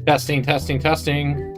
Testing, testing, testing.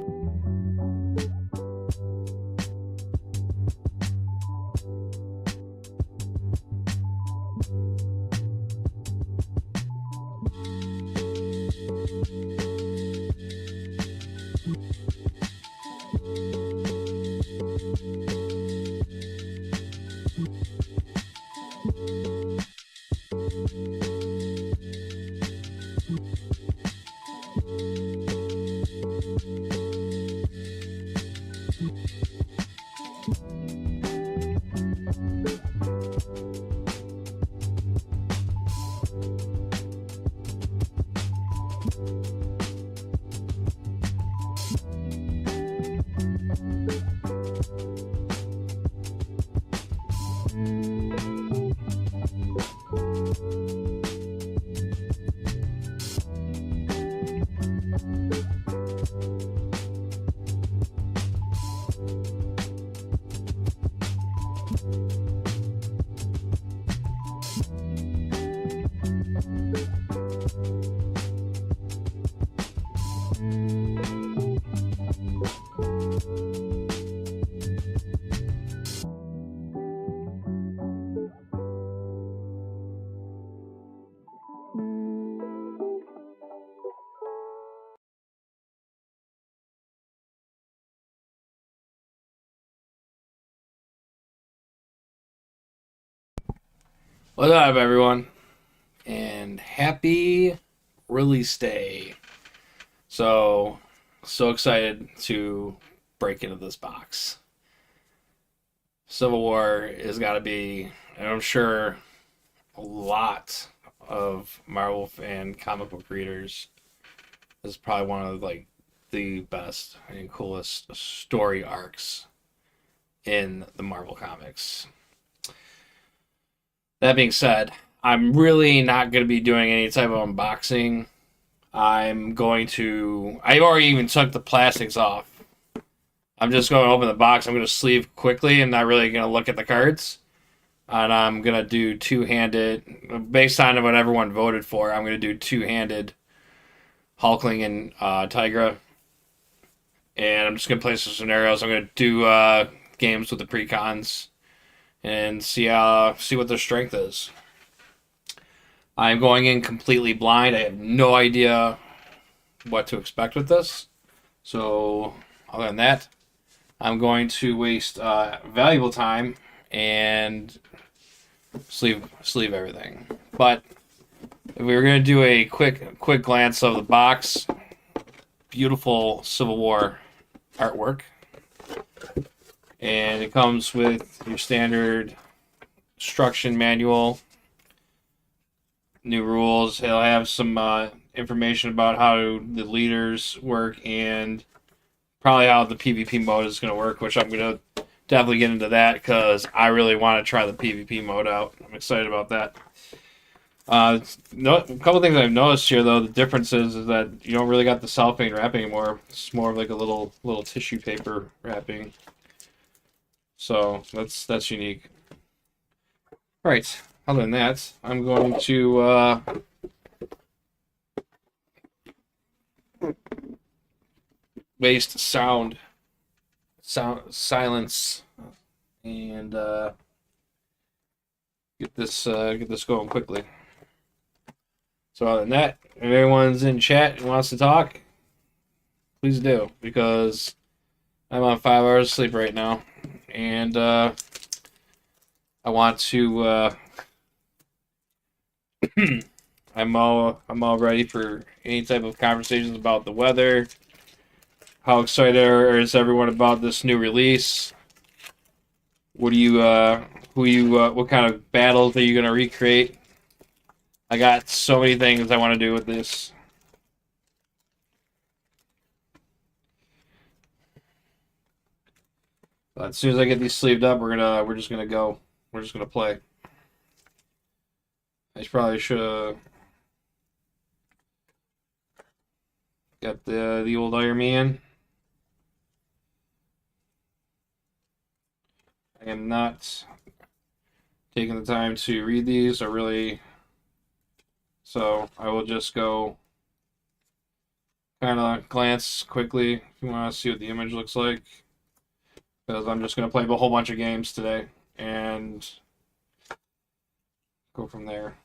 What's up, everyone? And happy release day. So excited to break into this box. Civil War has got to be, and I'm sure a lot of Marvel and comic book readers, this is probably one of the best and coolest story arcs in the Marvel comics. That being said, I'm really not going to be doing any type of unboxing. I already even took the plastics off. I'm just going to open the box. I'm going to sleeve quickly and not really going to look at the cards. And I'm going to do two-handed, based on what everyone voted for, I'm going to do two-handed Hulkling and Tigra. And I'm just going to play some scenarios. I'm going to do games with the pre-cons and see what their strength is. I'm going in completely blind. I have no idea what to expect with this. So, other than that, I'm going to waste valuable time and sleeve everything. But if we were going to do a quick glance of the box, beautiful Civil War artwork. And it comes with your standard instruction manual, new rules. It'll have some information about how the leaders work and probably how the PvP mode is going to work, which I'm going to definitely get into that because I really want to try the PvP mode out. I'm excited about that. A couple things I've noticed here, though, the difference is that you don't really got the cellophane wrapping anymore. It's more of like a little tissue paper wrapping. So that's unique. All right. Other than that, I'm going to waste silence, and get this going quickly. So other than that, if everyone's in chat and wants to talk, please do, because I'm on 5 hours of sleep right now, and I want to. I'm all ready for any type of conversations about the weather. How excited is everyone about this new release? What do you what kind of battles are you gonna recreate? I got so many things I want to do with this. But as soon as I get these sleeved up, we're just gonna go. We're just gonna play. I probably should have got the old Iron Man. I am not taking the time to read these or really, so I will just go kind of glance quickly if you want to see what the image looks like, because I'm just going to play a whole bunch of games today and go from there.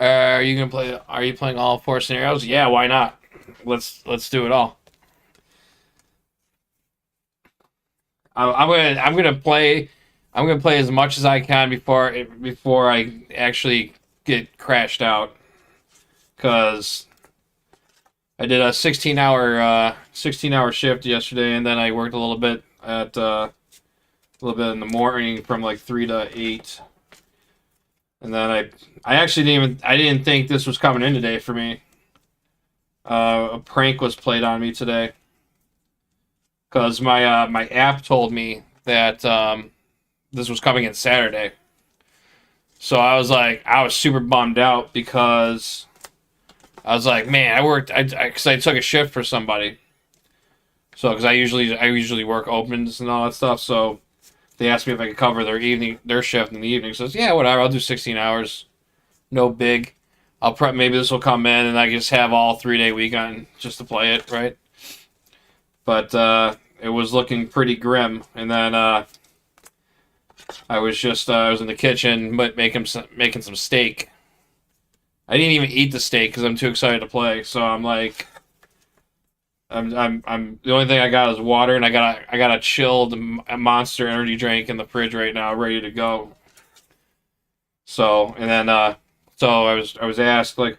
Are you gonna play? Are you playing all 4 scenarios? Yeah, why not? Let's do it all. I'm gonna play. I'm gonna play as much as I can before I actually get crashed out. Cause I did a 16 hour shift yesterday, and then I worked a little bit in the morning from like 3 to 8, and then I actually I didn't think this was coming in today for me. A prank was played on me today because my app told me that this was coming in Saturday. So I was super bummed out because I was like, man, because I took a shift for somebody. So because I usually work opens and all that stuff. So they asked me if I could cover their shift in the evening. So I said, yeah, whatever, I'll do 16 hours, no big. I'll prep. Maybe this will come in, and I just have all 3-day weekend just to play it, right? But it was looking pretty grim, and then I was in the kitchen making some steak. I didn't even eat the steak because I'm too excited to play. So I'm like, I'm the only thing I got is water, and I got a chilled Monster energy drink in the fridge right now, ready to go. So and then so I was asked like,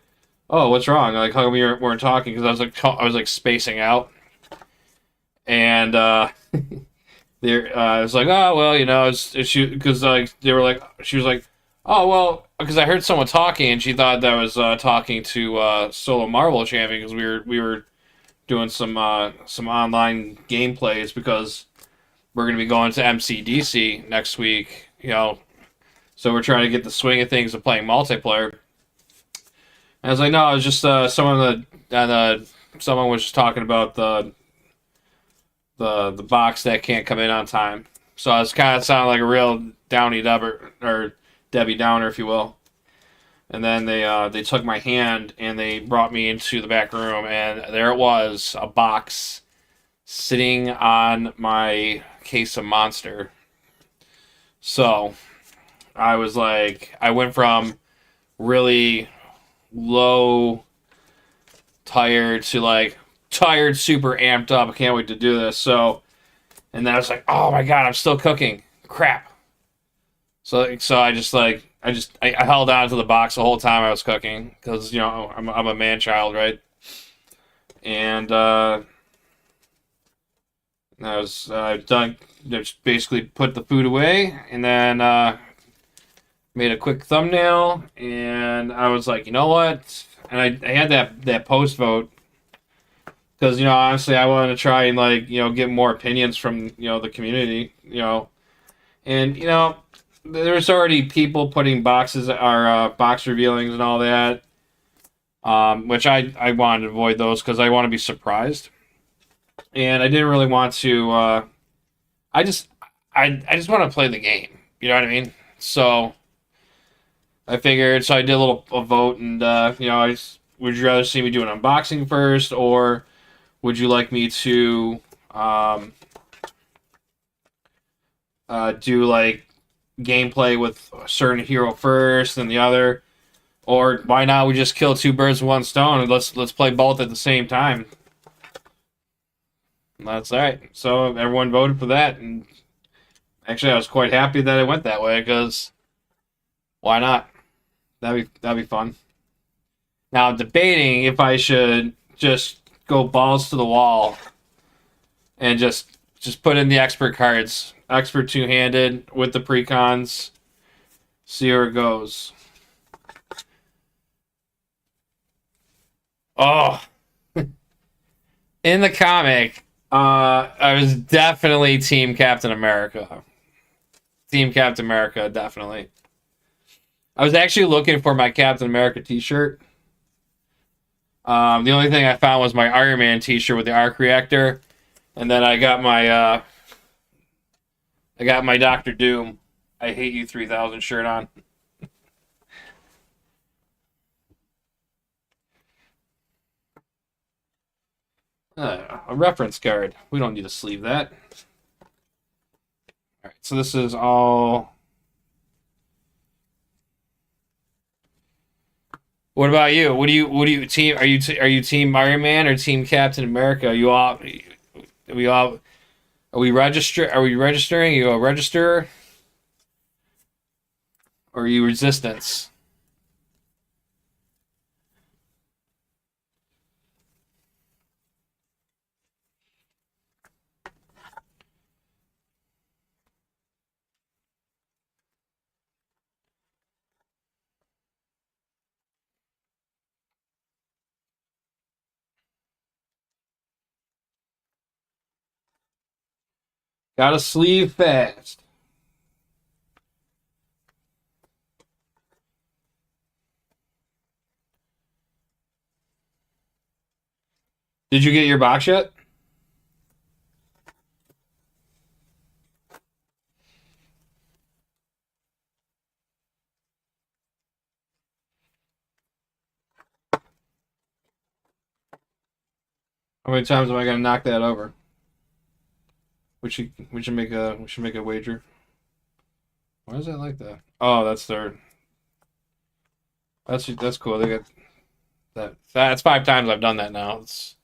oh, what's wrong? Like, how come we weren't talking? Because I was like spacing out, and I was like, oh well, it's she because like they were like she was like, oh well, because I heard someone talking and she thought that was talking to Solo Marvel Champion because we were doing some online gameplays because we're gonna be going to MCDC next week, so we're trying to get the swing of things of playing multiplayer. And I was like, no, it was just someone was just talking about the box that can't come in on time. So I was kind of sounding like a real Downy Dubber or Debbie Downer, if you will. And then they took my hand and they brought me into the back room, and there it was, a box sitting on my case of Monster. So I was like, I went from really low, tired to like tired, super amped up. I can't wait to do this. So, and then I was like, oh my god, I'm still cooking. Crap. So I held on to the box the whole time I was cooking because I'm a man child, right? And I was done. Just basically put the food away, and then made a quick thumbnail, and I was like, you know what? And I had that post vote because honestly I wanted to try and like get more opinions from the community, and there's already people putting boxes or box revealings and all that, which I wanted to avoid those because I want to be surprised, and I didn't really want to. I just I just want to play the game. You know what I mean? So I figured. So I did a vote, and would you rather see me do an unboxing first, or would you like me to do like gameplay with a certain hero first, then the other, Or why not we just kill two birds with one stone and let's play both at the same time. That's all right. So everyone voted for that, and actually I was quite happy that it went that way because why not? That'd be fun. Now debating if I should just go balls to the wall and just put in the expert cards, expert two handed with the precons, see where it goes. Oh, in the comic, I was definitely Team Captain America. Team Captain America, definitely. I was actually looking for my Captain America T-shirt. The only thing I found was my Iron Man T-shirt with the arc reactor, and then I got my Doctor Doom. I hate you 3000 shirt on. A reference card. We don't need to sleeve that. All right, so this is all. What about you? What do you team? Are you Team Iron Man or Team Captain America? Are we all? Are we register? Are we registering? Are you a register? Or are you resistance? Gotta sleeve fast. Did you get your box yet? How many times am I gonna knock that over? We should make a wager. Why is that like that? Oh, that's their. That's cool. They got that. That's 5 times I've done that now. It's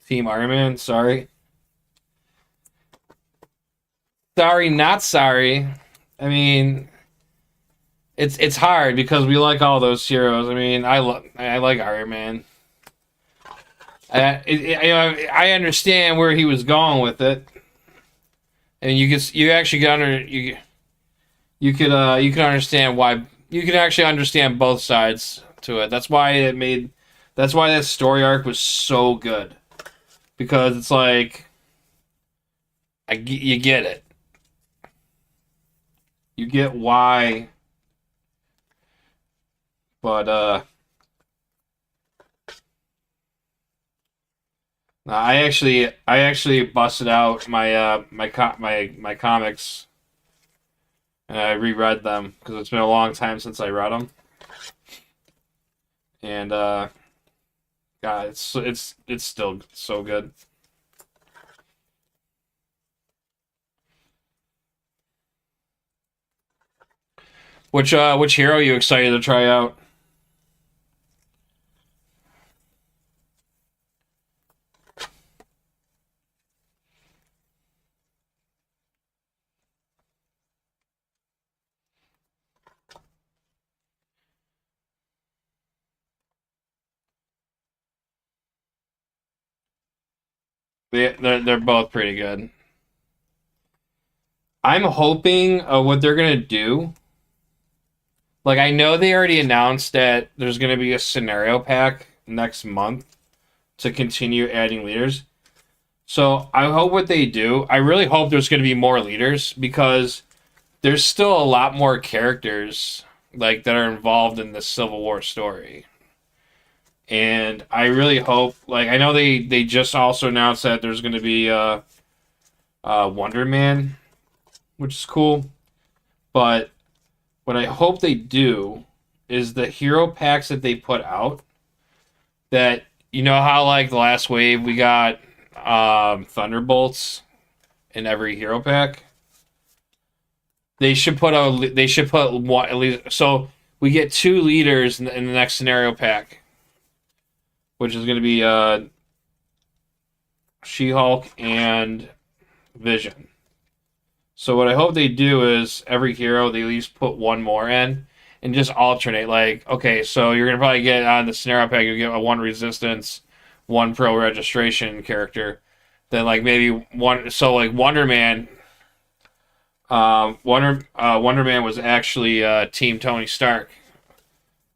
Team Iron Man. Sorry, sorry, not sorry. I mean, it's hard because we like all those heroes. I mean, I like Iron Man. I understand where he was going with it, and you actually got under you could understand why you could actually understand both sides to it. That's why that story arc was so good because it's like you get it, you get why, but I actually busted out my comics and I reread them because it's been a long time since I read them. And God, it's still so good. Which hero are you excited to try out? They're both pretty good. I'm hoping what they're gonna do. Like I know they already announced that there's gonna be a scenario pack next month to continue adding leaders. So I hope what they do. I really hope there's gonna be more leaders because there's still a lot more characters like that are involved in the Civil War story. And I really hope, like, I know they just also announced that there's going to be Wonder Man, which is cool. But what I hope they do is the hero packs that they put out. That you know how like the last wave we got Thunderbolts in every hero pack. They should put one at least. So we get two leaders in the next scenario pack, which is going to be She-Hulk and Vision. So what I hope they do is every hero they at least put one more in and just alternate. Like, okay, so you're gonna probably get on the scenario pack, you get a one resistance, one pro registration character. Then like maybe one. So like Wonder Man. Wonder Man was actually Team Tony Stark.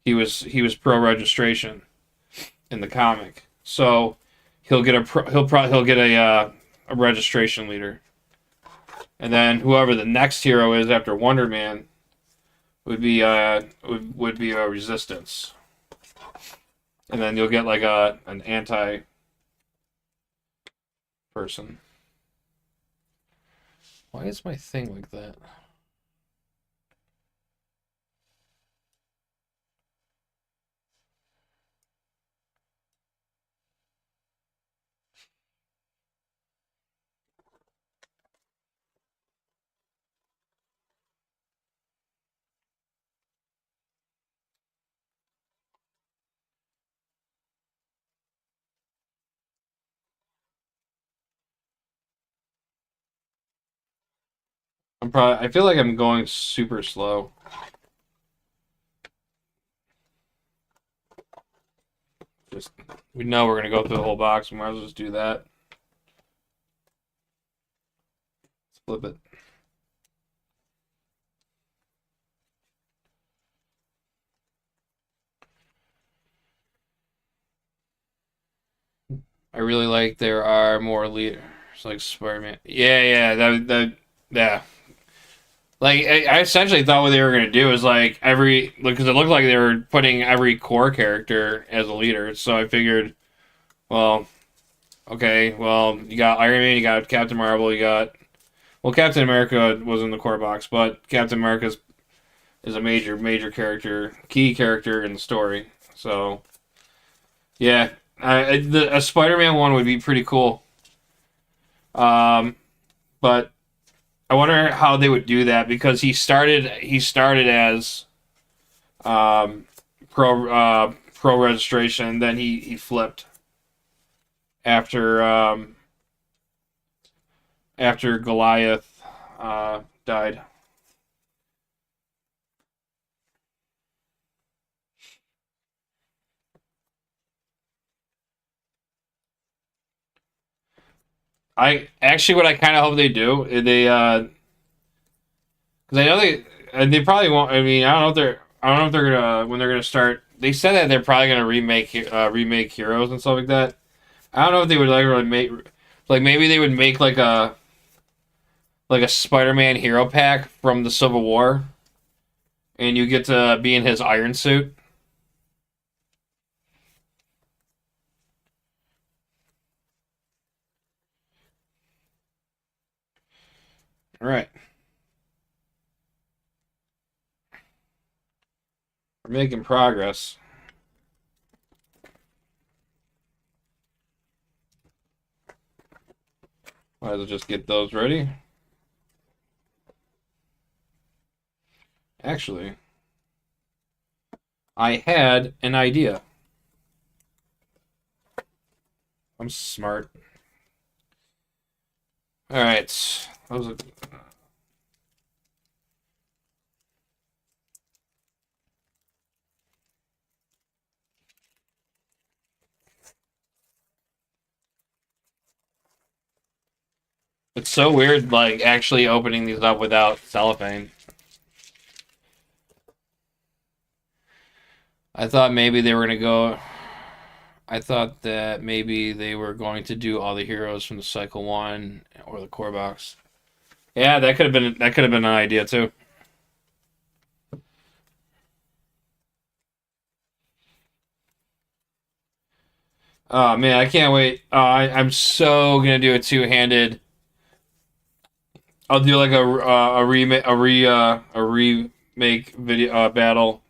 He was pro registration in the comic. So he'll get a registration leader. And then whoever the next hero is after Wonder Man would be a resistance. And then you'll get like an anti person. Why is my thing like that? I feel like I'm going super slow. Just we know we're gonna go through the whole box. We might as well just do that. Let's flip it. I really like there are more leaders like Spider-Man. Yeah. Like I essentially thought what they were gonna do is like because it looked like they were putting every core character as a leader. So I figured, well, okay, well you got Iron Man, you got Captain Marvel, you got Captain America was in the core box, but Captain America is a major character, key character in the story. So yeah, a Spider-Man one would be pretty cool. But I wonder how they would do that because he started as um, pro registration, then he flipped after after Goliath died. I actually what I kind of hope they do they because I know they probably won't. I mean I don't know if they're gonna when they're gonna start. They said that they're probably gonna remake Heroes and stuff like that. I don't know if they would like really make like maybe they would make like a Spider-Man hero pack from the Civil War, and you get to be in his iron suit. All right, we're making progress. Might as well just get those ready. Actually, I had an idea. I'm smart. All right, that was a, it's so weird, like actually opening these up without cellophane. I thought maybe they were gonna go. I thought that maybe they were going to do all the heroes from the Cycle One or the core box. Yeah, that could have been an idea too. Oh man, I can't wait. I'm so gonna do a two-handed. I'll do like a remake a remake video battle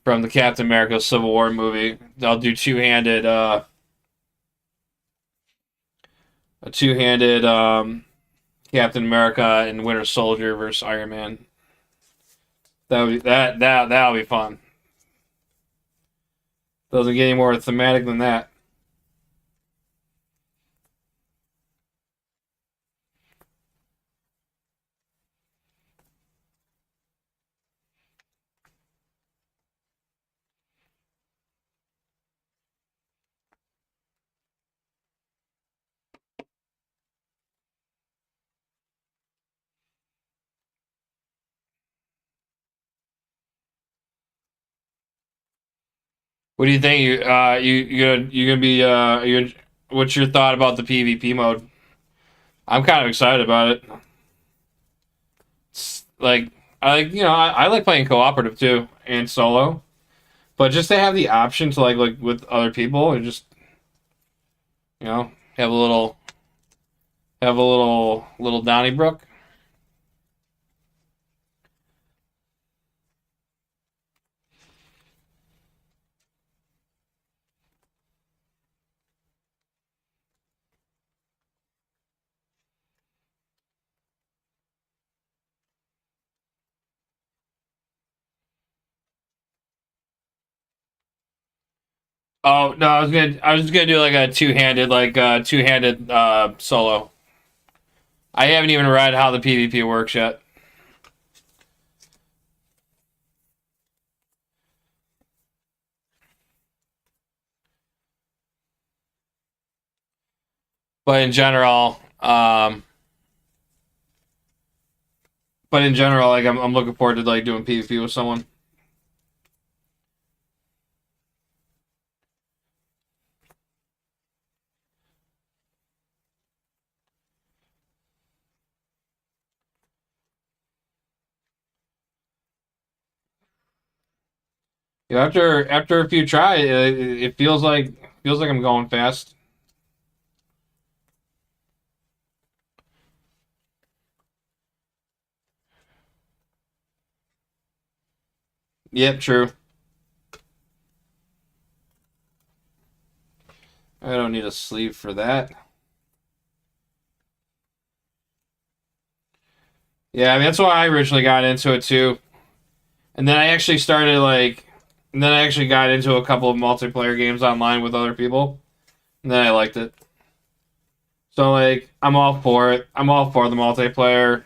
from the Captain America Civil War movie. I'll do a two-handed Captain America and Winter Soldier versus Iron Man. That'll be fun. Doesn't get any more thematic than that. What do you think? You gonna be what's your thought about the PvP mode? I'm kind of excited about it. It's like I like playing cooperative too and solo, but just to have the option to like with other people and just have a little Donnybrook. Oh no, I was just gonna do like a two handed solo. I haven't even read how the PvP works yet. But in general, like I'm looking forward to like doing PvP with someone. After a few try, it feels like I'm going fast. Yep, true. I don't need a sleeve for that. Yeah, I mean that's why I originally got into it too. And then I actually started like, and then I actually got into a couple of multiplayer games online with other people, and then I liked it. So like, I'm all for it. I'm all for the multiplayer.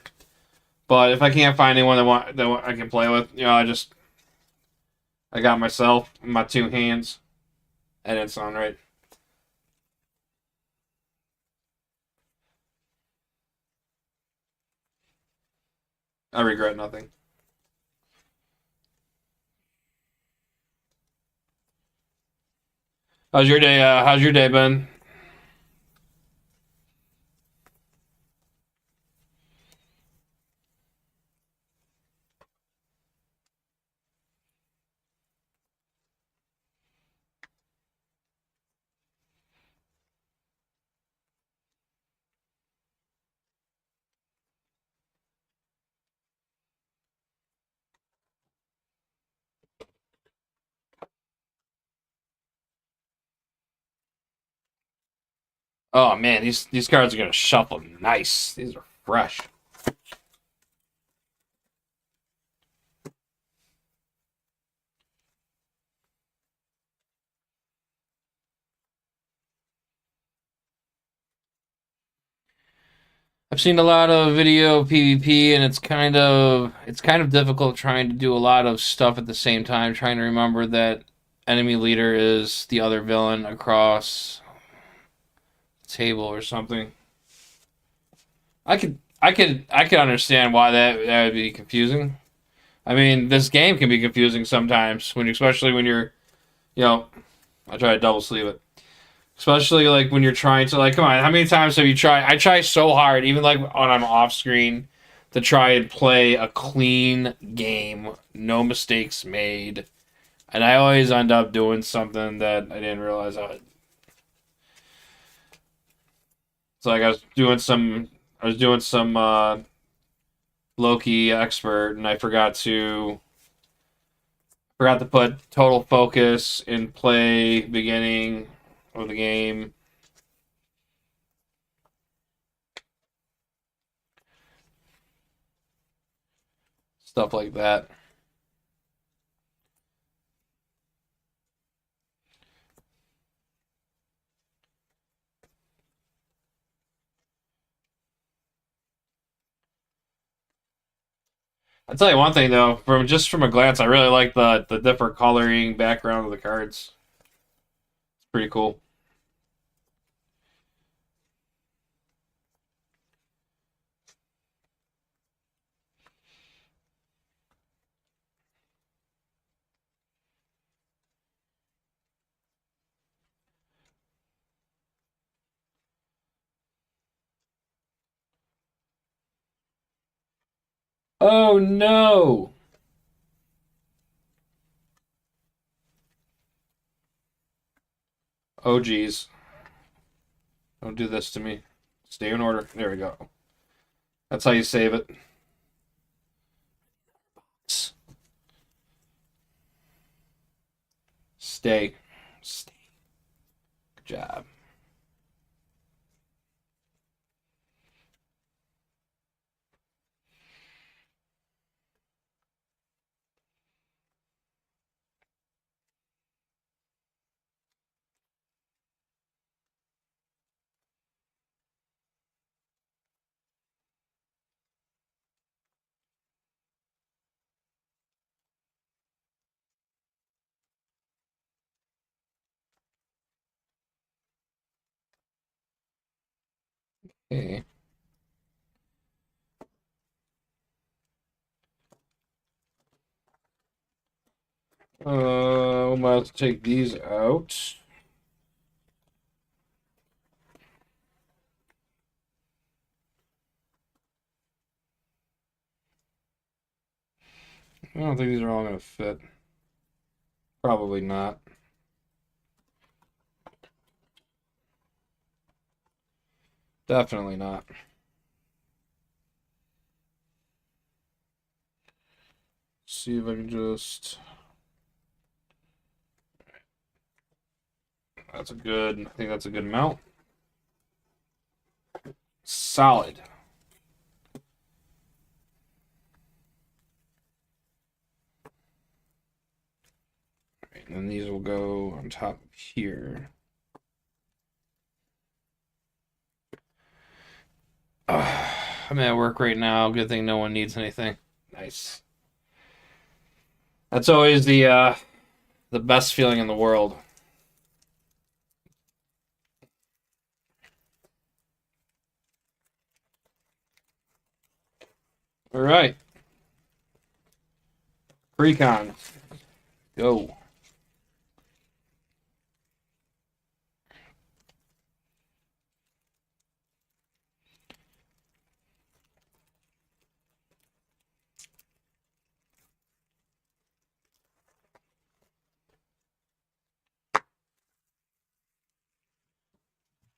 But if I can't find anyone that I can play with, I got myself, my two hands, and it's on right. I regret nothing. How's your day? How's your day been? Oh man, these cards are gonna shuffle nice. These are fresh. I've seen a lot of video PvP, and it's kind of difficult trying to do a lot of stuff at the same time. Trying to remember that enemy leader is the other villain across the table or something. I could understand why that would be confusing. I mean, this game can be confusing sometimes especially when you're you know I try to double sleeve it. Especially like when you're trying to like, come on, how many times have you tried? I try so hard, even like when I'm off screen, to try and play a clean game, no mistakes made, and I always end up doing something that I didn't realize I. It's like I was doing some Loki expert, and I forgot to put total focus in play beginning of the game, stuff like that. I'll tell you one thing though, from a glance, I really like the different coloring background of the cards. It's pretty cool. Oh no! Oh geez. Don't do this to me. Stay in order. There we go. That's how you save it. Stay. Stay. Good job. Okay. I'm about to take these out. I don't think these are all going to fit. Probably not. Definitely not. See if I can just. That's a good. I think that's a good amount. Solid. Right, and then these will go on top of here. I'm at work right now. Good thing no one needs anything. Nice. That's always the best feeling in the world. All right. Precon. Go.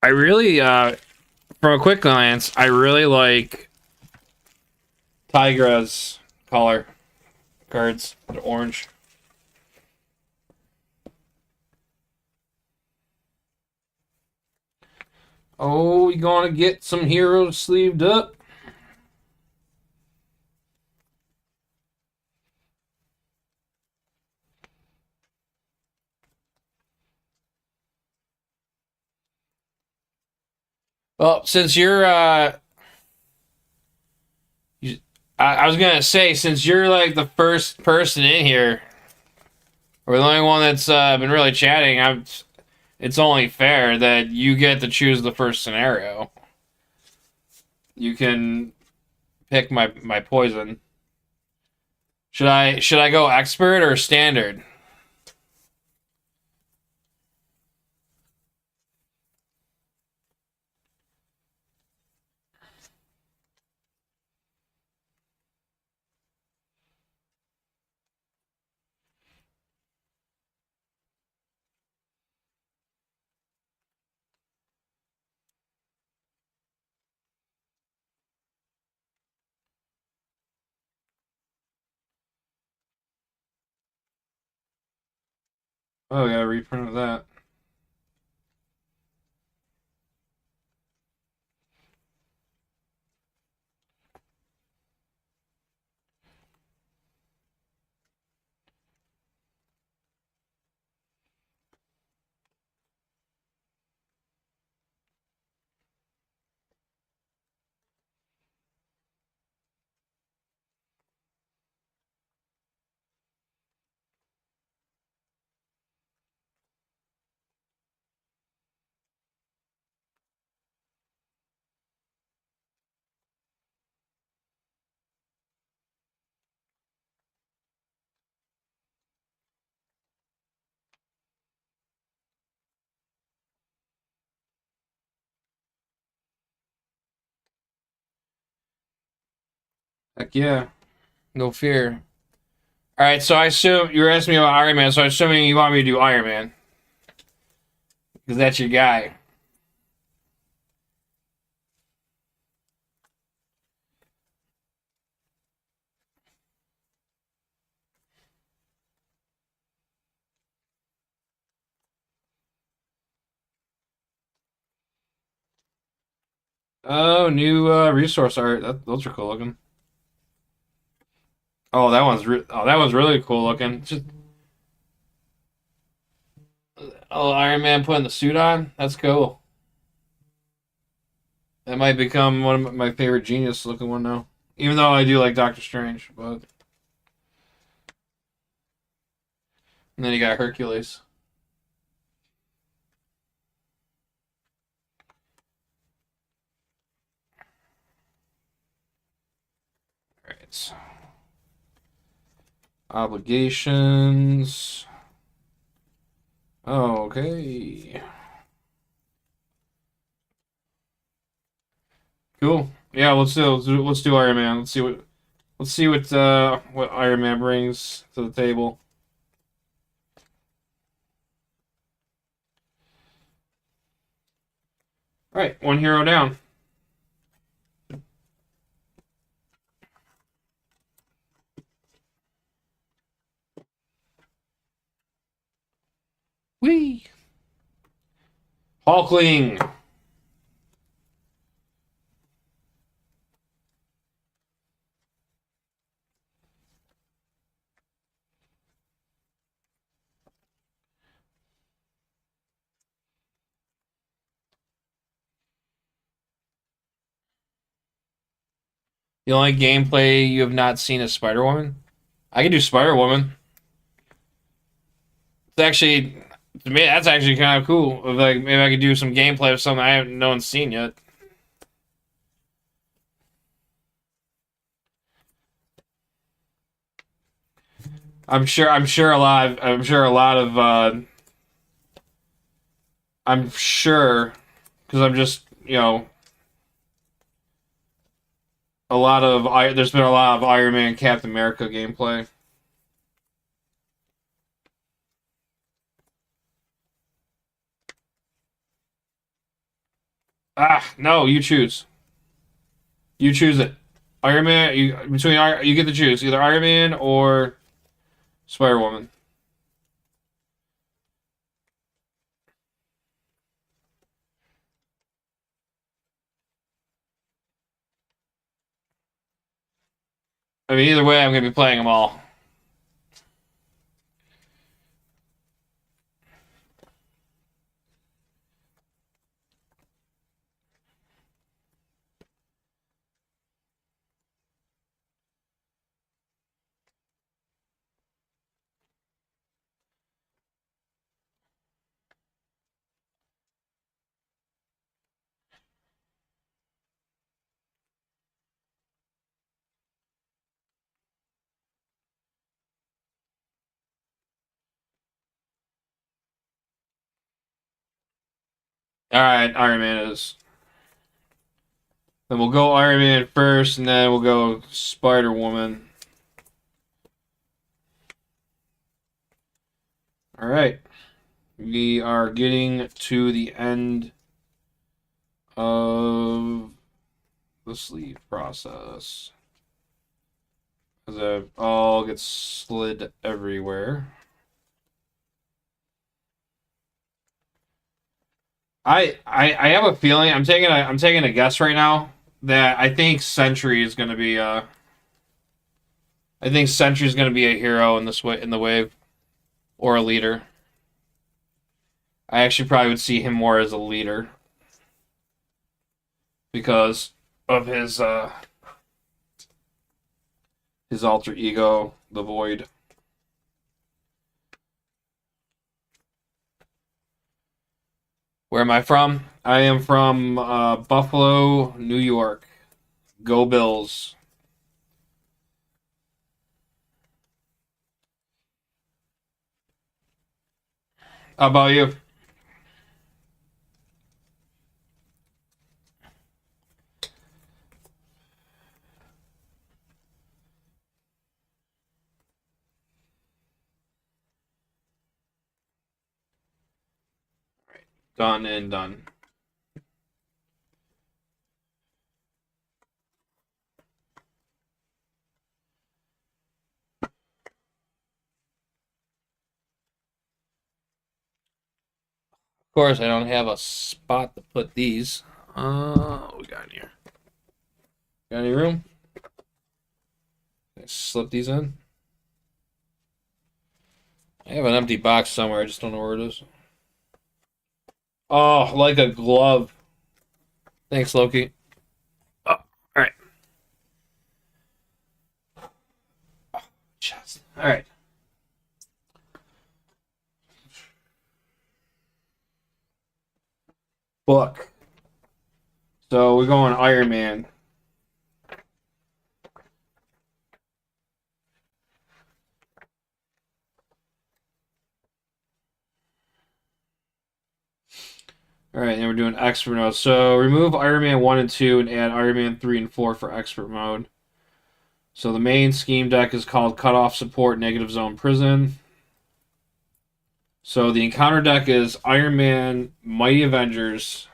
I really, from a quick glance, I really like Tigra's color cards. The orange. Oh, we gonna get some heroes sleeved up. Well, since you're, I was gonna say, since you're like the first person in here, or the only one that's been really chatting, it's only fair that you get to choose the first scenario. You can pick my poison. Should I go expert or standard? Oh yeah, reprint of that. Heck yeah. No fear. Alright, so I assume you were asking me about Iron Man, so I'm assuming you want me to do Iron Man. Because that's your guy. Oh, new resource art. Those are cool looking. Oh, that one's really cool looking. Just Iron Man putting the suit on. That's cool. That might become one of my favorite genius looking one now. Even though I do like Doctor Strange, but and then you got Hercules. All right. Obligations. Oh, okay. Cool. Yeah, let's do Iron Man. Let's see what Iron Man brings to the table. All right, one hero down. Whee! Hulkling. The only gameplay you have not seen is Spider Woman. I can do Spider Woman. It's actually, to me, that's actually kind of cool. Like maybe I could do some gameplay of something I haven't no one's seen yet. I'm sure because I'm just there's been a lot of Iron Man Captain America gameplay. Ah, no, you choose. You choose it. Iron Man. You get to choose either Iron Man or Spider Woman. I mean, either way, I'm gonna be playing them all. All right, Iron Man is. Then we'll go Iron Man first, and then we'll go Spider Woman. All right, we are getting to the end of the sleeve process. As it all gets slid everywhere. I have a feeling I'm taking a guess right now that I think Sentry is gonna be a hero in this way in the wave or a leader. I actually probably would see him more as a leader because of his alter ego, the Void. Where am I from? I am from Buffalo, New York. Go Bills. How about you? Done and done. Of course, I don't have a spot to put these. What we got in here? Got any room? Can I slip these in? I have an empty box somewhere. I just don't know where it is. Oh, like a glove. Thanks, Loki. Oh, all right. Chest. All right. Book. So we're going Iron Man. All right, and we're doing expert mode. So remove Iron Man 1 and 2 and add Iron Man 3 and 4 for expert mode. So the main scheme deck is called Cutoff Support Negative Zone Prison. So the encounter deck is Iron Man, Mighty Avengers,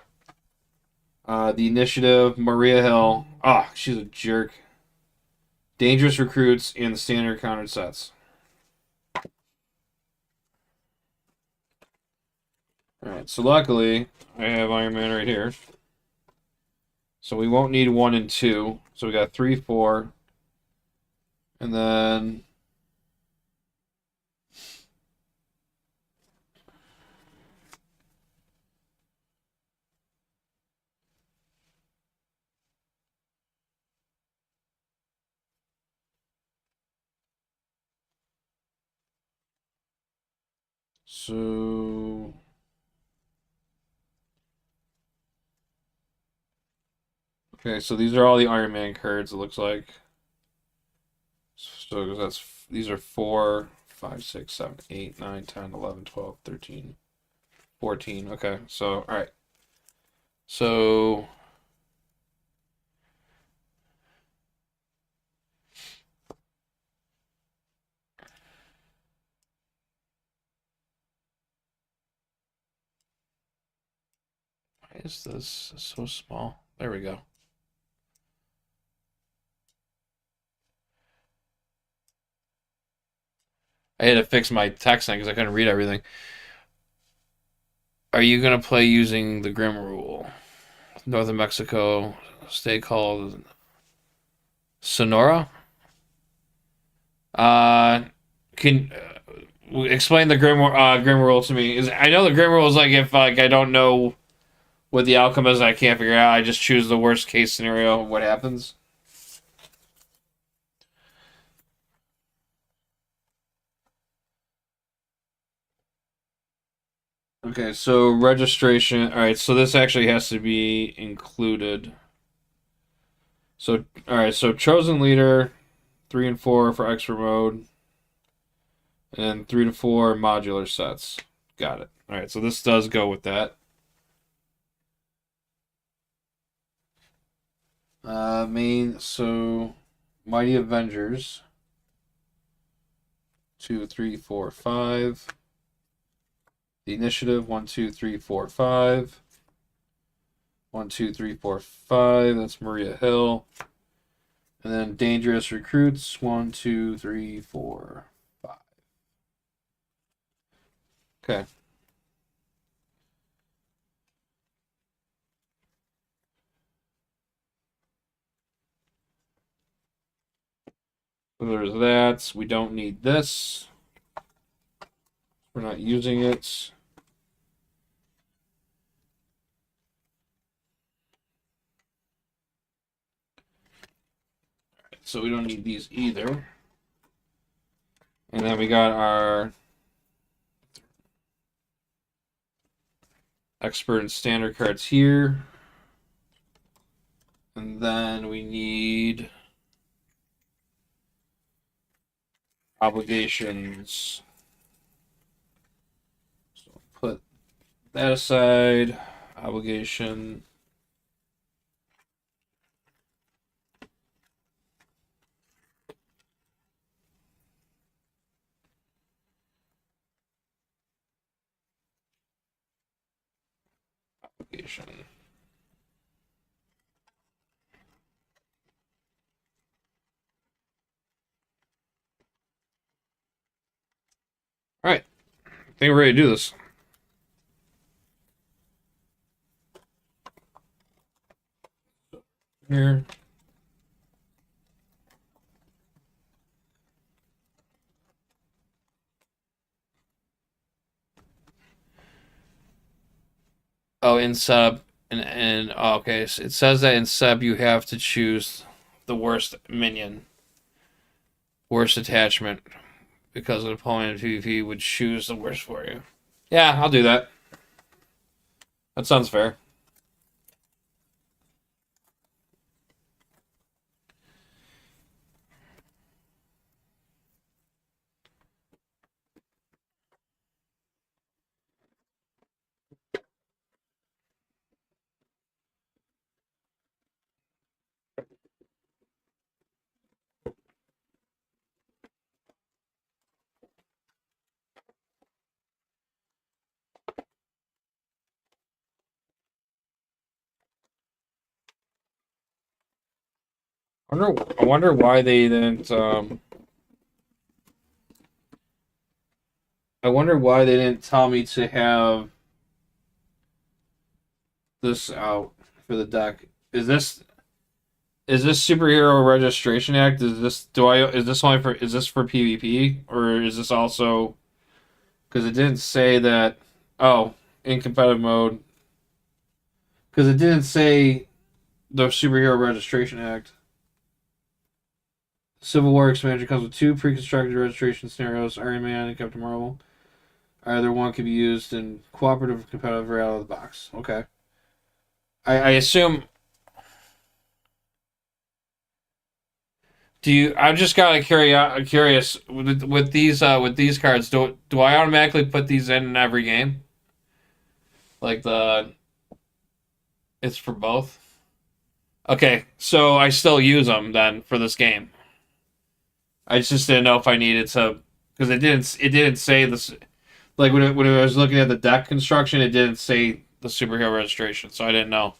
the Initiative, Maria Hill. Oh, she's a jerk. Dangerous Recruits, and the standard countered sets. Alright, so luckily, I have Iron Man right here. So we won't need 1 and 2. So we got 3, 4. And then... So... Okay, so these are all the Iron Man cards, it looks like. So these are 4, 5, 6, 7, 8, 9, 10, 11, 12, 13, 14. Okay, so, alright. So... Why is this so small? There we go. I had to fix my texting because I couldn't read everything. Are you going to play using the Grim rule? Northern Mexico, state called Sonora? Uh, can explain the Grim rule to me? Is I know the Grim rule is like if like I don't know what the outcome is, I can't figure it out. I just choose the worst case scenario. What happens? Okay, so registration. All right, so this actually has to be included. So all right, so chosen leader, 3 and 4 for expert mode, and 3 to 4 modular sets. Got it. All right, so this does go with that. So Mighty Avengers, 2, 3, 4, 5. The Initiative, 1, 2, 3, 4, 5. 1, 2, 3, 4, 5. That's Maria Hill. And then Dangerous Recruits, 1, 2, 3, 4, 5. Okay. So there's that. We don't need this. We're not using it. So we don't need these either. And then we got our expert and standard cards here. And then we need obligations. So put that aside. Obligation. location. All right, I think we're ready to do this. Here. Oh, in sub and oh, okay, so it says that in sub you have to choose the worst minion, worst attachment, because an opponent in PvP would choose the worst for you. Yeah, I'll do that. That sounds fair. I wonder why they didn't. I wonder why they didn't tell me to have this out for the deck. Is this superhero registration act? Is this for PvP or is this also because it didn't say that? Oh, in competitive mode because it didn't say the superhero registration act. Civil War expansion comes with two pre-constructed registration scenarios: Iron Man and Captain Marvel. Either one can be used in cooperative or competitive right out of the box. Okay. I assume. Do you? I'm just kind of curious with these cards. Do I automatically put these in every game? Like the it's for both. Okay, so I still use them then for this game. I just didn't know if I needed to because it didn't say this like when I was looking at the deck construction it didn't say the superhero registration, so I didn't know.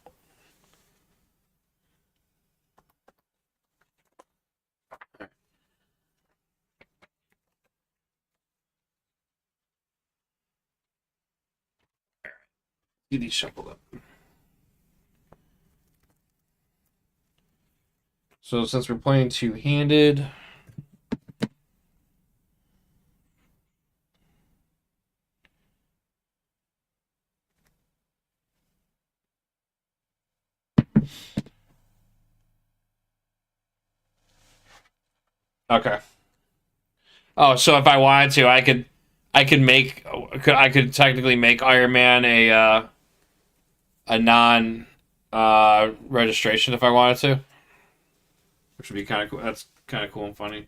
Get these shuffled up. So since we're playing two-handed, okay. Oh, so if I wanted to, I could technically make Iron Man a non registration if I wanted to, which would be kind of cool. That's kind of cool and funny.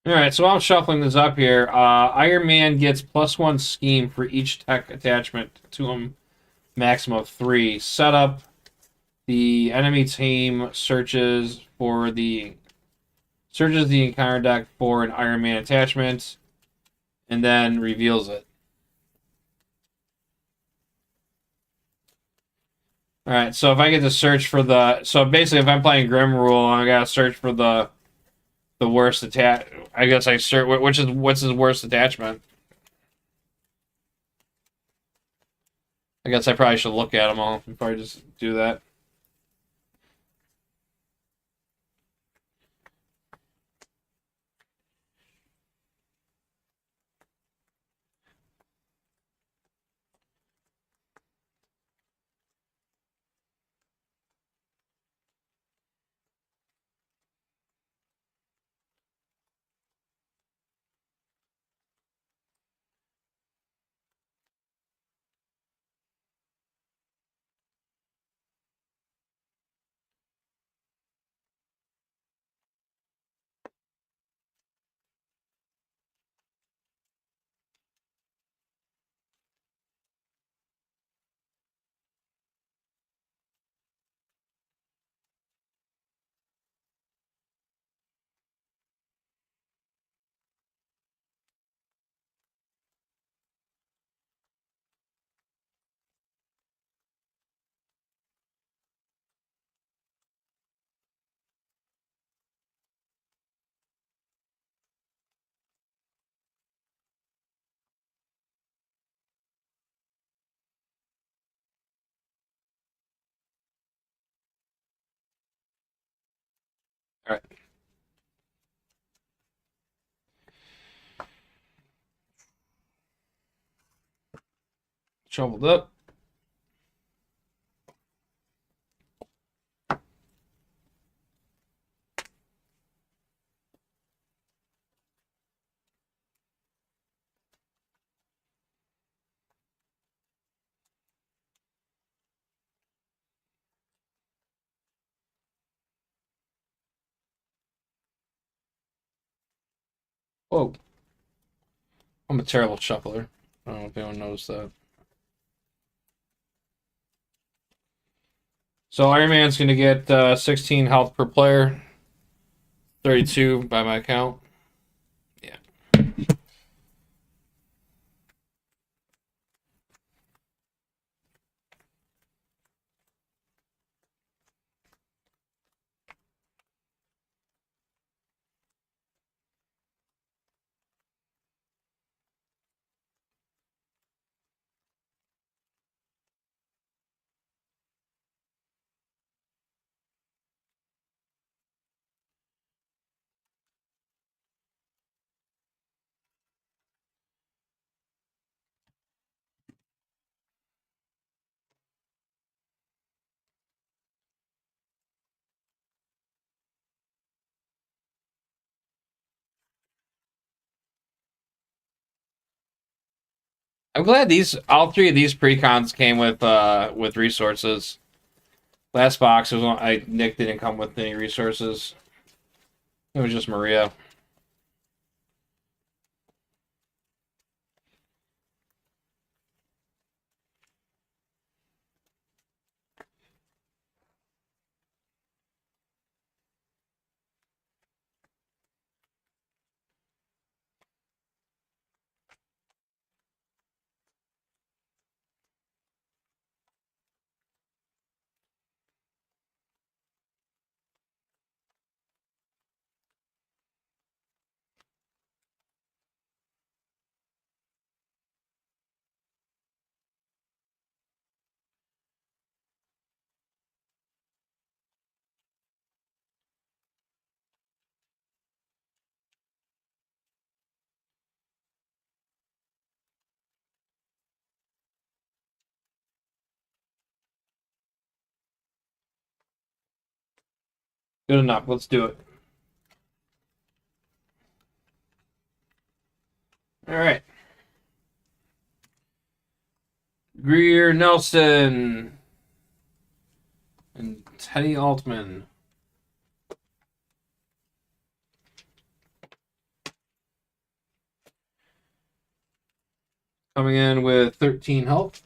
All right, so while I'm shuffling this up here, Iron Man gets +1 scheme for each tech attachment to him, maximum of three. Setup: the enemy team searches the encounter deck for an Iron Man attachment, and then reveals it. All right, so if I get to search for so basically if I'm playing Grim Rule, I gotta search for the worst attach. I guess I search what's his worst attachment. I guess I probably should look at them all before I just do that. All right. Shoveled up. Whoa. I'm a terrible shuffler. I don't know if anyone knows that. So Iron Man's going to get 16 health per player. 32 by my count. Yeah. I'm glad all three of these precons came with resources. Last box was Nick didn't come with any resources. It was just Maria. Good enough. Let's do it. All right. Greer Nelson and Teddy Altman. Coming in with 13 health.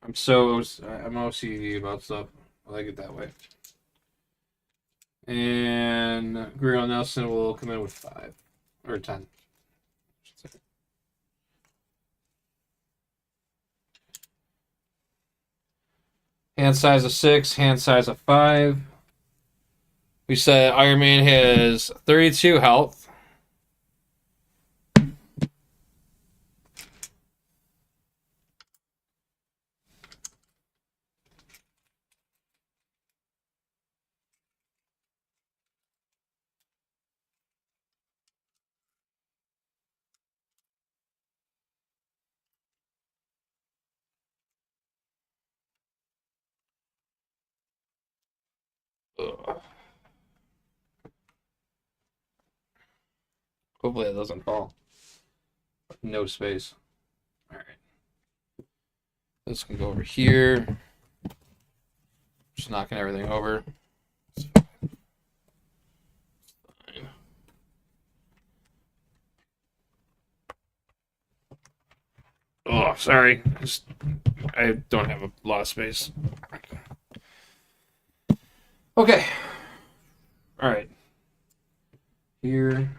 I'm OCD about stuff. I like it that way. And Greer Nelson will come in with 5 or 10. Hand size of 6, hand size of 5. We said Iron Man has 32 health. Ugh. Hopefully that doesn't fall. No space. All right. This can go over here. Just knocking everything over. Oh, sorry. I don't have a lot of space. Okay. All right. Here.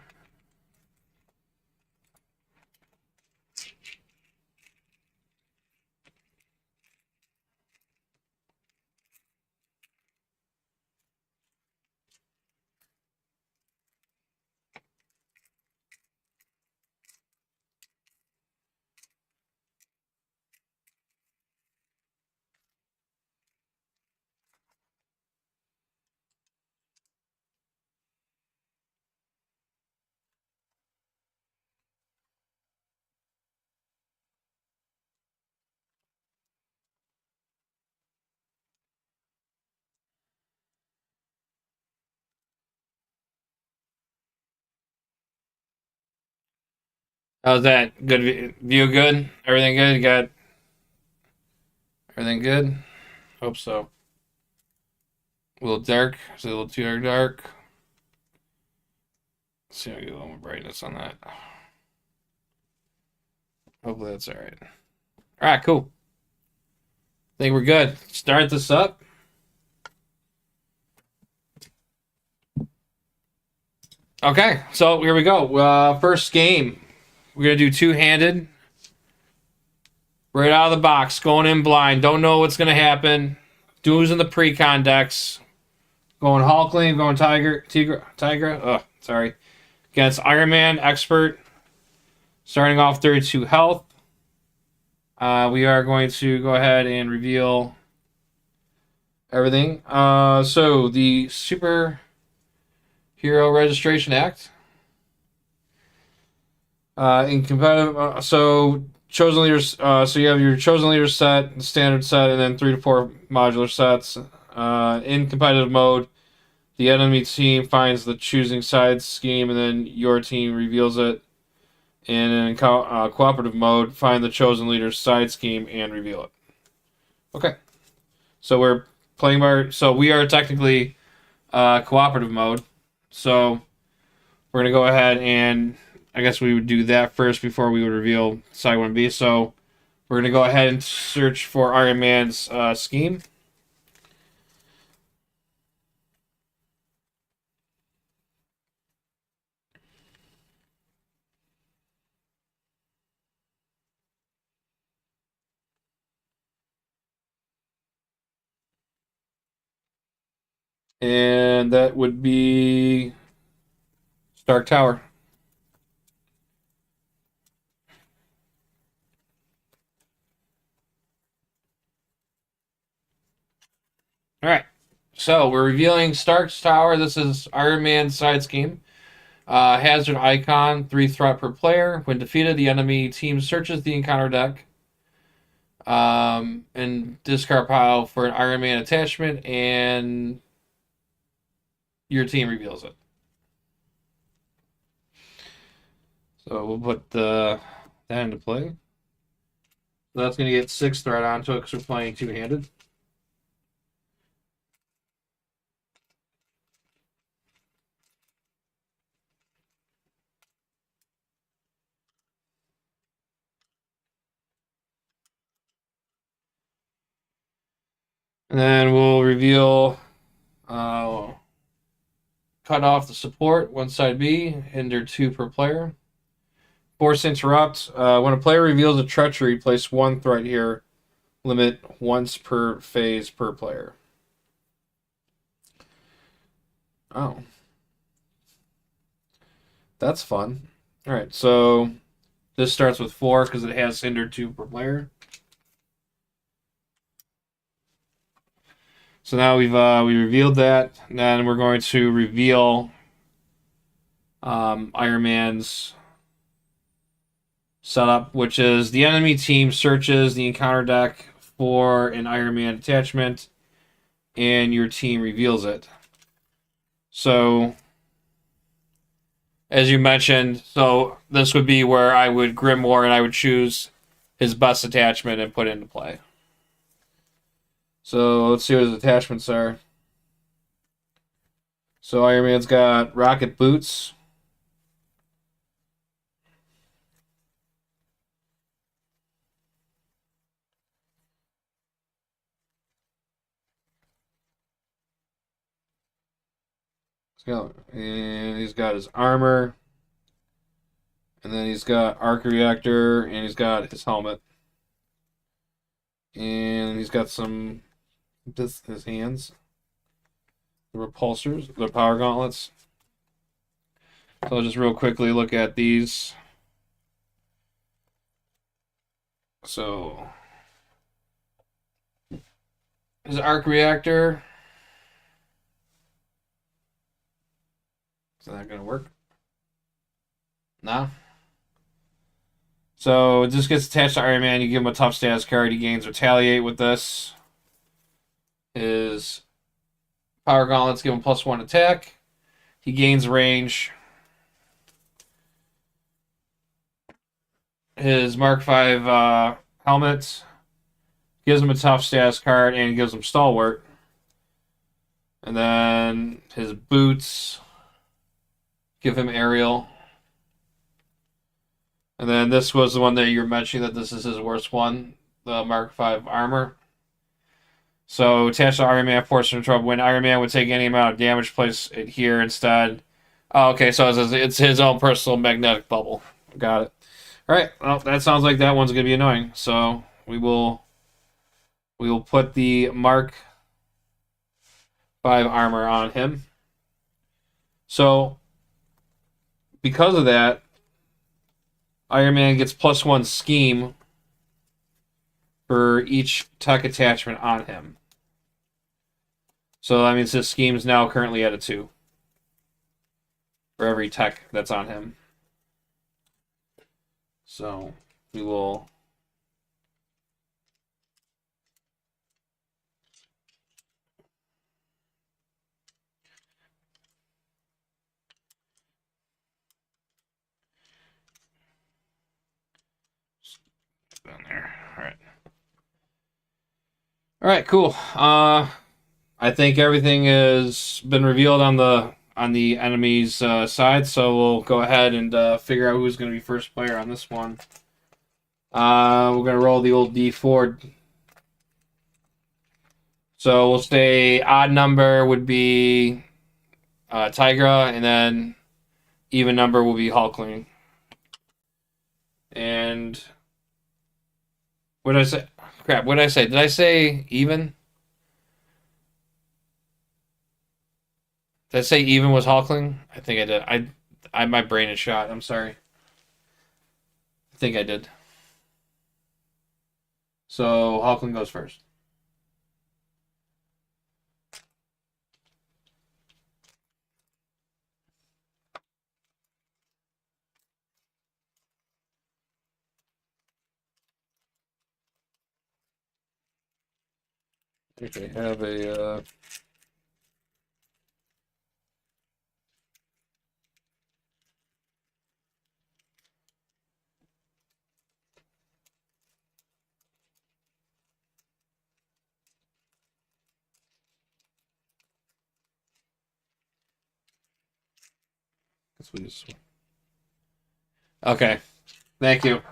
How's that? Good view? Good? Everything good? You got everything good? Hope so. A little dark. Is it a little too dark? Let's see if I get a little more brightness on that. Hopefully that's alright. Alright, cool. I think we're good. Start this up. Okay, so here we go. First game. We're going to do two-handed. Right out of the box. Going in blind. Don't know what's going to happen. Dudes in the pre-con decks. Going Hulkling, going Tigra. Oh, sorry. Against Iron Man, Expert. Starting off 32 health. We are going to go ahead and reveal everything. So the Superhero Registration Act. In competitive, so chosen leaders. So you have your chosen leader set, standard set, and then 3 to 4 modular sets. In competitive mode, the enemy team finds the choosing sides scheme, and then your team reveals it. And in cooperative mode, find the chosen leader's side scheme and reveal it. Okay, so we're playing by. So we are technically cooperative mode. So we're gonna go ahead and I guess we would do that first before we would reveal side 1B. So we're gonna go ahead and search for Iron Man's scheme. And that would be Stark Tower. All right. So we're revealing Stark's Tower. This is Iron Man's side scheme. Hazard icon, 3 threat per player. When defeated, the enemy team searches the encounter deck and discard pile for an Iron Man attachment, and your team reveals it. So we'll put that into play. So that's going to get 6 threat onto it because we're playing two-handed. And then we'll reveal cut off the support, one side B, hinder 2 per player. Force interrupt. When a player reveals a treachery, place 1 threat here. Limit once per phase per player. Oh. That's fun. Alright, so this starts with 4 because it has hinder 2 per player. So now we revealed that. And then we're going to reveal Iron Man's setup, which is the enemy team searches the encounter deck for an Iron Man attachment, and your team reveals it. So, as you mentioned, so this would be where I would Grimoire and I would choose his best attachment and put it into play. So let's see what his attachments are. So Iron Man's got rocket boots. And he's got his armor. And then he's got arc reactor, and he's got his helmet. And he's got some his hands. The repulsors, the power gauntlets. So I'll just real quickly look at these. So his arc reactor. Is that gonna work? Nah. So it just gets attached to Iron Man. You give him a tough status card. He gains retaliate with this. His power gauntlets give him +1 attack. He gains range. his Mark 5 helmet, gives him a tough status card, and gives him stalwart. And then his boots give him aerial. And then this was the one that you were mentioning that this is his worst one, the Mark 5 armor. So attached to Iron Man, force him trouble. When Iron Man would take any amount of damage, place it here instead. Oh, okay, so it's his own personal magnetic bubble. Got it. All right. Well, that sounds like that one's gonna be annoying. So we will put the Mark 5 armor on him. So because of that, Iron Man gets +1 scheme for each tech attachment on him. So that means his scheme is now currently at a 2 for every tech that's on him. So we will down there. All right, cool. I think everything has been revealed on the enemy's side, so we'll go ahead and figure out who's going to be first player on this one. We're going to roll the old D4. So we'll say odd number would be Tigra, and then even number will be Hulkling. And what did I say? Crap, what did I say? Did I say even? Did I say even was Hulkling? I think I did. My brain is shot. I'm sorry. I think I did. So Hulkling goes first. I think they have a. Okay, thank you.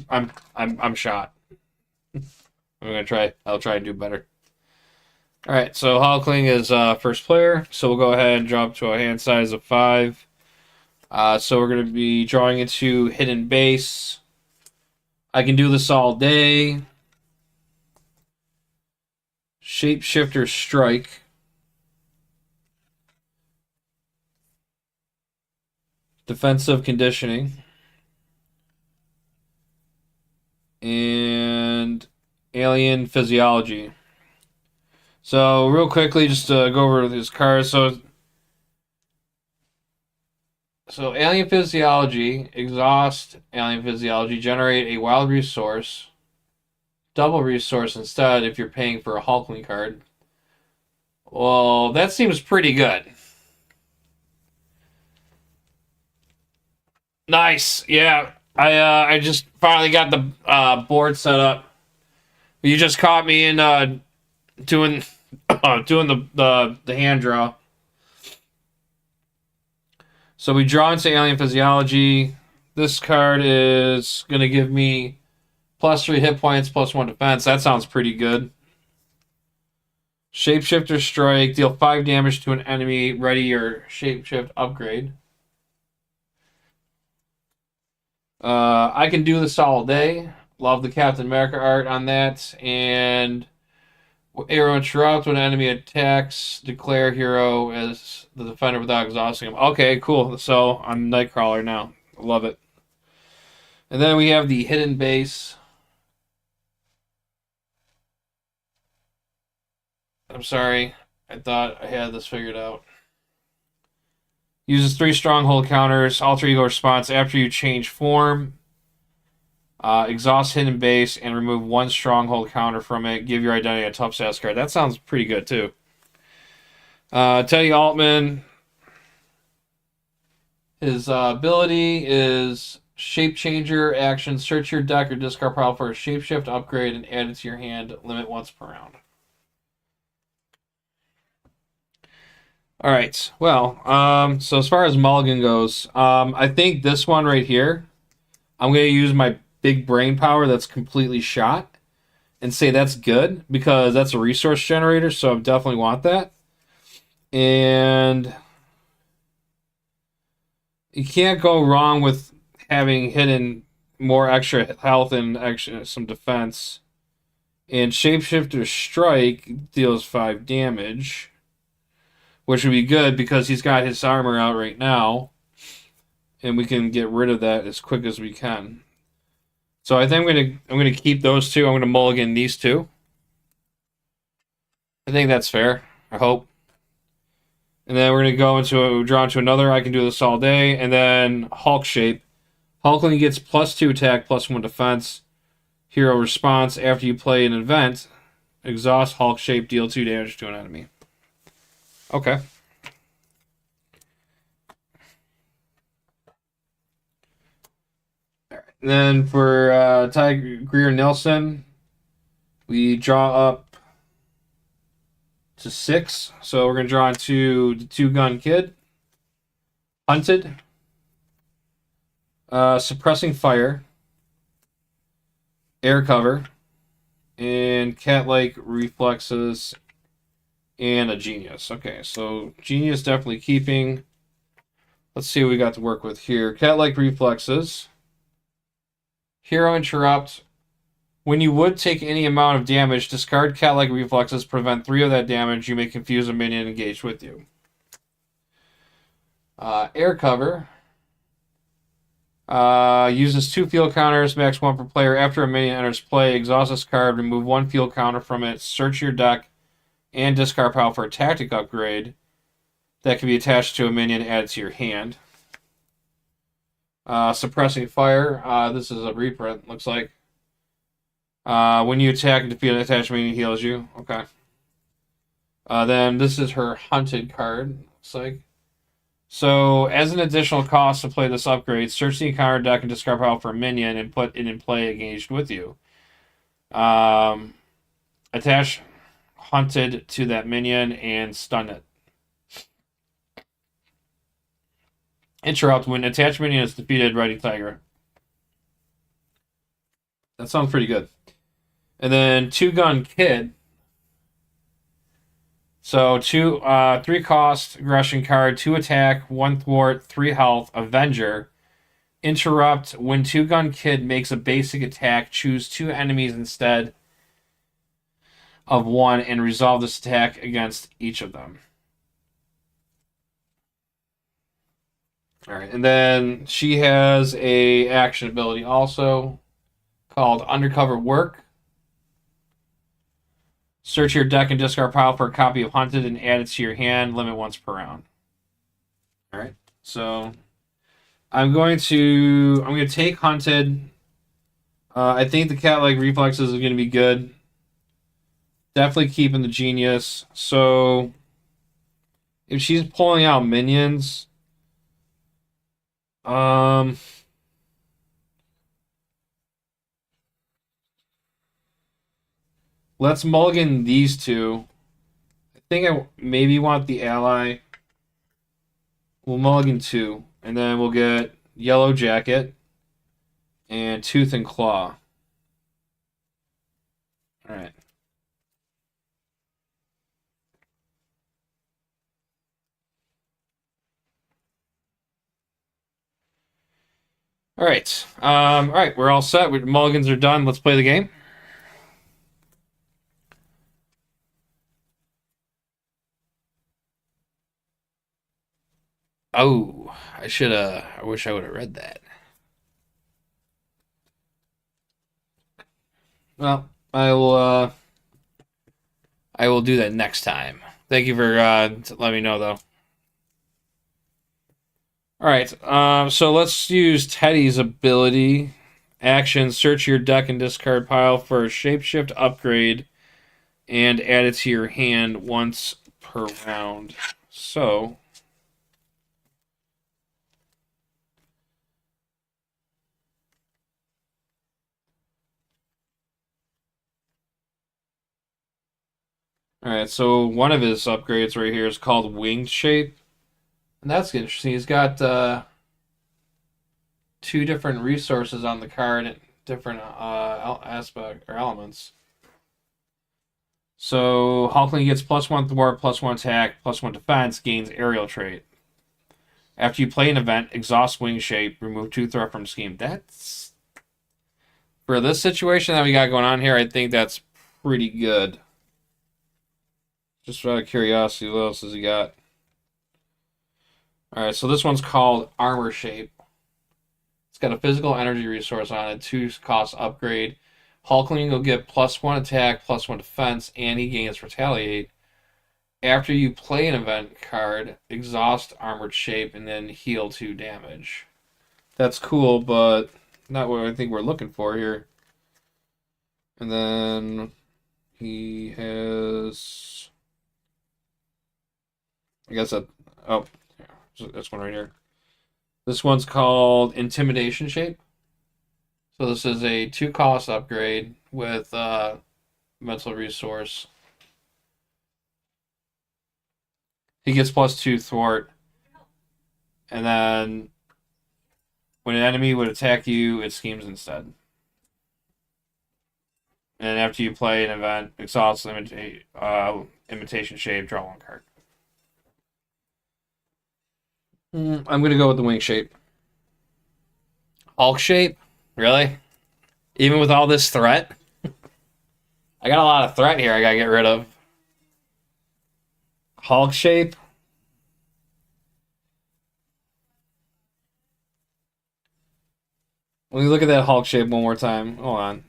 I'm shot. I'll try and do better. All right, so Hulkling is first player, so we'll go ahead and drop to a hand size of 5. So we're going to be drawing into hidden base. I can do this all day. Shapeshifter strike. Defensive conditioning. And alien physiology. So real quickly, just to go over these cards. So alien physiology, exhaust alien physiology, generate a wild resource, double resource instead if you're paying for a Hulkling card. Well, that seems pretty good. Nice, yeah. I just finally got the board set up. You just caught me in doing doing the hand draw. So we draw into alien physiology. This card is gonna give me +3 hit points, +1 defense. That sounds pretty good. Shapeshifter strike, deal 5 damage to an enemy. Ready your shapeshift upgrade. I can do this all day. Love the Captain America art on that. And arrow interrupt when an enemy attacks. Declare hero as the defender without exhausting him. Okay, cool. So I'm Nightcrawler now. Love it. And then we have the hidden base. I'm sorry. I thought I had this figured out. Uses 3 stronghold counters, alter ego response after you change form. Exhaust hidden base and remove 1 stronghold counter from it. Give your identity a tough stats card. That sounds pretty good too. Teddy Altman. His ability is Shape changer action. Search your deck or discard pile for a shapeshift upgrade and add it to your hand. Limit once per round. All right. Well, so as far as mulligan goes, I think this one right here, I'm going to use my big brain power that's completely shot and say that's good because that's a resource generator, so I definitely want that. And you can't go wrong with having hidden more extra health and extra some defense. And Shapeshifter Strike deals 5 damage, which would be good because he's got his armor out right now, and we can get rid of that as quick as we can. So I think I'm gonna keep those two. I'm gonna mulligan these two. I think that's fair. I hope. And then we're gonna draw into another. I can do this all day, and then Hulk shape. Hulkling gets +2 attack, +1 defense. Hero response after you play an event. Exhaust Hulk shape, deal 2 damage to an enemy. Okay. Then for Tiger Nelson, we draw up to 6. So we're going to draw into the 2-gun kid. Hunted. Suppressing fire. Air cover. And cat-like reflexes. And a genius. Okay, so genius definitely keeping. Let's see what we got to work with here. Cat-like reflexes. Hero interrupt. When you would take any amount of damage, discard cat-like reflexes, prevent 3 of that damage. You may confuse a minion engaged with you. Air cover. Uses 2 field counters, max 1 per player. After a minion enters play, exhaust this card, remove 1 field counter from it, search your deck, and discard pile for a tactic upgrade that can be attached to a minion added to your hand. Suppressing fire. This is a reprint, looks like. When you attack and defeat an attached minion, heals you. Okay. Then this is her hunted card, looks like. So, as an additional cost to play this upgrade, search the encounter deck and discard pile for a minion and put it in play engaged with you. Attach hunted to that minion and stun it. Interrupt. When attached minion is defeated, Ready Tigra. That sounds pretty good. And then 2-gun kid. So 3 cost aggression card, 2 attack, 1 thwart, 3 health, Avenger. Interrupt. When 2-gun kid makes a basic attack, choose 2 enemies instead of 1 and resolve this attack against each of them. All right, and then she has a action ability also called Undercover Work. Search your deck and discard pile for a copy of Hunted and add it to your hand. Limit once per round. All right, so I'm going to take Hunted. I think the cat-like reflexes is going to be good. Definitely keeping the genius. So if she's pulling out minions, let's mulligan these 2. I think I maybe want the ally. We'll mulligan 2, and then we'll get Yellow Jacket and Tooth and Claw. All right. All right. All right. We're all set. Mulligans are done. Let's play the game. Oh, I wish I would have read that. Well, I will do that next time. Thank you for letting me know, though. All right, so let's use Teddy's ability. Action, search your deck and discard pile for a shapeshift upgrade and add it to your hand once per round. So Alright, so one of his upgrades right here is called Winged Shape. And that's interesting. He's got two different resources on the card, different aspect or elements. So Hulkling gets +1 thwart, +1 attack, +1 defense, gains aerial trait. After you play an event, exhaust Wing Shape, remove 2 threat from scheme. That's for this situation that we got going on here. I think that's pretty good. Just out of curiosity, what else has he got? All right, so this one's called Armor Shape. It's got a physical energy resource on it, 2 cost upgrade. Hulkling will get +1 attack, +1 defense, and he gains Retaliate. After you play an event card, exhaust Armored Shape and then heal 2 damage. That's cool, but not what I think we're looking for here. And then he has, I guess that, oh, this one right here. This one's called Intimidation Shape. So this is a 2 cost upgrade with mental resource. He gets +2 thwart. And then when an enemy would attack you, it schemes instead. And after you play an event, exhaust imitation shape, draw 1 card. I'm going to go with the Wing Shape. Hulk Shape? Really? Even with all this threat? I got a lot of threat here I gotta get rid of. Hulk Shape? Let me look at that Hulk Shape one more time. Hold on.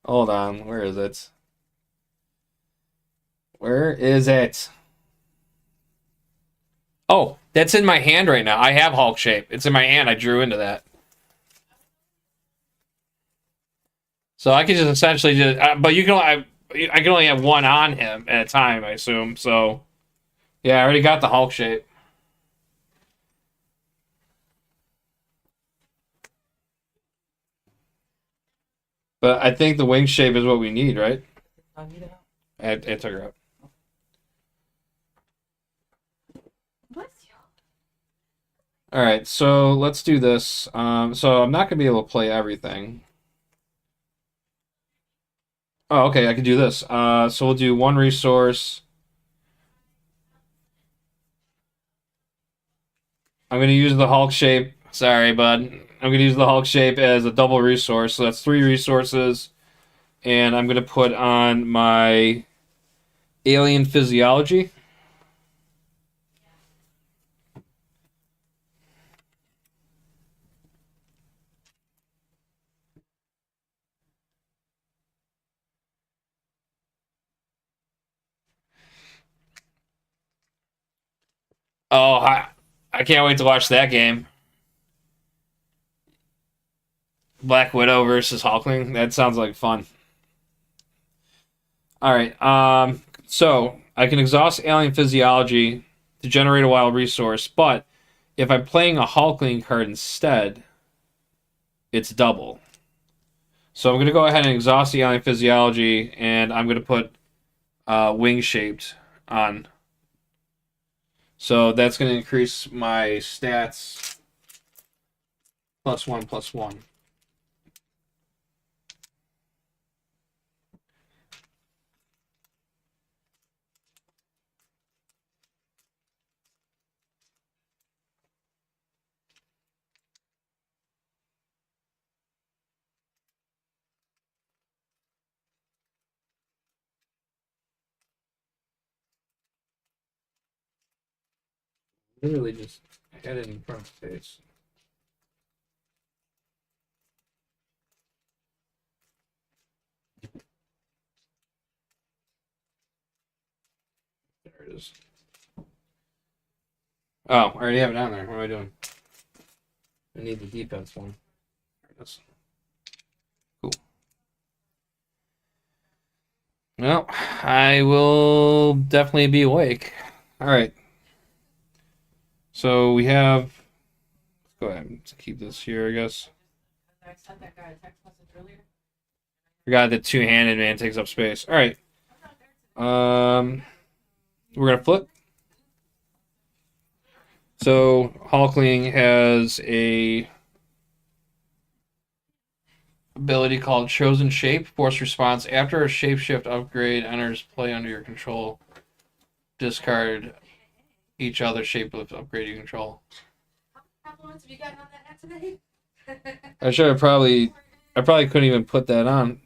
Hold on. Where is it? Where is it? Oh, that's in my hand right now. I have Hulk Shape. It's in my hand. I drew into that. So I can just essentially just, but you can, I can only have one on him at a time, I assume. So, yeah, I already got the Hulk Shape. But I think the Wing Shape is what we need, right? I took her up. All right, so let's do this. So I'm not gonna be able to play everything. Oh, okay, I can do this. So we'll do 1 resource. I'm gonna use the Hulk Shape. Sorry, bud. I'm gonna use the Hulk Shape as a double resource. So that's 3 resources, and I'm gonna put on my Alien Physiology. Oh, I can't wait to watch that game. Black Widow versus Hulkling. That sounds like fun. All right. So I can exhaust Alien Physiology to generate a wild resource, but if I'm playing a Hulkling card instead, it's double. So I'm going to go ahead and exhaust the Alien Physiology, and I'm going to put Wing Shaped on. So that's going to increase my stats +1/+1. Literally just had it in front of the face. There it is. Oh, I already have it on there. What am I doing? I need the defense one. There it is. Cool. Well, I will definitely be awake. All right. So we have. Let's go ahead and keep this here, I guess. I sent that guy a text message earlier. Forgot that two-handed man takes up space. All right. We're gonna flip. So Hulkling has a ability called Chosen Shape. Force response. After a shapeshift upgrade enters play under your control, discard each other shapelift upgrade you control. How much have you gotten on that today? I probably couldn't even put that on.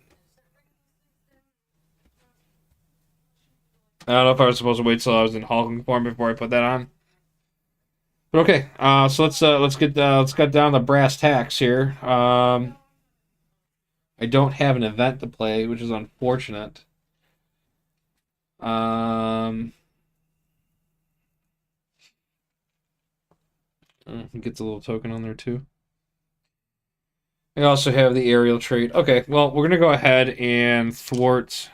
I don't know if I was supposed to wait till I was in Hulkling form before I put that on. But okay, so let's get down to brass tacks here. I don't have an event to play, which is unfortunate. He gets a little token on there too. I also have the aerial trait. Okay, well, we're gonna go ahead and thwart.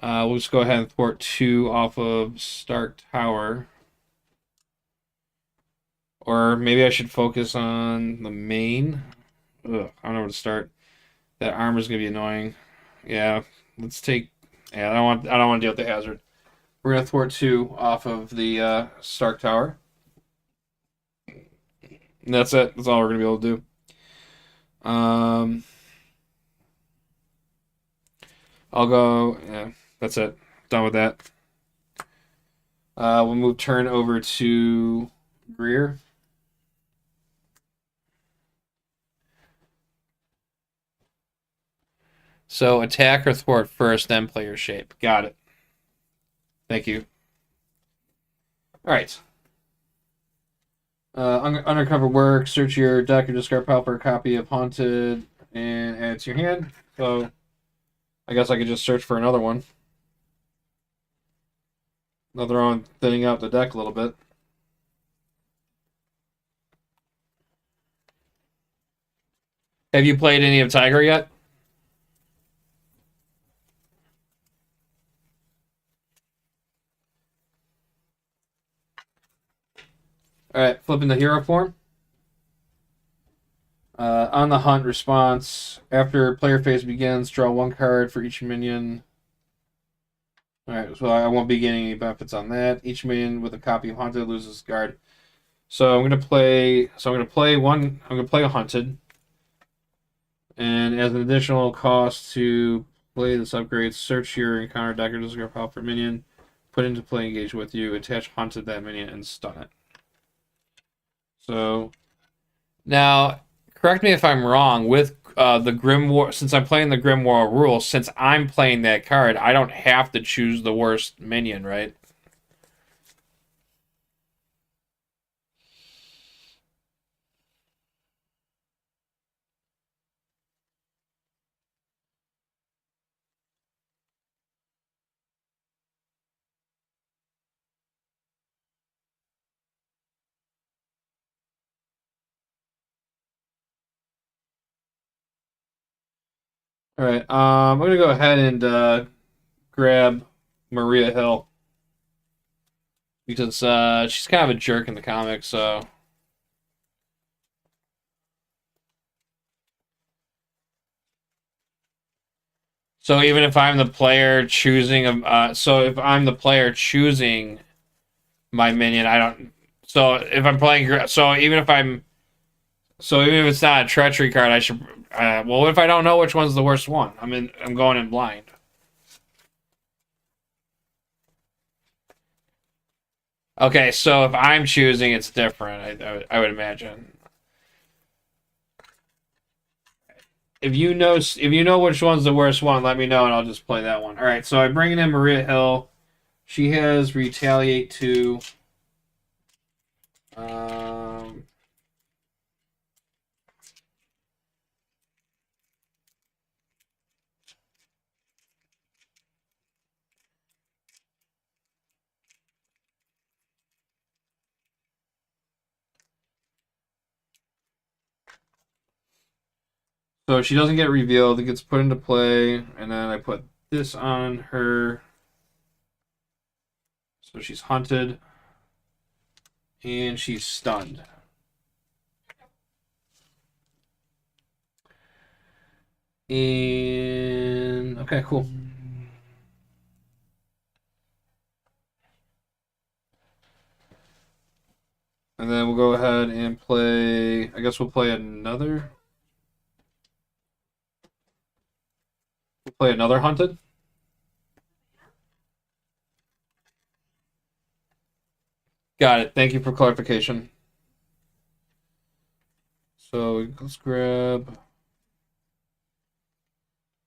We'll just go ahead and thwart 2 off of Stark Tower. Or maybe I should focus on the main. Ugh, I don't know where to start. That armor's gonna be annoying. Yeah, let's take. Yeah, I don't want to deal with the hazard. We're gonna thwart 2 off of the Stark Tower. And that's it. That's all we're gonna be able to do. I'll go. Yeah, that's it. Done with that. We'll move turn over to Greer. So attack or thwart first, then play your shape. Got it. Thank you. All right. Undercover work. Search your deck or discard pile for a copy of Haunted and add it to your hand. So I guess I could just search for another one. Another one thinning out the deck a little bit. Have you played any of Tiger yet? Alright, flipping the hero form. On the hunt response, after player phase begins, draw 1 card for each minion. Alright, so I won't be getting any benefits on that. Each minion with a copy of Haunted loses guard. So I'm gonna play a Hunted. And as an additional cost to play this upgrade, search your encounter deck or discard pile for minion, put into play, engage with you, attach Hunted that minion, and stun it. So now, correct me if I'm wrong. With the Grimoire, since I'm playing the Grimoire rule, since I'm playing that card, I don't have to choose the worst minion, right? All right. I'm gonna go ahead and grab Maria Hill because she's kind of a jerk in the comics. So even if I'm the player choosing, so if I'm the player choosing my minion, I don't. So if I'm playing, so even if it's not a treachery card, I should. Well, what if I don't know which one's the worst one? I'm going in blind. Okay, so if I'm choosing, it's different. I would imagine. If you know which one's the worst one, let me know and I'll just play that one. All right, so I'm bringing in Maria Hill. She has Retaliate 2. So she doesn't get revealed. It gets put into play, and then I put this on her. So she's hunted, and she's stunned. And okay, cool. And then we'll go ahead and play. I guess we'll play another. We'll play another hunted. Got it. Thank you for clarification. So let's grab.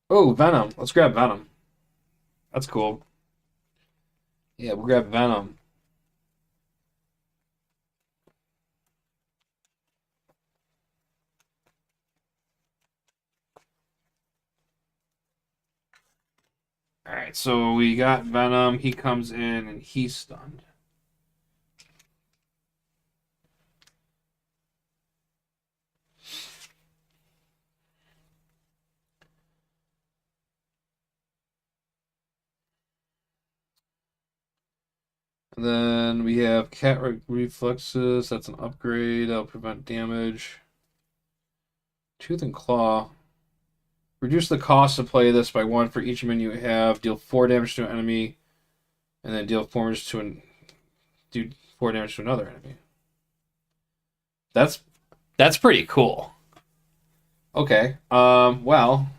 Oh, Venom. Let's grab Venom. That's cool. Yeah, we'll grab Venom. All right, so we got Venom. He comes in and he's stunned. And then we have Cat Reflexes. That's an upgrade. That'll prevent damage. Tooth and Claw. Reduce the cost to play this by 1 for each minion you have. Deal 4 damage to an enemy. And then deal 4 damage to do 4 damage to another enemy. That's pretty cool. Okay. Well.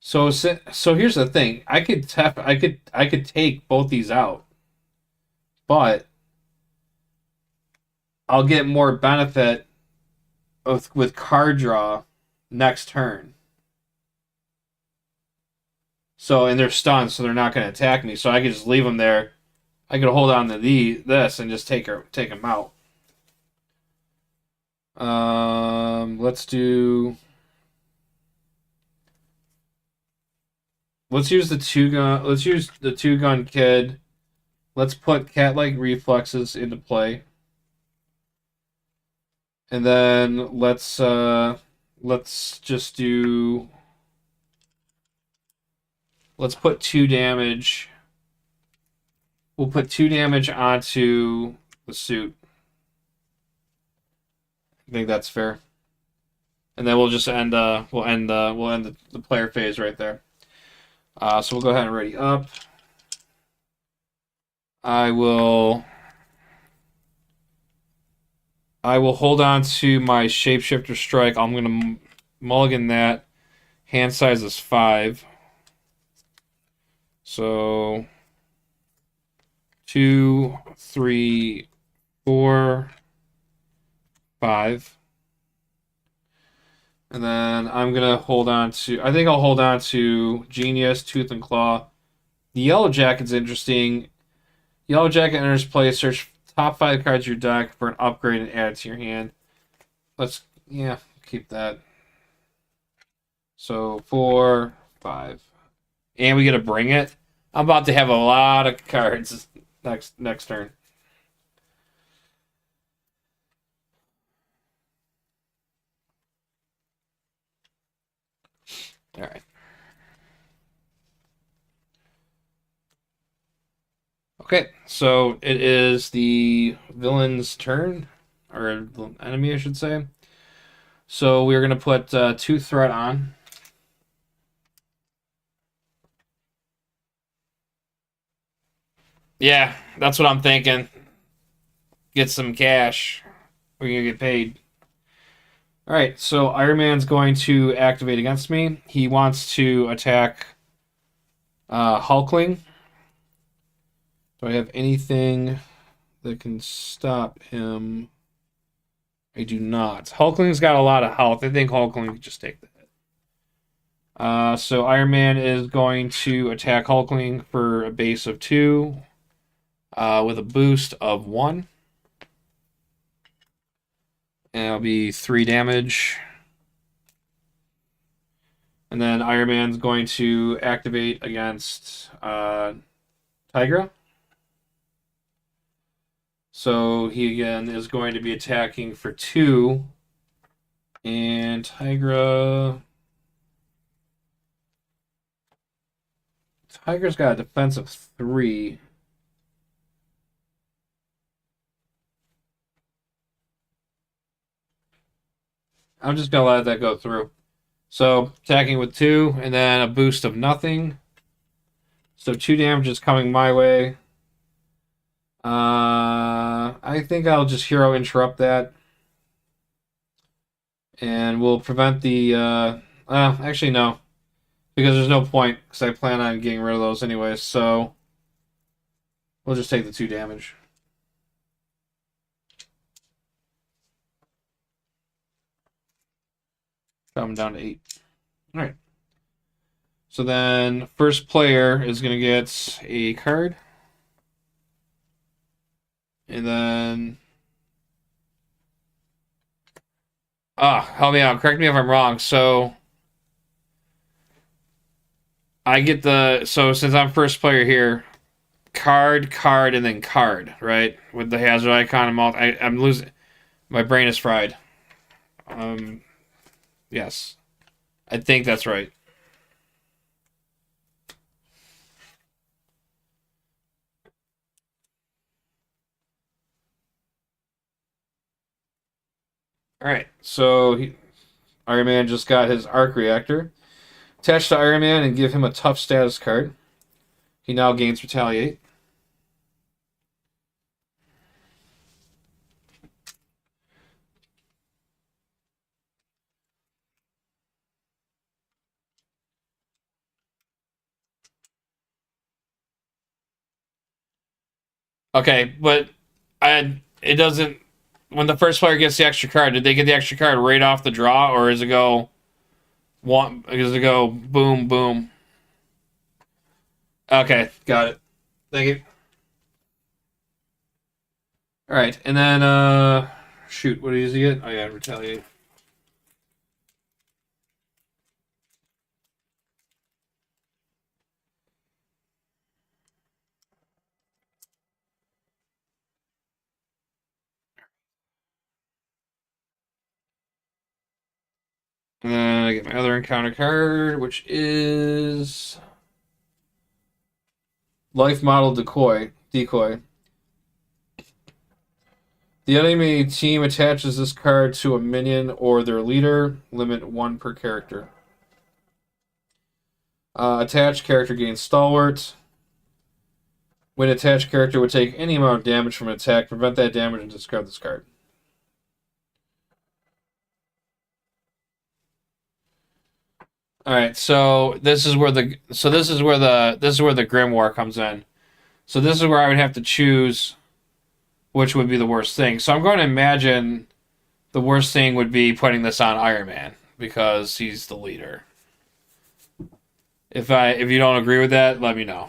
So here's the thing. I could take both these out, but I'll get more benefit with card draw next turn. So and they're stunned, so they're not going to attack me. So I could just leave them there. I could hold on to this and just take them out. Let's do. Let's use the two gun. Let's use the 2-gun kid. Let's put cat-like reflexes into play, and then let's just do. Let's put 2 damage. We'll put 2 damage onto the suit. I think that's fair. And then we'll just end. We'll end the player phase right there. So we'll go ahead and ready up. I will hold on to my Shapeshifter Strike. I'm gonna mulligan that. Hand size is 5. So 2, 3, 4, 5. And then I'm gonna hold on to. I think I'll hold on to Genius, Tooth and Claw. The Yellow Jacket's interesting. Yellow Jacket enters play. Search top 5 cards of your deck for an upgrade and add it to your hand. Keep that. So 4, 5, and we get to bring it. I'm about to have a lot of cards next turn. All right. Okay, so it is the villain's turn, or the enemy, I should say. So we're going to put 2 threat on. Yeah, that's what I'm thinking. Get some cash. We're going to get paid. All right, so Iron Man's going to activate against me. He wants to attack Hulkling. Do I have anything that can stop him? I do not. Hulkling's got a lot of health. I think Hulkling could just take the hit. So Iron Man is going to attack Hulkling for a base of 2 with a boost of 1. And it'll be 3 damage. And then Iron Man's going to activate against Tigra. So he again is going to be attacking for 2. And Tigra's got a defense of 3. I'm just gonna let that go through. So attacking with 2, and then a boost of nothing. So 2 damage is coming my way. I think I'll just hero interrupt that, and we'll prevent the. Actually no, because there's no point because I plan on getting rid of those anyways. So we'll just take the 2 damage. Drop them down to 8. All right. So then, first player is going to get a card. And then... help me out. Correct me if I'm wrong. So, I get the... So, since I'm first player here, card, and then card, right? With the hazard icon. I'm losing... My brain is fried. Yes. I think that's right. Alright, so Iron Man just got his arc reactor. Attach to Iron Man and give him a tough status card. He now gains Retaliate. Okay, but it doesn't. When the first player gets the extra card, did they get the extra card right off the draw, or does it go one? Does it go boom, boom? Okay, got it. Thank you. All right, and then shoot, what does he get? Oh yeah, Retaliate. And then I get my other encounter card, which is Life Model Decoy. Decoy. The enemy team attaches this card to a minion or their leader. Limit 1 per character. Attached character gains Stalwart. When attached character would take any amount of damage from an attack, prevent that damage and discard this card. All right, so this is where the Grimoire comes in. So this is where I would have to choose which would be the worst thing. So I'm going to imagine the worst thing would be putting this on Iron Man because he's the leader. If you don't agree with that, let me know.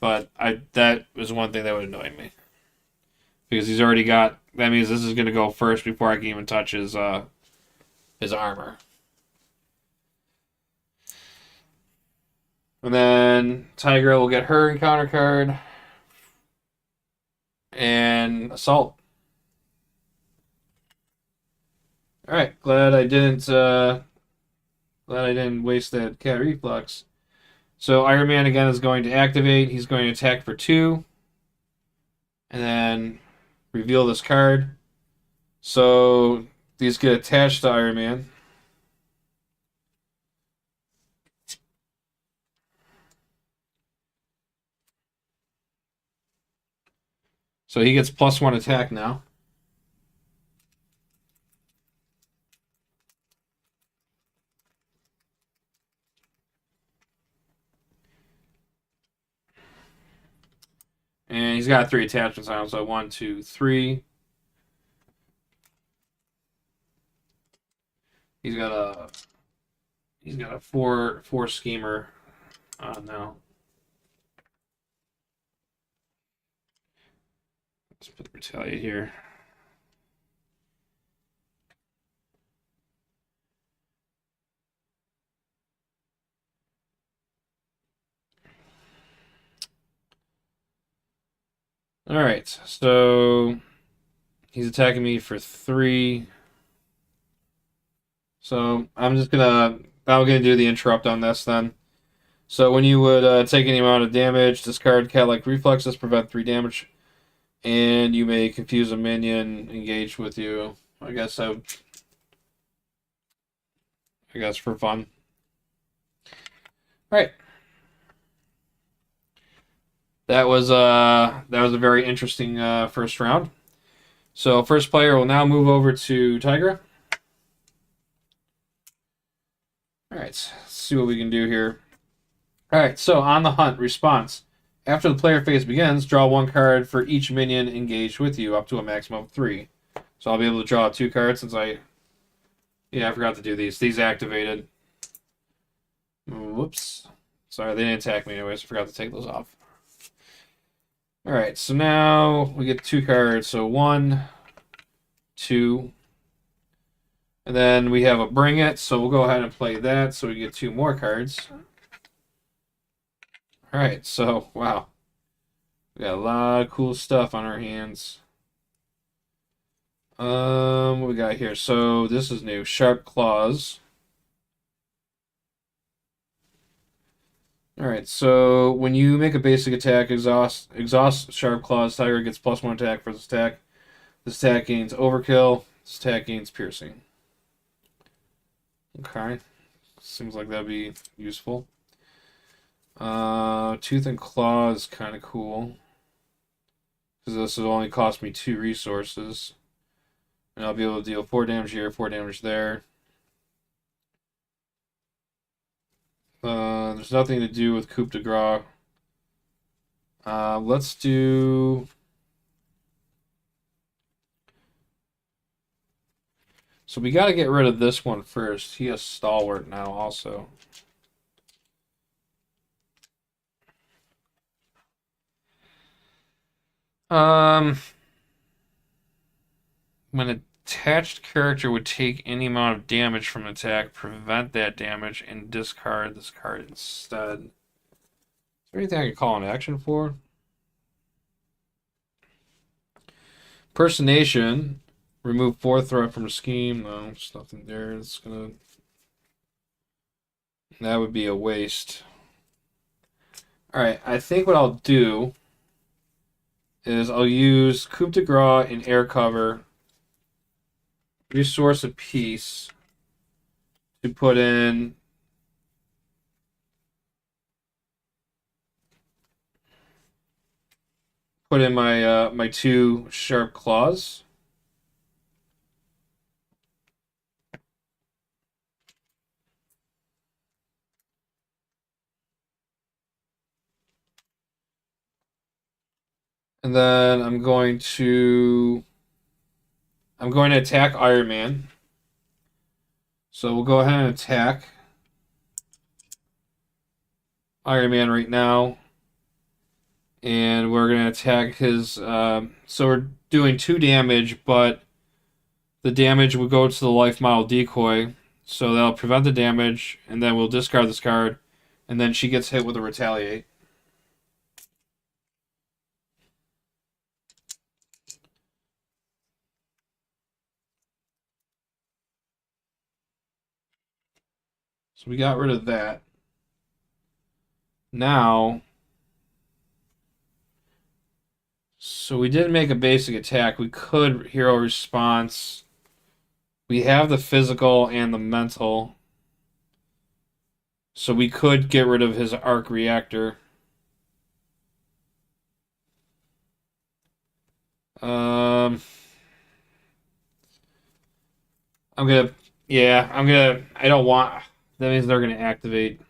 But that was one thing that would annoy me. Because he's already got... That means this is going to go first before I can even touch his armor. And then Tigra will get her encounter card. And Assault. Alright, glad I didn't waste that cat reflex. So Iron Man again is going to activate. He's going to attack for 2. And then reveal this card. So these get attached to Iron Man. So he gets +1 attack now. And he's got 3 attachments on him, so 1, 2, 3. He's got a 4 schemer on now. Let's put the Retaliate here. Alright, so he's attacking me for 3. So I'm gonna do the interrupt on this then. So when you would take any amount of damage, discard cat-like reflexes, prevent 3 damage, and you may confuse a minion engaged with you. I guess I would I guess, for fun. All right. That was a very interesting first round. So first player will now move over to Tigra. All right, let's see what we can do here. All right, so on the hunt response. After the player phase begins, draw one card for each minion engaged with you, up to a maximum of 3. So I'll be able to draw 2 cards since I forgot to do these. These activated. Whoops. Sorry, they didn't attack me anyways. I forgot to take those off. All right, so now we get 2 cards. So 1, 2, and then we have a Bring It. So we'll go ahead and play that. So we get 2 more cards. All right, so wow, we got a lot of cool stuff on our hands. What we got here? So this is new. Sharp Claws. Alright, so when you make a basic attack, exhaust Sharp Claws, Tiger gets +1 attack for this attack. This attack gains Overkill. This attack gains Piercing. Okay. Seems like that'd be useful. Tooth and Claw is kind of cool. Because this will only cost me 2 resources. And I'll be able to deal 4 damage here, 4 damage there. There's nothing to do with coup de grace. Let's do... So we got to get rid of this one first. He has Stalwart now also. When an attached character would take any amount of damage from an attack, prevent that damage, and discard this card instead. Is there anything I can call an action for? Personation. Remove 4 threat from a scheme. No, there's nothing there. It's gonna... That would be a waste. Alright, I think what I'll do is I'll use Coup de Grace and Air Cover, resource a piece to put in my my 2 Sharp Claws. And then I'm going to attack Iron Man. So we'll go ahead and attack Iron Man right now. And we're going to attack his... so we're doing 2 damage, but the damage will go to the life model decoy. So that'll prevent the damage, and then we'll discard this card. And then she gets hit with a Retaliate. So we got rid of that. Now... So we didn't make a basic attack. We could hero response. We have the physical and the mental. So we could get rid of his arc reactor. I'm gonna, I don't want, that means they're gonna activate.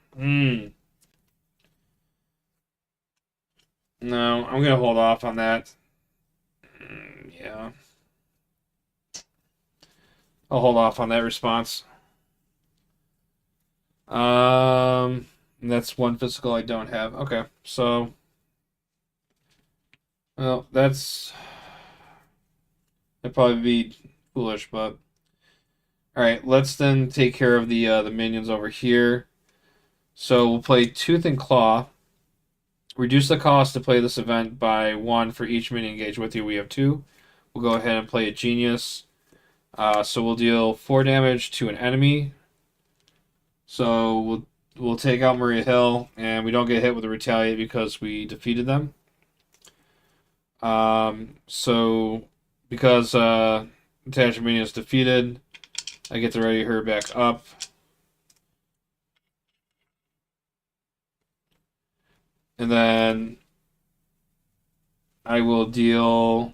No, I'm gonna hold off on that. Yeah. I'll hold off on that response. That's 1 physical I don't have. Okay, so... Well, that'd probably be foolish, but... Alright, let's then take care of the minions over here. So we'll play Tooth and Claw. Reduce the cost to play this event by 1 for each minion engaged with you. We have 2. We'll go ahead and play a Genius. So we'll deal 4 damage to an enemy. So we'll take out Maria Hill, and we don't get hit with a Retaliate because we defeated them. So because Attachment Minion is defeated, I get to ready her back up. And then I will deal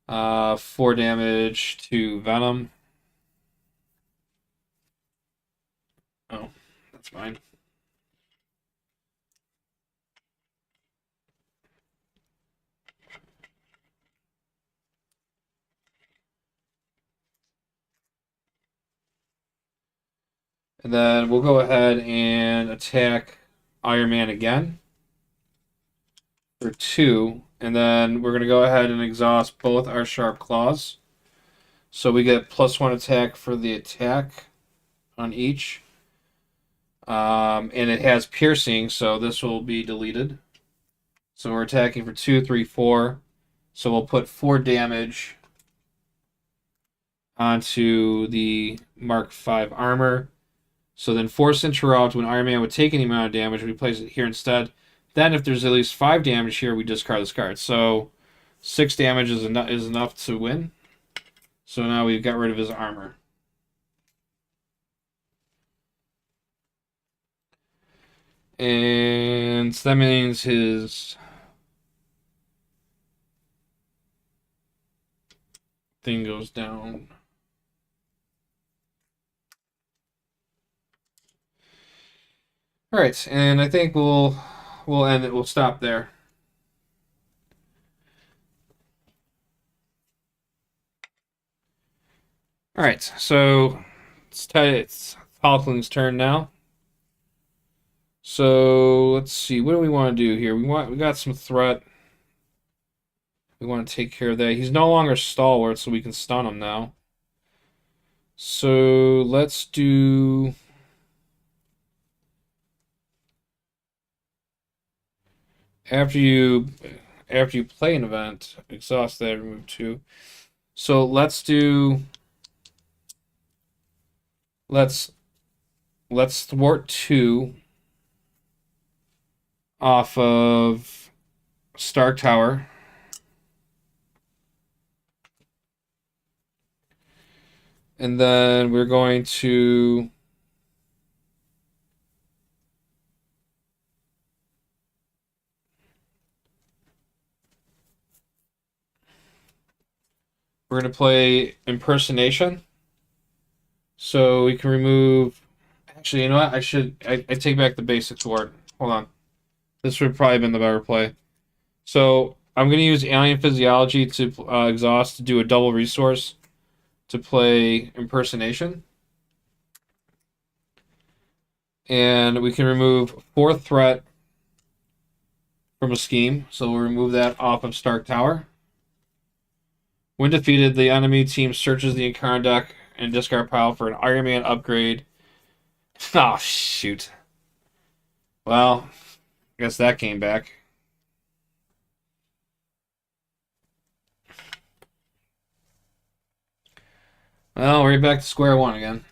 4 damage to Venom. Oh, that's fine. And then we'll go ahead and attack Iron Man again for 2. And then we're going to go ahead and exhaust both our Sharp Claws. So we get +1 attack for the attack on each. And it has piercing, so this will be deleted. So we're attacking for 2, 3, 4. So we'll put 4 damage onto the Mark V armor. So then Force Interrupt, when Iron Man would take any amount of damage, we place it here instead. Then if there's at least 5 damage here, we discard this card. So 6 damage is enough to win. So now we've got rid of his armor. And so that means his thing goes down. All right, and I think we'll end it. We'll stop there. All right, so it's Hulkling's turn now. So let's see. What do we want to do here? We got some threat. We want to take care of that. He's no longer stalwart, so we can stun him now. So let's do. After you play an event, exhaust that, remove 2. So let's do. Let's thwart 2 off of Stark Tower. And then we're going to play Impersonation. So we can remove. Actually, you know what? I take back the basic thwart. Hold on. This would probably have been the better play. So I'm going to use Alien Physiology to exhaust to do a double resource to play Impersonation. And we can remove 4 threat from a scheme. So we'll remove that off of Stark Tower. When defeated, the enemy team searches the encounter deck and discard pile for an Iron Man upgrade. Oh, shoot. Well, I guess that came back. Well, we're back to square one again.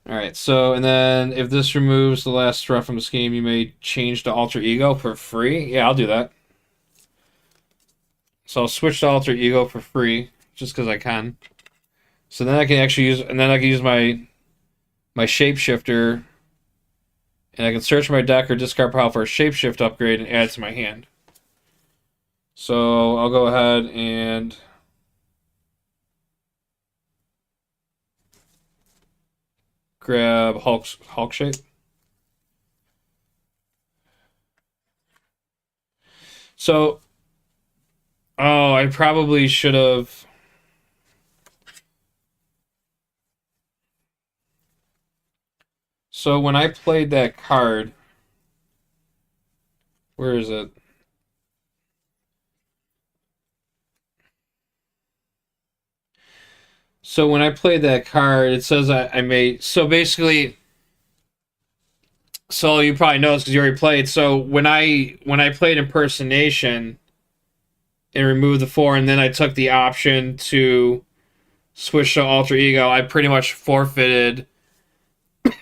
Alright, so, and then if this removes the last threat from the scheme, you may change to Alter Ego for free. Yeah, I'll do that. So I'll switch to Alter Ego for free, just because I can. So then I can actually use, and then I can use my Shapeshifter, and I can search my deck or discard pile for a Shapeshift upgrade and add it to my hand. So I'll go ahead and grab Hulk Shape. So, oh, I probably should have. So when I played that card, where is it? So when I played that card, it says I made. So basically, so you probably know this because you already played. So when I played Impersonation and removed the 4, and then I took the option to switch to Alter Ego, I pretty much forfeited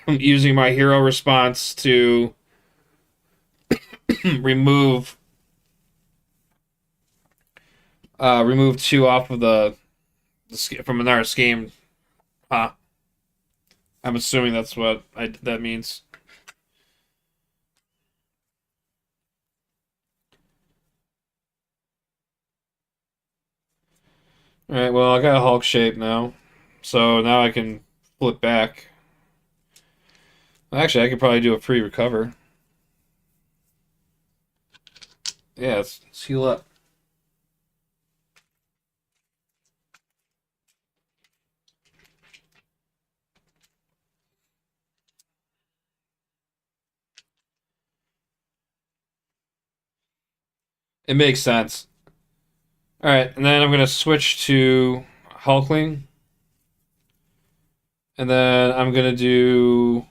using my hero response to remove 2 off of the from another scheme. Huh. I'm assuming that's what that means. Alright, well, I got a Hulk shape now. So now I can flip back. Actually, I could probably do a pre-recover. Yeah, let's heal up. It makes sense. Alright, and then I'm going to switch to Hulkling. And then I'm going to do...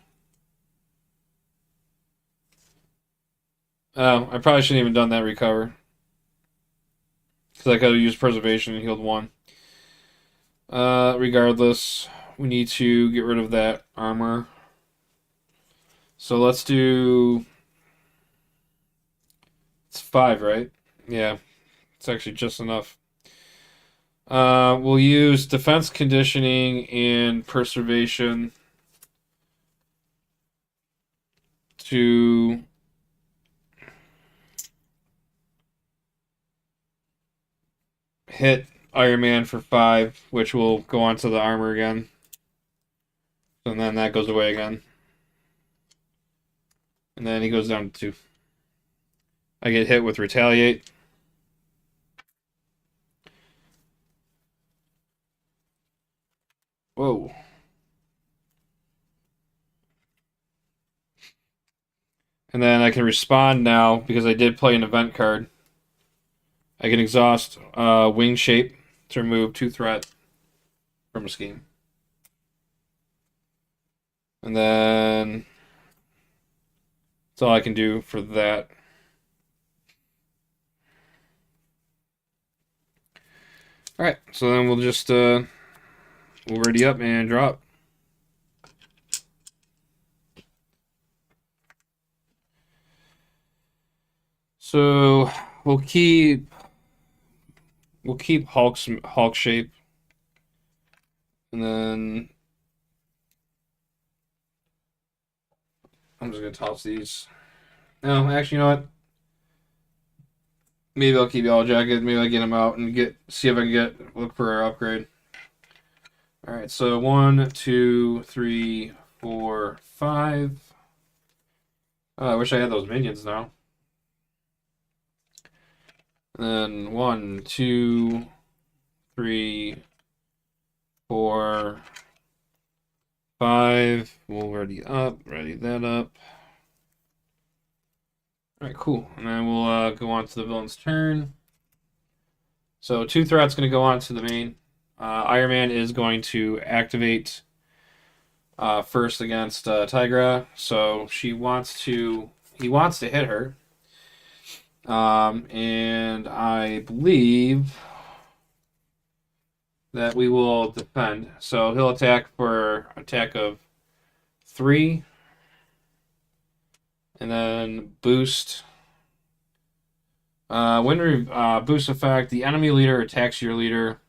Oh, I probably shouldn't even done that recover. Because I could have used Preservation and healed one. Regardless, we need to get rid of that armor. So let's do... It's 5, right? Yeah, it's actually just enough. We'll use Defense Conditioning and Preservation to hit Iron Man for 5, which will go onto the armor again. And then that goes away again. And then he goes down to 2. I get hit with Retaliate. Whoa. And then I can respond now because I did play an event card. I can exhaust Wing Shape to remove 2 threat from a scheme. And then that's all I can do for that. Alright, so then we'll just we'll ready up and drop. So we'll keep Hulk shape, and then I'm just gonna toss these. No, actually, you know what? Maybe I'll keep Yellow Jacket. Maybe I'll get him out and see if I can look for our upgrade. All right, so 1, 2, 3, 4, 5. Oh, I wish I had those minions now. And then 1, 2, 3, 4, 5. We'll ready that up. All right, cool. And then we'll go on to the villain's turn. So 2 threats going to go on to the main. Iron Man is going to activate first against Tigra. So he wants to hit her. And I believe that we will defend. So he'll attack for attack of 3. And then boost. When boost effect, the enemy leader attacks your leader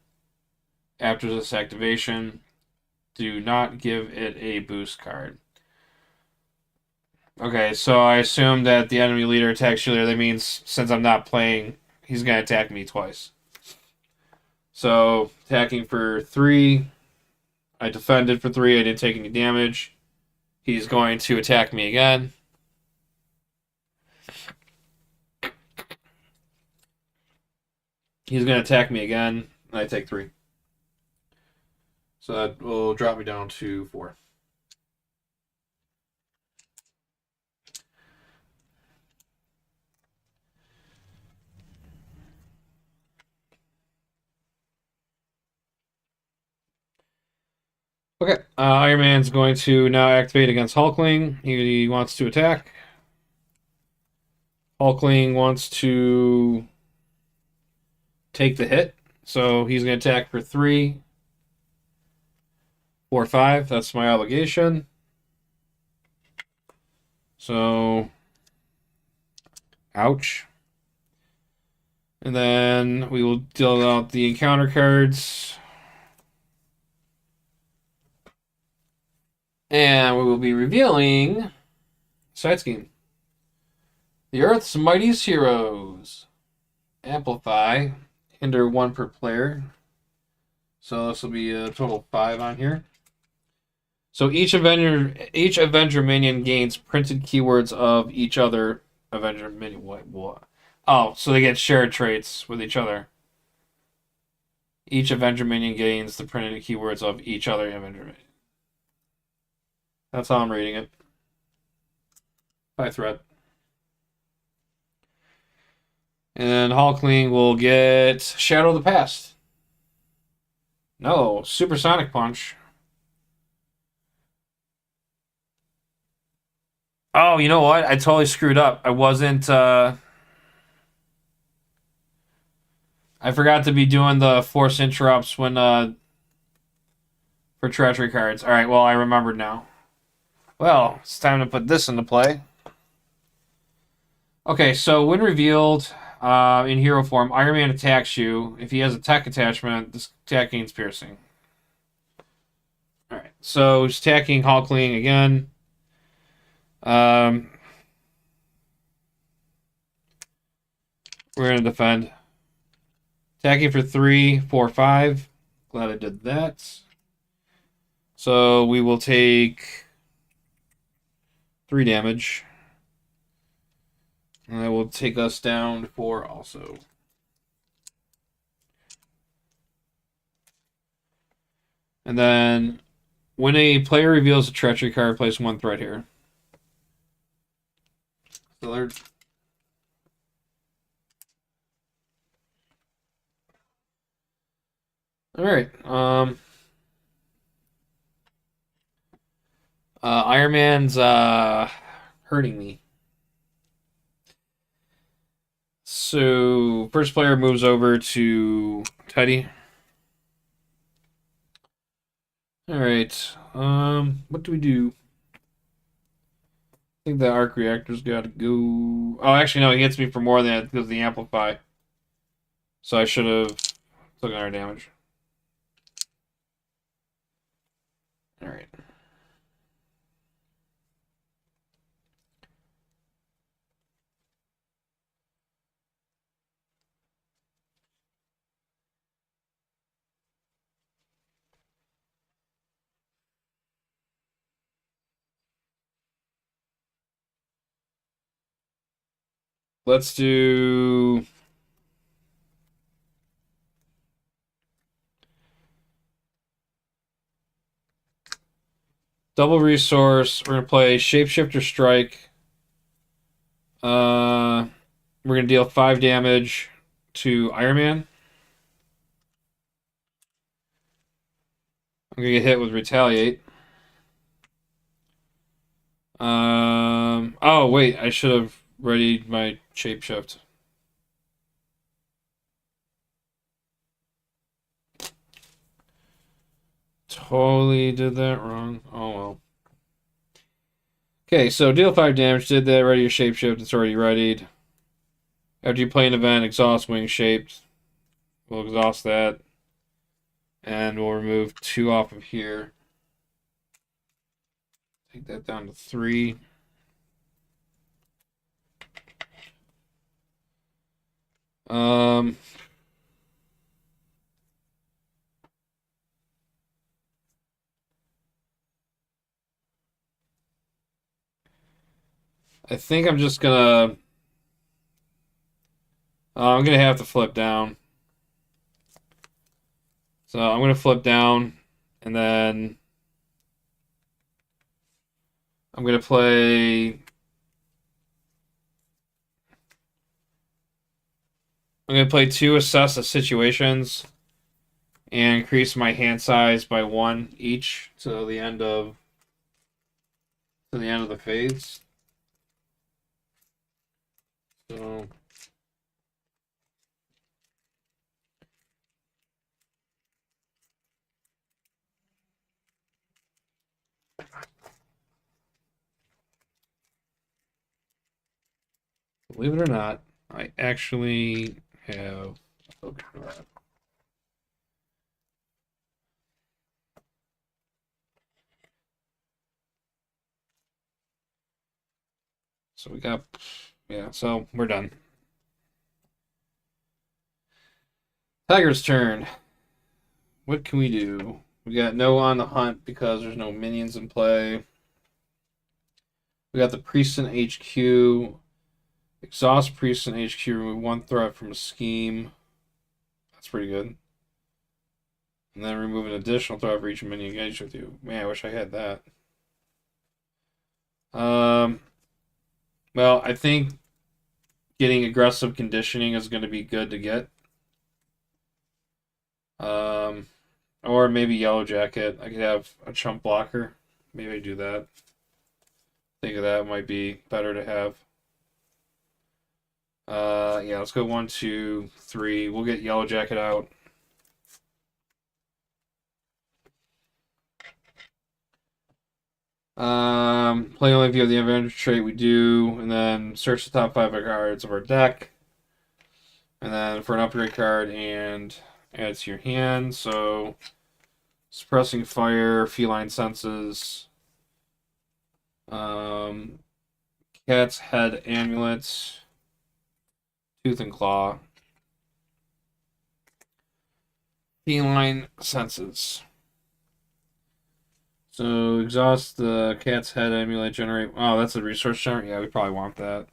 after this activation. Do not give it a boost card. Okay, so I assume that the enemy leader attacks your leader. That means since I'm not playing, he's going to attack me twice. So attacking for 3. I defended for 3. I didn't take any damage. He's going to attack me again. He's going to attack me again. And I take 3. So that will drop me down to 4. Okay, Iron Man's going to now activate against Hulkling. He wants to attack. Hulkling wants to take the hit, so he's going to attack for 3, 4, 5. That's my obligation. So, ouch. And then we will deal out the encounter cards. And we will be revealing side scheme. The Earth's mightiest heroes. Amplify. Hinder 1 per player. So this will be a total of 5 on here. So each Avenger minion gains printed keywords of each other Avenger minion. What? Oh, so they get shared traits with each other. Each Avenger minion gains the printed keywords of each other Avenger minion. That's how I'm reading it. By thread. And then Hulkling will get Shadow of the Past. No, Supersonic Punch. Oh, you know what? I totally screwed up. I wasn't. I forgot to be doing the force interrupts when for treasury cards. All right. Well, I remembered now. Well, it's time to put this into play. Okay, so when revealed in hero form, Iron Man attacks you. If he has a tech attachment, this attack gains piercing. All right, so he's attacking Hulkling again. We're gonna defend. Attacking for 3, 4, 5. Glad I did that. So we will take 3 damage. And that will take us down to 4 also. And then when a player reveals a treachery card, place 1 threat here. So they're... Alright. Iron Man's hurting me. So first player moves over to Teddy. Alright. What do we do? I think the arc reactor's gotta go. Oh, actually no, he hits me for more than that because of the amplify. So I should have taken our damage. Alright. Let's do... Double resource. We're going to play Shapeshifter Strike. We're going to deal 5 damage to Iron Man. I'm going to get hit with Retaliate. Oh, wait. I should have readied my Shapeshift. Totally did that wrong. Oh, well. Okay, so deal 5 damage. Did that. Ready your Shapeshift. It's already readied. After you play an event, exhaust wing shaped. We'll exhaust that. And we'll remove 2 off of here. Take that down to 3. I think I'm just gonna... I'm gonna have to flip down. So I'm gonna flip down, and then I'm gonna play... I'm gonna play 2 assess the situations and increase my hand size by 1 each to the end of the phase. So believe it or not, I actually have a token for that. So we got, yeah, so we're done. Tiger's turn. What can we do? We got no on the hunt because there's no minions in play. We got the Priest in HQ. Exhaust Priest in HQ. Remove one threat from a scheme. That's pretty good. And then remove an additional threat for each minion engaged with you. Man, I wish I had that. Well, I think getting aggressive conditioning is going to be good to get. Or maybe Yellow Jacket. I could have a chump blocker. Maybe I do that. Think of that might be better to have. Yeah, let's go 1, 2, 3. We'll get Yellow Jacket out. Play only if you have the advantage trait, we do, and then search the top 5 cards of our deck. And then for an upgrade card and add it to your hand. So suppressing fire, feline senses, cat's head amulet, tooth and claw, feline senses. So exhaust the cat's head amulet, generate. Oh, that's a resource generator. Yeah, we probably want that.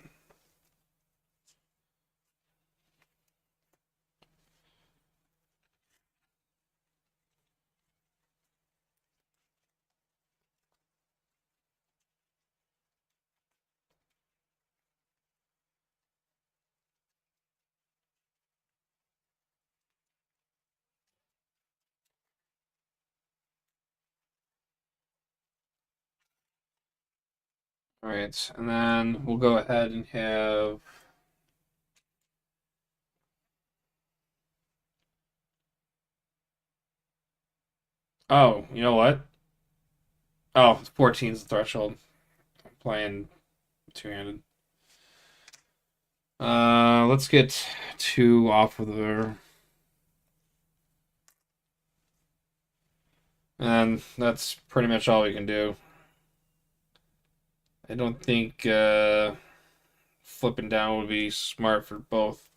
All right, and then we'll go ahead and have. Oh, you know what? Oh, 14 is the threshold. I'm playing two-handed. Let's get 2 off of there. And that's pretty much all we can do. I don't think flipping down would be smart for both.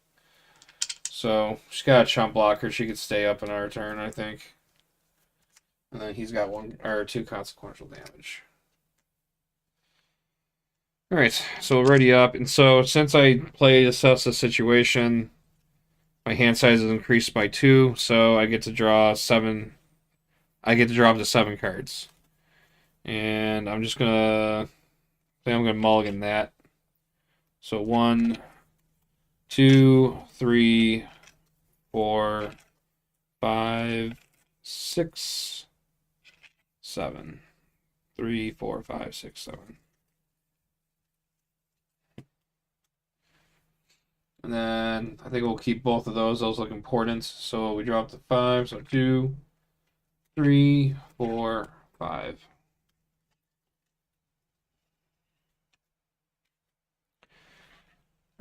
So she's got a chump blocker. She could stay up in our turn, I think. And then he's got 1 or 2 consequential damage. All right, so we're ready up. And so since I played Assess the Situation, my hand size is increased by 2, so I get to draw 7. I get to draw up to 7 cards. And I'm just gonna. I think I'm gonna mulligan that. So 1, 2, 3, 4, 5, 6, 7. 3, 4, 5, 6, 7. And then I think we'll keep both of those. Those look important. So we drop to 5. So 2, 3, 4, 5.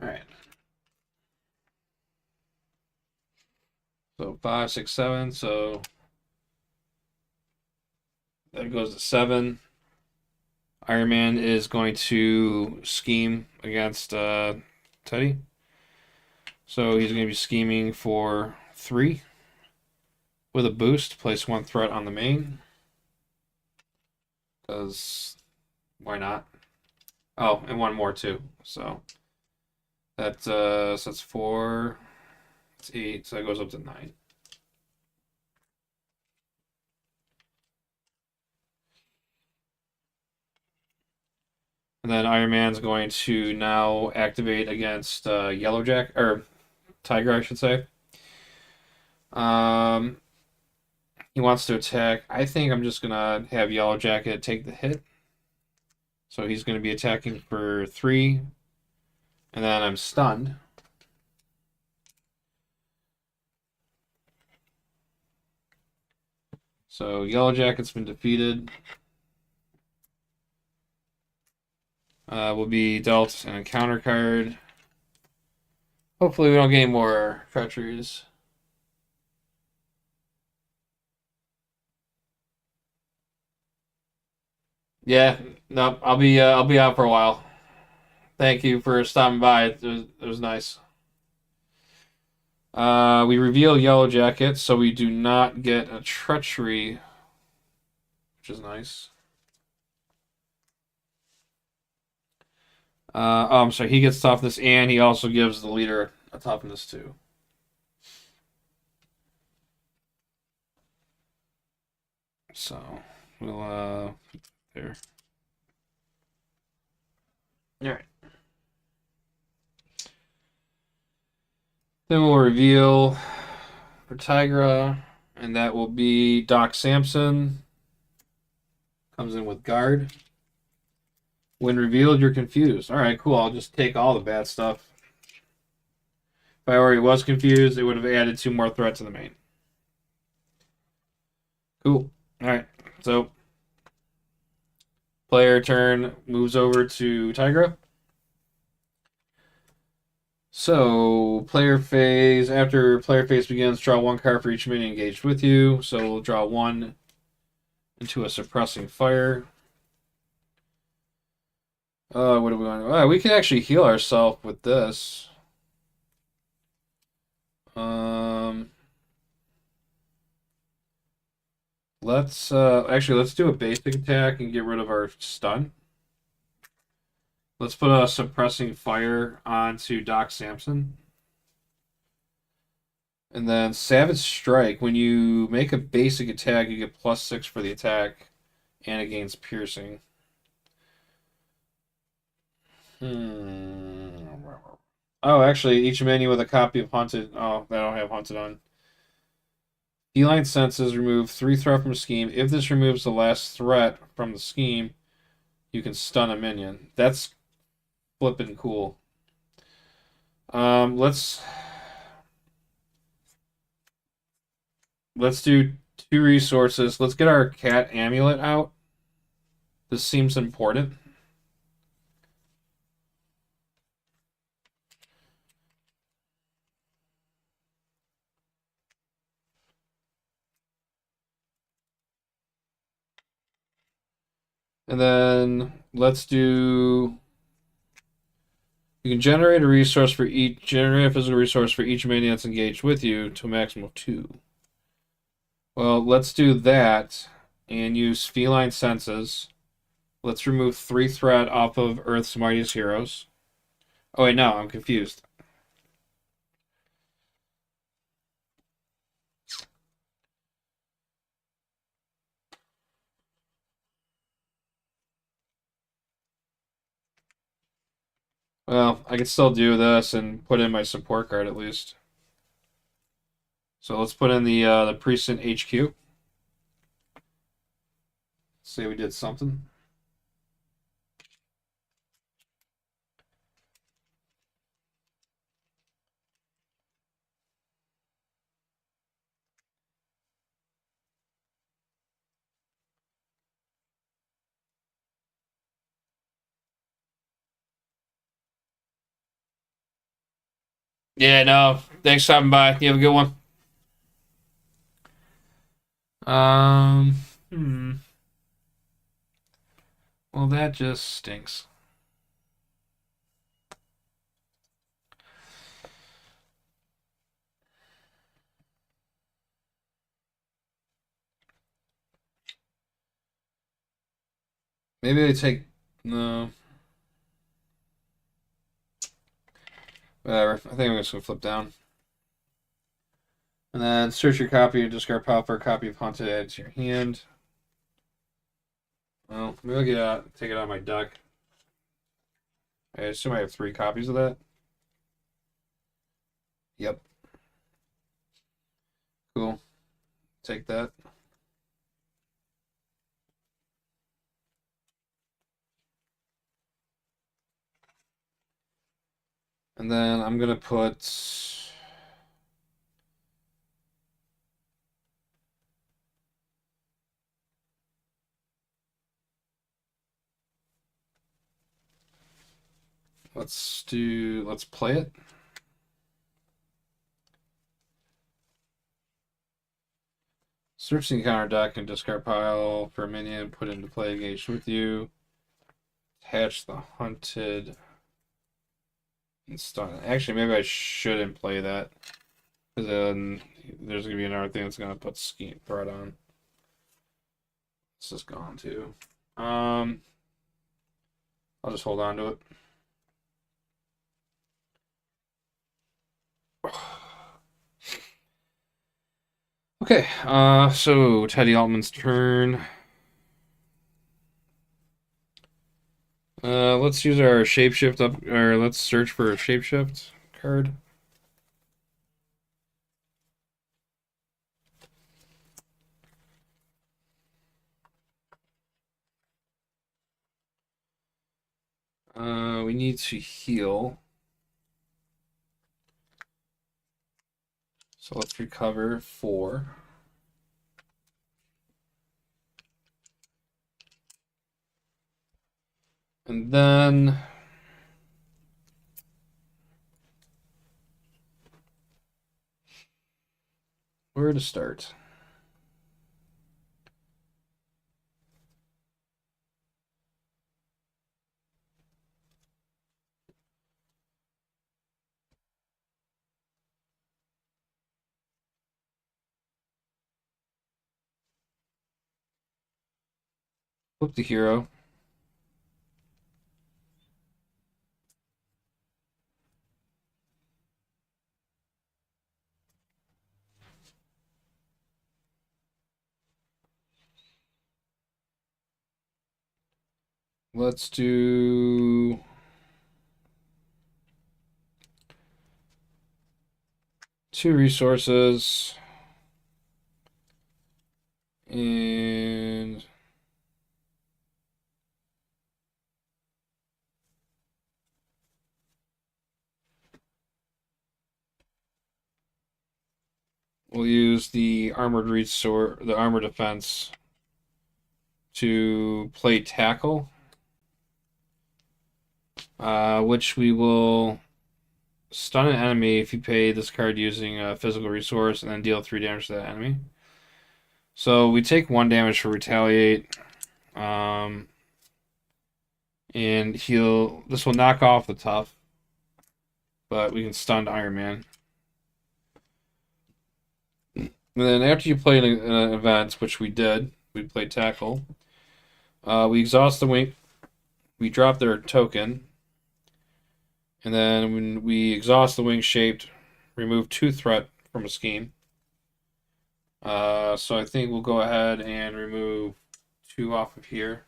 All right. So 5, 6, 7. So that goes to 7. Iron Man is going to scheme against Teddy. So he's going to be scheming for 3 with a boost. Place 1 threat on the main. Because why not? Oh, and 1 more too. So that's 4. It's 8. So that goes up to 9. And then Iron Man's going to now activate against Yellow Jack or Tiger, I should say. He wants to attack. I think I'm just gonna have Yellow Jacket take the hit. So he's gonna be attacking for 3, and then I'm stunned. So Yellow Jacket's been defeated. Will be dealt an encounter card. Hopefully we don't get any more treacheries. Yeah, no, I'll be out for a while. Thank you for stopping by. It was nice. We reveal Yellow Jacket, so we do not get a treachery, which is nice. Oh, I'm sorry. He gets toughness, and he also gives the leader a toughness too. So we'll there. All right. Then we'll reveal for Tigra, and that will be Doc Samson. Comes in with guard. When revealed, you're confused. All right, cool. I'll just take all the bad stuff. If I already was confused, it would have added 2 more threats to the main. Cool. All right. So, player turn moves over to Tigra. So, player phase. After player phase begins, draw 1 card for each minion engaged with you. So, we'll draw 1 into a suppressing fire. What do we want? We can actually heal ourselves with this. Let's let's do a basic attack and get rid of our stun. Let's put a suppressing fire onto Doc Samson. And then Savage Strike. When you make a basic attack, you get +6 for the attack and it gains piercing. Oh, actually, each menu with a copy of Hunted. Oh, I don't have Hunted on. Feline Senses remove 3 threat from scheme. If this removes the last threat from the scheme, you can stun a minion. That's flippin' cool. Let's do 2 resources. Let's get our cat amulet out. This seems important. And then let's do. You can generate a resource for each. Generate a physical resource for each minion that's engaged with you to a maximum of 2. Well, let's do that and use Feline Senses. Let's remove 3 threat off of Earth's Mightiest Heroes. Oh wait, no, I'm confused. Well, I can still do this and put in my support card at least. So let's put in the Precinct HQ. Say we did something. Yeah, no. Thanks for stopping by. You have a good one. Um, hmm. Well, that just stinks. Maybe they take no. Whatever. I think I'm just gonna flip down. And then search your copy and discard pile for a copy of Haunted added to your hand. Well, maybe I'll take it out of my deck. I assume I have 3 copies of that. Yep. Cool. Take that. And then I'm gonna put. Let's play it. Search the encounter deck and discard pile for a minion, put into play engaged with you. Attach the hunted. and stun. Actually, maybe I shouldn't play that. Because then there's going to be another thing that's going to put scheme threat on. This is gone too. I'll just hold on to it. Okay, so Teddy Altman's turn. Let's use our shapeshift up, or let's search for a shapeshift card. We need to heal. So let's recover 4. And then where to start? Flip the hero. Let's do 2 resources. And we'll use the armored resource, the armor defense, to play tackle, which we will stun an enemy if you pay this card using a physical resource, and then deal 3 damage to that enemy. So we take 1 damage for retaliate, and he'll. This will knock off the tough, but we can stun Iron Man. And then after you play an event, which we did, we played tackle. We exhaust the wing. We drop their token, and then when we exhaust the wing shaped, remove 2 threat from a scheme. So I think we'll go ahead and remove 2 off of here,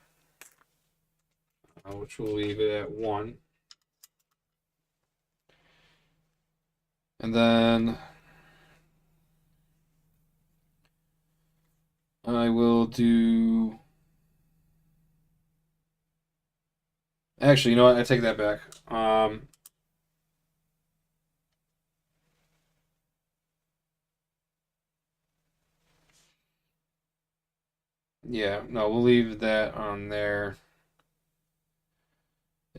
which will leave it at 1. And then I will do. Actually, you know what? I take that back. Yeah, no, we'll leave that on there.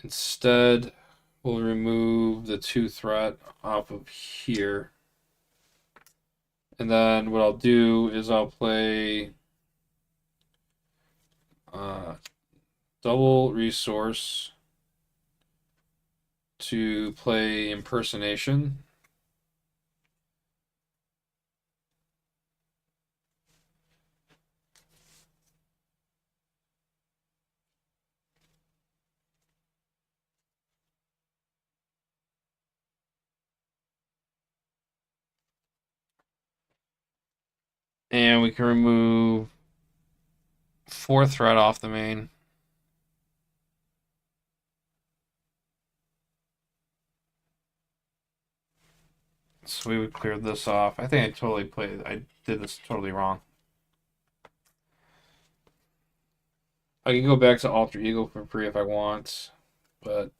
Instead, we'll remove the 2 threat off of here. And then what I'll do is I'll play double resource to play impersonation. And we can remove 4 threat off the main. So we would clear this off. I think I did this totally wrong. I can go back to Alter Ego for free if I want, but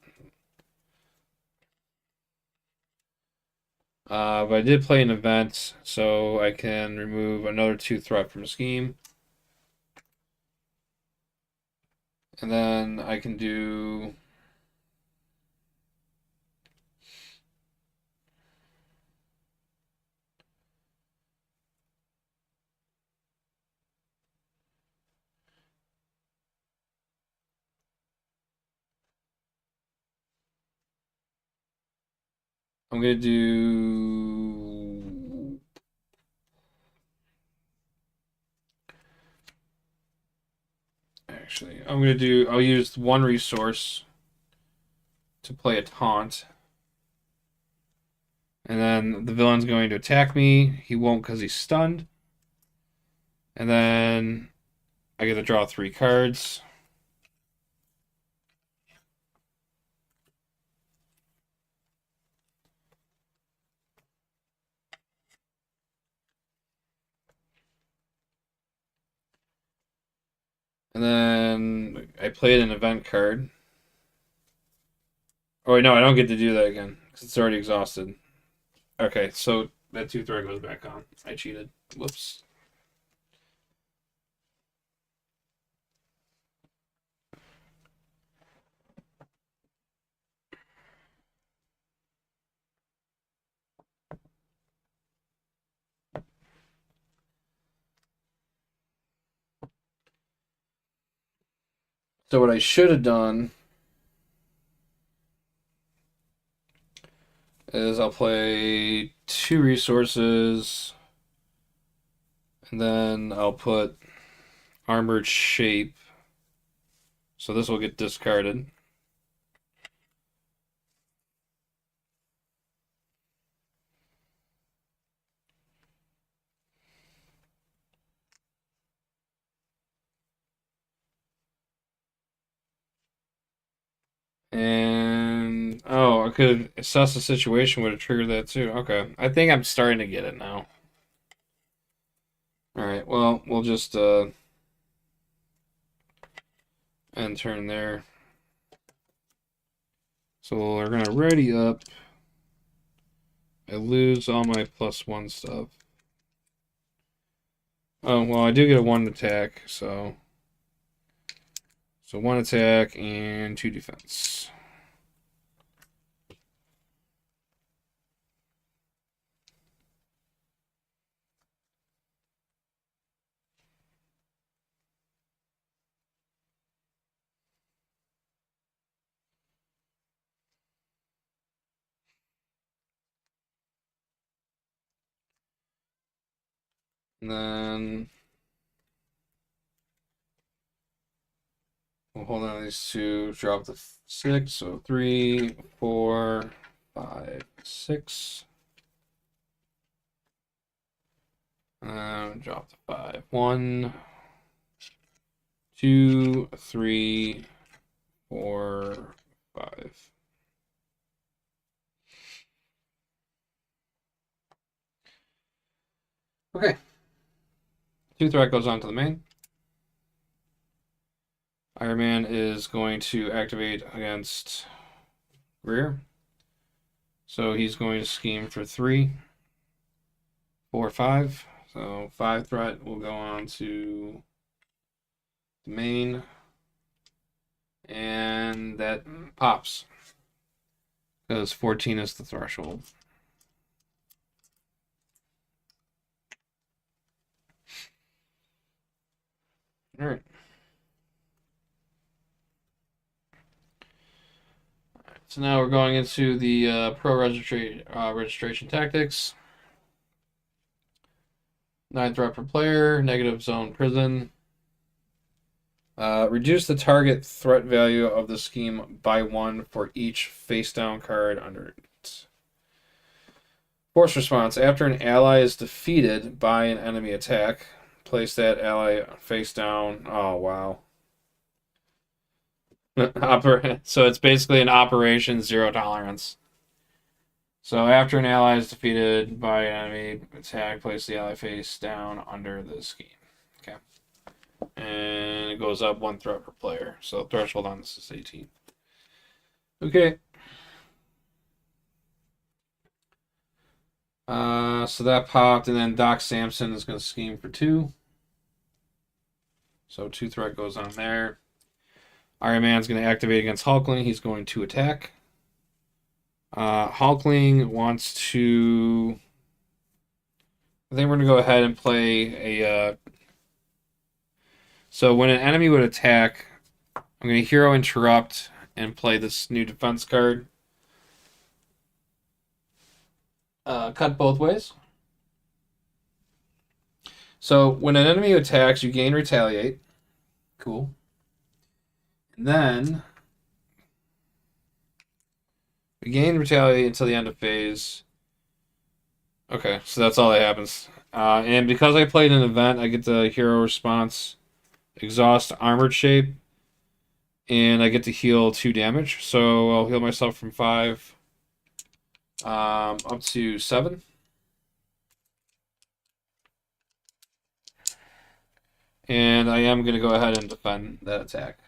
I did play an event, so I can remove another 2 threat from a scheme. And then I can do I'm going to do... Actually, I'm going to do... I'll use one resource to play a taunt. And then the villain's going to attack me. He won't because he's stunned. And then I get to draw 3 cards. And then I played an event card. Oh, wait, no, I don't get to do that again because it's already exhausted. Okay, so that 2 threat goes back on. I cheated. Whoops. So what I should have done is I'll play 2 resources, and then I'll put Armored Shape. So this will get discarded. And oh, I could assess the situation would have triggered that too. Okay, I think I'm starting to get it now. All right, well, we'll just end turn there. So we're gonna ready up. I lose all my +1 stuff. Oh well, I do get a 1 attack, so 1 attack and 2 defense. And then we'll hold on to these 2, drop the 6, so 3, 4, 5, 6. Drop the 5. 1, 2, 3, 4, 5. Okay. 2 threat goes on to the main. Iron Man is going to activate against Greer. So he's going to scheme for 3, 4, 5. So 5 threat will go on to the main. And that pops. Because 14 is the threshold. Alright. So now we're going into the pro registration tactics. 9 threat per player, negative zone prison. Reduce the target threat value of the scheme by 1 for each face down card under it. Force response. After an ally is defeated by an enemy attack, place that ally face down. Oh, wow. So it's basically an operation 0 tolerance. So after an ally is defeated by an enemy attack, place the ally face down under the scheme. Okay. And it goes up 1 threat per player. So threshold on this is 18. Okay. So that popped, and then Doc Samson is going to scheme for 2. So 2 threat goes on there. Iron Man's going to activate against Hulkling. He's going to attack. Hulkling wants to... I think we're going to go ahead and play a... So when an enemy would attack, I'm going to Hero Interrupt and play this new defense card. cut both ways. So when an enemy attacks, you gain retaliate. Cool. And then we gain retaliate until the end of phase. Okay, so that's all that happens. And because I played an event, I get the hero response, exhaust armored shape, and I get to heal 2 damage. So I'll heal myself from 5 up to 7. And I am going to go ahead and defend that attack.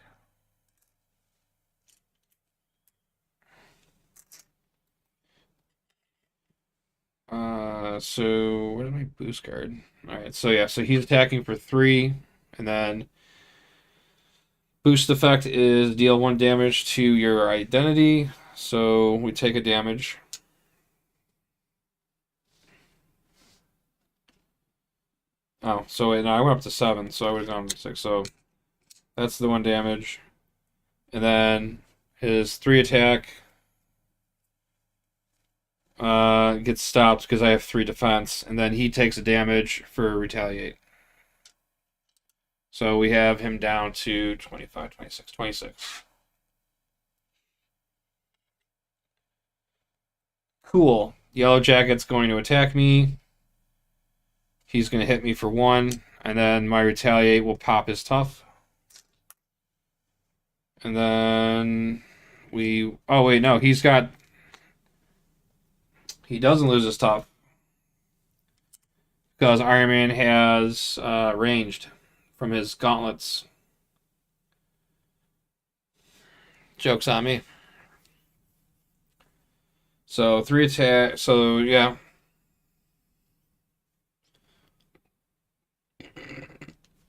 So where's my boost card? Alright, so yeah, so he's attacking for 3, and then boost effect is deal 1 damage to your identity, so we take a damage. Oh, so wait, no, I went up to 7, so I would have gone to 6, so that's the 1 damage. And then his 3 attack gets stopped because I have 3 defense, and then he takes a damage for retaliate. So we have him down to 25, 26, 26. Cool. Yellow Jacket's going to attack me. He's going to hit me for 1, and then my retaliate will pop his tough. And then we... Oh, wait, no, he's got... He doesn't lose his tough. Because Iron Man has ranged from his gauntlets. Joke's on me. So 3 attack. So yeah.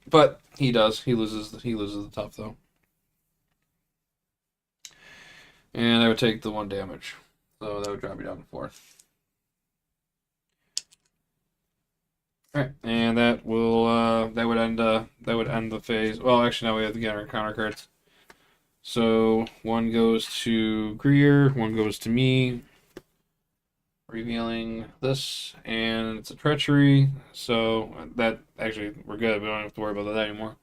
But he does. He loses the tough though. And I would take the 1 damage. So that would drop me down to 4. Alright, and that will that would end the phase. Well, actually, now we have to get our counter cards. So 1 goes to Greer, 1 goes to me, revealing this, and it's a treachery. So that actually we're good. We don't have to worry about that anymore.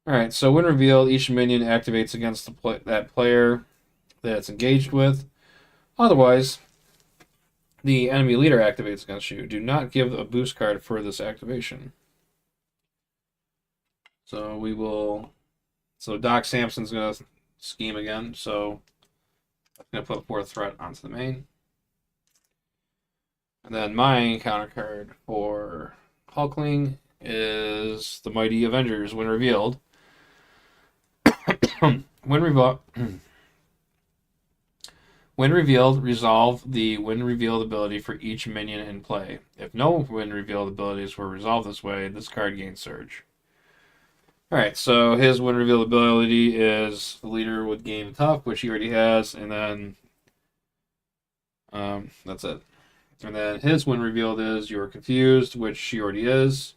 All right. So when revealed, each minion activates against that player that it's engaged with. Otherwise, the enemy leader activates against you. Do not give a boost card for this activation. So we will. So Doc Samson's gonna scheme again. So I'm gonna put 4 threat onto the main. And then my counter card for Hulkling is the Mighty Avengers. When revealed, when revealed, resolve the when revealed ability for each minion in play. If no when revealed abilities were resolved this way, this card gains surge. Alright, so his when revealed ability is the leader would gain tough, which he already has, and then that's it. And then his when revealed is you're confused, which she already is.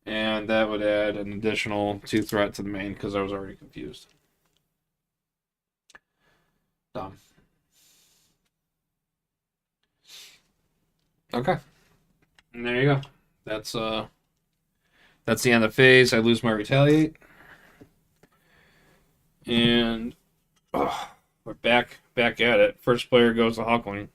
And that would add an additional 2 threat to the main because I was already confused. Dumb. Okay. And there you go. That's the end of phase. I lose my retaliate. And we're back at it. First player goes to Hulkling.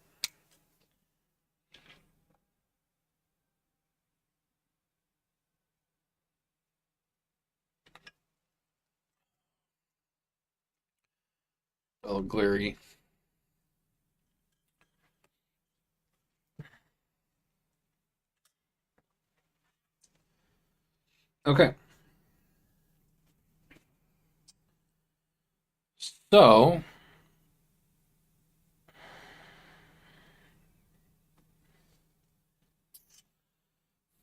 Oh, glary. Okay. So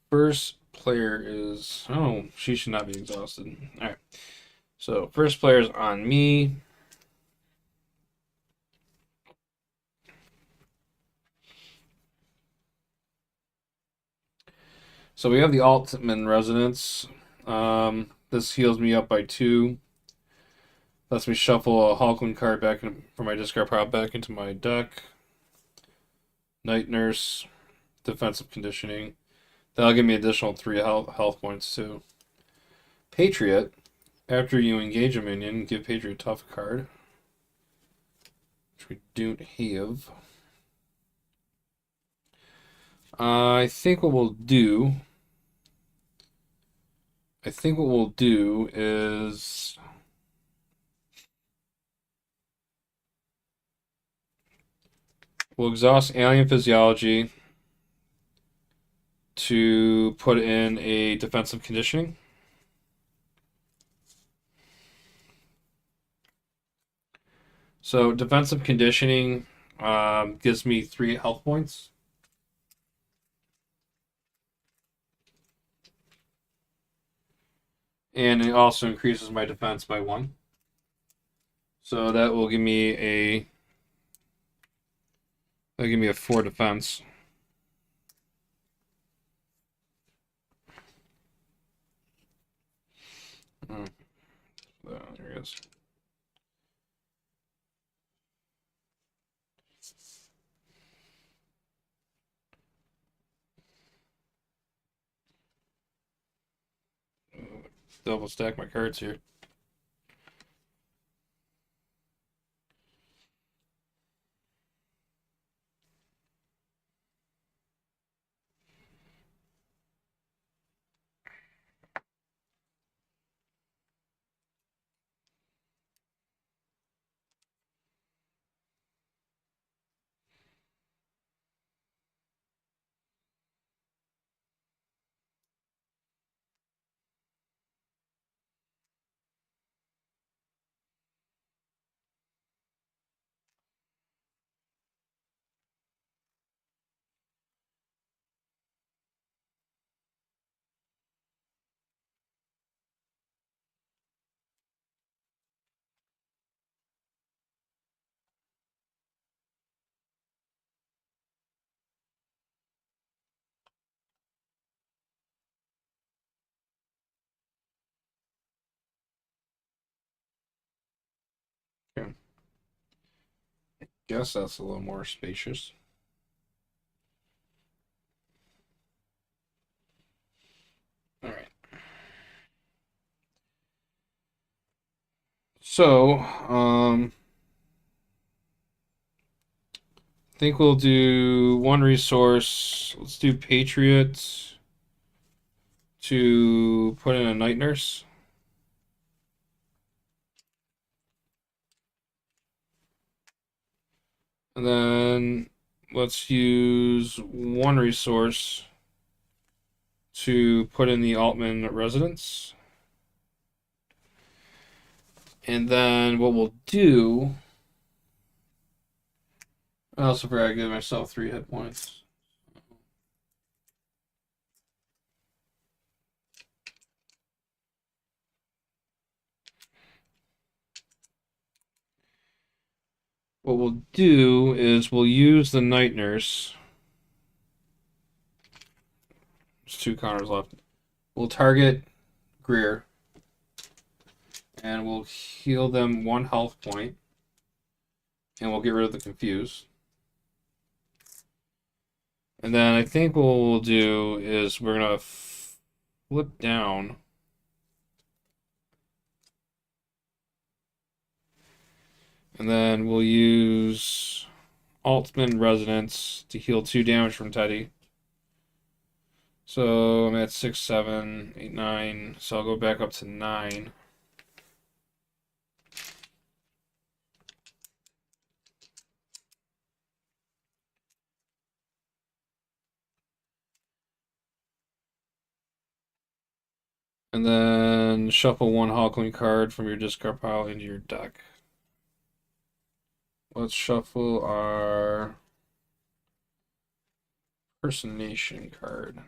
first player is she should not be exhausted. Alright. So first player is on me. So we have the Altman Resonance. This heals me up by 2. Lets me shuffle a Hulkling card back from my discard pile back into my deck. Night Nurse, defensive conditioning. That'll give me additional 3 health points too. Patriot. After you engage a minion, give Patriot Tough card, which we don't have. I think what we'll do. Is we'll exhaust Alien Physiology to put in a defensive conditioning. So defensive conditioning gives me 3 health points. And it also increases my defense by 1. So that will give me a 4 defense. Oh, there it is. Double stack my cards here. Okay. Guess that's a little more spacious. All right. So, I think we'll do 1 resource. Let's do Patriots to put in a Night Nurse. And then let's use 1 resource to put in the Altman Residence. And then what we'll do. I also forgot to give myself 3 hit points. What we'll do is we'll use the Night Nurse. There's 2 counters left. We'll target Greer. And we'll heal them 1 health point. And we'll get rid of the Confuse. And then I think what we'll do is we're going to flip down. And then we'll use Altman Resonance to heal 2 damage from Teddy. So I'm at 6, 7, 8, 9. So I'll go back up to 9. And then shuffle 1 Hulkling card from your discard pile into your deck. Let's shuffle our Personation card.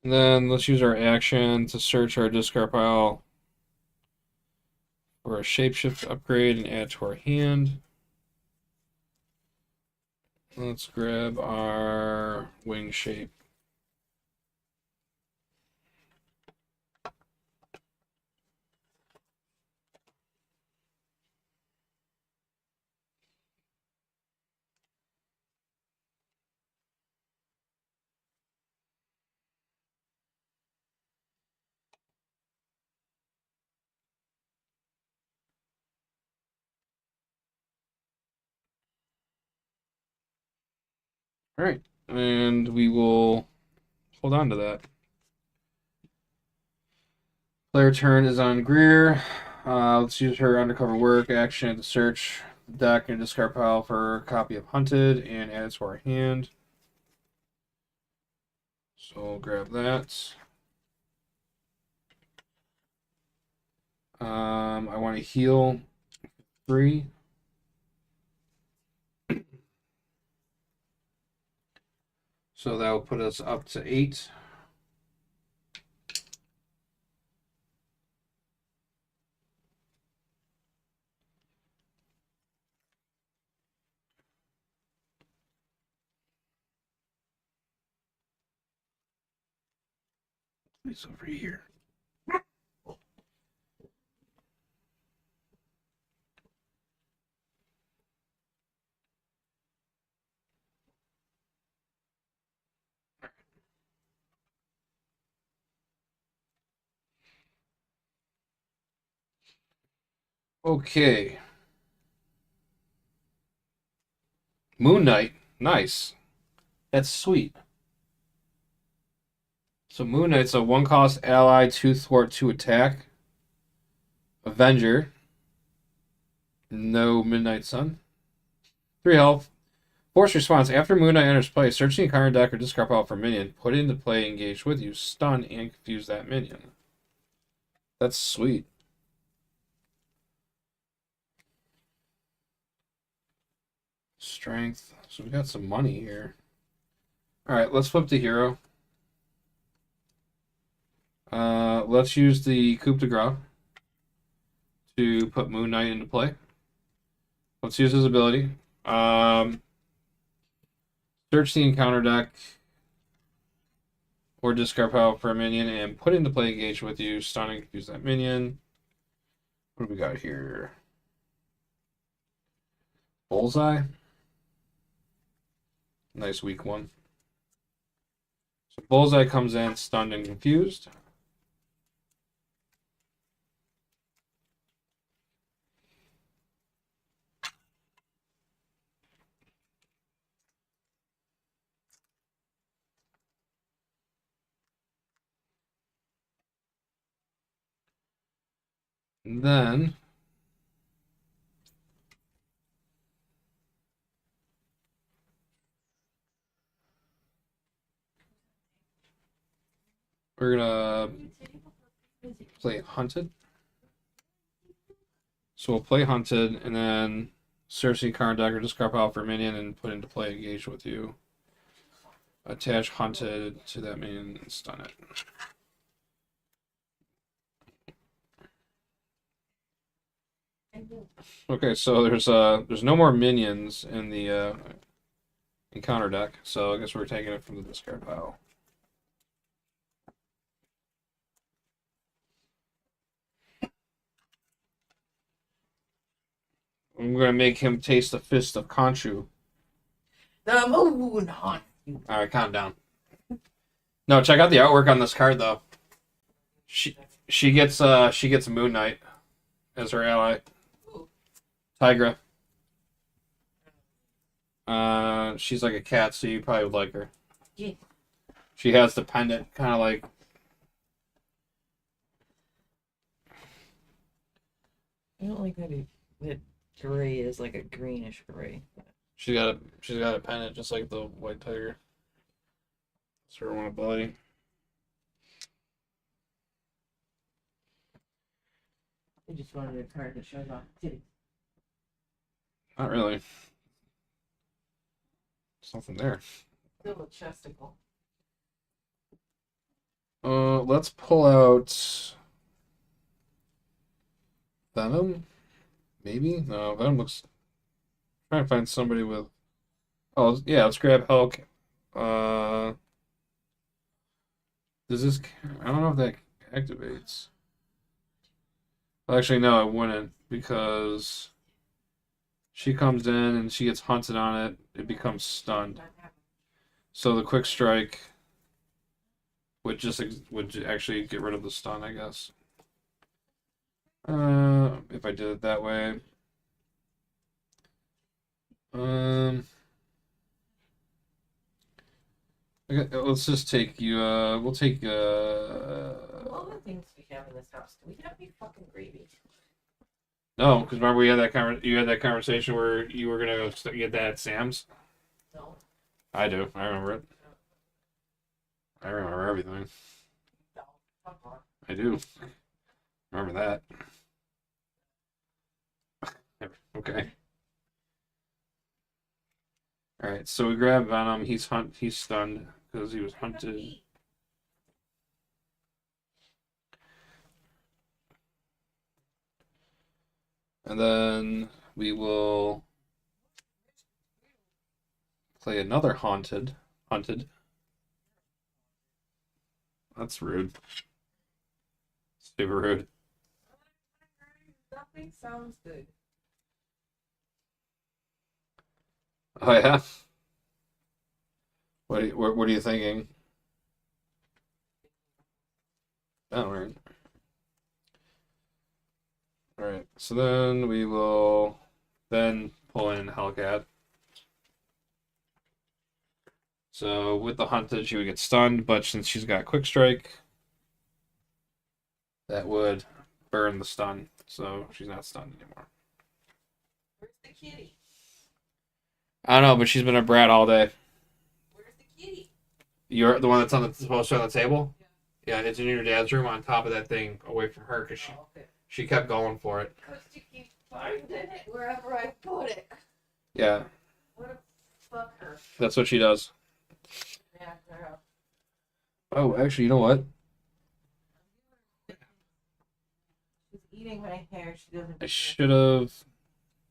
And then let's use our action to search our discard pile for a shapeshift upgrade and add to our hand. Let's grab our wing shape. All right, and we will hold on to that. Player turn is on Greer. Let's use her undercover work action to search the deck and discard pile for a copy of Hunted and add it to our hand. So we'll grab that. I want to heal 3. So that will put us up to 8. It's over here. Okay. Moon Knight. Nice. That's sweet. So Moon Knight's a 1-cost ally, 2 thwart, 2 attack. Avenger. No Midnight Sun. 3 health. Force response. After Moon Knight enters play, search the encounter deck or discard pile for a minion. Put it into play, engage with you. Stun and confuse that minion. That's sweet. Strength. So we got some money here. Alright, let's flip the hero. Let's use the coup de grace to put Moon Knight into play. Let's use his ability. Search the encounter deck or discard pile for a minion and put into play, engage with you. Stun and confuse that minion. What do we got here? Bullseye. Nice weak one. So Bullseye comes in, stunned and confused. And then we're gonna play Hunted. So we'll play Hunted and then search the card deck or discard pile for a minion and put into play, engage with you. Attach Hunted to that minion and stun it. Okay, so there's no more minions in the encounter deck, so I guess we're taking it from the discard pile. I'm gonna make him taste the fist of Khonshu. The moon hunt. All right, calm down. No, check out the artwork on this card though. She gets Moon Knight as her ally. Tigra. She's like a cat, so you probably would like her. Yeah. She has the pendant, kind of like. I don't like that gray is like a greenish gray. She's got a pendant just like the white tiger. It's her one ability. I just wanted a card that shows off titties. Not really. There's nothing there. Still a chesticle. Let's pull out Venom. Maybe? No, Venom looks. Trying to find somebody with. Oh, yeah, let's grab Hulk. Uh, does this. I don't know if that activates. Well, actually, no, it wouldn't because she comes in and she gets hunted on it. It becomes stunned. So the quick strike would actually get rid of the stun, I guess. If I did it that way. Um, let's just take you. We'll take. All the things we have in this house. Do we have any fucking gravy? No, because remember we had that you had that conversation where you were gonna go get that at Sam's. No. I do. I remember it. I remember everything. No. Fuck off. I do. Remember that. Okay. All right. So we grab Venom. He's stunned because he was hunted. And then we will play another haunted. Hunted. That's rude. Super rude. Nothing sounds good. Oh yeah. What are you thinking? Oh, all right. All right. So then we will then pull in Hellcat. So with the hunted, she would get stunned, but since she's got quick strike, that would burn the stun. So she's not stunned anymore. Where's the kitty? I don't know, but she's been a brat all day. Where's the kitty? You're the one that's on the supposed to be on the table. Yeah, it's in your dad's room on top of that thing, away from her, because Oh, okay. she kept going for it. Because you keep finding it wherever I put it. Yeah, What a fuck her. that's what she does. Yeah, girl. Oh, actually, you know what? She's eating my hair. She doesn't. I should have.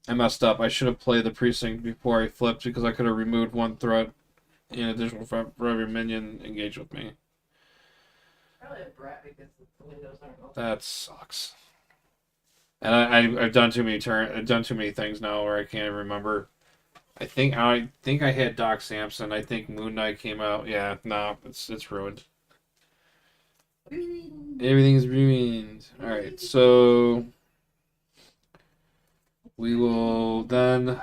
I messed up. I should have played the precinct before I flipped because I could have removed one threat in addition for every minion engaged with me. Probably a brat because the windows aren't open. That sucks. And I've done too many I've done too many things now where I can't even remember. I think I had Doc Samson. I think Moon Knight came out. Yeah, no, it's ruined. Everything's ruined. All right, so we will then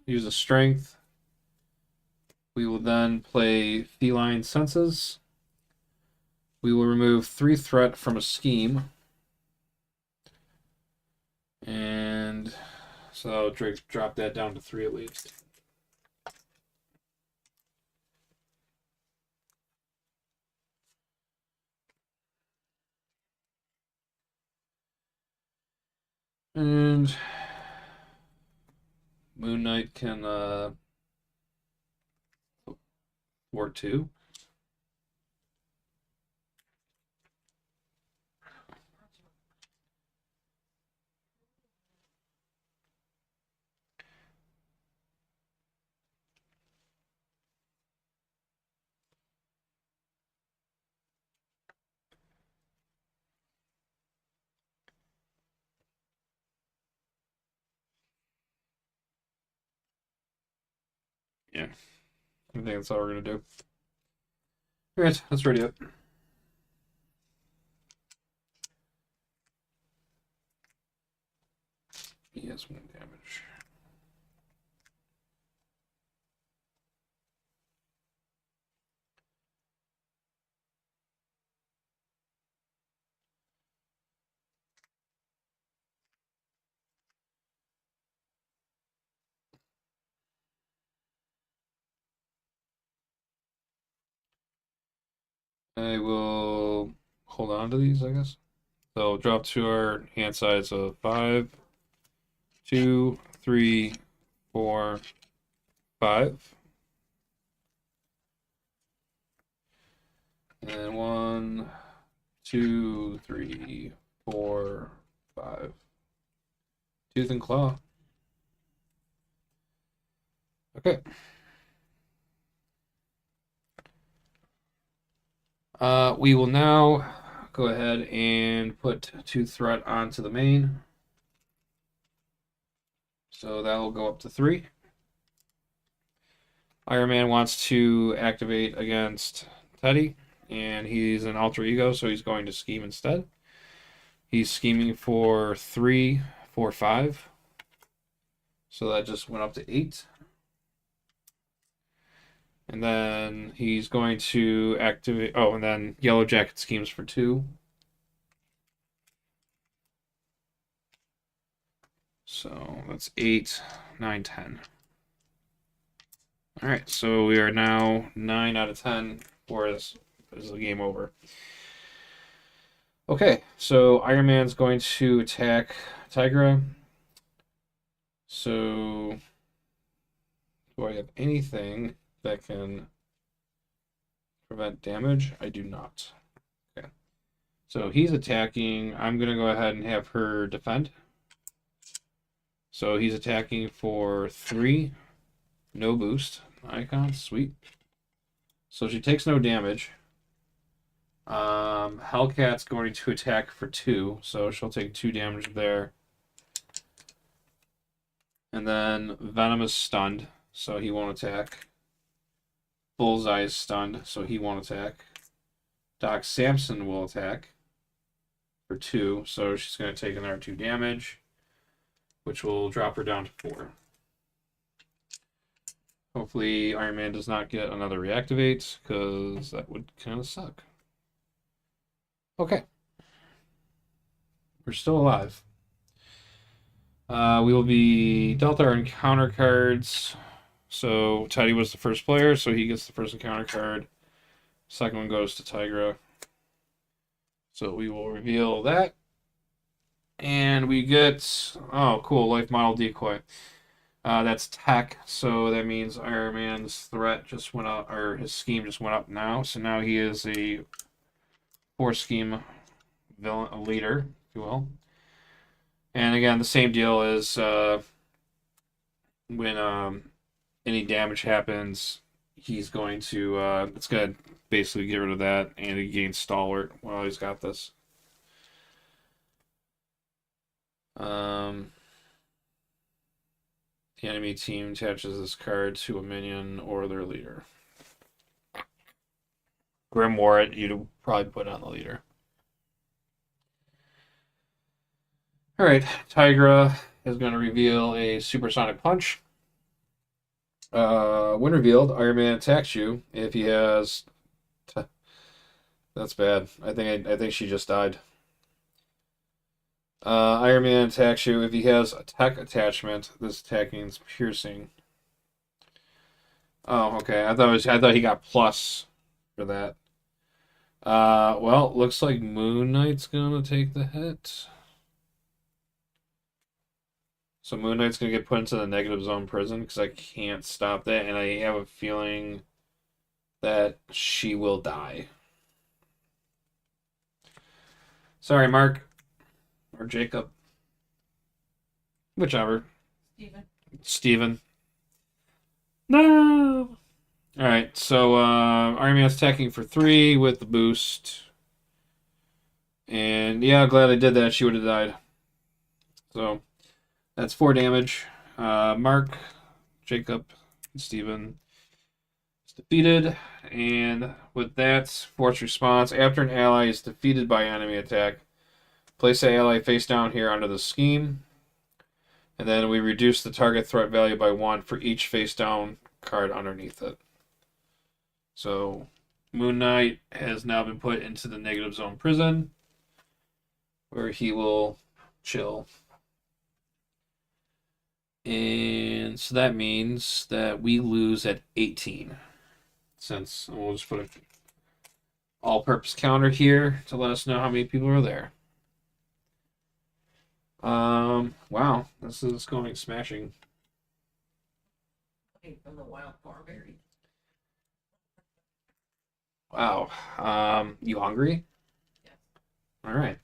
use a strength. We will then play Feline Senses. We will remove 3 threat from a scheme. And so Drake drop that down to 3 at least. And Moon Knight can War 2. Yeah. I think that's all we're gonna do. Alright, let's ready up. He has 1 damage. I will hold on to these, I guess. So drop to our hand size of 5, 2, 3, 4, 5. And 1, 2, 3, 4, 5. Tooth and claw. Okay. We will now go ahead and put 2 threat onto the main. So that will go up to 3. Iron Man wants to activate against Teddy, and he's an alter ego, so he's going to scheme instead. He's scheming for 3, 4, 5. So that just went up to 8. And then he's going to activate. Oh, and then Yellow Jacket schemes for 2. So that's 8, 9, 10. All right, so we are now 9 out of 10 for this. This is the game over. Okay, so Iron Man's going to attack Tigra. So, do I have anything that can prevent damage? I do not. Okay. So he's attacking. I'm going to go ahead and have her defend. So he's attacking for 3. No boost. Icon. Sweet. So she takes no damage. Hellcat's going to attack for 2. So she'll take 2 damage there. And then Venom is stunned, so he won't attack. Bullseye is stunned, so he won't attack. Doc Samson will attack for 2, so she's going to take another 2 damage, which will drop her down to 4. Hopefully Iron Man does not get another reactivate, because that would kind of suck. Okay. We're still alive. We will be dealt our encounter cards. So Teddy was the first player, so he gets the first encounter card. Second one goes to Tigra. So we will reveal that. And we get, oh, cool, life model decoy. That's tech, so that means Iron Man's threat just went up, or his scheme just went up now. So now he is a 4-scheme villain, a leader, if you will. And again, the same deal is when any damage happens, he's going to it's going to basically get rid of that, and he gains stalwart while he's got this. The enemy team attaches this card to a minion or their leader. Grimoire, you'd probably put on the leader. Alright, Tigra is going to reveal a supersonic punch. When revealed, Iron Man attacks you if he has. That's bad. I think she just died. Iron Man attacks you if he has a tech attachment. This attacking is piercing. Oh, okay. I thought he got plus for that. Well, looks like Moon Knight's gonna take the hit. So Moon Knight's gonna get put into the negative zone prison because I can't stop that, and I have a feeling that she will die. Sorry, Mark. Or Jacob. Whichever. Steven. No! Alright, so Iron Man's attacking for 3 with the boost. And yeah, glad I did that. She would have died. So that's 4 damage. Mark, Jacob, and Steven is defeated. And with that, force response. After an ally is defeated by enemy attack, place the ally face down here under the scheme. And then we reduce the target threat value by 1 for each face down card underneath it. So Moon Knight has now been put into the negative zone prison, where he will chill. And so that means that we lose at 18. Since we'll just put an all-purpose counter here to let us know how many people are there. Wow, this is going smashing. From the wild barberry. Wow. You hungry? Yes. All right.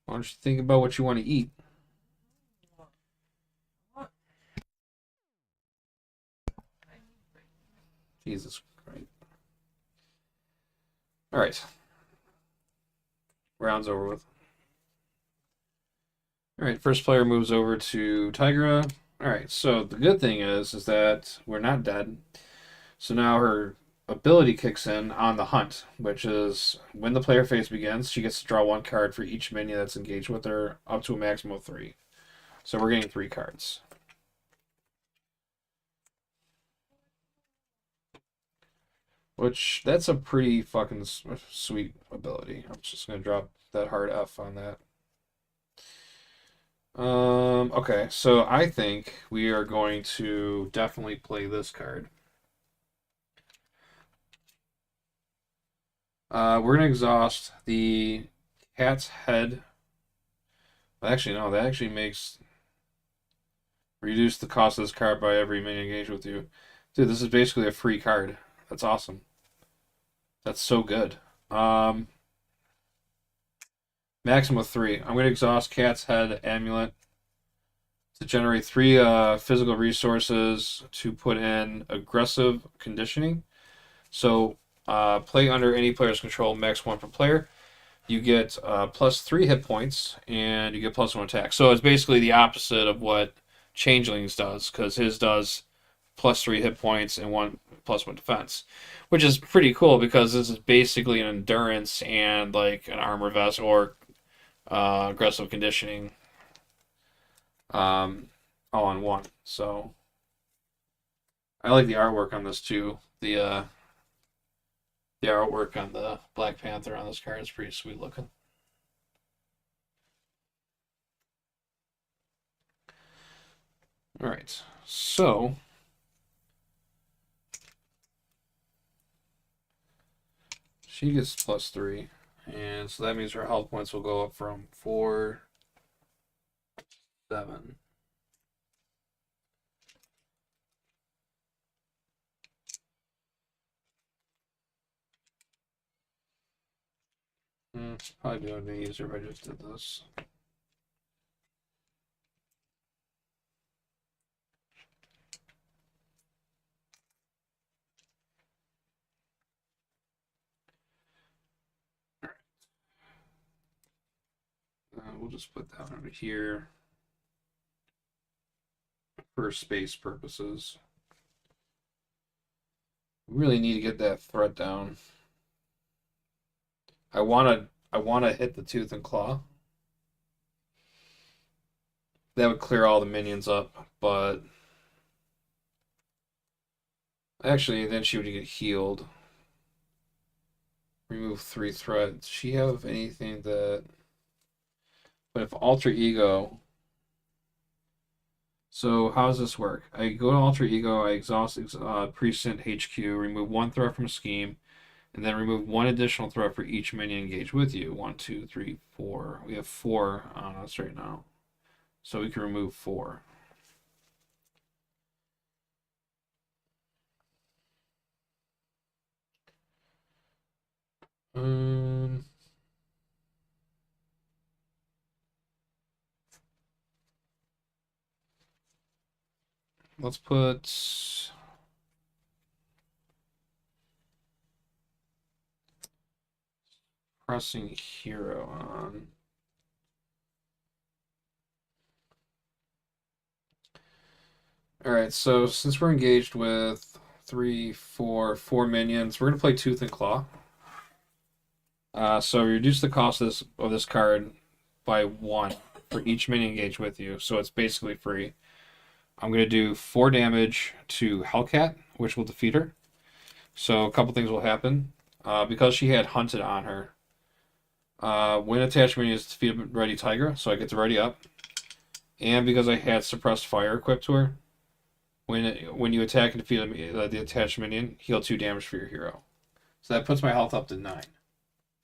Why don't you think about what you want to eat? Jesus Christ. All right. Round's over with. All right. First player moves over to Tigra. All right. So the good thing is that we're not dead. So now her ability kicks in on the hunt, which is when the player phase begins, she gets to draw one card for each minion that's engaged with her, up to a maximum of 3. So we're getting 3 cards. Which, that's a pretty fucking sweet ability. I'm just going to drop that hard F on that. Okay, so I think we are going to definitely play this card. We're going to exhaust the cat's head. Actually, no, that actually makes... Reduce the cost of this card by every minion engaged with you. Dude, this is basically a free card. That's awesome. That's so good. Maximum of 3. I'm going to exhaust Cat's Head Amulet to generate 3 physical resources to put in aggressive conditioning. So, play under any player's control, max 1 per player. You get plus 3 hit points, and you get plus 1 attack. So it's basically the opposite of what Changelings does, because his does plus 3 hit points and 1 plus 1 defense, which is pretty cool because this is basically an endurance and like an armor vest or aggressive conditioning all in one. So I like the artwork on this too. The artwork on the Black Panther on this card is pretty sweet looking. All right, so she gets plus 3, and so that means her health points will go up from 4, 7. Probably be be easier if I just did this. We'll just put that over here for space purposes. We really need to get that threat down. I wanna hit the tooth and claw. That would clear all the minions up, but actually then she would get healed. Remove 3 threat. Does she have anything that? But if alter ego. So how does this work? I go to alter ego. I exhaust precinct HQ. Remove 1 threat from scheme, and then remove 1 additional threat for each minion engaged with you. 1, 2, 3, 4. We have 4 on us right now, so we can remove 4. Um. Let's put pressing hero on. All right, so since we're engaged with 3, 4, 4 minions, we're gonna play Tooth and Claw. So reduce the cost of this card by 1 for each minion engaged with you, so it's basically free. I'm gonna do 4 damage to Hellcat, which will defeat her. So a couple things will happen. Because she had Hunted on her, when attached minion is defeated, Ready Tigra, so I get the Ready up. And because I had Suppressed Fire equipped to her, when you attack and defeat the attached minion, heal 2 damage for your hero. So that puts my health up to 9.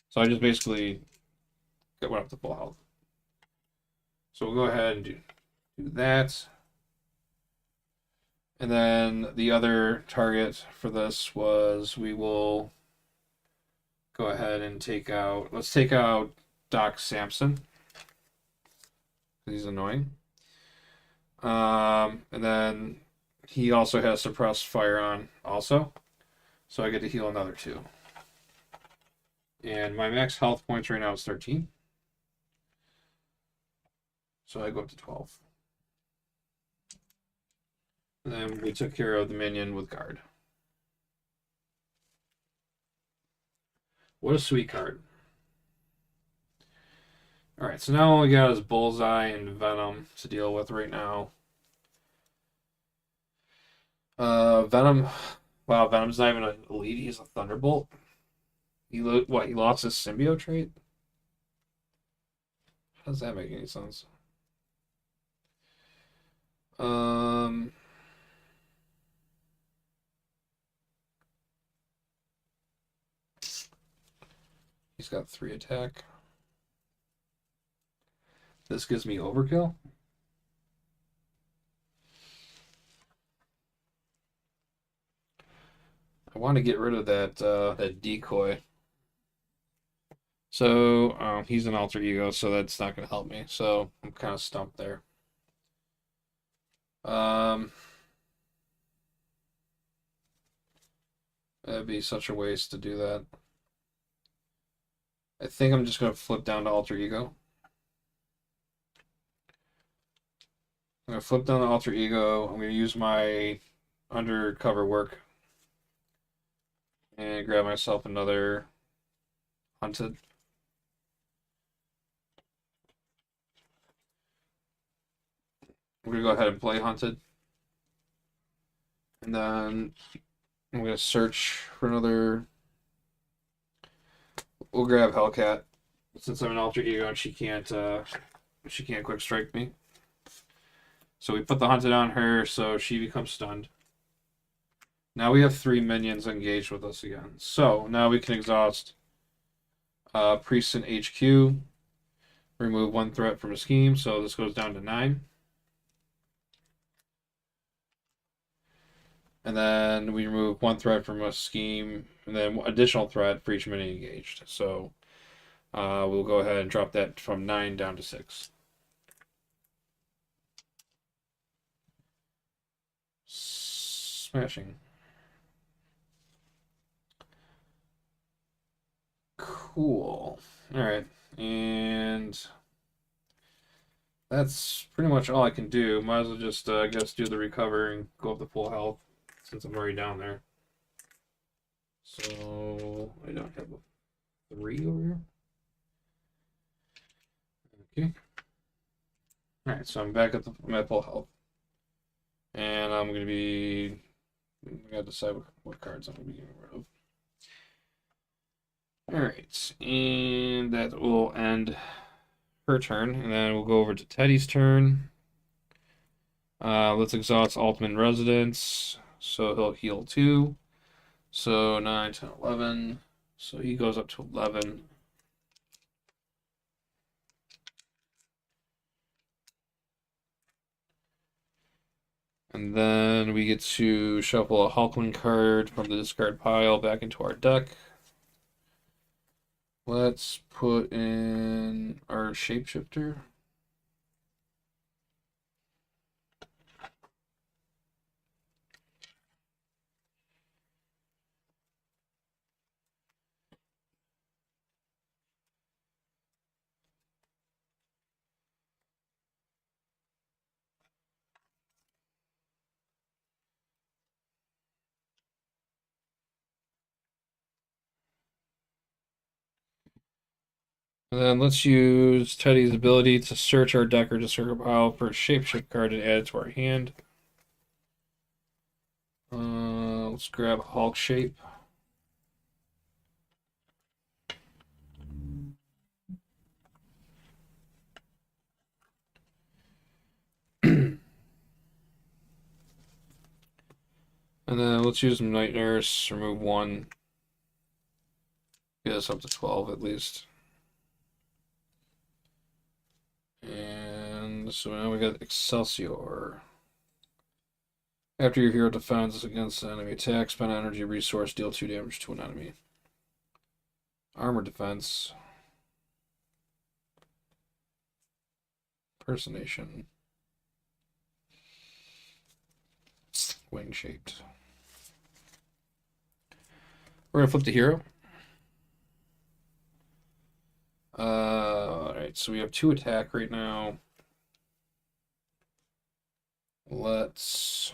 So I just basically went up to full health. So we'll go ahead and do that. And then the other target for this was we will go ahead and take out. Let's take out Doc Samson. He's annoying. And then he also has suppressed fire on also. So I get to heal another 2. And my max health points right now is 13. So I go up to 12. And then we took care of the minion with guard. What a sweet card. Alright, so now all we got is Bullseye and Venom to deal with right now. Venom. Wow, Venom's not even an elite, he's a Thunderbolt. He lost his symbiote trait? How does that make any sense? He's got 3 attack. This gives me overkill. I want to get rid of that decoy. So he's an alter ego, so that's not going to help me. So I'm kind of stumped there. That'd be such a waste to do that. I think I'm just going to flip down to alter ego. I'm going to flip down to alter ego. I'm going to use my undercover work and grab myself another hunted. I'm going to go ahead and play hunted. And then I'm going to search for another. We'll grab Hellcat since I'm an alter ego and she can't quick strike me. So we put the hunted on her, so she becomes stunned. Now we have 3 minions engaged with us again. So now we can exhaust Priest and HQ, remove 1 threat from a scheme, so this goes down to 9. And then we remove 1 threat from a scheme, and then additional threat for each minion engaged. So we'll go ahead and drop that from 9 down to 6. Smashing. Cool. Alright, and that's pretty much all I can do. Might as well just, I guess, do the recover and go up to full health since I'm already down there. So I don't have a 3 over here. Okay. Alright, so I'm back I'm at full health. And I'm going to be... I gotta decide what cards I'm going to be getting rid of. Alright, and that will end her turn, and then we'll go over to Teddy's turn. Let's exhaust Ultimate Residence, so he'll heal 2. So 9, 10, 11. So he goes up to 11. And then we get to shuffle a Hulkling card from the discard pile back into our deck. Let's put in our Shapeshifter. And then let's use Teddy's ability to search our deck or discard pile for a Shapeshift card and add it to our hand. Let's grab Hulk Shape. And then let's use Night Nurse, remove 1. Get us up to 12 at least. And so now we got Excelsior. After your hero defends against an enemy attack, spend an energy resource, deal 2 damage to an enemy. Armor defense. Impersonation. Wing shaped. We're gonna flip the hero. Alright, so we have 2 attack right now. Let's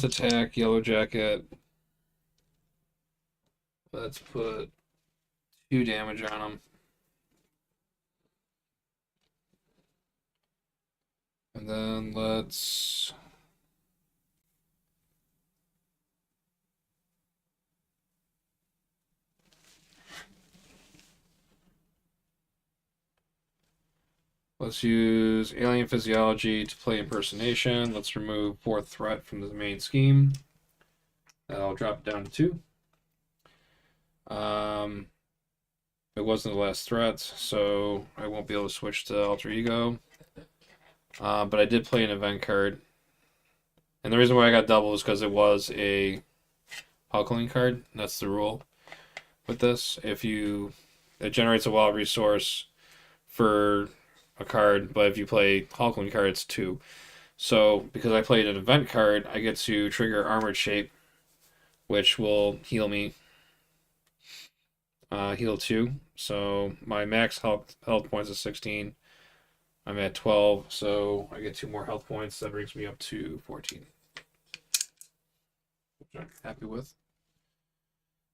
attack Yellow Jacket. Let's put 2 damage on him. And then let's use Alien Physiology to play Impersonation. Let's remove 4th threat from the main scheme. That'll drop it down to 2. It wasn't the last threat, so I won't be able to switch to Alter Ego. But I did play an event card. And the reason why I got double is because it was a Hulkling card. That's the rule with this. It generates a wild resource for a card, but if you play Hulkling card, it's 2. So because I played an event card, I get to trigger Armored Shape, which will heal me. Heal 2. So my max health points is 16. I'm at 12, so I get 2 more health points. That brings me up to 14. Which I'm happy with.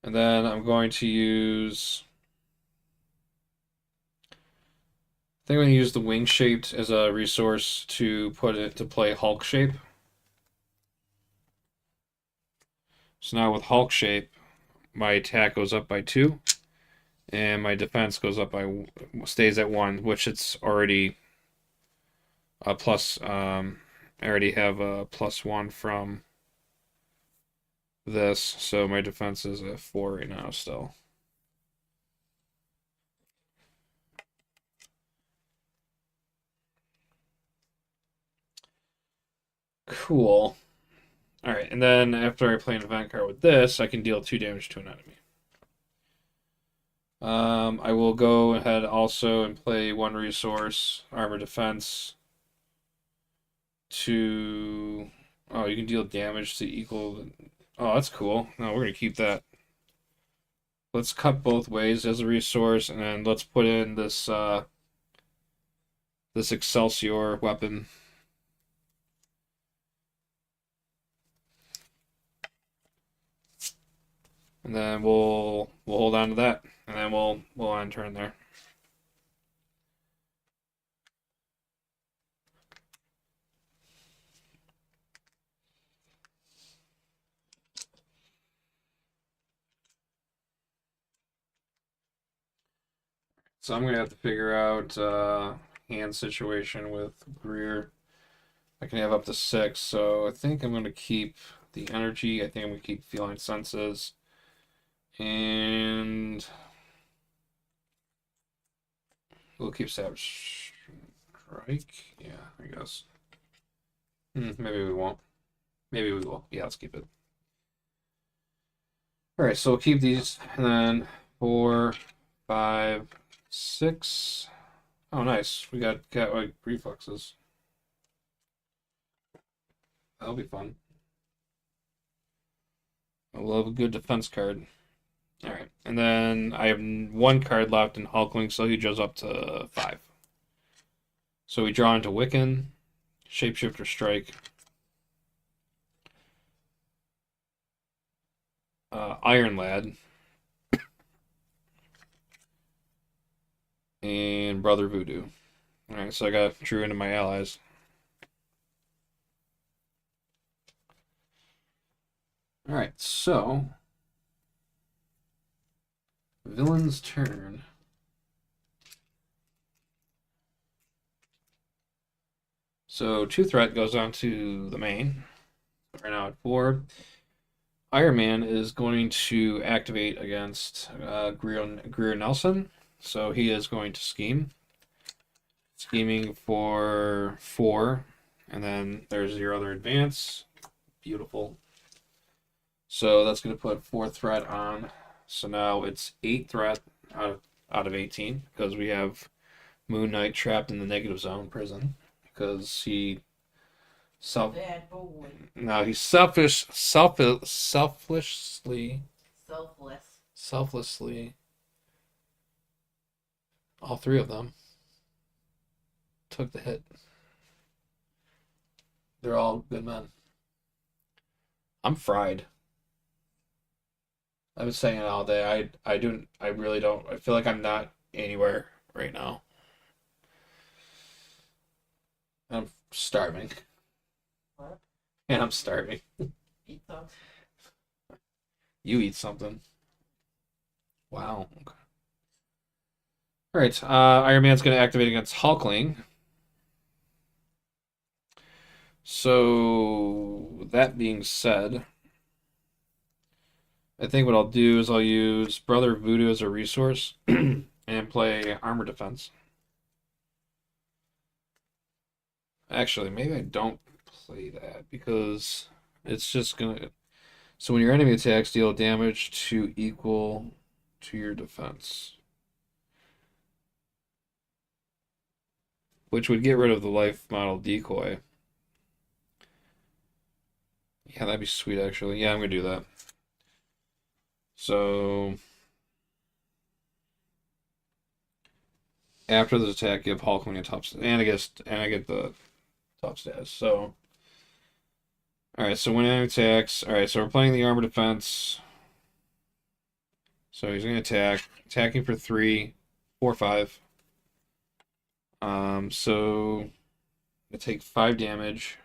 And then I'm going to use... I think I'm going to use the Wing Shaped as a resource to put it to play Hulk Shape. So now with Hulk Shape, my attack goes up by 2, and my defense goes up stays at 1, which it's already a plus. I already have a +1 from this, so my defense is at 4 right now still. Cool. Alright, and then after I play an event card with this, I can deal 2 damage to an enemy. I will go ahead also and play 1 resource, Armor Defense, to... Oh, you can deal damage to equal... Oh, that's cool. No, we're going to keep that. Let's cut both ways as a resource, and then let's put in this this Excelsior weapon. And then we'll hold on to that, and then we'll end turn there. So I'm gonna have to figure out hand situation with Greer. I can have up to 6, so I think I'm gonna keep the energy. I think I'm gonna keep feeling senses, and we'll keep Savage Strike. Yeah, I guess. Maybe we won't. Maybe we will. Yeah, let's keep it. All right, so we'll keep these, and then 4, 5, 6. Oh, nice. We got cat-like reflexes. That'll be fun. I love a good defense card. All right, and then I have 1 card left in Hulkling, so he goes up to 5. So we draw into Wiccan, Shapeshifter Strike, Iron Lad, and Brother Voodoo. All right, so I got Drew into my allies. Alright, so villain's turn. So 2 threat goes on to the main. Right now at 4. Iron Man is going to activate against Greer Nelson. So he is going to scheme. Scheming for 4. And then there's your other advance. Beautiful. So that's going to put 4 threat on. So now it's 8 threat out of 18 because we have Moon Knight trapped in the negative zone prison because he Bad boy. no, he's selflessly Selfless. all 3 of them took the hit. They're all good men. I'm fried. I've been saying it all day. I really don't. I feel like I'm not anywhere right now. I'm starving. What? And I'm starving. Eat some. You eat something. Wow. Okay. All right. Iron Man's going to activate against Hulkling. So that being said, I think what I'll do is I'll use Brother Voodoo as a resource and play Armor Defense. Actually, maybe I don't play that because it's just gonna. So when your enemy attacks, deal damage to equal to your defense, which would get rid of the life model decoy. Yeah, that'd be sweet actually. Yeah, I'm gonna do that. So after the attack, give Hulkling a top and I get the top status. So all right, so when enemy attacks, all right, so we're playing the armor defense. So he's gonna attacking for 3, 4, 5. So I take 5 damage,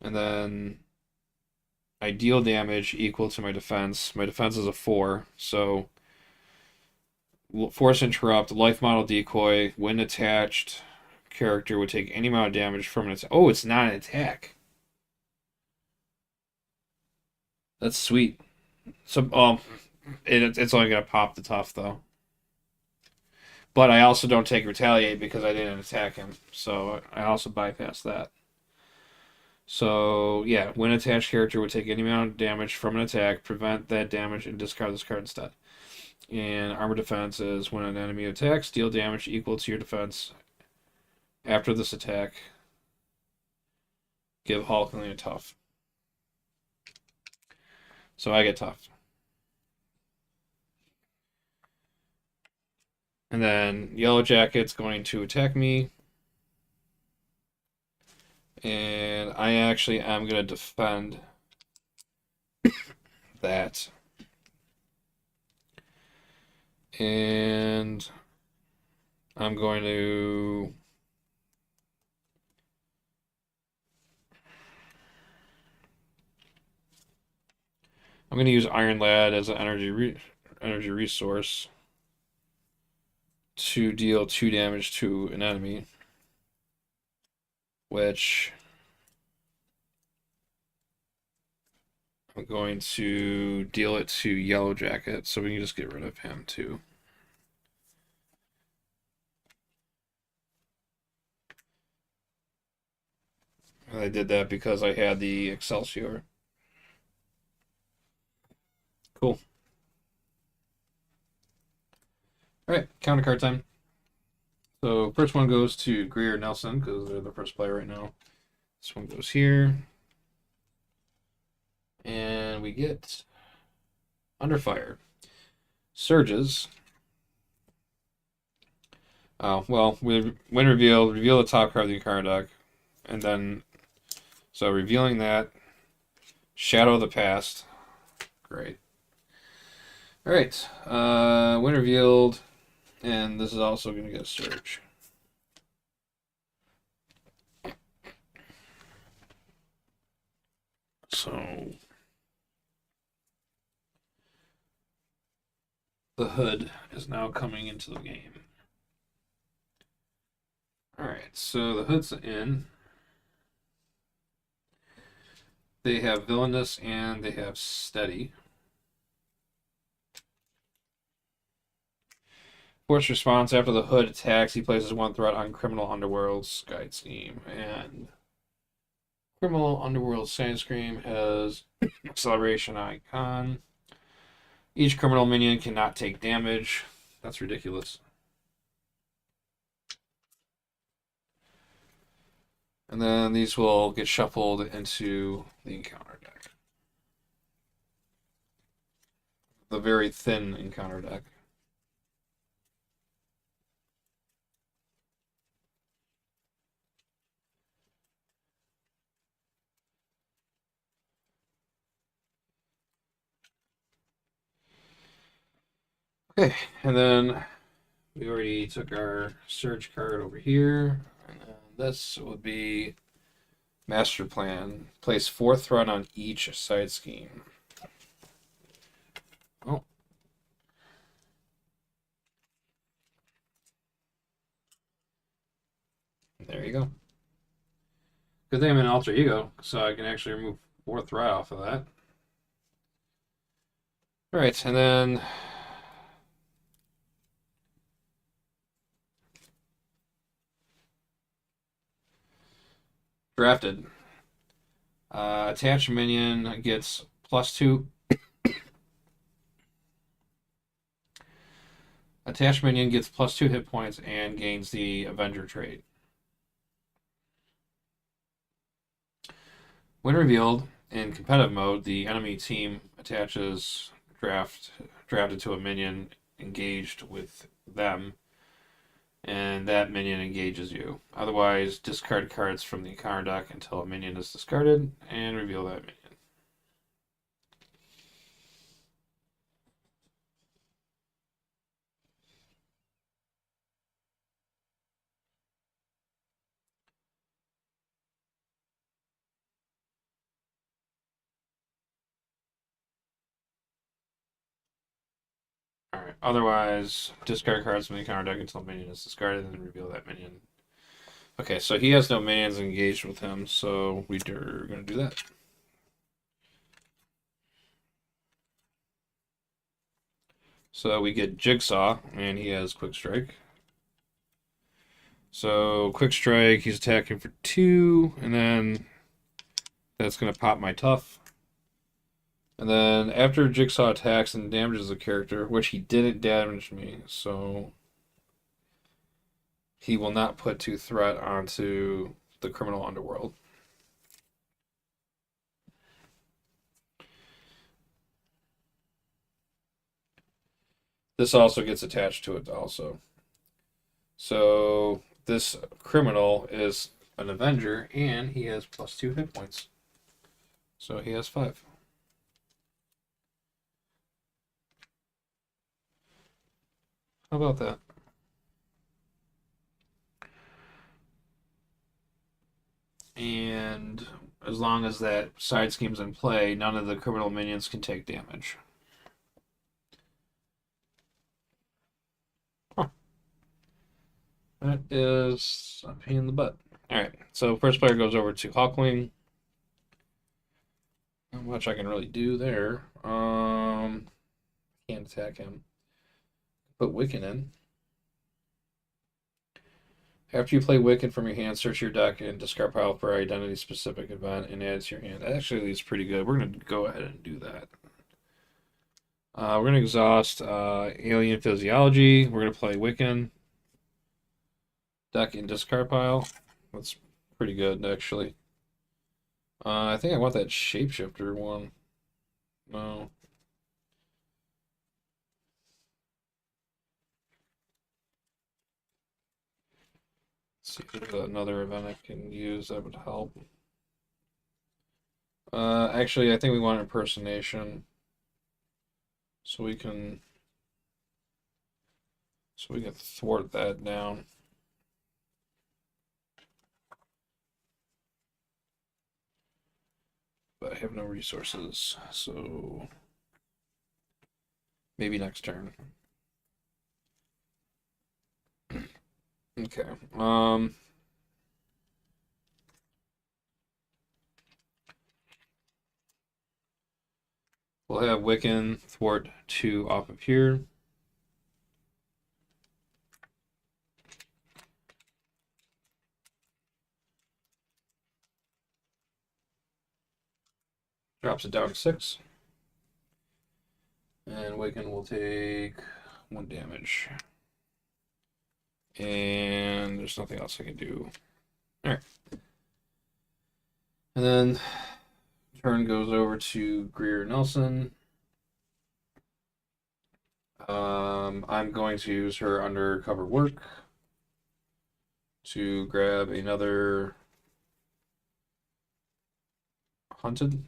and then I deal damage equal to my defense. My defense is a 4, so force interrupt, life model decoy, when attached character would take any amount of damage from an attack. Oh, it's not an attack. That's sweet. So, it's only gonna pop the tough though. But I also don't take retaliate because I didn't attack him, so I also bypass that. So yeah, when attached character would take any amount of damage from an attack, prevent that damage, and discard this card instead. And armor defense is when an enemy attacks, deal damage equal to your defense. After this attack, give Hulkling a tough. So I get tough. And then Yellow Jacket's going to attack me. And I actually am going to defend that. And I'm going to use Iron Lad as an energy resource to deal 2 damage to an enemy, which I'm going to deal it to Yellow Jacket, so we can just get rid of him too. And I did that because I had the Excelsior. Cool. Alright, counter card time. So first one goes to Greer Nelson because they're the first player right now. This one goes here. And we get Under Fire. Surges. Oh, well, when revealed, reveal the top card of the card deck. And then, so revealing that, Shadow of the Past. Great. Alright, when revealed, and this is also going to get a Surge. So the hood is now coming into the game. Alright, so the hood's in. They have villainous and they have steady. Force response after the hood attacks, he places one threat on Criminal Underworld's guide scheme. And Criminal Underworld's guide scheme has acceleration icon. Each criminal minion cannot take damage. That's ridiculous. And then these will get shuffled into the encounter deck. The very thin encounter deck. Okay, and then we already took our search card over here. And this would be Master Plan. Place 4 threat on each side scheme. Oh. There you go. Good thing I'm in Alter Ego, so I can actually remove 4 threat off of that. Alright, and then drafted. Attached minion gets +2. Attached minion gets +2 hit points and gains the Avenger trait. When revealed in competitive mode, the enemy team attaches drafted to a minion engaged with them, and that minion engages you. Otherwise, discard cards from the encounter deck until a minion is discarded and reveal that minion. Alright, otherwise, discard cards from the encounter deck until a minion is discarded and then reveal that minion. Okay, so he has no minions engaged with him, so we're going to do that. So we get Jigsaw, and he has Quick Strike. So Quick Strike, he's attacking for 2, and then that's going to pop my Tough. And then after Jigsaw attacks and damages a character, which he didn't damage me, so he will not put 2 threat onto the Criminal Underworld. This also gets attached to it also. So this criminal is an Avenger, and he has +2 hit points. So he has 5. How about that? And as long as that side scheme's in play, none of the criminal minions can take damage. Huh. That is a pain in the butt. Alright, so first player goes over to Hulkling. Not much I can really do there. Can't attack him. Put Wiccan in. After you play Wiccan from your hand, search your deck and discard pile for identity-specific event and add it to your hand. Actually, it's pretty good. We're going to go ahead and do that. We're going to exhaust Alien Physiology. We're going to play Wiccan. Deck and discard pile. That's pretty good, actually. I think I want that Shapeshifter one. No. Let's see if there's another event I can use that would help. Actually, I think we want impersonation. So we can thwart that down. but I have no resources, so maybe next turn. Okay. We'll have Wiccan thwart 2 off of here. Drops it down to 6. And Wiccan will take 1 damage. And there's nothing else I can do. Alright. And then turn goes over to Greer Nelson. I'm going to use her undercover work to grab another hunted.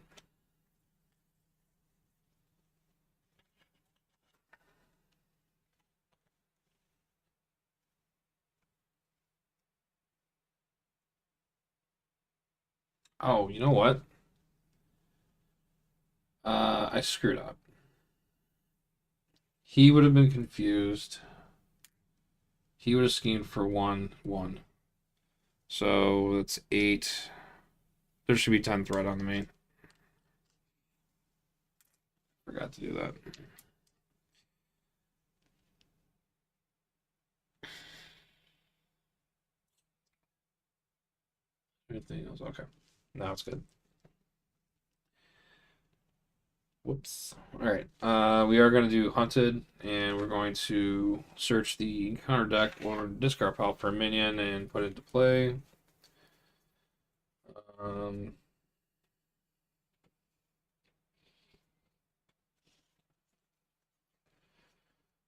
Oh, you know what? I screwed up. He would have been confused. He would have schemed for 1/1. So it's 8. There should be 10 threat on the main. Forgot to do that. Anything else? Okay. Now it's good. Whoops. All right. We are going to do hunted, and we're going to search the counter deck or discard pile for a minion and put it into play.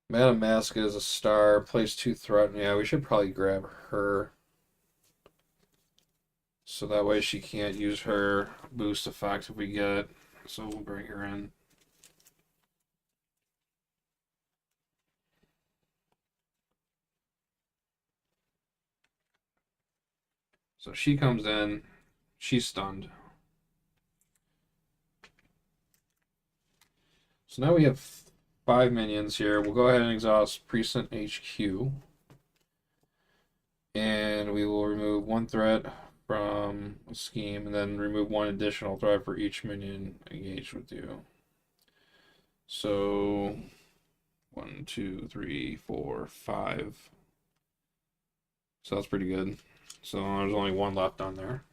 Madam Mask is a star, plays 2 threat. Yeah, we should probably grab her. So that way she can't use her boost effect if we get. So we'll bring her in. So she comes in. She's stunned. So now we have 5 minions here. We'll go ahead and exhaust Precinct HQ. And we will remove 1 threat from a scheme and then remove 1 additional threat for each minion engaged with you. So 1, 2, 3, 4, 5. So that's pretty good. So there's only 1 left on there.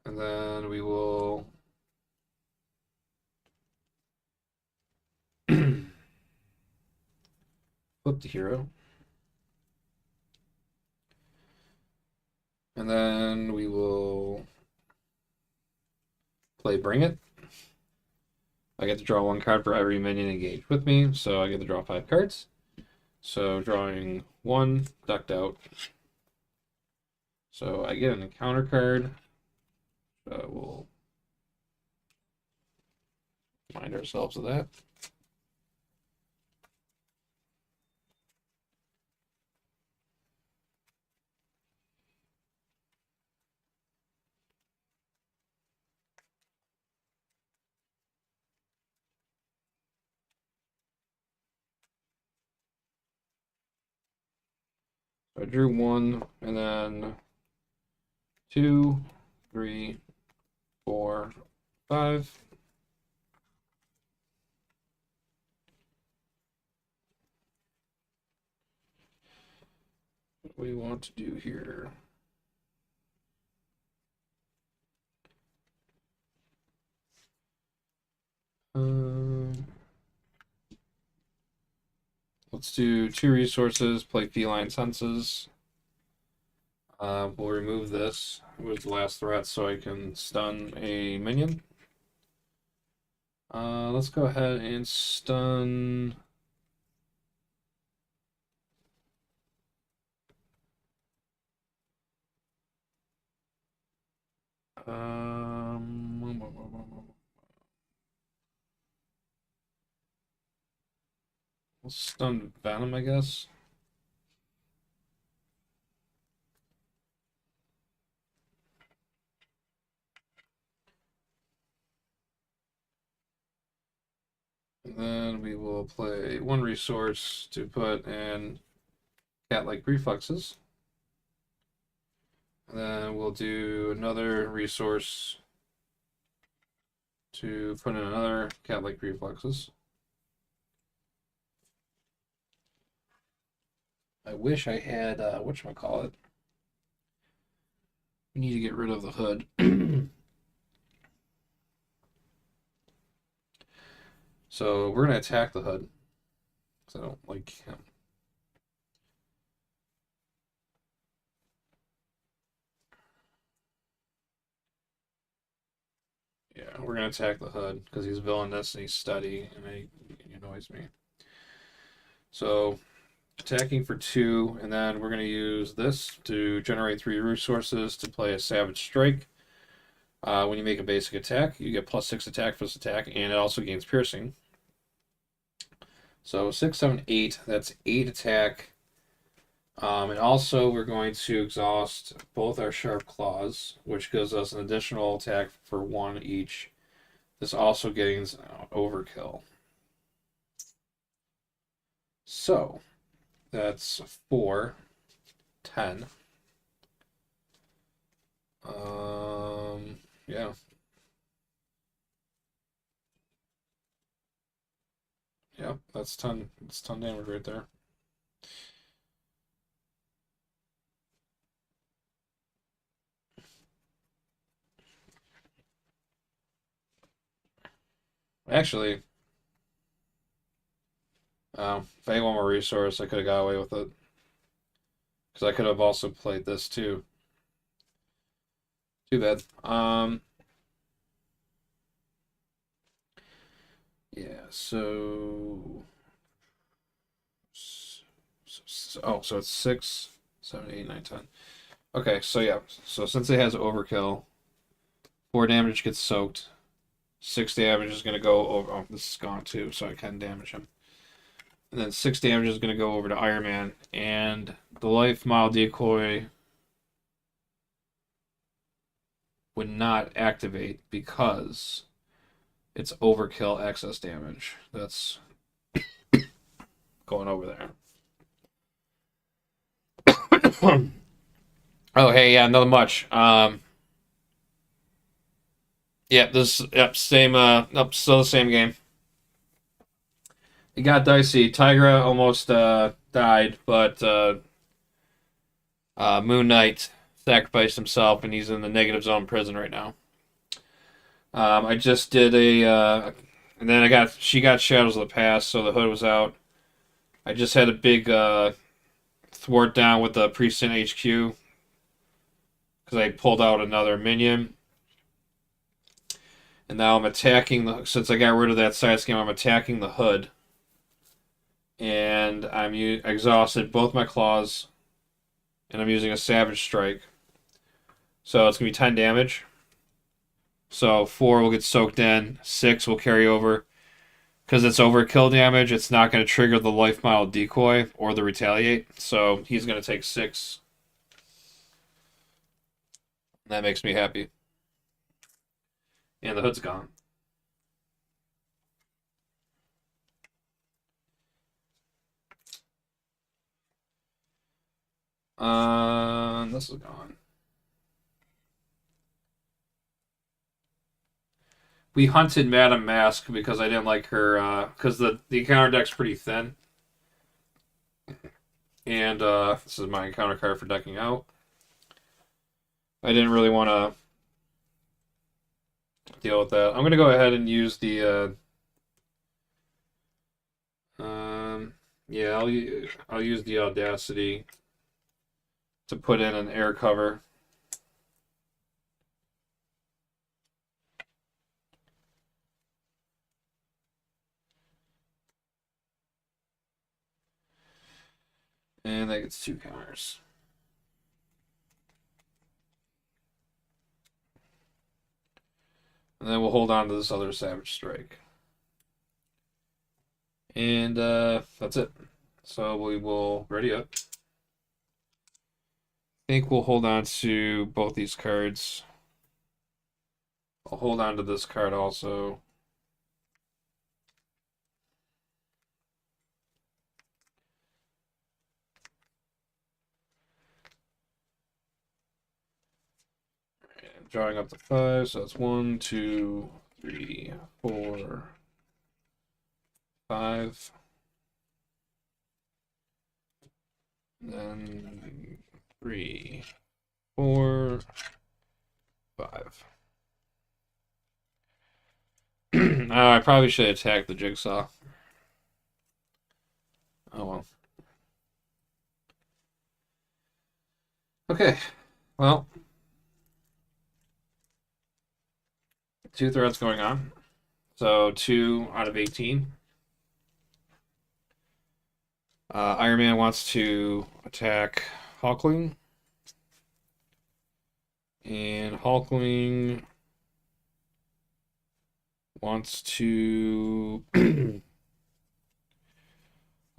And then we will flip the hero. And then we will play Bring It. I get to draw 1 card for every minion engaged with me, so I get to draw 5 cards. So drawing 1, ducked out. So I get an encounter card. We'll remind ourselves of that. I drew 1, and then 2, 3, 4, 5. What we want to do here. Let's do 2 resources, play Feline Senses. We'll remove this with the last threat so I can stun a minion. Let's go ahead and stun. We'll stun Venom, I guess. then we will play one resource to put in cat-like reflexes. And then we'll do another resource to put in another cat-like reflexes. I wish I had whatchamacallit. We need to get rid of the hood. So we're gonna attack the hood. So I don't like him. Yeah, we're gonna attack the hood because he's villainous and he's steady and he annoys me. So attacking for 2, and then we're gonna use this to generate 3 resources to play a Savage Strike. When you make a basic attack, you get +6 attack for this attack, and it also gains piercing. So 6, 7, 8. That's 8 attack. And also we're going to exhaust both our sharp claws, which gives us an additional attack for 1 each. This also gains overkill. So that's 4, 10. Yeah. Yep, that's 10. That's 10 damage right there. Actually, if I had one more resource, I could have got away with it. Because I could have also played this too. Too bad. Yeah, so so it's 6, 7, 8, 9, 10. Okay, so yeah, so since it has overkill, 4 damage gets soaked. 6 damage is gonna go over. Oh, this is gone too, so I can damage him. And then 6 damage is gonna go over to Iron Man, and the life mile decoy would not activate because it's overkill excess damage. That's going over there. Oh, hey, yeah, nothing much. Still the same game. It got dicey. Tigra almost died, but Moon Knight sacrificed himself, and he's in the negative zone prison right now. I just did and then she got Shadows of the Past, so the hood was out. I just had a big thwart down with the Precinct HQ because I pulled out another minion. And now I'm attacking since I got rid of that side scheme, I'm attacking the hood. And I'm exhausted both my claws, and I'm using a Savage Strike. So it's going to be 10 damage. So 4 will get soaked in, 6 will carry over. Because it's overkill damage, it's not going to trigger the life mile decoy or the retaliate. So he's going to take 6. That makes me happy. And the hood's gone. This is gone. We hunted Madame Mask because I didn't like her, because the encounter deck's pretty thin. And this is my encounter card for decking out. I didn't really want to deal with that. I'm going to go ahead and use the... yeah, I'll use the Audacity to put in an air cover. And that gets 2 counters. And then we'll hold on to this other Savage Strike. And that's it. So we will ready up. I think we'll hold on to both these cards. I'll hold on to this card also. drawing up the 5, so that's 1, 2, 3, 4, 5. And then 3, 4, 5. I probably should attack the jigsaw. Oh well. Okay. Well, 2 threats going on. So 2 out of 18. Iron Man wants to attack Hulkling. And Hulkling wants to.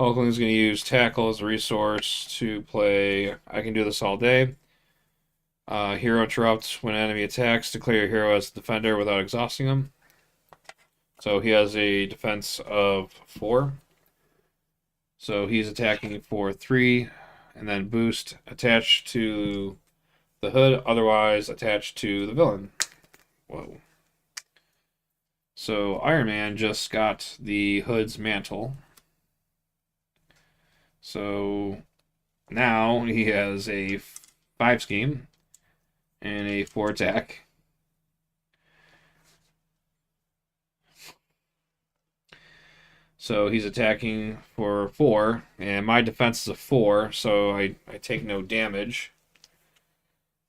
Hulkling's going to use Tackle as a resource to play I Can Do This All Day. Hero interrupts when enemy attacks. Declare your hero as a defender without exhausting him. So he has a defense of 4. So he's attacking for 3, and then boost attached to the hood, otherwise attached to the villain. Whoa. So Iron Man just got the hood's mantle. So now he has a 5 scheme and a 4 attack. So he's attacking for 4, and my defense is a 4, so I take no damage.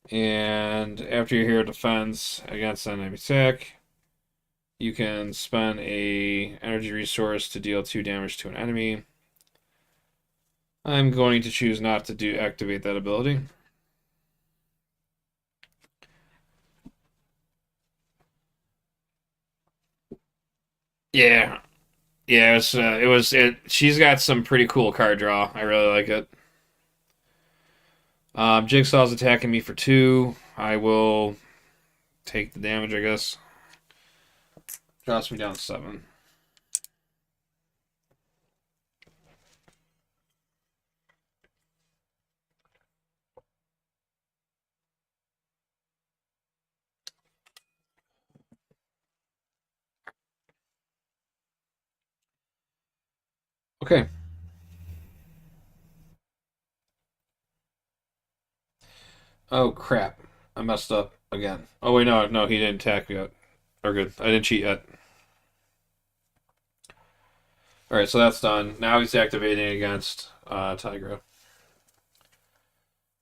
And after your hero defends against an enemy attack, you can spend a energy resource to deal 2 damage to an enemy. I'm going to choose not to activate that ability. Yeah, yeah. She's got some pretty cool card draw. I really like it. Jigsaw's attacking me for 2. I will take the damage, I guess. Drops me down to 7. Okay. Oh crap! I messed up again. Oh wait, no, he didn't attack yet. Or good, I didn't cheat yet. All right, so that's done. Now he's activating against Tigra,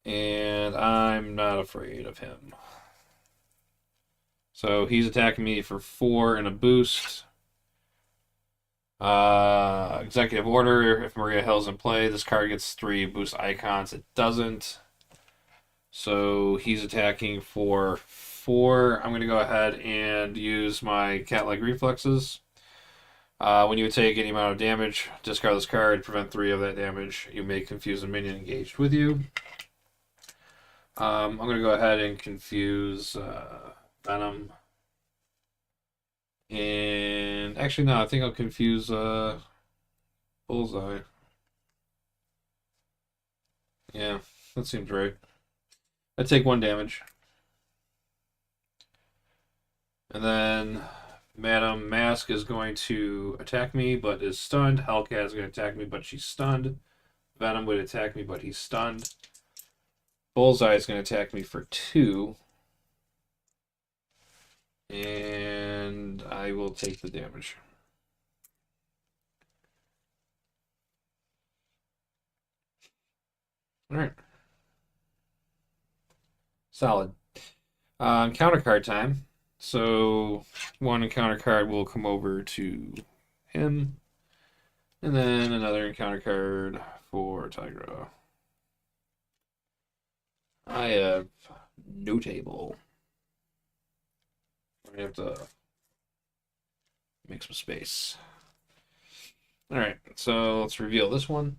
and I'm not afraid of him. So he's attacking me for 4 and a boost. Executive order. If Maria Hill's in play, this card gets 3 boost icons. It doesn't. So he's attacking for 4. I'm going to go ahead and use my cat-like reflexes. When you take any amount of damage, discard this card, prevent 3 of that damage. You may confuse a minion engaged with you. I'm going to go ahead and confuse Venom. And actually, no, I think I'll confuse Bullseye. Yeah, that seems right. I take 1 damage. And then Madam Mask is going to attack me, but is stunned. Hellcat is going to attack me, but she's stunned. Venom would attack me, but he's stunned. Bullseye is going to attack me for 2. And I will take the damage. Alright. Solid. Encounter card time. So 1 encounter card will come over to him. And then another encounter card for Tigra. I have no table. I have to make some space. Alright, so let's reveal this one.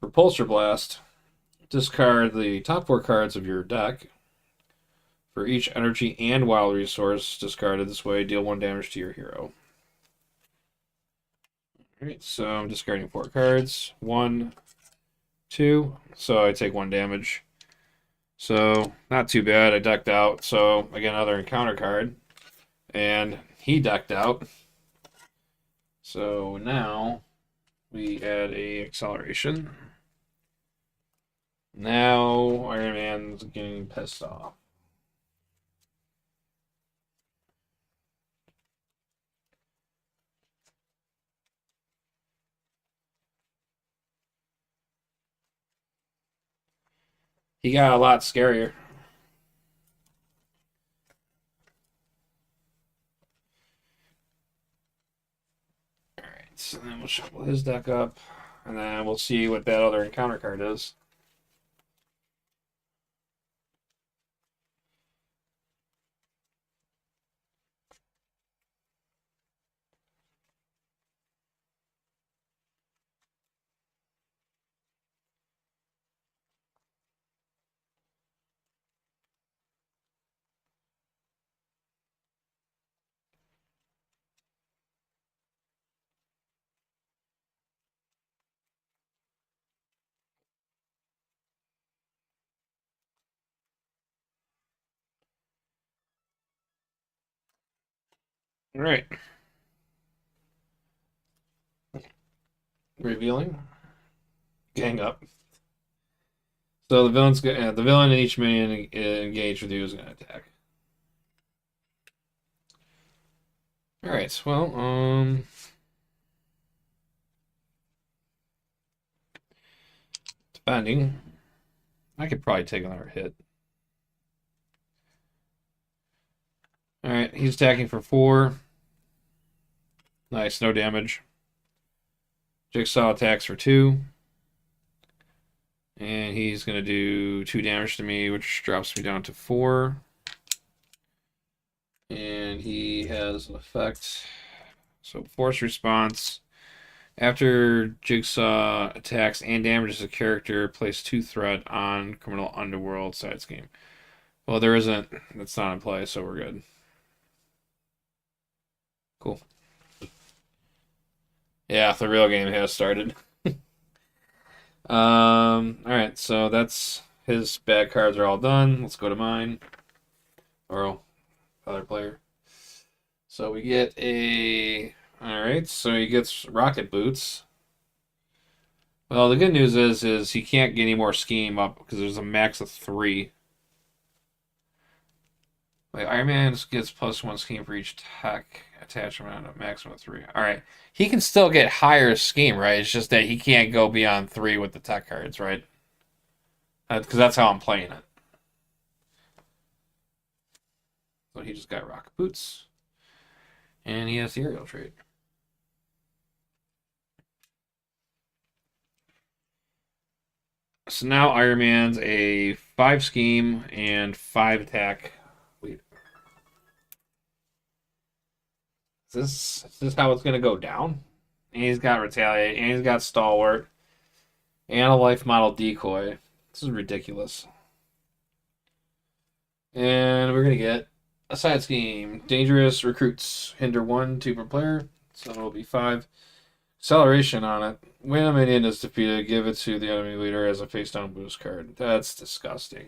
Repulsor Blast. Discard the top 4 cards of your deck. For each energy and wild resource discarded this way, deal 1 damage to your hero. Alright, so I'm discarding 4 cards. 1, 2. So I take 1 damage. So, not too bad. I decked out. So, again, another encounter card. And he decked out. So, now we add a acceleration. Now Iron Man's getting pissed off. He got a lot scarier. Alright, so then we'll shuffle his deck up, and then we'll see what that other encounter card is. Alright. Revealing. Gang up. So the villain and each minion engaged with you is gonna attack. Alright, well, depending. I could probably take another hit. Alright, he's attacking for 4. Nice, no damage. Jigsaw attacks for 2. And he's going to do 2 damage to me, which drops me down to 4. And he has an effect. So, force response. After Jigsaw attacks and damages a character, place 2 threat on Criminal Underworld side scheme. Well, there isn't. That's not in play, so we're good. Cool. Yeah, the real game has started. Alright, so that's his bad cards are all done. Let's go to mine. Or other player. So we get a. Alright, so he gets rocket boots. Well, the good news is he can't get any more scheme up because there's a max of 3. Like Iron Man gets +1 scheme for each tech attachment on a maximum of 3. Alright. He can still get higher scheme, right? It's just that he can't go beyond 3 with the tech cards, right? Because that's how I'm playing it. So he just got rocket boots. And he has the aerial trait. So now Iron Man's a 5 scheme and 5 attack. Wait. Is this how it's gonna go down? And he's got retaliate, and he's got stalwart, and a life model decoy. This is ridiculous. And we're gonna get a side scheme. Dangerous recruits. Hinder 1, 2 per player. So it'll be 5. Acceleration on it. When a minion is defeated, give it to the enemy leader as a face down boost card. That's disgusting.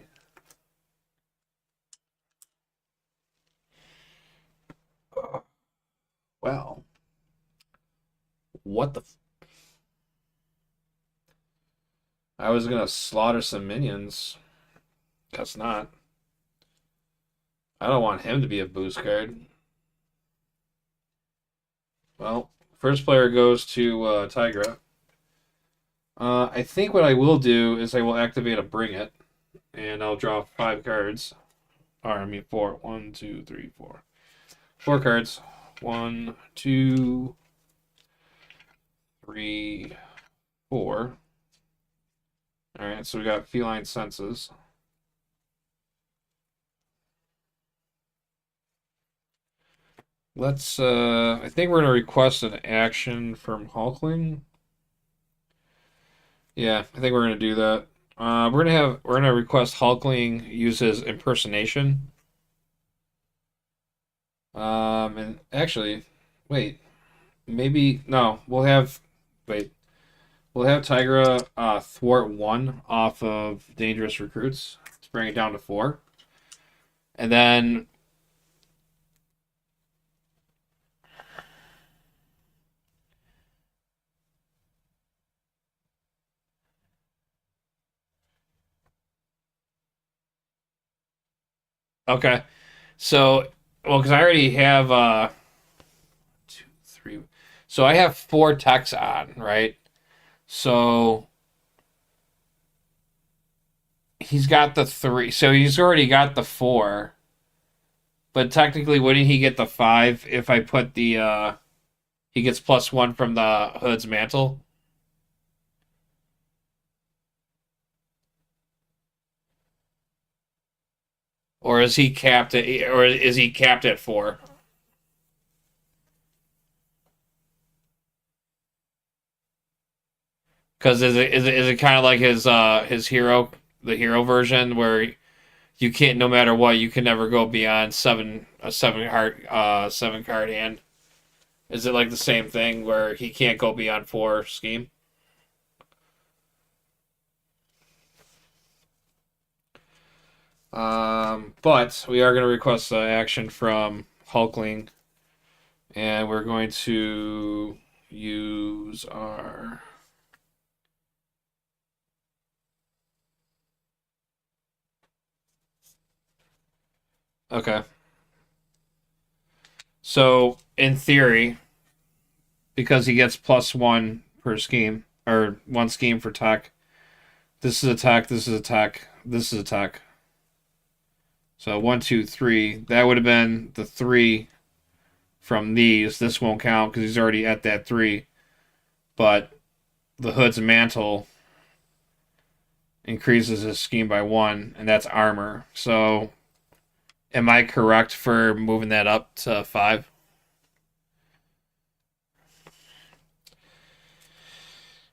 Well. What the I was gonna slaughter some minions. Guess not. I don't want him to be a boost card. Well, first player goes to Tigra. I think what I will do is I will activate a Bring It, and I'll draw 5 cards. Or, I mean 4. 1, 2, 3, 4. 4 cards. 1, 2, 3, 4. Alright, so we got Feline Senses. Let's, I think we're going to request an action from Hulkling. Yeah, I think we're going to do that. We're going to request Hulkling use his impersonation. And actually, wait, maybe, no, we'll have Tigra thwart 1 off of Dangerous Recruits. bring it down to 4. And then okay. So, well, because I already have 2, 3. So I have 4 techs on, right? So he's got the 3. So he's already got the 4. But technically, wouldn't he get the 5 if I put the he gets +1 from the hood's mantle? Or is he capped at or is he capped at 4? Because is it kind of like his hero, the hero version, where you can't, no matter what, you can never go beyond 7, a 7 card hand? Is it like the same thing where he can't go beyond 4 scheme? But we are going to request action from Hulkling, and we're going to use our. Okay. So, in theory, because he gets +1 per scheme, or 1 scheme for tech, this is attack, this is attack, this is attack. So 1, 2, 3. That would have been the 3 from these. This won't count because he's already at that 3. But the hood's mantle increases his scheme by 1, and that's armor. So am I correct for moving that up to 5?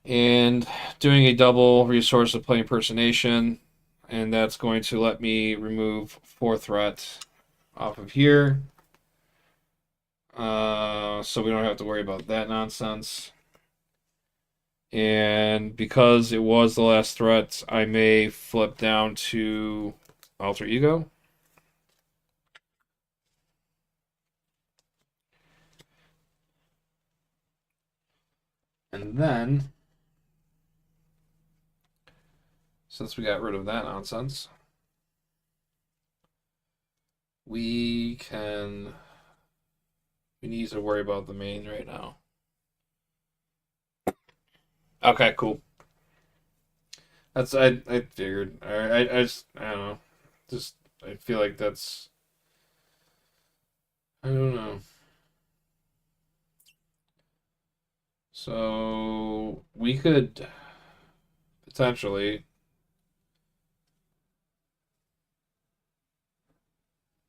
And doing a double resource of play impersonation, and that's going to let me remove 4 threat off of here. So we don't have to worry about that nonsense. And because it was the last threat, I may flip down to Alter Ego. And then, since we got rid of that nonsense, we need to worry about the main right now. Okay, cool. I figured. I don't know. Just I feel like that's I don't know. So we could potentially,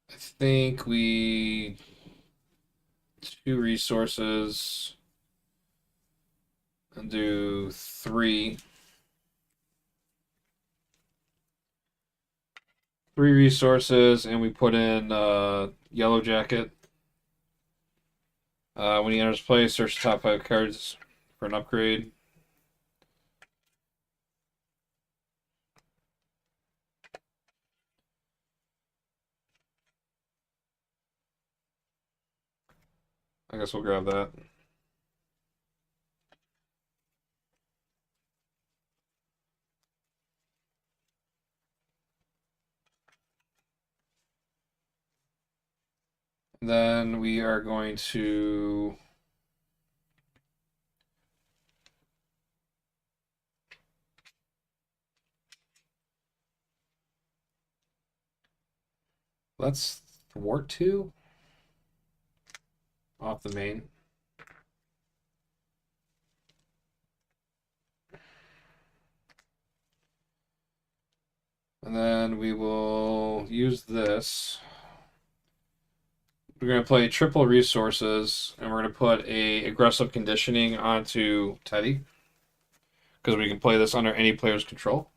I think we 2 resources and do 3 resources, and we put in Yellow Jacket. When he enters play, search the top 5 cards for an upgrade. I guess we'll grab that. Then we are going to let's thwart 2 off the main. And then we will use this. We're going to play triple resources, and we're going to put a aggressive conditioning onto Teddy, because we can play this under any player's control.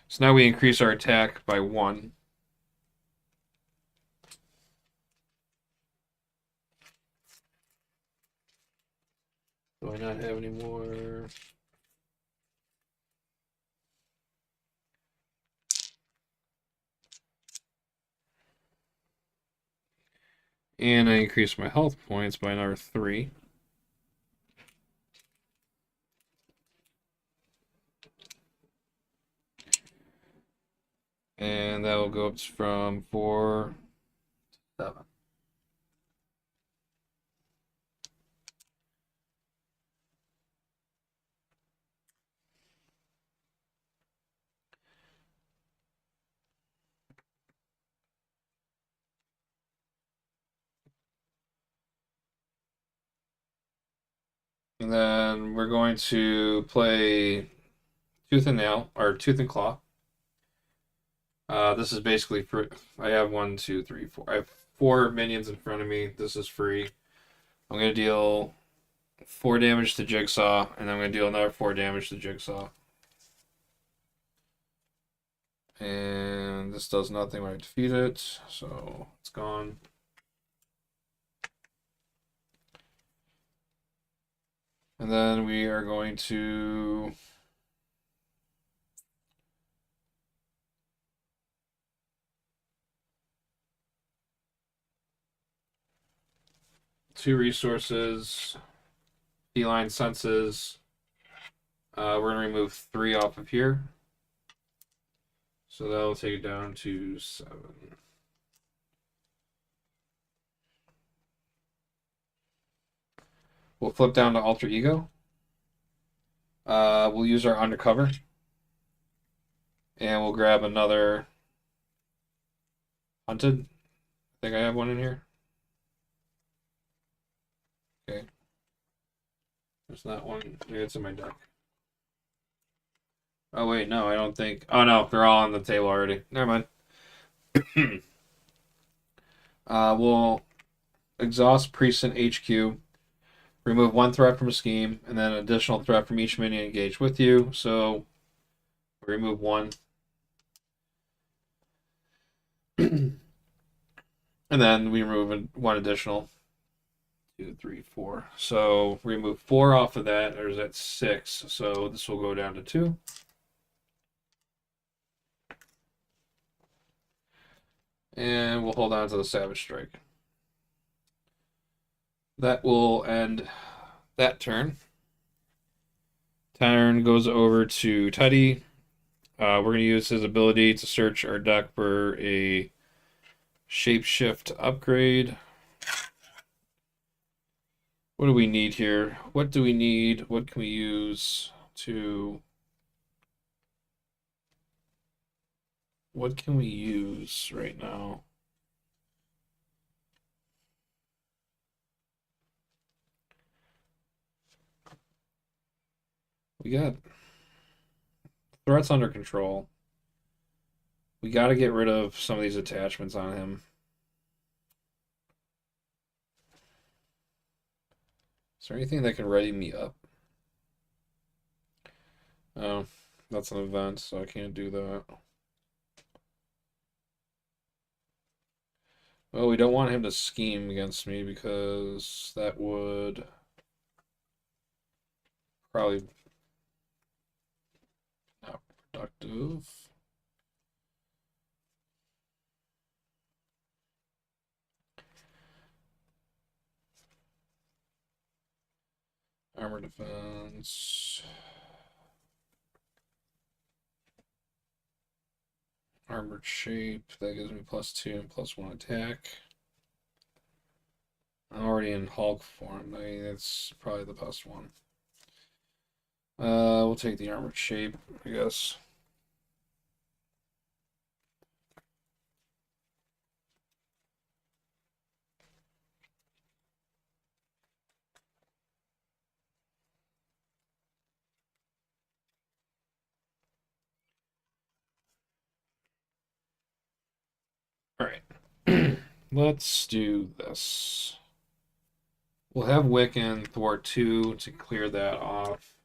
So now we increase our attack by 1. Do I not have any more? And I increased my health points by another 3. And that will go up from 4 to 7. And then we're going to play Tooth and Nail, or Tooth and Claw. This is basically for. I have 1, 2, 3, 4. I have 4 minions in front of me. This is free. I'm going to deal 4 damage to Jigsaw, and I'm going to deal another 4 damage to Jigsaw. And this does nothing when I defeat it, so it's gone. And then we are going to two resources, feline senses. We're going to remove 3 off of here. So that'll take it down to 7. We'll flip down to Alter Ego. We'll use our Undercover. And we'll grab another Hunted. I think I have one in here. Okay. There's not one. Maybe it's in my deck. Oh, wait, no, I don't think. Oh, no, they're all on the table already. Never mind. We'll exhaust Precinct HQ, remove 1 threat from a scheme, and then an additional threat from each minion engaged with you. So, remove 1. And then we remove 1 additional. 2, 3, 4. So, remove 4 off of that, or is that 6? So, this will go down to 2. And we'll hold on to the Savage Strike. That will end that turn. Turn goes over to Teddy. We're going to use his ability to search our deck for a shapeshift upgrade. What do we need here? What do we need? What can we use to... What can we use right now? We got threats under control. We got to get rid of some of these attachments on him. Is there anything that can ready me up? Oh, that's an event, so I can't do that. Well, we don't want him to scheme against me because that would probably not productive. Armor defense. Armored shape. That gives me +2 and +1 attack. I'm already in Hulk form. I mean, that's probably the best one. We'll take the armored shape, I guess. All right. Let's do this. We'll have Wiccan Thwart 2 to clear that off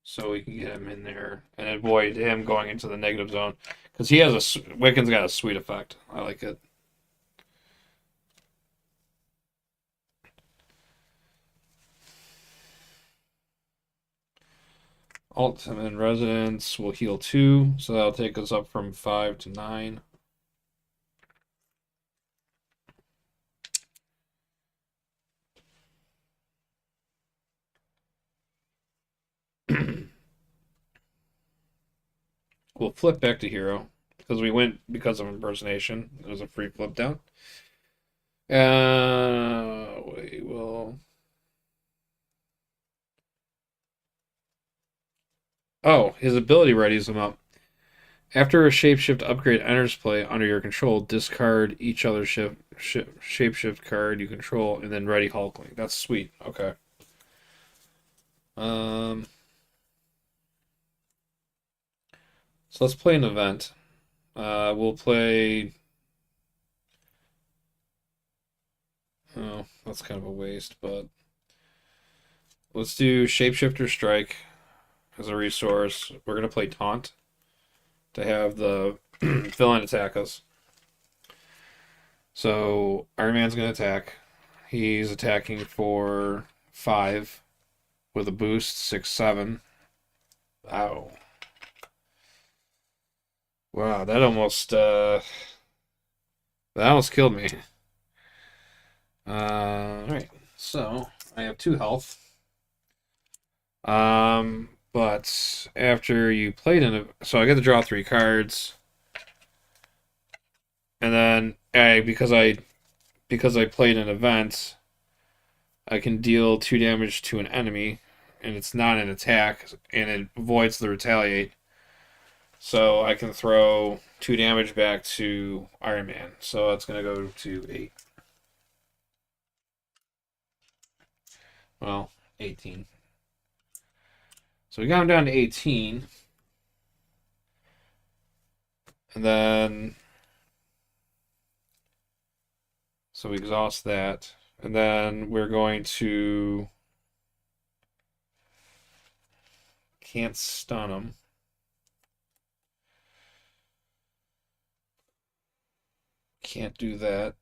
so we can get him in there and avoid him going into the negative zone. Because he has Wiccan's got a sweet effect. I like it. Ultimate Residence will heal 2, so that'll take us up from 5 to 9. We'll flip back to hero because we went because of impersonation. It was a free flip down. We will. Oh, his ability readies him up. After a shapeshift upgrade enters play under your control, discard each other shapeshift card you control and then ready Hulkling. That's sweet. Okay. Um. So let's play an event. We'll play. Oh, that's kind of a waste, but let's do Shapeshifter Strike as a resource. We're gonna play Taunt to have the villain attack us. So Iron Man's gonna attack. He's attacking for 5 with a boost 6/7. Ow! Wow, that almost killed me. All right. So I have 2 health. But after you played so I get to draw 3 cards, and then because I played an event, I can deal 2 damage to an enemy, and it's not an attack, and it avoids the retaliate. So I can throw 2 damage back to Iron Man. So that's gonna go to 8. Well, 18. So we got him down to 18. And then so we exhaust that. And then we're going to can't stun him. Can't do that.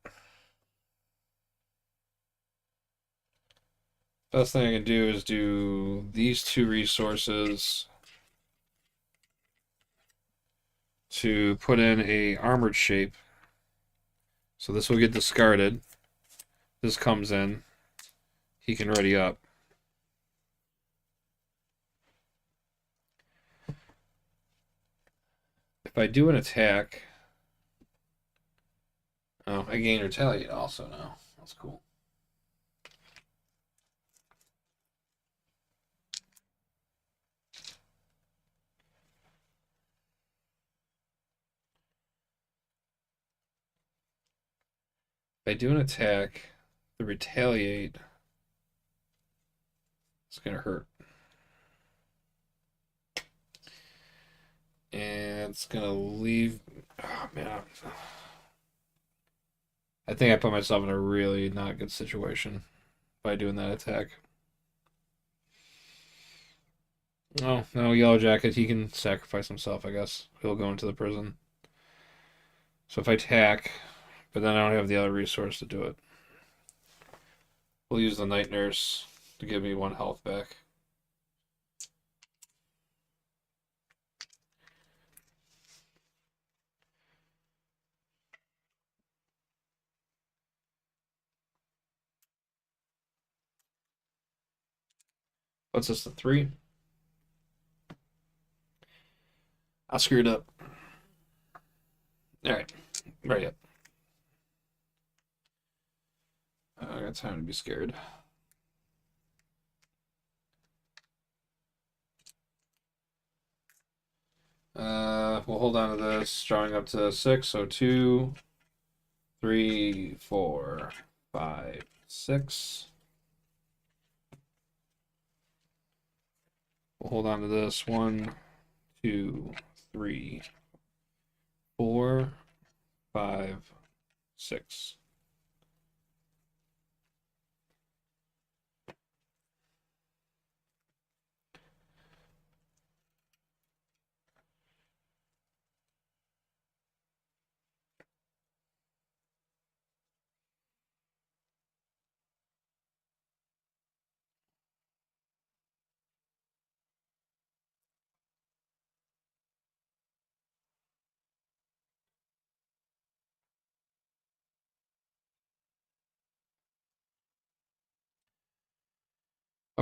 Best thing I can do is do these 2 resources to put in a armored shape. So this will get discarded. This comes in. He can ready up. If I do an attack, oh, I gain retaliate also now. That's cool. If I do an attack, the retaliate is gonna hurt. And it's gonna leave. Oh man, I think I put myself in a really not good situation by doing that attack. Oh no, Yellow Jacket. He can sacrifice himself. I guess he'll go into the prison. So if I attack, but then I don't have the other resource to do it, we'll use the Night Nurse to give me 1 health back. What's this, the 3? I screwed up. Alright, ready up. I got time to be scared. We'll hold on to this, drawing up to 6, so 2, 3, 4, 5, 6. We'll hold on to this, 1, 2, 3, 4, 5, 6.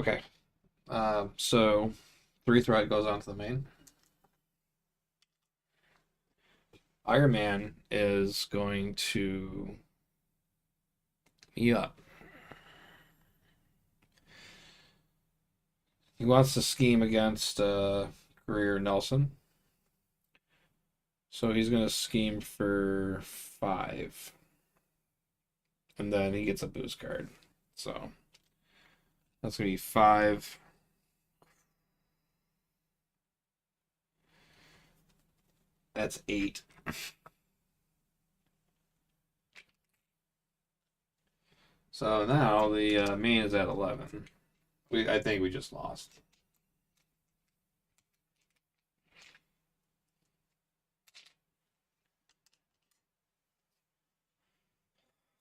Okay. So 3 threat goes on to the main. Iron Man is going to up. He wants to scheme against Greer Nelson. So he's going to scheme for 5. And then he gets a boost card. So that's going to be 5. That's 8. So now the main is at 11. I think we just lost.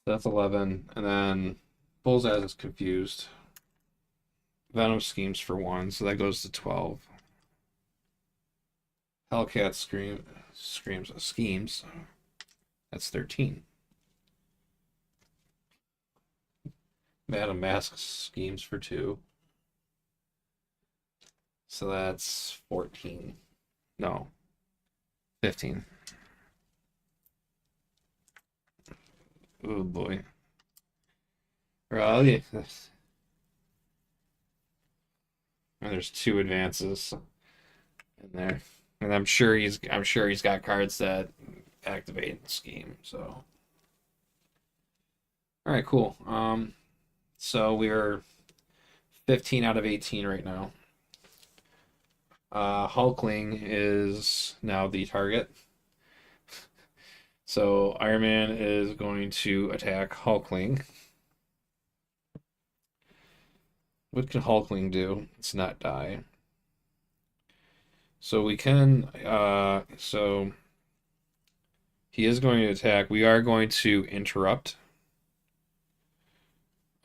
That's 11. And then Bullseye is confused. Venom schemes for 1, so that goes to 12. Hellcat schemes. That's 13. Madam Mask schemes for 2. So that's 14. No. 15. Oh boy. Well, yeah. And there's 2 advances in there. And I'm sure he's got cards that activate the scheme, so. Alright, cool. So we're 15 out of 18 right now. Hulkling is now the target. So Iron Man is going to attack Hulkling. What can Hulkling do? It's not die. So we can, so he is going to attack. We are going to interrupt.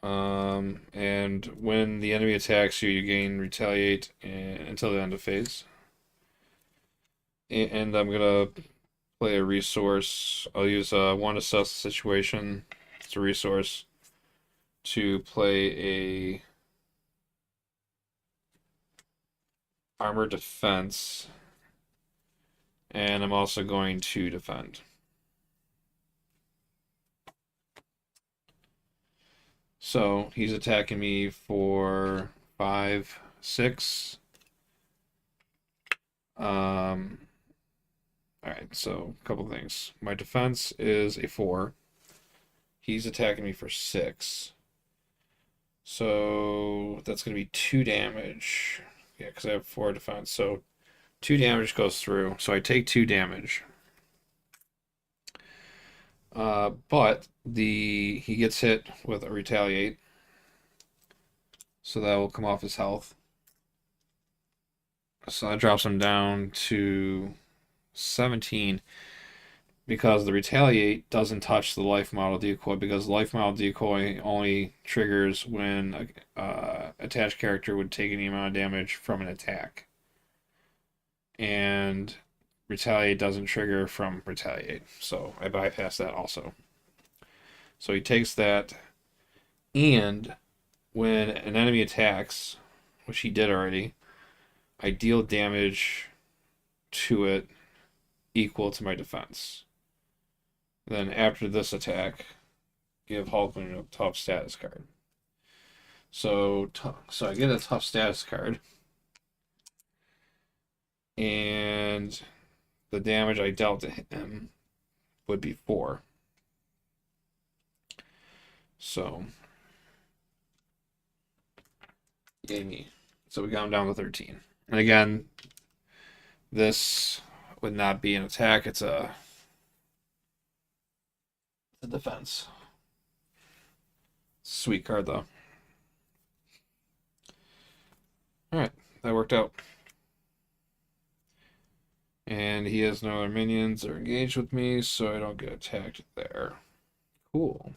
And when the enemy attacks you, you gain retaliate until the end of phase. And I'm gonna play a resource. I'll use one assess the situation. It's a resource to play a armor defense, and I'm also going to defend. So he's attacking me for 5, 6. All right, so a couple things. My defense is a 4. He's attacking me for 6. So that's going to be 2 damage. Yeah, because I have 4 defense. So 2 damage goes through. So I take 2 damage. But he gets hit with a retaliate. So that will come off his health. So that drops him down to 17 because the retaliate doesn't touch the life model decoy because life model decoy only triggers when a attached character would take any amount of damage from an attack. And retaliate doesn't trigger from retaliate. So I bypass that also. So he takes that, and when an enemy attacks, which he did already, I deal damage to it equal to my defense. Then after this attack, give Hulkling a tough status card. So I get a tough status card, and the damage I dealt to him would be 4. So gave me. So we got him down to 13. And again, this would not be an attack, it's a defense. Sweet card though. Alright, that worked out. And he has no other minions that are engaged with me, so I don't get attacked there. Cool.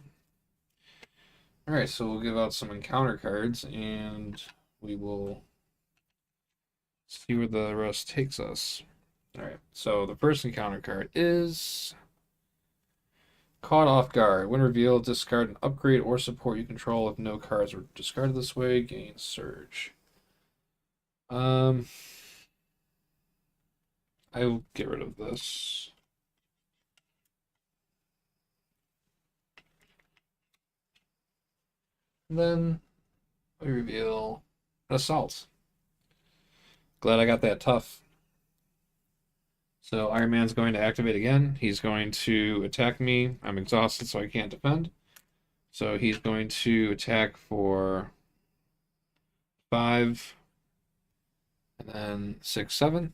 Alright, so we'll give out some encounter cards, and we will see where the rest takes us. Alright, so the first encounter card is Caught off guard. When revealed, discard an upgrade or support you control. If no cards were discarded this way, gain surge. I will get rid of this. And then we reveal an assault. Glad I got that tough. So Iron Man's going to activate again. He's going to attack me. I'm exhausted, so I can't defend. So he's going to attack for 5, and then 6, 7.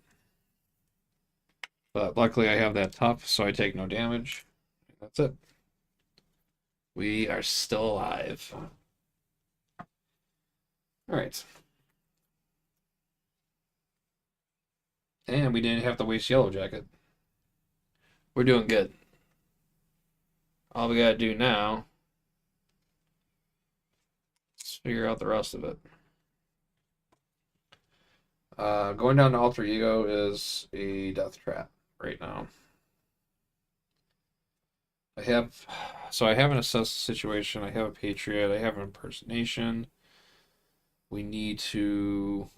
But luckily I have that tough, so I take no damage. That's it. We are still alive. Alright. And we didn't have to waste Yellow Jacket. We're doing good. All we gotta do now is figure out the rest of it. Going down to Alter Ego is a death trap right now. I have an assess situation, I have a Patriot, I have an impersonation. We need to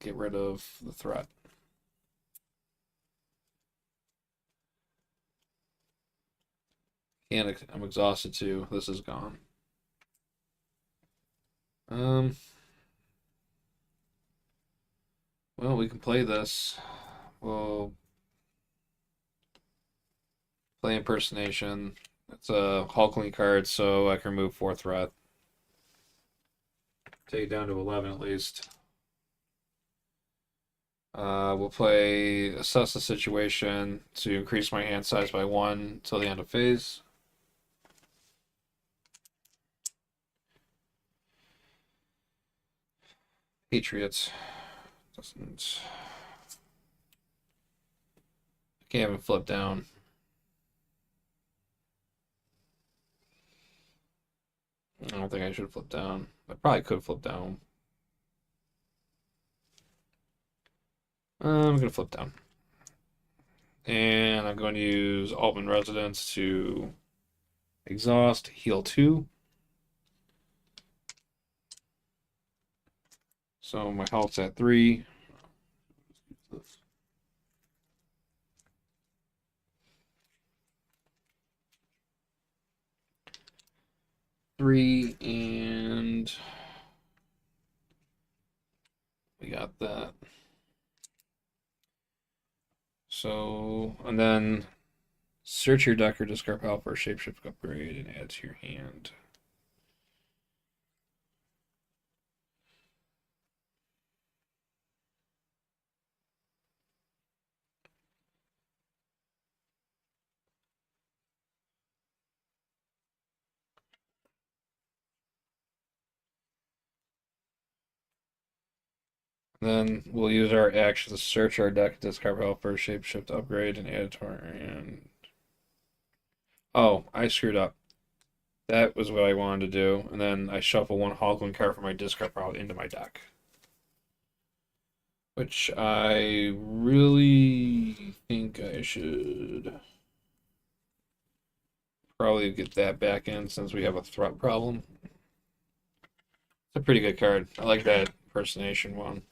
get rid of the threat. And I'm exhausted too. This is gone. Well, we can play this. We'll play impersonation. It's a Hulkling card, so I can remove 4 threat. Take it down to 11 at least. We'll play assess the situation to increase my hand size by 1 until the end of phase. Patriots doesn't. I can't even flip down. I don't think I should flip down. I probably could flip down. I'm gonna flip down. And I'm going to use Altman Residence to exhaust, heal 2. So my health's at 3. And we got that. So, and then search your deck or discard pile for a shapeshift upgrade and add to your hand. Then we'll use our action to search our deck, discard pile for a shapeshift upgrade, and add to our hand. Oh, I screwed up. That was what I wanted to do, and then I shuffle 1 Hulkling card from my discard pile into my deck. Which I really think I should probably get that back in since we have a threat problem. It's a pretty good card. I like that impersonation one.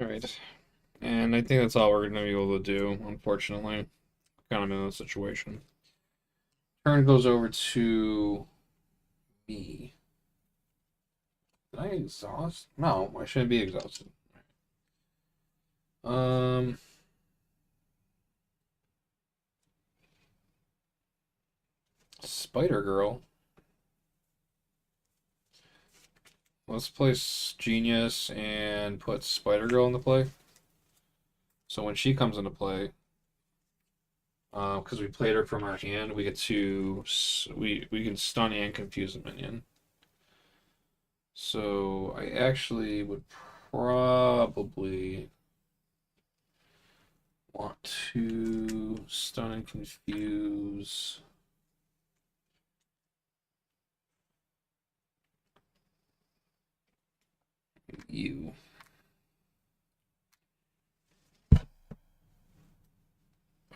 Alright. And I think that's all we're going to be able to do, unfortunately. Kind of in this situation. Turn goes over to me. Did I exhaust? No, I shouldn't be exhausted. Spider Girl. Let's place Genius and put Spider Girl into play. So when she comes into play, Because we played her from our hand, we get to we can stun and confuse a minion. So I actually would probably want to stun and confuse you.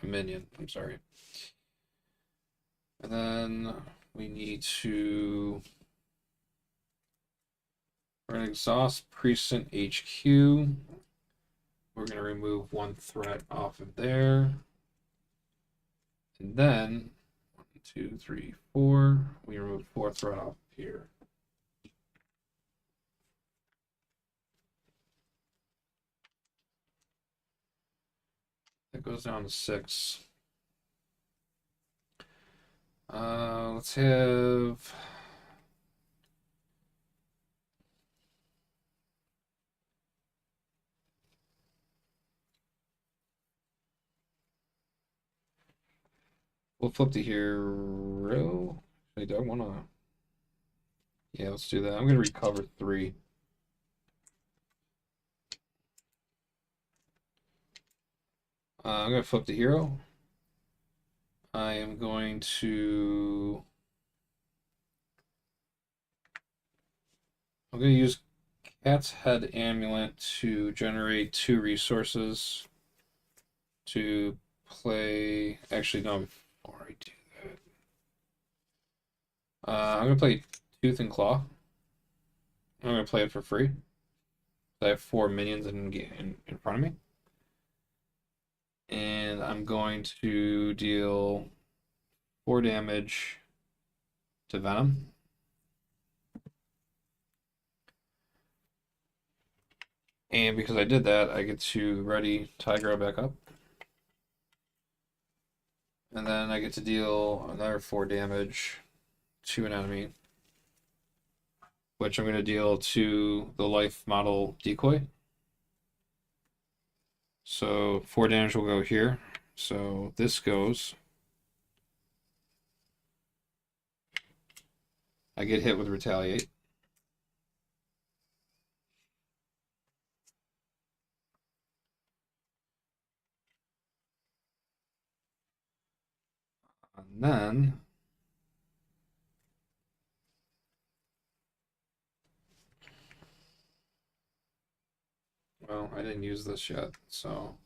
A minion, I'm sorry. And then we need to run exhaust precinct HQ. We're going to remove one threat off of there. And then 1, 2, 3, 4. We remove 4 threat off here. That goes down to 6. Let's have we'll flip the hero. I don't want to. Yeah, let's do that. I'm gonna recover 3. I'm gonna flip the hero. I am going to. I'm going to use Cat's Head Amulet to generate 2 resources to play. Actually, no, before I do that, I'm going to play Tooth and Claw. I'm going to play it for free. I have 4 minions in front of me. And I'm going to deal 4 damage to Venom. And because I did that, I get to ready Tigra back up. And then I get to deal another 4 damage to an enemy, which I'm going to deal to the life model decoy. So 4 damage will go here. So this goes. I get hit with retaliate. And then well, I didn't use this yet, so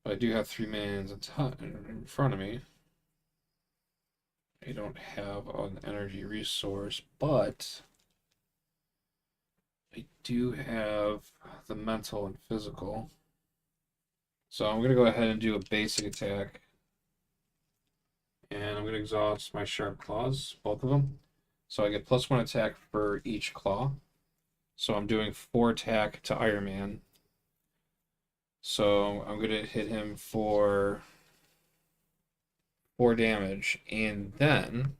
but I do have 3 minions in front of me. I don't have an energy resource, but I do have the mental and physical. So I'm going to go ahead and do a basic attack. And I'm going to exhaust my sharp claws, both of them. So I get +1 attack for each claw. So I'm doing 4 attack to Iron Man. So I'm going to hit him for 4 damage. And then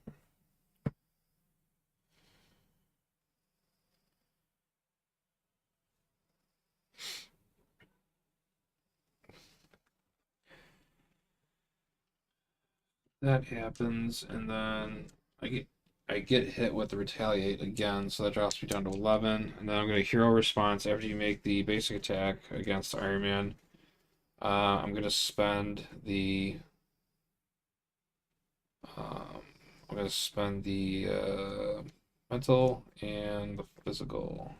that happens, and then I get hit with the retaliate again, so that drops me down to 11. And then I'm going to hero response after you make the basic attack against Iron Man. I'm going to spend the I'm going to spend the mental and the physical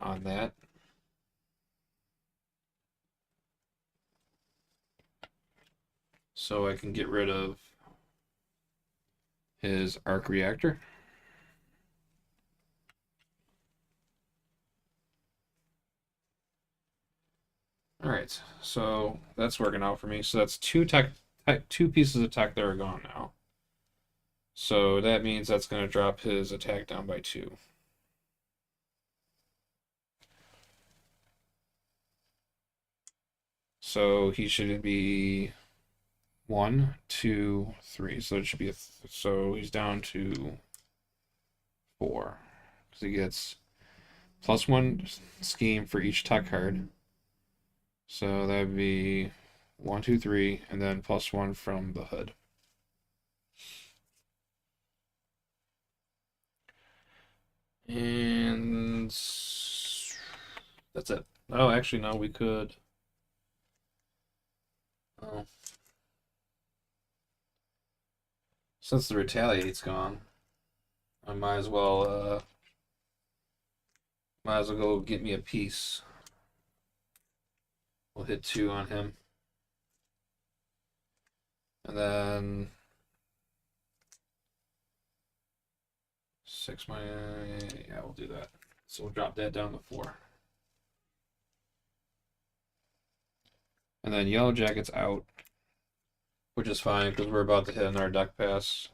on that. So I can get rid of his arc reactor. All right, so that's working out for me. So that's 2 pieces of tech that are gone now. So that means that's going to drop his attack down by 2. So he should be 1, 2, 3. So it should be so he's down to 4 because he gets +1 scheme for each tech card. So that'd be 1, 2, 3, and then +1 from the hood. And that's it. Oh, actually, no, we could. Oh. Since the retaliate's gone, I might as well go get me a piece. We'll hit 2 on him. And then 6 my yeah, we'll do that. So we'll drop that down to 4. And then Yellow Jacket's out, which is fine because we're about to hit another deck pass.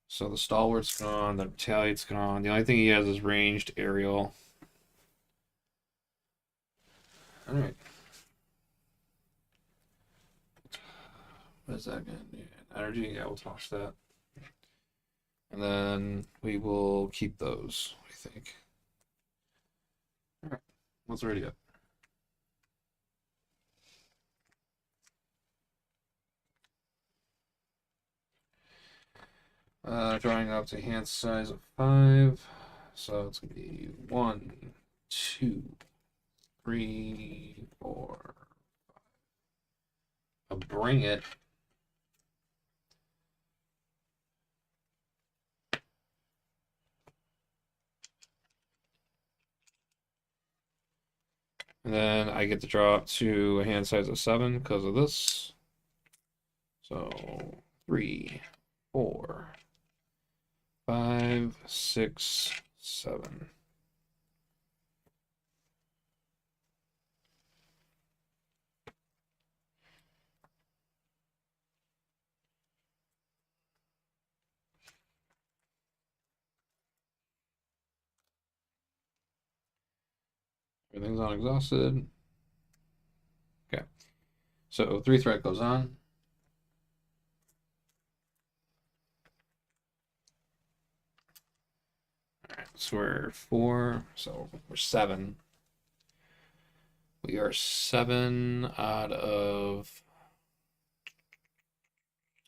So the Stalwart's gone, the Retaliate's gone. The only thing he has is ranged aerial. Alright. What is that again? Yeah, energy, yeah, we'll toss that. And then we will keep those, I think. Alright, what's already up? Drawing up to hand size of 5. So it's going to be 1, 2, 3, 4, 5. I'll bring it. And then I get to draw up to a hand size of 7 because of this. So 3, 4, 5, 6, 7. Everything's unexhausted. Okay. So 3 threat goes on. Alright, so we're 4, so we're 7. We are 7 out of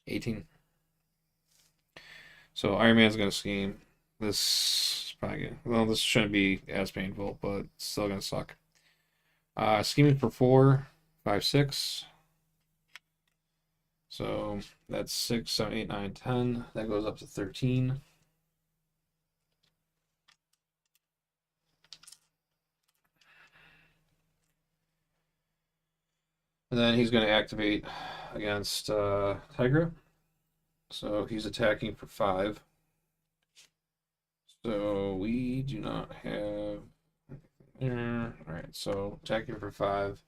18. So Iron Man's gonna scheme. This probably well, this shouldn't be as painful, but it's still gonna suck. Scheming for 4, 5, 6. So that's 6, 7, 8, 9, 10. That goes up to 13. And then he's going to activate against Tigra. So he's attacking for 5. So we do not have there. Alright, so attacking for 5.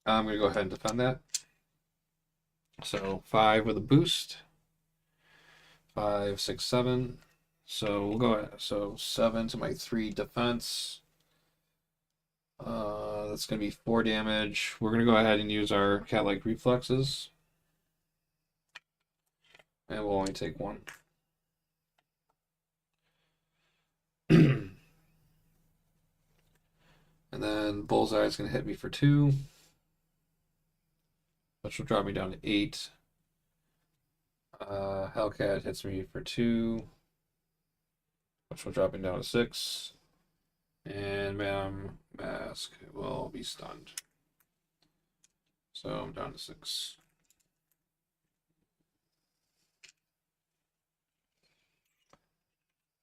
I'm going to go ahead and defend that. So 5 with a boost. 5, 6, 7. So we'll go ahead. So 7 to my 3 defense. That's going to be 4 damage. We're going to go ahead and use our cat-like reflexes. And we'll only take 1. And then Bullseye is going to hit me for 2. Which will drop me down to 8. Hellcat hits me for 2. Which will drop me down to 6. And Madam Mask will be stunned. So I'm down to 6.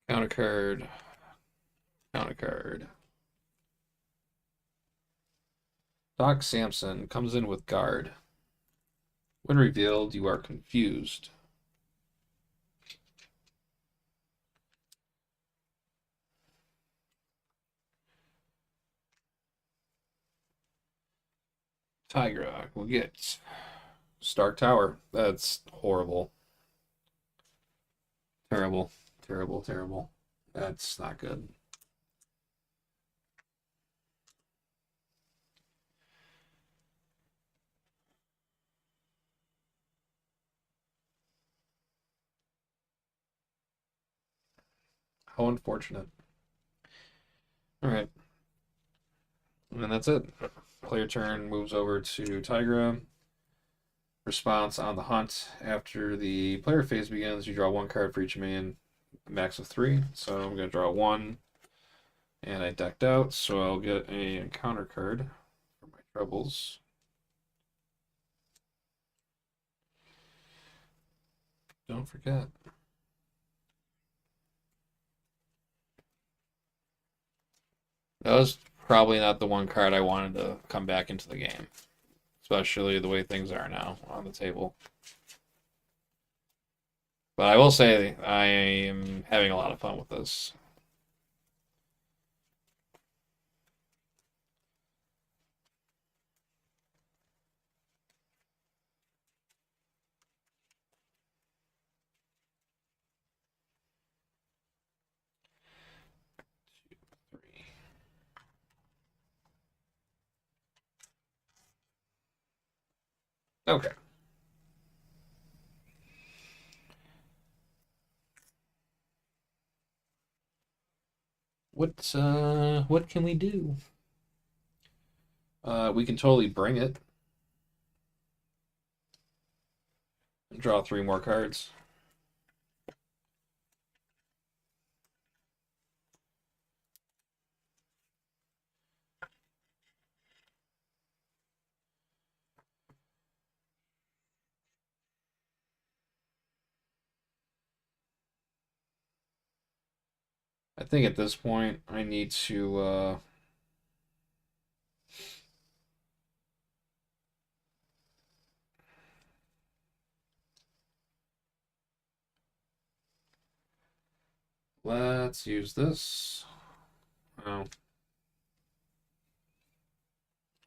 Counter card. Counter card. Doc Samson comes in with guard. When revealed, you are confused. Tigra will get Stark Tower. That's horrible. Terrible. Terrible, terrible. That's not good. How unfortunate. All right. And that's it. Player turn moves over to Tigra. Response on the hunt. After the player phase begins, you draw one card for each minion, max of 3. So I'm going to draw 1, and I decked out, so I'll get a encounter card for my troubles. Don't forget. That was probably not the one card I wanted to come back into the game, especially the way things are now on the table. But I will say I am having a lot of fun with this. Three. Okay. What can we do? We can totally bring it. Draw 3 more cards. I think at this point I need to let's use this. Oh,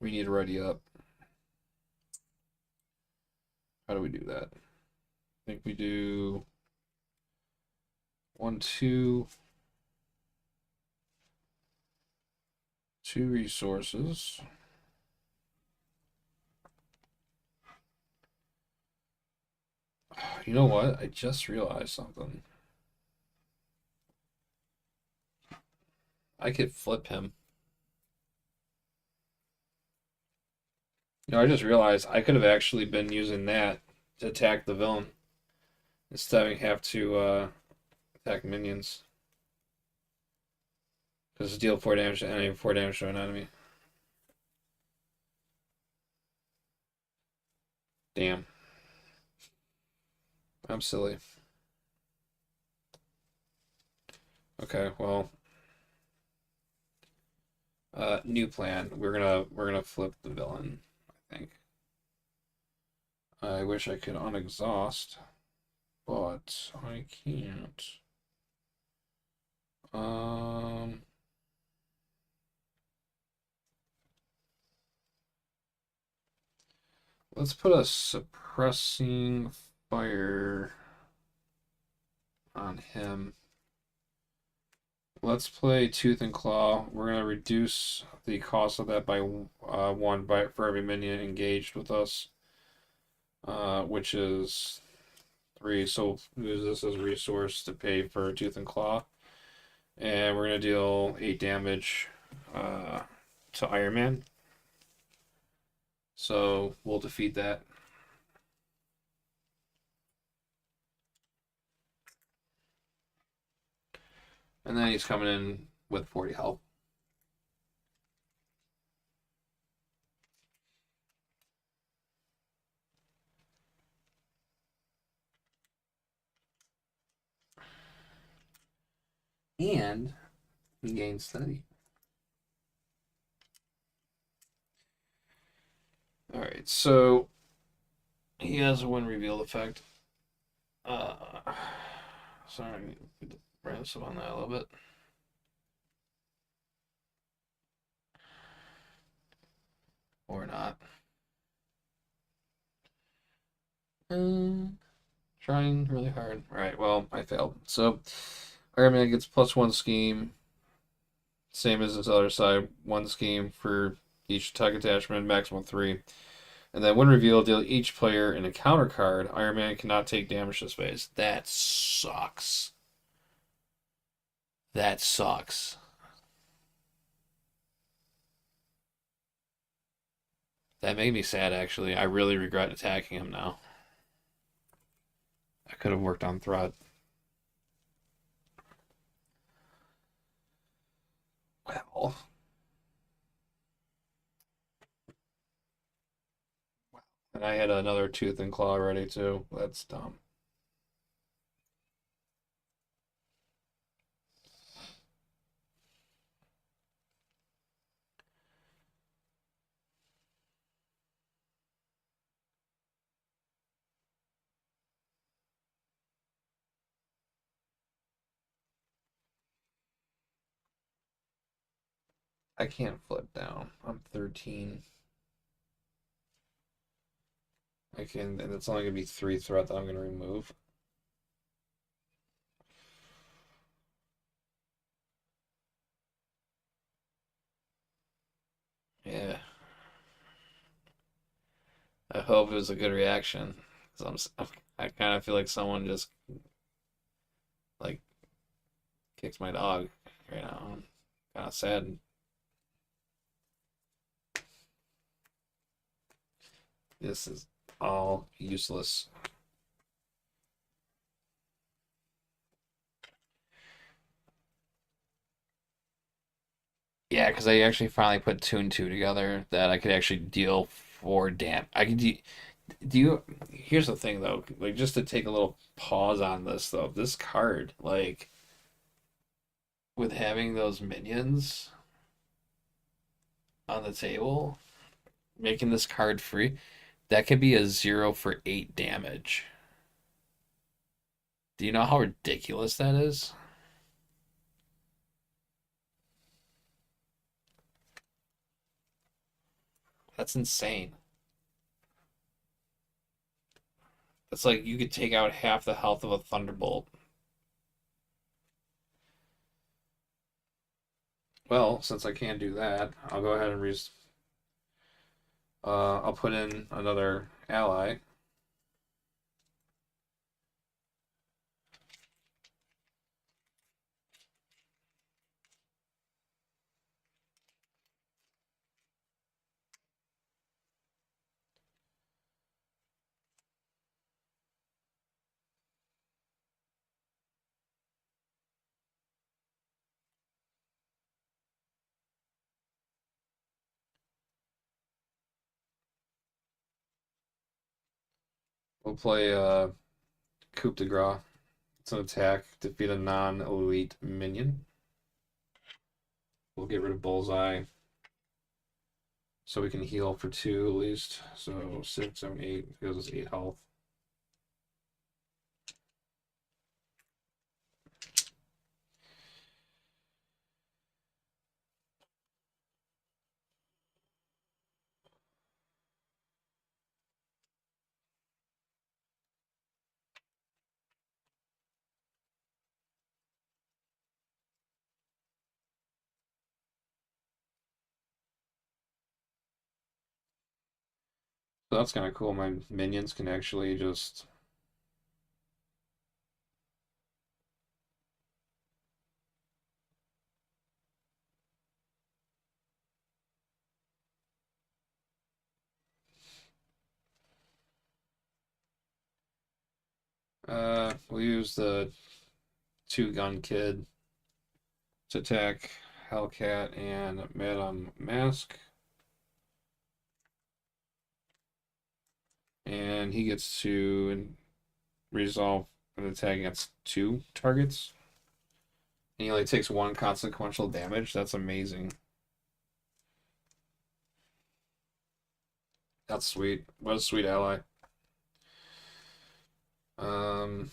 we need to ready up. How do we do that? I think we do 1, 2, 2 resources. You know what? I just realized something. I could flip him. I just realized I could have actually been using that to attack the villain instead of have to attack minions. Because deal 4 damage to enemy, 4 damage to an enemy. Damn. I'm silly. Okay, well, new plan. We're gonna flip the villain, I think. I wish I could unexhaust, but I can't. Um, let's put a suppressing fire on him. Let's play Tooth and Claw. We're gonna reduce the cost of that by 1 by for every minion engaged with us, which is 3. So we'll use this as a resource to pay for Tooth and Claw, and we're gonna deal 8 damage to Iron Man. So we'll defeat that. And then he's coming in with 40 health. And he gains steady. Alright, so he has a win revealed effect. Sorry, ramps up on that a little bit. Or not. Trying really hard. Alright, well, I failed. So, Iron Man gets +1 scheme. Same as this other side. 1 scheme for each attack attachment, maximum 3. And then when revealed, deal each player an encounter card. Iron Man cannot take damage to space. That sucks. That sucks. That made me sad, actually. I really regret attacking him now. I could have worked on Thrud. Well, and I had another Tooth and Claw ready, too. That's dumb. I can't flip down. I'm 13. I can, and it's only going to be 3 threat that I'm going to remove. Yeah. I hope it was a good reaction. 'Cause I kind of feel like someone just, like, kicked my dog right now. I'm kind of sad. This is all useless. Yeah, because I actually finally put two and two together that I could actually deal 4 damage. I could do you. Here's the thing though, like just to take a little pause on this though, this card, like with having those minions on the table, making this card free, that could be a 0 for 8 damage. Do you know how ridiculous that is? That's insane. It's like you could take out half the health of a Thunderbolt. Well, since I can't do that, I'll go ahead and I'll put in another ally. We'll play Coup de Grace. It's an attack. Defeat a non-elite minion. We'll get rid of Bullseye. So we can heal for 2 at least. So 6, 7, 8. Gives us 8 health. So that's kind of cool. My minions can actually just we'll use the 2-gun kid to attack Hellcat and Madame Mask. And he gets to resolve an attack against 2 targets. And he only takes 1 consequential damage. That's amazing. That's sweet. What a sweet ally. Um,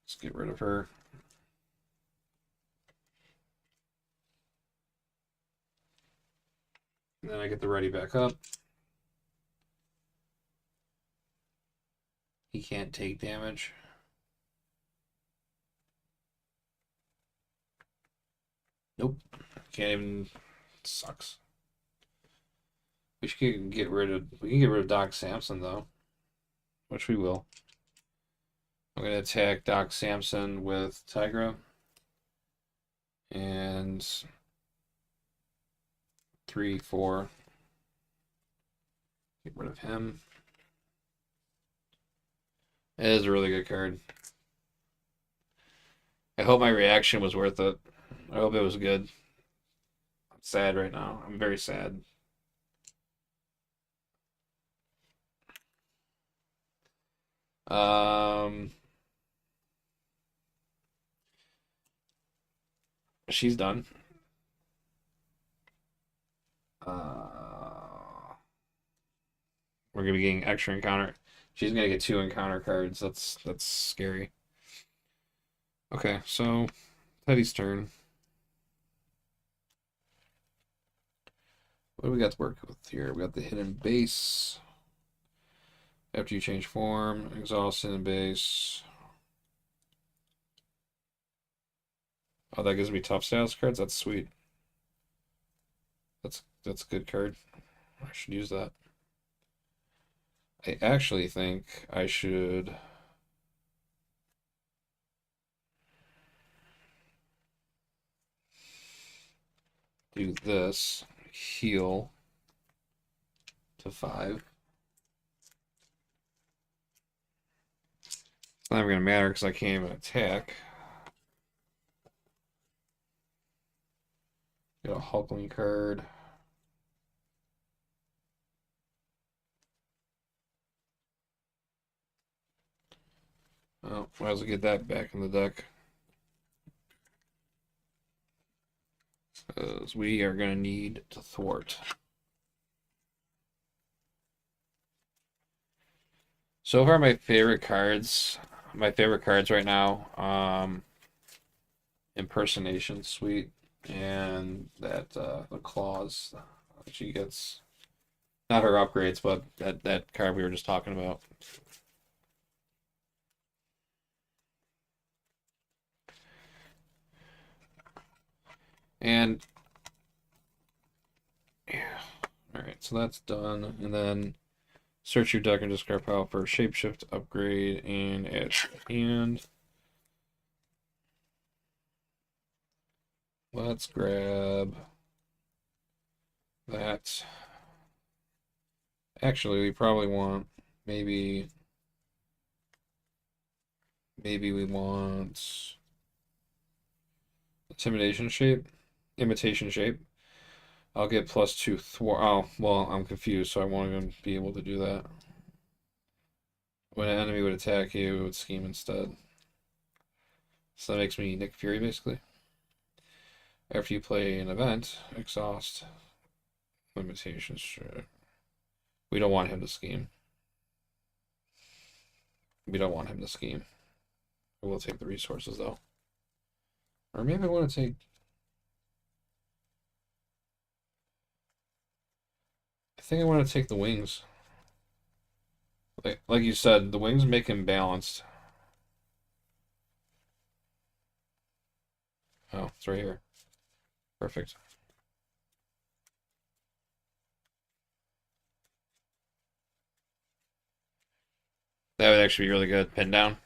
let's get rid of her. And then I get the ready back up. He can't take damage. Nope. Can't even. Sucks. We can get rid of Doc Samson though, which we will. I'm gonna attack Doc Samson with Tigra. And 3, 4. Get rid of him. It is a really good card. I hope my reaction was worth it. I hope it was good. I'm sad right now. I'm very sad. She's done. We're gonna be getting extra encounter. She's gonna get 2 encounter cards. That's scary. Okay, so Teddy's turn. What do we got to work with here? We got the hidden base. After you change form, exhaust hidden base. Oh, that gives me tough status cards. That's sweet. That's a good card. I should use that. I actually think I should do this. Heal to 5. It's not even gonna matter because I can't even attack. Get a Hulkling card. Oh, might as well get that back in the deck. Because we are going to need to thwart. So far, my favorite cards right now, Impersonation Suite and that the claws she gets, not her upgrades, but that card we were just talking about. And yeah, all right, so that's done, and then search your deck and discard power for shapeshift upgrade and add to the hand. Let's grab that. Actually, we probably want maybe we want imitation shape. I'll get +2 thwart. Oh, well, I'm confused, so I won't even be able to do that. When an enemy would attack you, it would scheme instead. So that makes me Nick Fury, basically. After you play an event, exhaust, limitations. Sure. We don't want him to scheme. We don't want him to scheme. We'll take the resources, though. Or maybe I want to take... I think I want to take the wings. Like you said, the wings make him balanced. Oh, it's right here. Perfect. That would actually be really good. Pin down.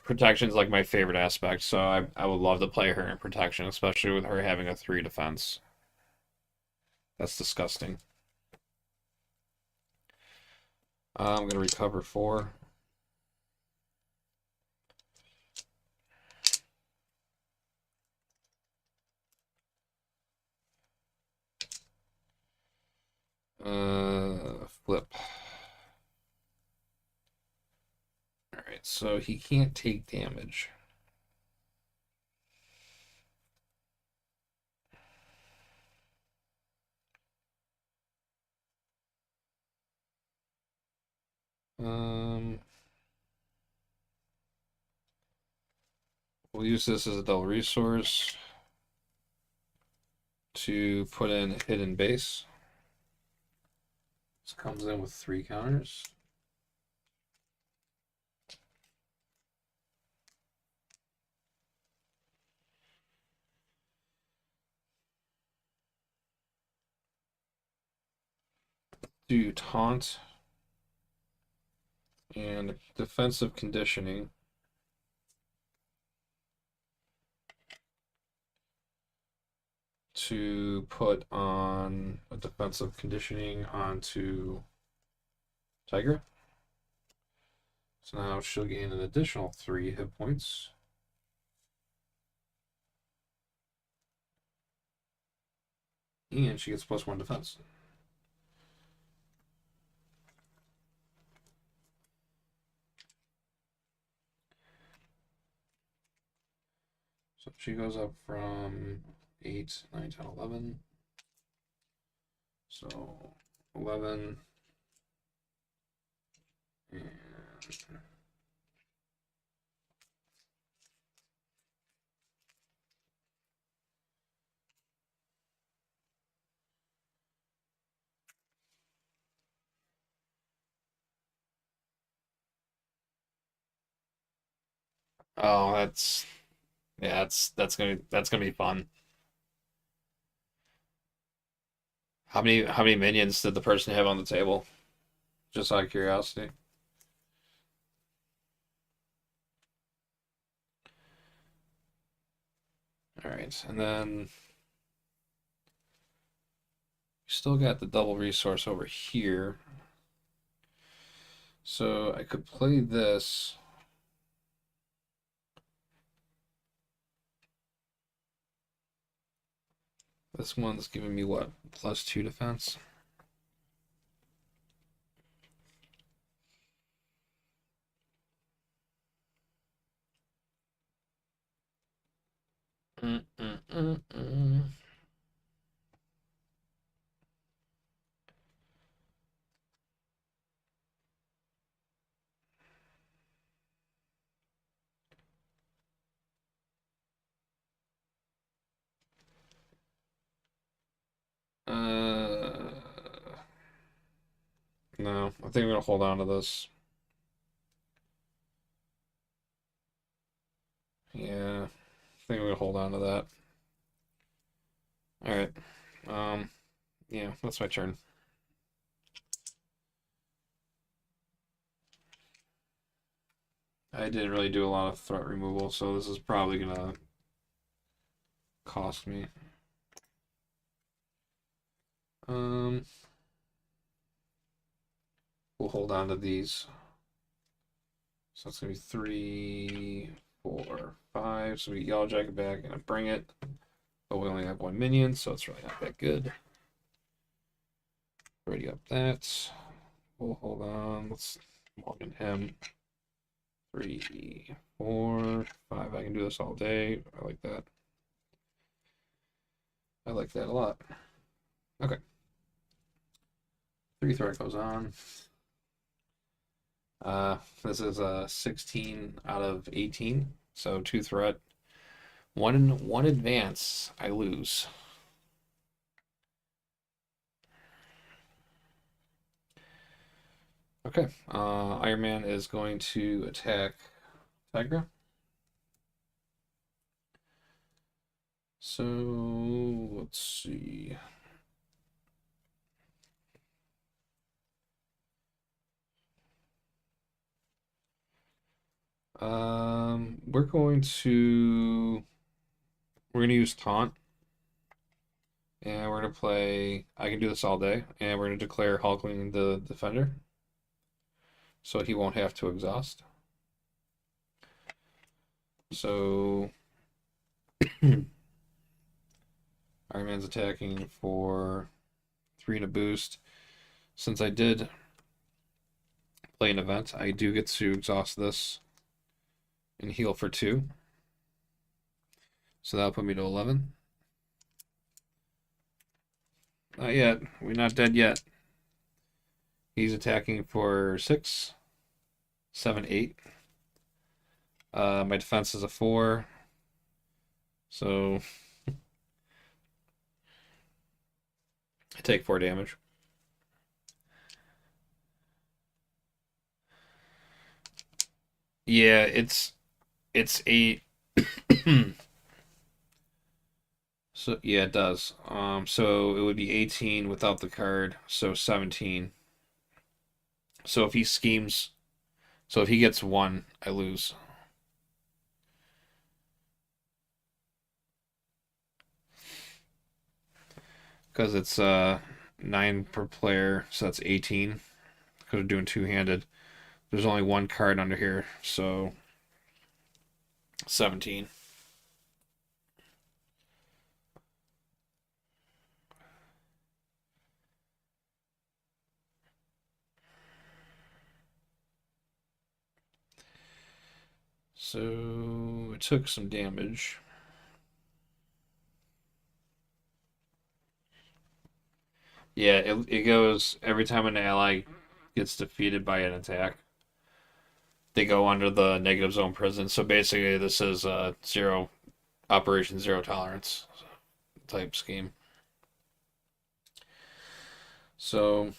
Protection's like my favorite aspect, so I would love to play her in protection, especially with her having a 3 defense. That's disgusting. I'm gonna recover 4. Flip. Alright, so he can't take damage. We'll use this as a double resource to put in hidden base. This comes in with 3 counters. Do taunt. And defensive conditioning. To put on a defensive conditioning onto Tigra. So now she'll gain an additional 3 hit points. And she gets +1 defense. So she goes up from 8, 9, 10, 11. So 11. And oh, that's yeah, that's gonna be fun. How many minions did the person have on the table? Just out of curiosity. All right, and then still got the double resource over here. So I could play this. This one's giving me what? +2 defense. Mm, mm, mm, mm. Uh, no, I think I'm gonna hold on to this. Yeah, I think I'm gonna hold on to that. All right. Yeah, that's my turn. I didn't really do a lot of threat removal, so this is probably gonna cost me. Um, we'll hold on to these. So it's gonna be 3, 4, 5. So we Yellow Jacket back and I bring it. But we only have 1 minion, so it's really not that good. Already up that. We'll hold on. Let's Morgan him. 3, 4, 5. I can do this all day. I like that. I like that a lot. Okay. 3 threat goes on. This is a 16 out of 18, so 2 threat. One advance, I lose. Okay, Iron Man is going to attack Tigra. So let's see. We're gonna use taunt, and we're gonna play. I can do this all day, and we're gonna declare Hulkling the defender, so he won't have to exhaust. So Iron Man's attacking for 3 and a boost. Since I did play an event, I do get to exhaust this and heal for 2. So that'll put me to 11. Not yet. We're not dead yet. He's attacking for 6, 7, 8. My defense is a 4. So I take 4 damage. Yeah, it's 8. So yeah, it does. So it would be 18 without the card, so 17. So if he schemes So if he gets one, I lose. Because it's 9 per player, so that's 18. Because we're doing two-handed. There's only one card under here, so 17. So it took some damage. Yeah, it goes every time an ally gets defeated by an attack, they go under the negative zone prison. So basically, this is zero Operation Zero Tolerance type scheme. So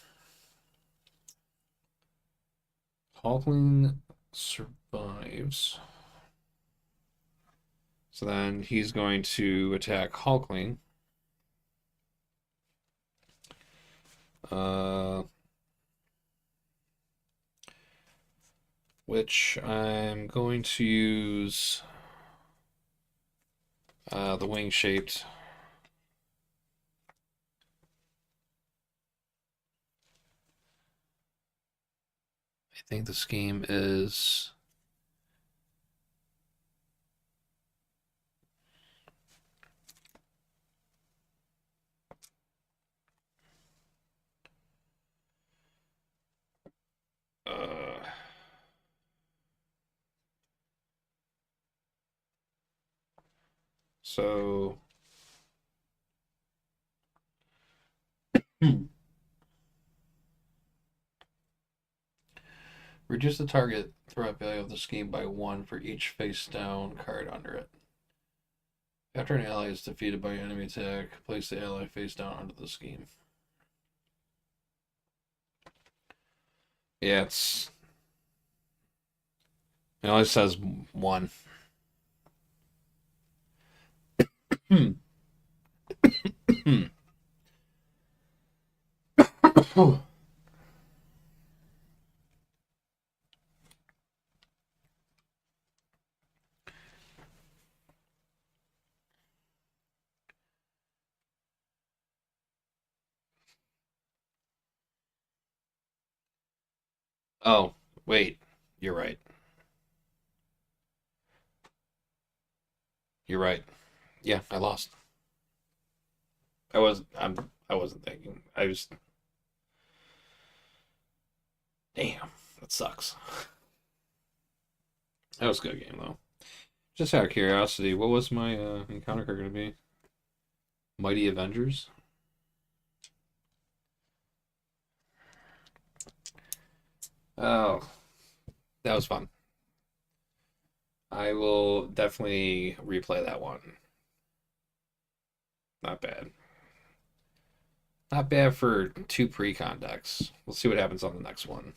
Hulkling survives. So then he's going to attack Hulkling. Uh, which I'm going to use the wing shaped. I think the scheme is. Uh, so. Reduce the target threat value of the scheme by 1 for each face down card under it. After an ally is defeated by an enemy attack, place the ally face down under the scheme. Yeah, it only says 1. Oh, wait. You're right. You're right. Yeah, I lost. I wasn't thinking. I was damn, that sucks. That was a good game though. Just out of curiosity, what was my encounter card gonna be? Mighty Avengers? Oh, that was fun. I will definitely replay that one. Not bad. Not bad for 2 pre-con decks. We'll see what happens on the next one.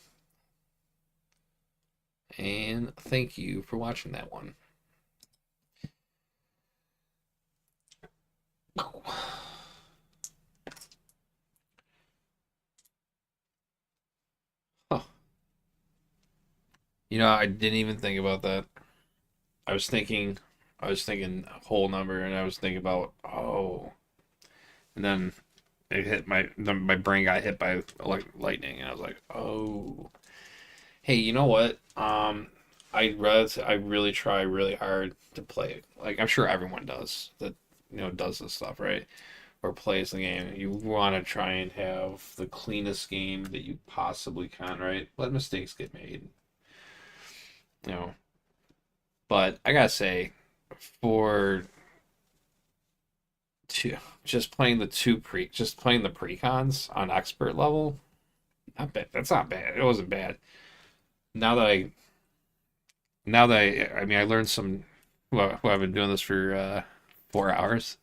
And thank you for watching that one. Huh. You know, I didn't even think about that. I was thinking, I was thinking a whole number, and I was thinking about and then my brain got hit by like lightning, and I was like, oh, hey, you know what? I really try really hard to play it. Like I'm sure everyone does that, does this stuff, right? Or plays the game. You want to try and have the cleanest game that you possibly can, right? Let mistakes get made, you know. But I gotta say, for two, just playing the precons on expert level, not bad. That's not bad. It wasn't bad. Now that I, I mean, I learned some. Well, I've been doing this for 4 hours.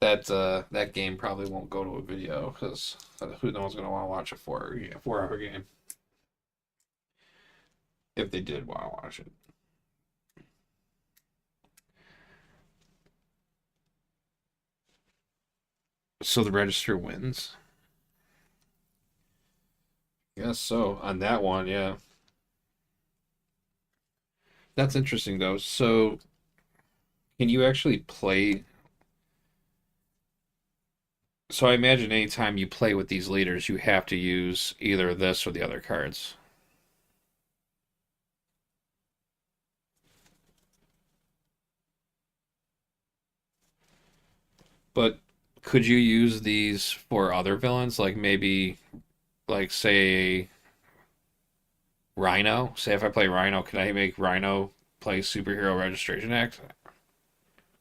That game probably won't go to a video because who knows gonna want to watch a 4 hour game if they did want to watch it. So the register wins. Guess so. On that one, yeah. That's interesting though. So, can you actually play? So I imagine anytime you play with these leaders, you have to use either this or the other cards. But could you use these for other villains? Like maybe, like say Rhino. Say if I play Rhino, can I make Rhino play Superhero Registration Act?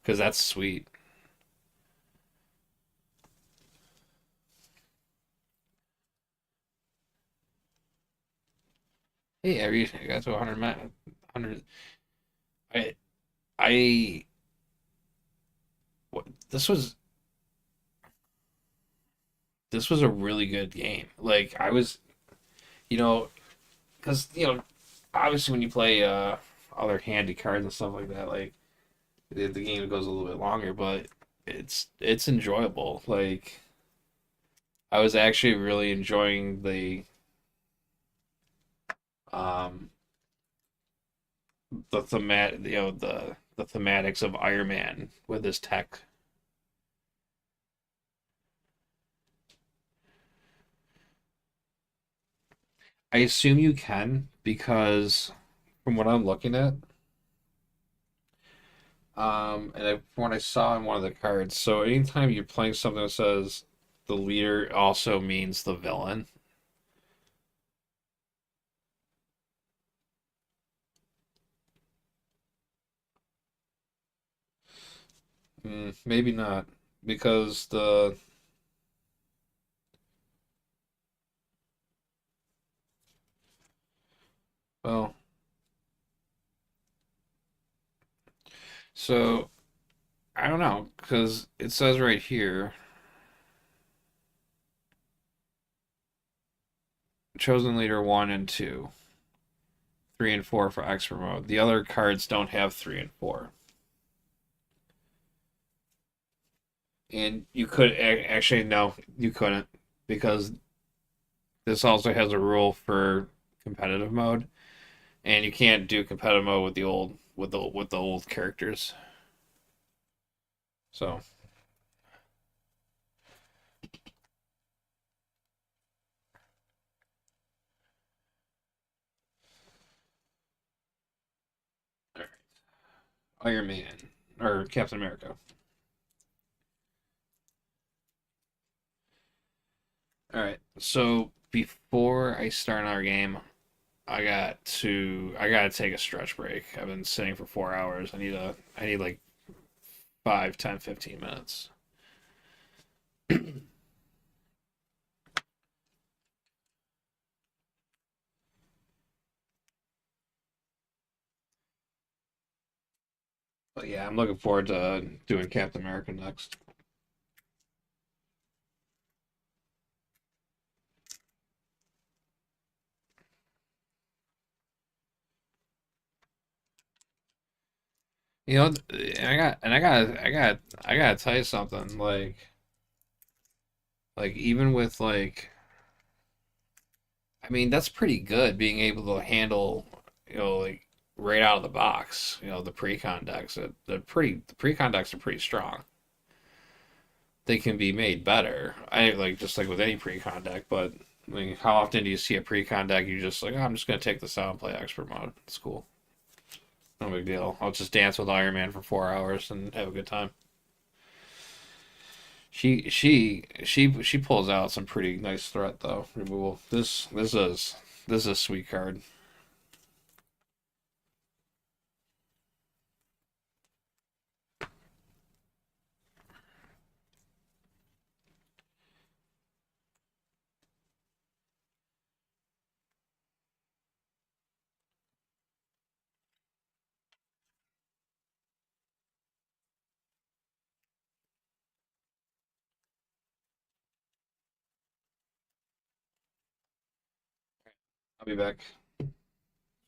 Because that's sweet. Hey, I got to 100 100. I I what, this was a really good game. Like I was, you know, because obviously when you play other handy cards and stuff like that, like the game goes a little bit longer, but it's enjoyable. Like I was actually really enjoying um the thematics of Iron Man with his tech. I assume you can because from what I'm looking at, from what I saw in one of the cards, so anytime you're playing something that says the leader also means the villain. Maybe not because well, so I don't know because it says right here, chosen leader one and two, three and four for expert mode. The other cards don't have three and four, and you could actually no, you couldn't because this also has a rule for competitive mode, and you can't do competitive mode with the old characters. So Iron Man or Captain America. All right. So before I start our game, I gotta take a stretch break. I've been sitting for 4 hours. I need like 5, 10, 15 minutes. But yeah, I'm looking forward to doing Captain America next. You know, I gotta tell you something. Like even with I mean, that's pretty good being able to handle, like right out of the box. The pre-con decks. The pre-con decks are pretty strong. They can be made better. I like just like with any pre-con deck, but I mean, how often do you see a pre-con deck? You just like, oh, I'm just gonna take this out and play expert mode. It's cool. No big deal. I'll just dance with Iron Man for 4 hours and have a good time. She pulls out some pretty nice threat though. Removal. This is a sweet card. I'll be back.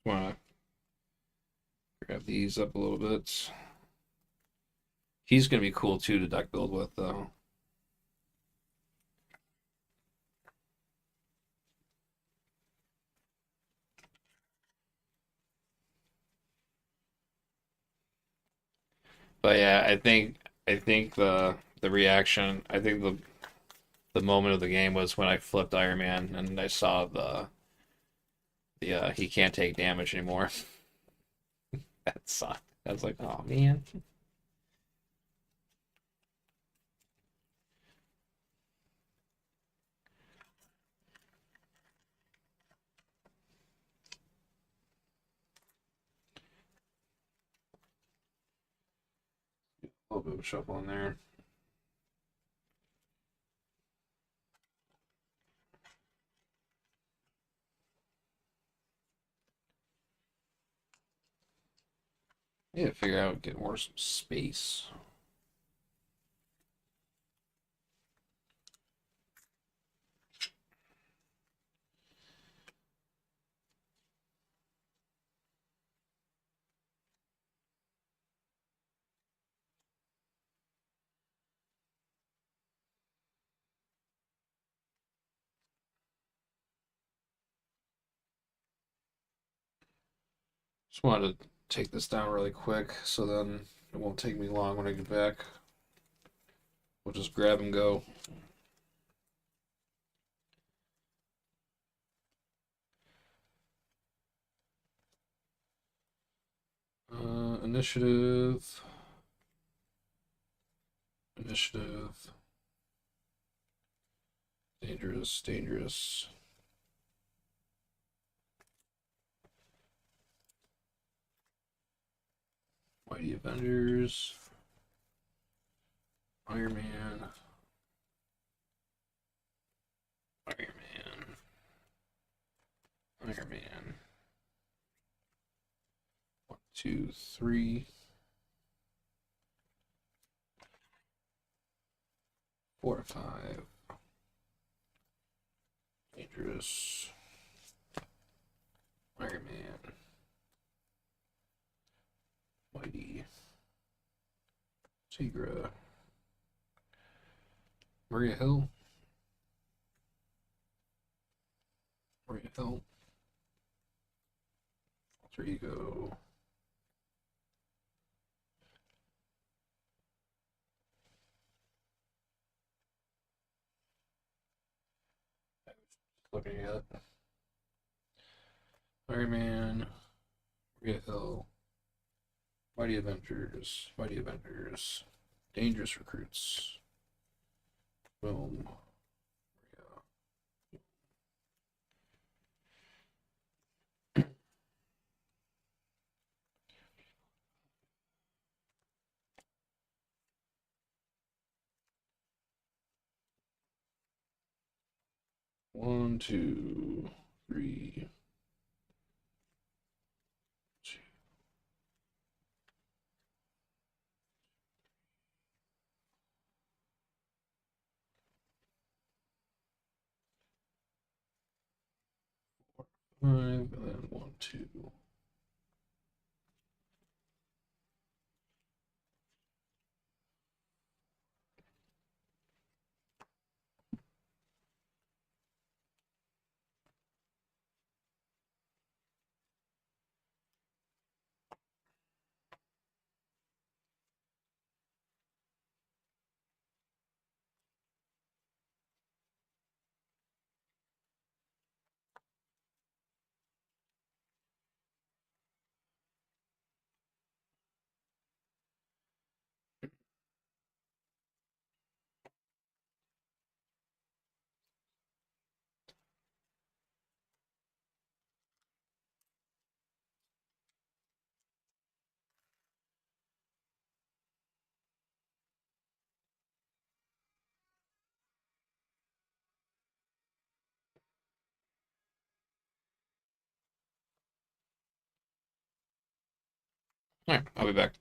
Wanna grab these up a little bit. He's gonna be cool too to deck build with though. But yeah, I think the reaction, I think the moment of the game was when I flipped Iron Man and I saw the he can't take damage anymore. That sucked. I was like, oh man. A little bit of a shuffle in there. Yeah, figure out get more some space. Just wanted to take this down really quick so then it won't take me long when I get back. We'll just grab and go. Initiative. Initiative. Dangerous, dangerous. Mighty Avengers. Iron Man. Iron Man. Iron Man. 1, 2, 3. 4, 5. Dangerous. Iron Man. Mighty. Tigra. Maria Hill. Maria Hill. Alter Ego. Looking at Iron Man. Maria Hill. Mighty Avengers. Mighty Avengers. Dangerous Recruits. Boom. One, two, three, 5, and then 1, 2. All right, I'll be back.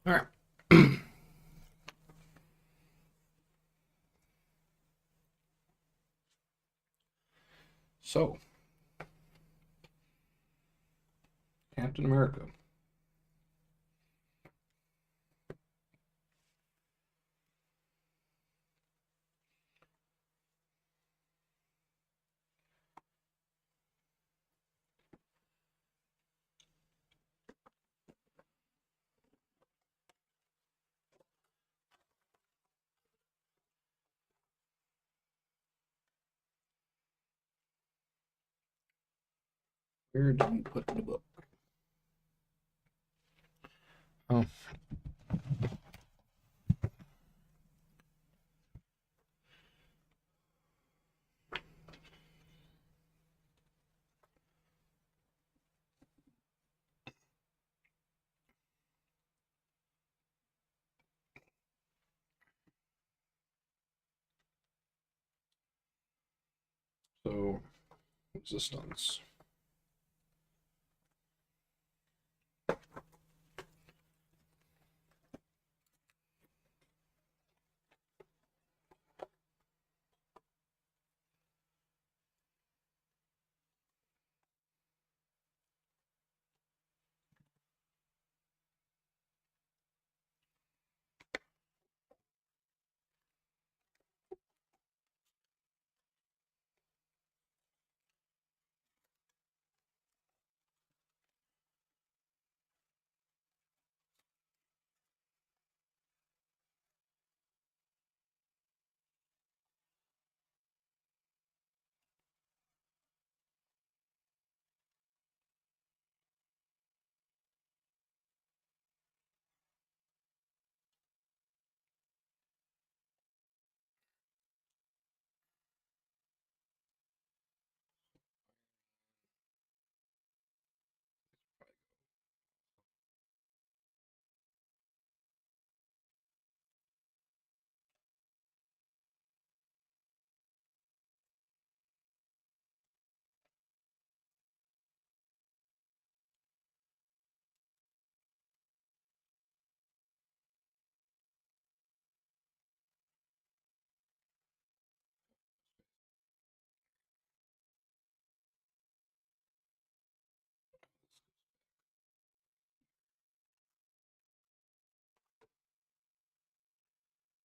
All right. So, Captain America. Where did we put the book? Oh. So, resistance.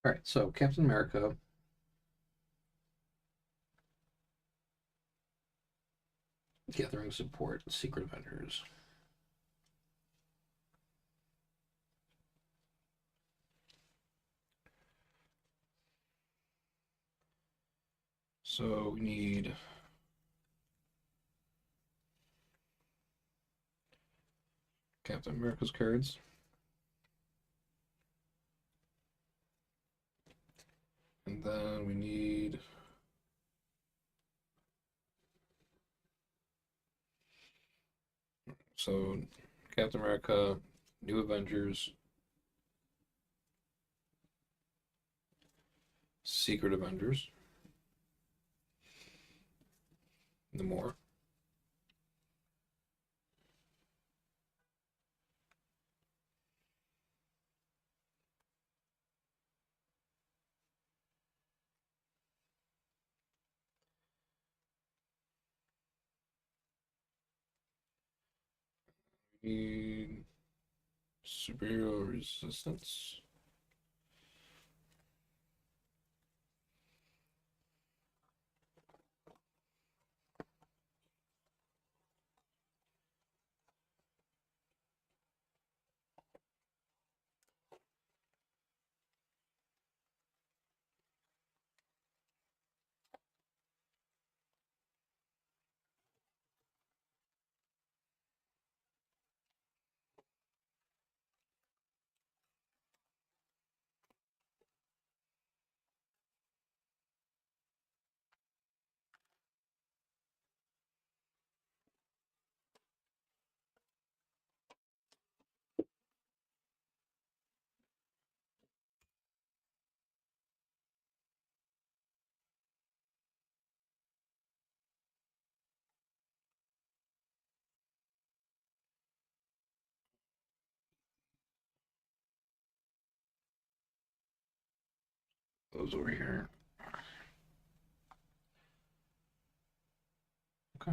All right, so Captain America. Gathering support, Secret Avengers. So we need Captain America's cards. And then we need so Captain America, New Avengers, Secret Avengers, the more. We need Superior Resistance. those over here. Okay.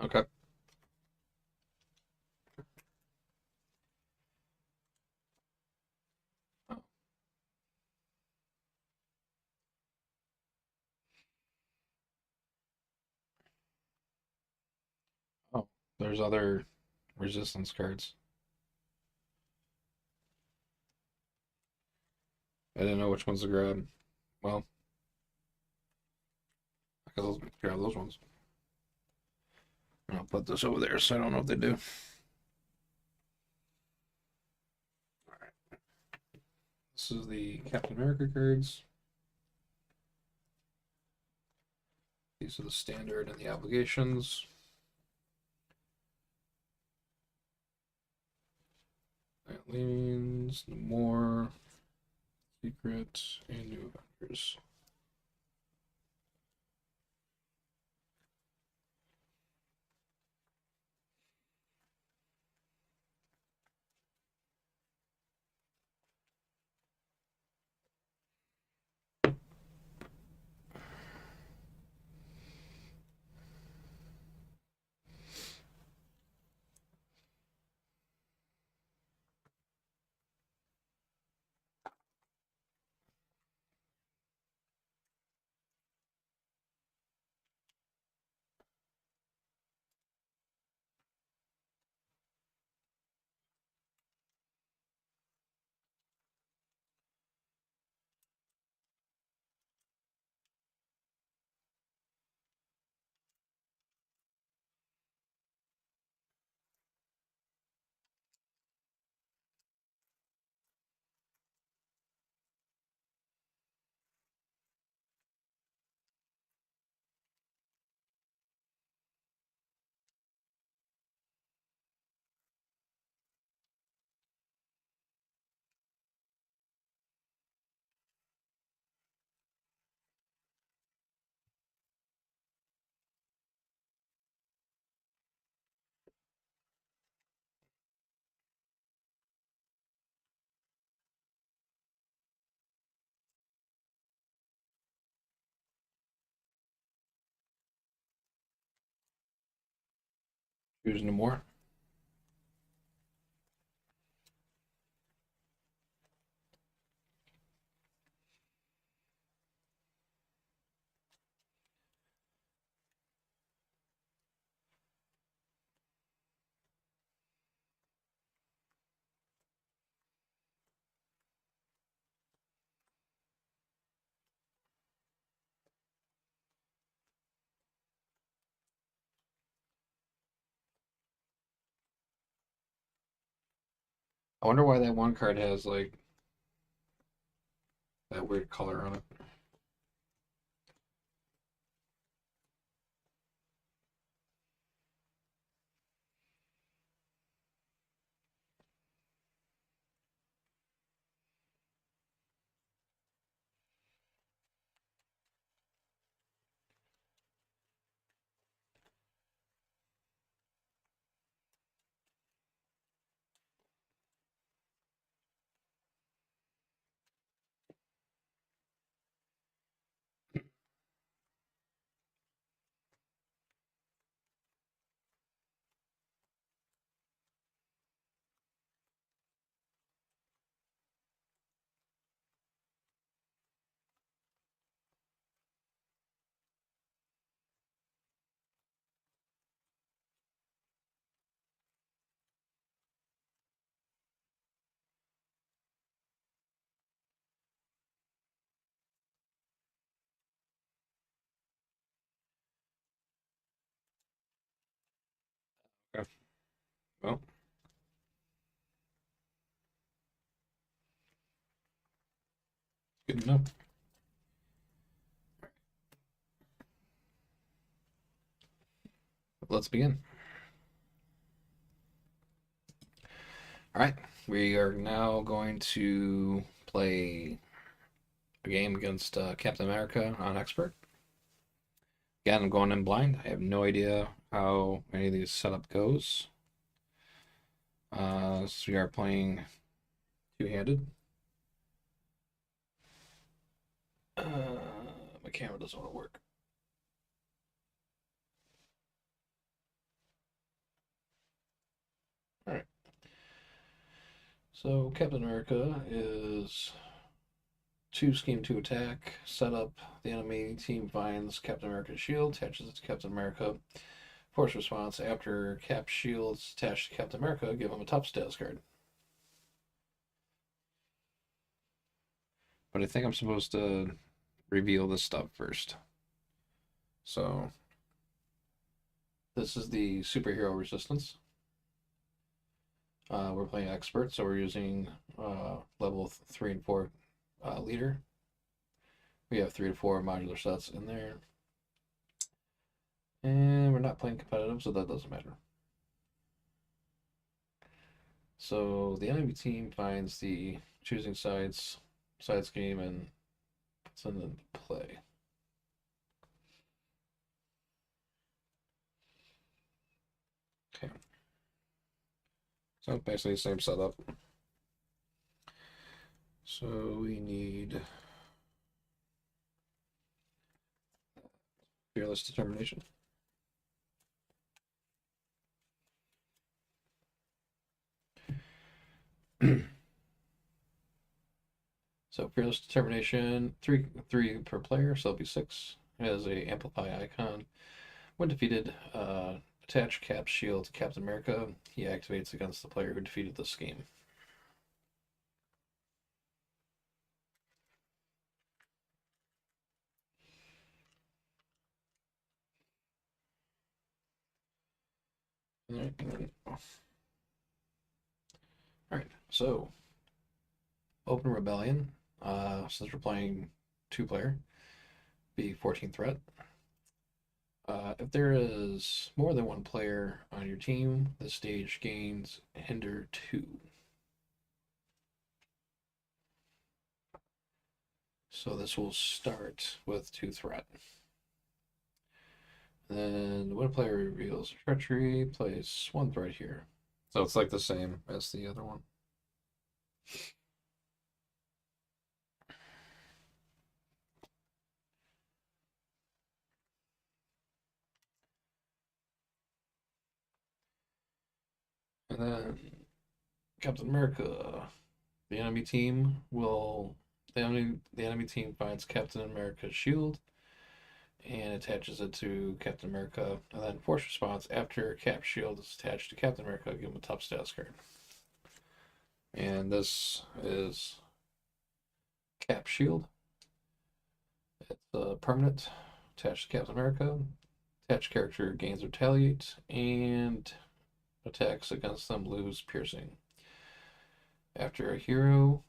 Okay. Oh, oh, there's other resistance cards. I didn't know which ones to grab. Well, I guess I'll grab those ones. And I'll put this over there so I don't know what they do. This is the Captain America cards. These are the standard and the obligations. That leans, no more, secret, and new Avengers. Here's no more. I wonder why that one card has like that weird color on it. Okay. Well, good enough. let's begin. All right, we are now going to play a game against Captain America on Expert. Again, I'm going in blind. I have no idea how any of these setup goes. So we are playing two-handed. My camera doesn't want to work. All right. So Captain America is two scheme to attack. Set up. The enemy team finds Captain America's shield, attaches it to Captain America. Force response after Cap shield's attached to Captain America, give him a top status card. But I think I'm supposed to reveal this stuff first. So this is the superhero resistance. We're playing expert, so we're using level 3 and 4 leader. We have 3 to 4 modular sets in there. And we're not playing competitive, so that doesn't matter. So the enemy team finds the choosing sides side scheme and puts it into play. Okay. So basically the same setup. So we need fearless determination. So fearless determination, three per player, so it'll be 6. It has a amplify icon. When defeated, attach Cap's shield to Captain America. He activates against the player who defeated the scheme. Alright, so open rebellion. Since we're playing 2-player, be 14 threat. If there is more than 1 player on your team, the stage gains hinder 2. So this will start with 2 threat. Then when a player reveals treachery, place 1 threat here. So it's like the same as the other one. And then Captain America, the enemy team will the enemy team finds Captain America's shield and attaches it to Captain America. And then force response after Cap shield is attached to Captain America, give him a top status card. And this is Cap shield. It's permanent, attached to Captain America. Attached character gains retaliate and attacks against them lose piercing. After a hero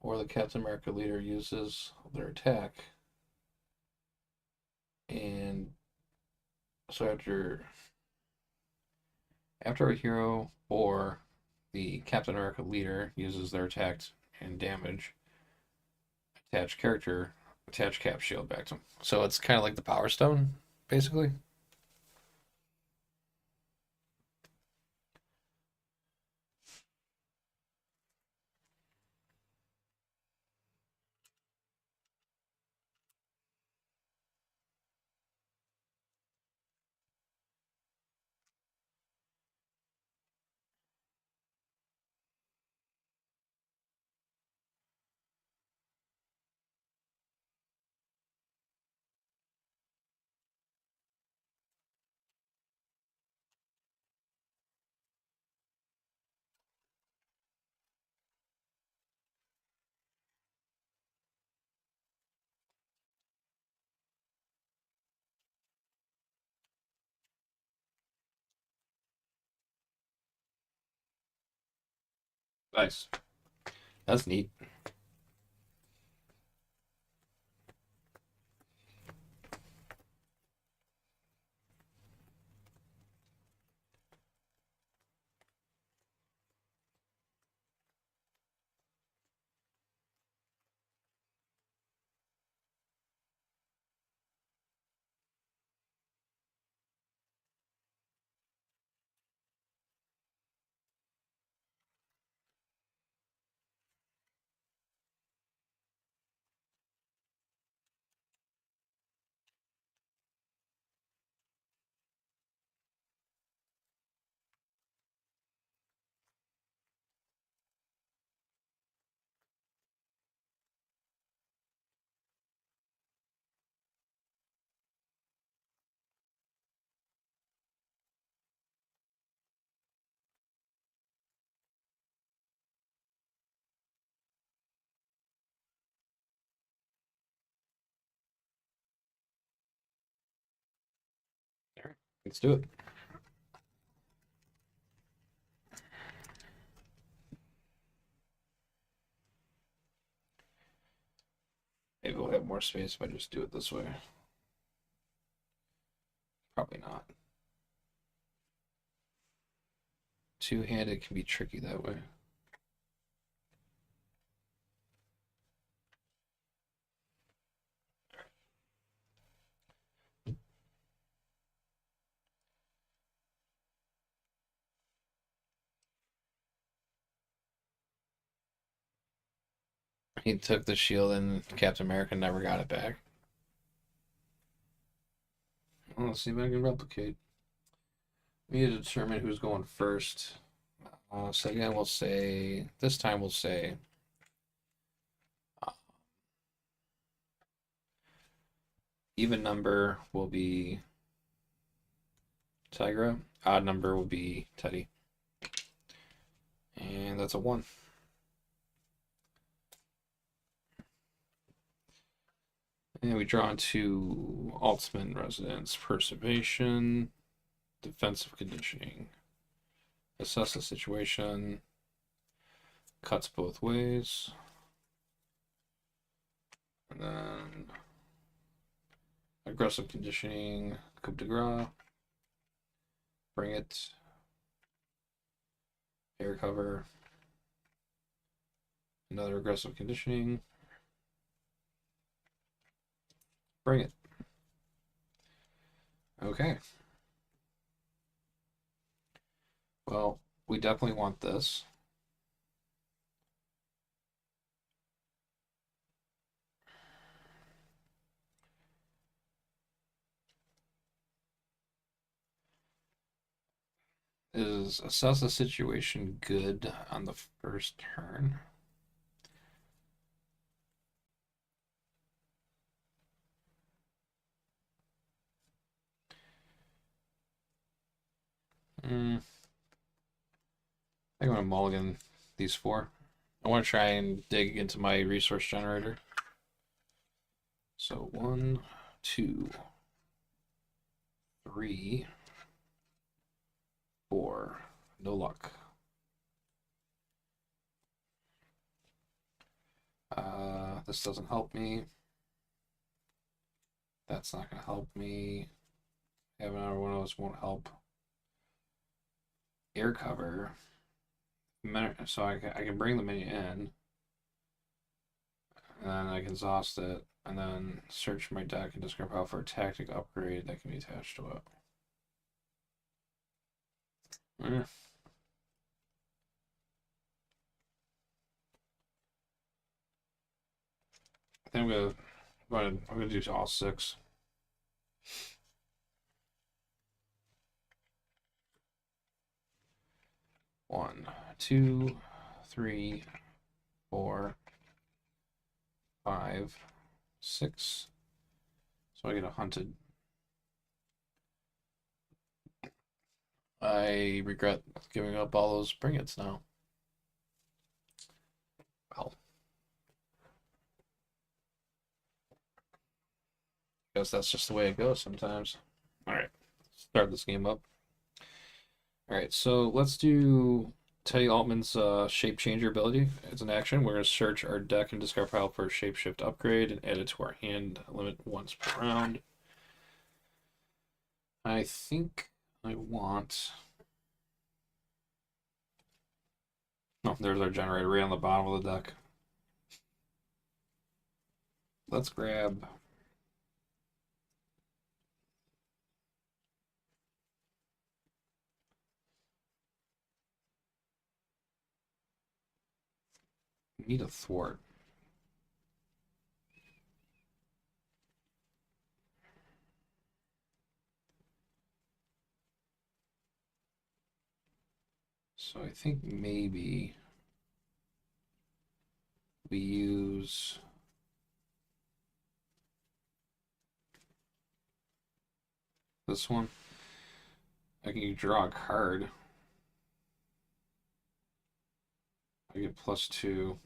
or the Captain America leader uses their attack, and so after a hero or the Captain America leader uses their attack and damage, attach Cap shield back to them. So it's kind of like the Power Stone, basically. Nice. That's neat. Let's do it. Maybe we'll have more space if I just do it this way. Probably not. Two-handed can be tricky that way. He took the shield and Captain America never got it back. Well, let's see if I can replicate. We need to determine who's going first. So again, we'll say, this time we'll say, even number will be Tigra, odd number will be Teddy. And that's a 1. And we draw into Ultimate Residence, Preservation, Defensive Conditioning. Assess the situation. Cuts both ways. And then Aggressive Conditioning, Coup de Grace. Bring it. Air cover. Another Aggressive Conditioning. Bring it. Okay. Well, we definitely want this. Is assess the situation good on the first turn? I think I'm gonna mulligan these 4. I want to try and dig into my resource generator. So 1, 2, 3, 4. No luck. This doesn't help me. That's not gonna help me. Having another one of those won't help. Air cover. So I can bring the minion in. And then I can exhaust it. And then search my deck and discard out for a tactic upgrade that can be attached to it. Eh. I think I'm gonna do all 6. One, 2, 3, 4, 5, 6. So I get a hunted. I regret giving up all those bring its now. Well, guess that's just the way it goes sometimes. All right, start this game up. All right, so let's do Teddy Altman's shape changer ability. It's an action. We're going to search our deck and discard pile for a shapeshift upgrade and add it to our hand limit once per round. I think I want. Oh, there's our generator right on the bottom of the deck. Let's grab. Need a thwart. So I think maybe we use this one. I can draw a card. I get +2,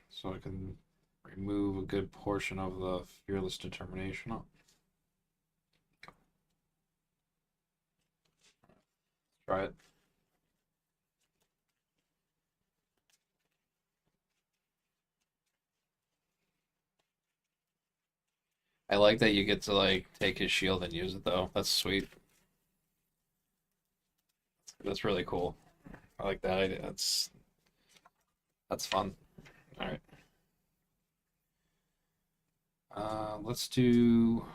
so I can remove a good portion of the Fearless Determination. Try it. I like that you get to like take his shield and use it though. That's sweet. That's really cool. I like that idea. That's fun. All right. Let's do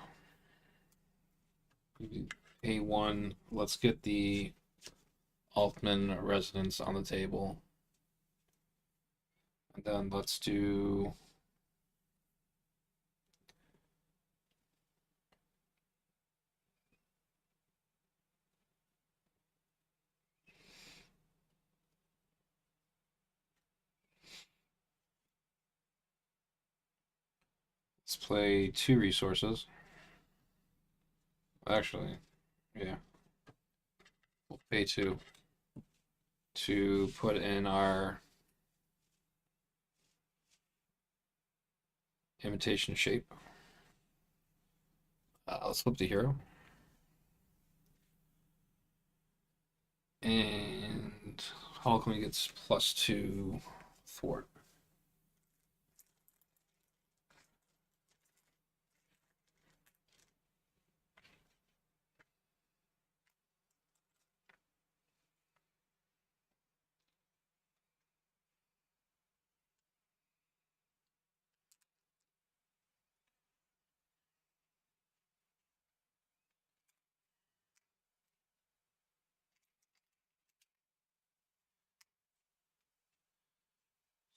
A1. Let's get the Altman residence on the table. And then let's do let's play 2 resources. Actually, yeah. We'll pay 2 to put in our imitation shape. Let's flip the hero. And Hulkling gets +2 thwart.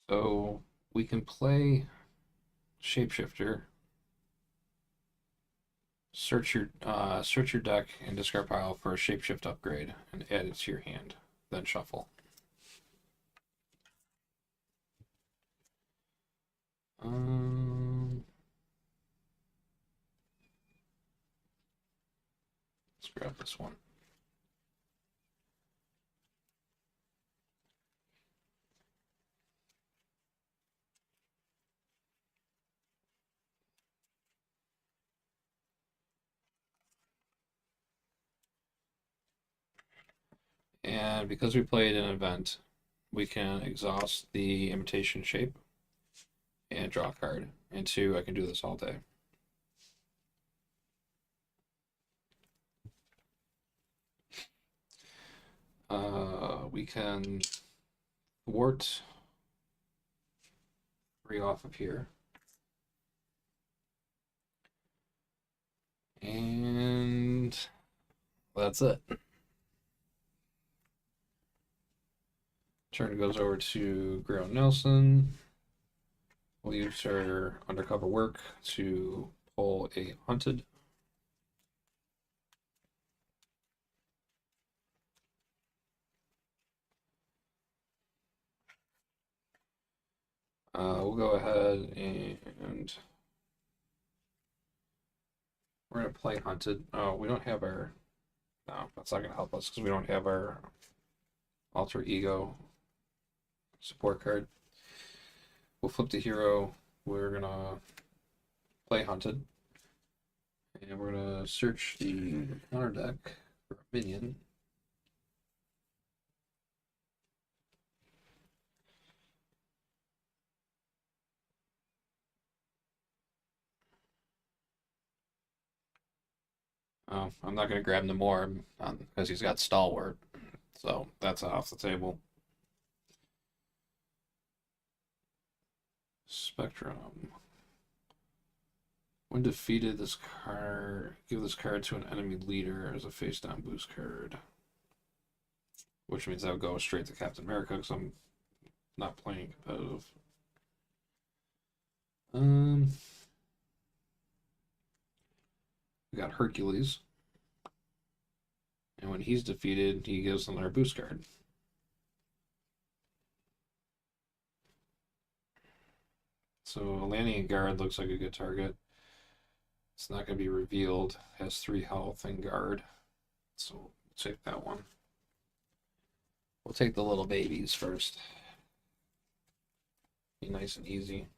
So we can play Shapeshifter, search your deck and discard pile for a Shapeshift upgrade and add it to your hand. Then shuffle. Let's grab this one. And because we played an event, we can exhaust the imitation shape and draw a card. And 2, I can do this all day. We can thwart 3 off of here. And that's it. Turn goes over to Grill Nelson. We'll use her undercover work to pull a hunted. We'll go ahead and we're gonna play hunted. Oh, we don't have our. No, that's not gonna help us because we don't have our alter ego support card. We'll flip the hero. We're gonna play hunted, and we're gonna search the counter deck for a minion. Oh, I'm not gonna grab Namor because he's got stalwart, so that's off the table. Spectrum. When defeated, this card give this card to an enemy leader as a face down boost card. Which means I'll go straight to Captain America because I'm not playing competitive. We got Hercules. And when he's defeated, he gives another boost card. So Lanny and Guard looks like a good target. It's not going to be revealed. Has 3 health and guard. So we'll take that one. We'll take the little babies first. Be nice and easy.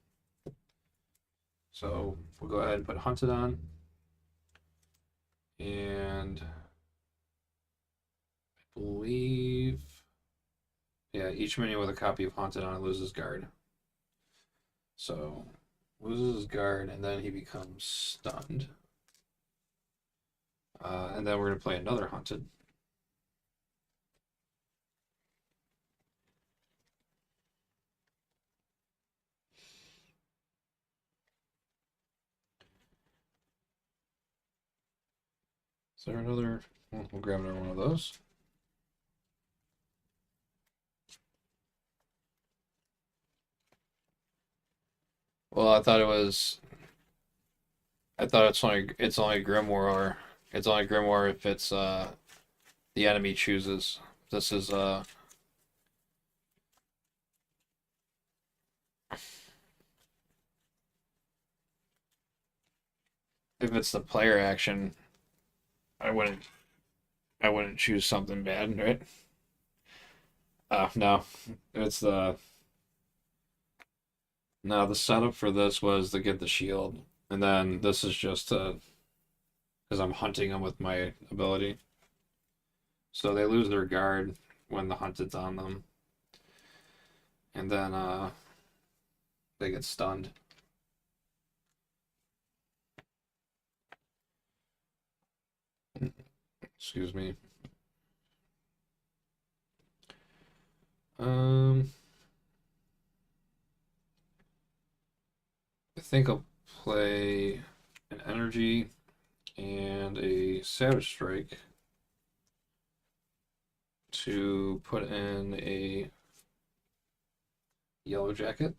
So we'll go ahead and put Hunted on. And believe. Yeah, each minion with a copy of Haunted on it loses guard. So, loses his guard, and then he becomes stunned. And then we're going to play another Haunted. Is there another? We'll grab another one of those. Well, I thought it was. I thought it's only Grimoire. It's only Grimoire if it's the enemy chooses. This is if it's the player action, I wouldn't choose something bad, right? No, it's the no. The setup for this was to get the shield, and then this is just to because I'm hunting them with my ability. So they lose their guard when the hunted's on them, and then they get stunned. Excuse me. Um, I think I'll play an energy and a Savage Strike to put in a Yellow Jacket.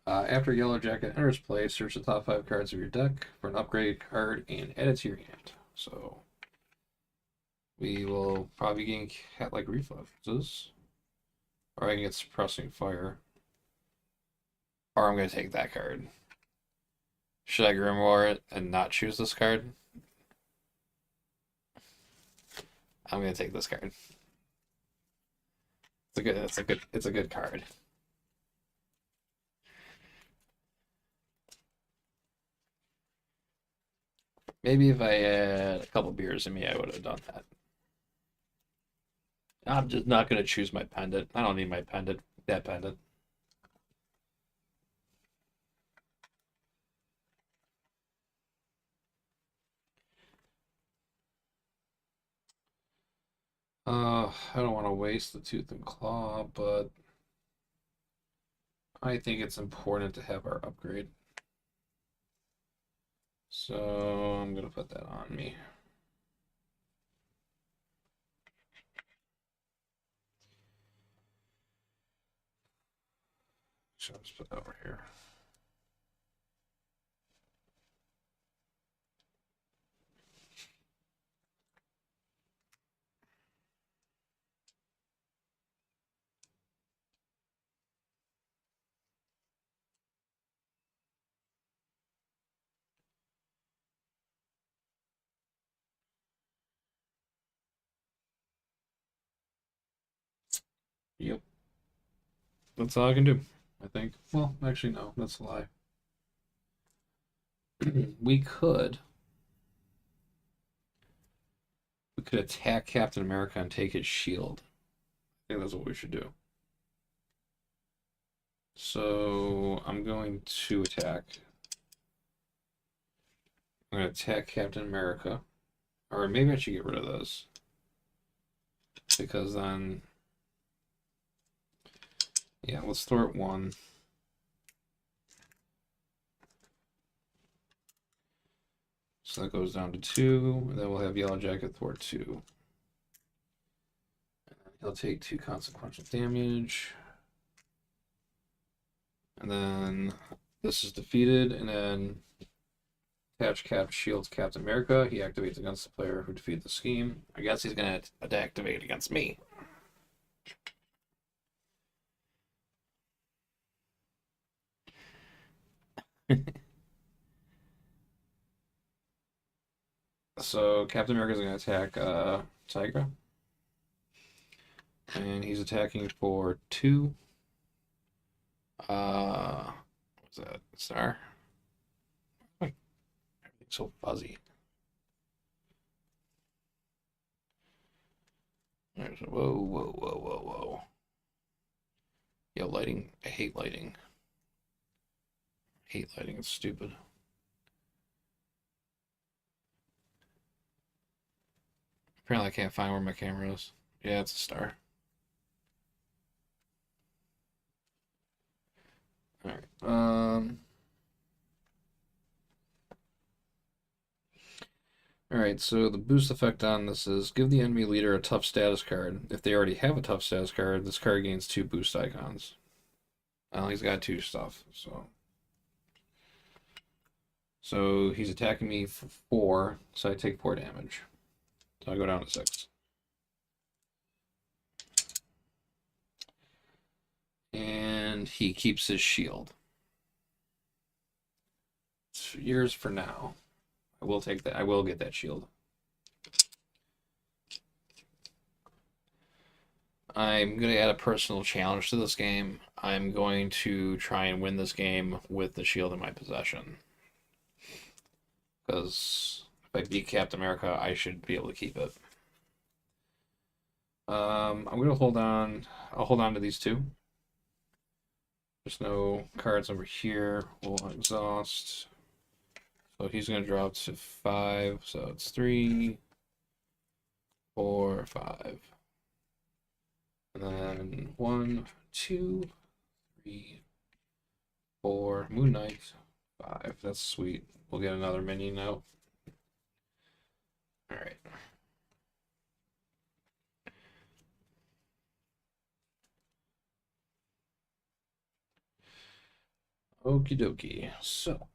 After Yellow Jacket enters play, search the top 5 cards of your deck for an upgrade card and add it to your hand. So we will probably gain cat-like reflexes, or I can get Suppressing Fire, or I'm going to take that card. Should I Grimoire it and not choose this card? I'm going to take this card. It's a good card. Maybe if I had a couple beers in me, I would have done that. I'm just not going to choose my pendant. I don't need my pendant. That pendant. I don't want to waste the Tooth and Claw, but I think it's important to have our upgrade. So I'm going to put that on me. So I'll just put that over here. Yep. That's all I can do, I think. Well, actually, no. That's a lie. we could we could attack Captain America and take his shield. I think that's what we should do. So I'm going to attack. I'm going to attack Captain America. Or maybe I should get rid of this. Because then... Yeah, let's throw it 1. So that goes down to 2. And then we'll have Yellow Jacket thwart 2. He'll take 2 consequential damage. And then this is defeated, and then attach cap shields Captain America. He activates against the player who defeated the scheme. I guess he's gonna activate against me. So Captain America's gonna attack Tigra. And he's attacking for 2. What's that? Star? so fuzzy. There's whoa, whoa, whoa, whoa, whoa. Yeah, lighting. I hate lighting. I hate lighting. It's stupid. Apparently, I can't find where my camera is. Yeah, it's a star. All right. All right. So the boost effect on this is give the enemy leader a tough status card. If they already have a tough status card, this card gains 2 boost icons. Well, he's got 2 stuff, so he's attacking me for 4, so I take 4 damage. So I go down to 6. And he keeps his shield. It's yours for now. I will take that. I will get that shield. I'm going to add a personal challenge to this game. I'm going to try and win this game with the shield in my possession. Because if I beat Captain America, I should be able to keep it. I'm going to hold on. I'll hold on to these 2. There's no cards over here. We'll exhaust. So he's going to drop to 5. So it's 3, 4, 5. And then 1, 2, 3, 4. Moon Knight. 5. That's sweet. We'll get another minion out. All right. Okie dokie. So,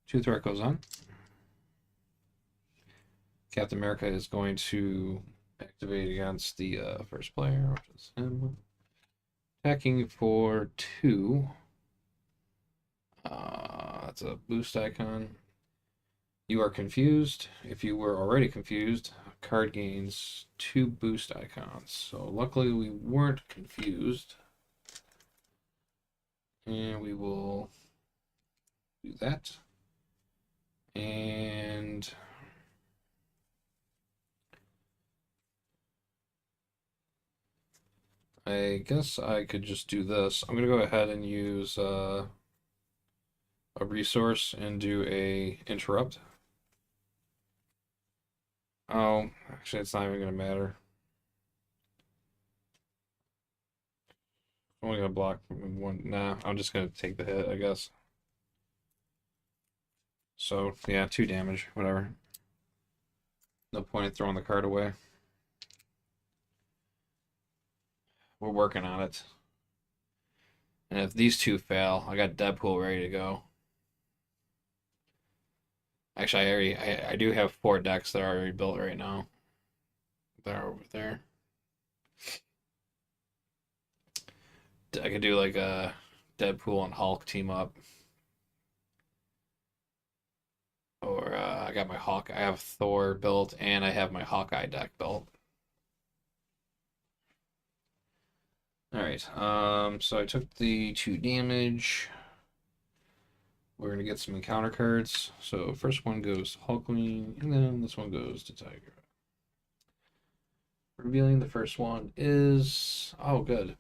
2 threat goes on. Captain America is going to activate against the first player, which is him. Attacking for 2. That's a boost icon. You are confused. If you were already confused, card gains 2 boost icons. So luckily we weren't confused. And we will do that. And I guess I could just do this. I'm going to go ahead and use a resource and do a interrupt. Oh, actually, it's not even going to matter. I'm only going to block 1. Nah, I'm just going to take the hit, I guess. So, yeah, 2 damage, whatever. No point in throwing the card away. We're working on it. And if these 2 fail, I got Deadpool ready to go. Actually, I do have 4 decks that are already built right now. They're over there. I could do like a Deadpool and Hulk team up. Or I got my Hawk. I have Thor built, and I have my Hawkeye deck built. All right. So I took the 2 damage. We're gonna get some encounter cards. So first one goes to Hulkling, and then this one goes to Tigra. Revealing the first one is good.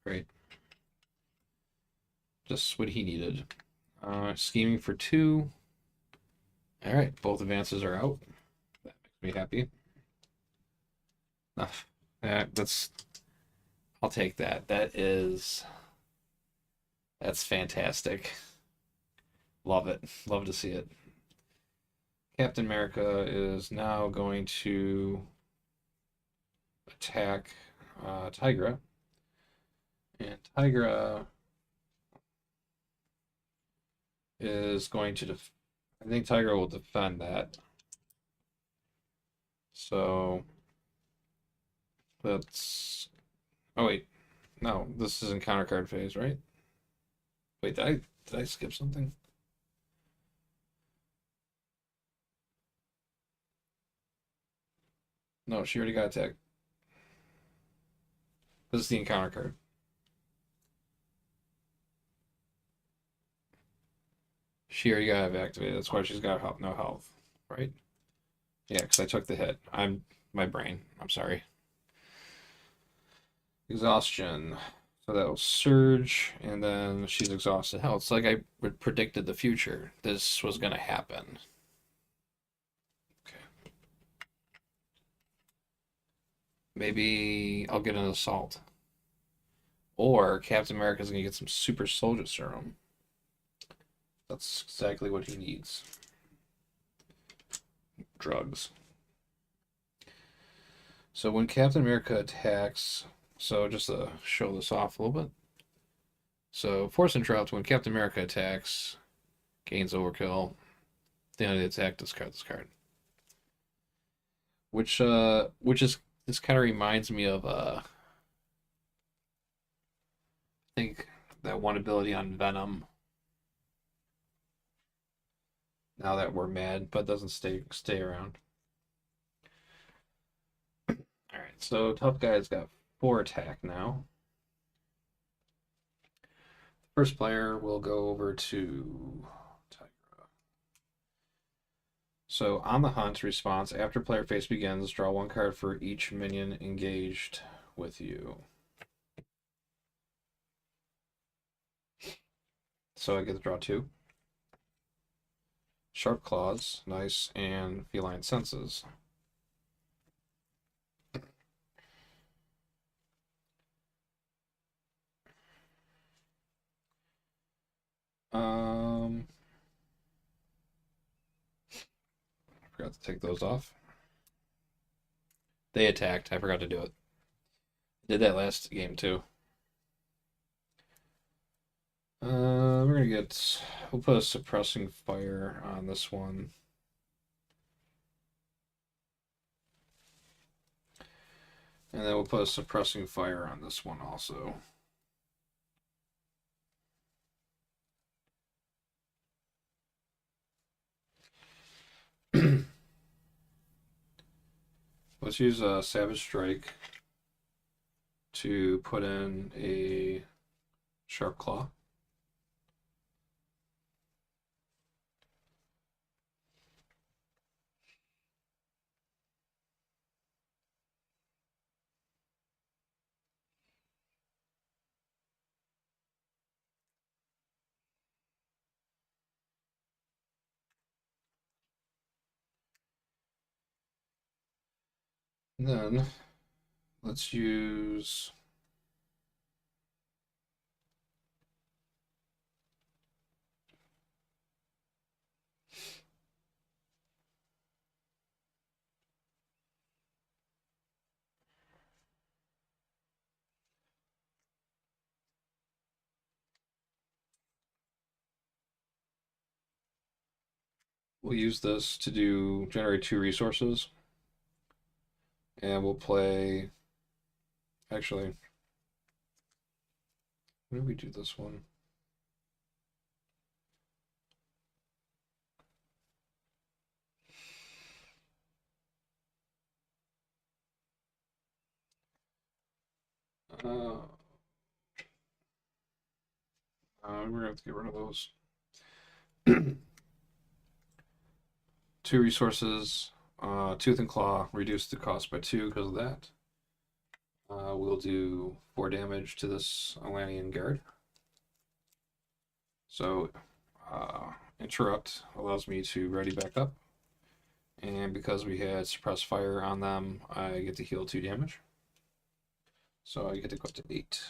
Great. Just what he needed. Scheming for 2. All right, both advances are out. That makes me happy. That's. I'll take that. That's fantastic. Love it. Love to see it. Captain America is now going to attack Tigra. And Tigra is going to I think Tigra will defend that. So that's oh wait. No, this is in counter card phase, right? Wait, did I skip something? No, she already got attacked. This is the encounter card. She already got activated. That's why she's got no health, right? Yeah, because I took the hit. I'm my brain. I'm sorry. Exhaustion. So that will surge, and then she's exhausted. Hell, it's like I predicted the future. This was gonna happen. Okay. Maybe I'll get an assault. Or Captain America's gonna get some super soldier serum. That's exactly what he needs. Drugs. So when Captain America attacks, so just to show this off a little bit. So force interrupt when Captain America attacks, gains overkill. At the end of the attack, discard this card. Which is this kind of reminds me of I think that one ability on Venom. Now that we're mad, but doesn't stay around. All right, so tough guy's got 4 attack now. First player will go over to Tigra. So on the hunt response, after player phase begins, draw 1 card for each minion engaged with you. So I get to draw 2. Sharp Claws, nice, and Feline Senses. Forgot to take those off. They attacked. I forgot to do it. Did that last game too. We're gonna get. We'll put a suppressing fire on this one. And then we'll put a suppressing fire on this one also. Let's use a Savage Strike to put in a Sharp Claw. And then let's use this to do generate 2 resources. And we'll play. Actually, when did we do this one? We're gonna have to get rid of those. 2 resources. Tooth and Claw, reduce the cost by 2 because of that. We'll do 4 damage to this Alanian guard. So, interrupt allows me to ready back up. And because we had suppressed fire on them, I get to heal 2 damage. So I get to go up to 8.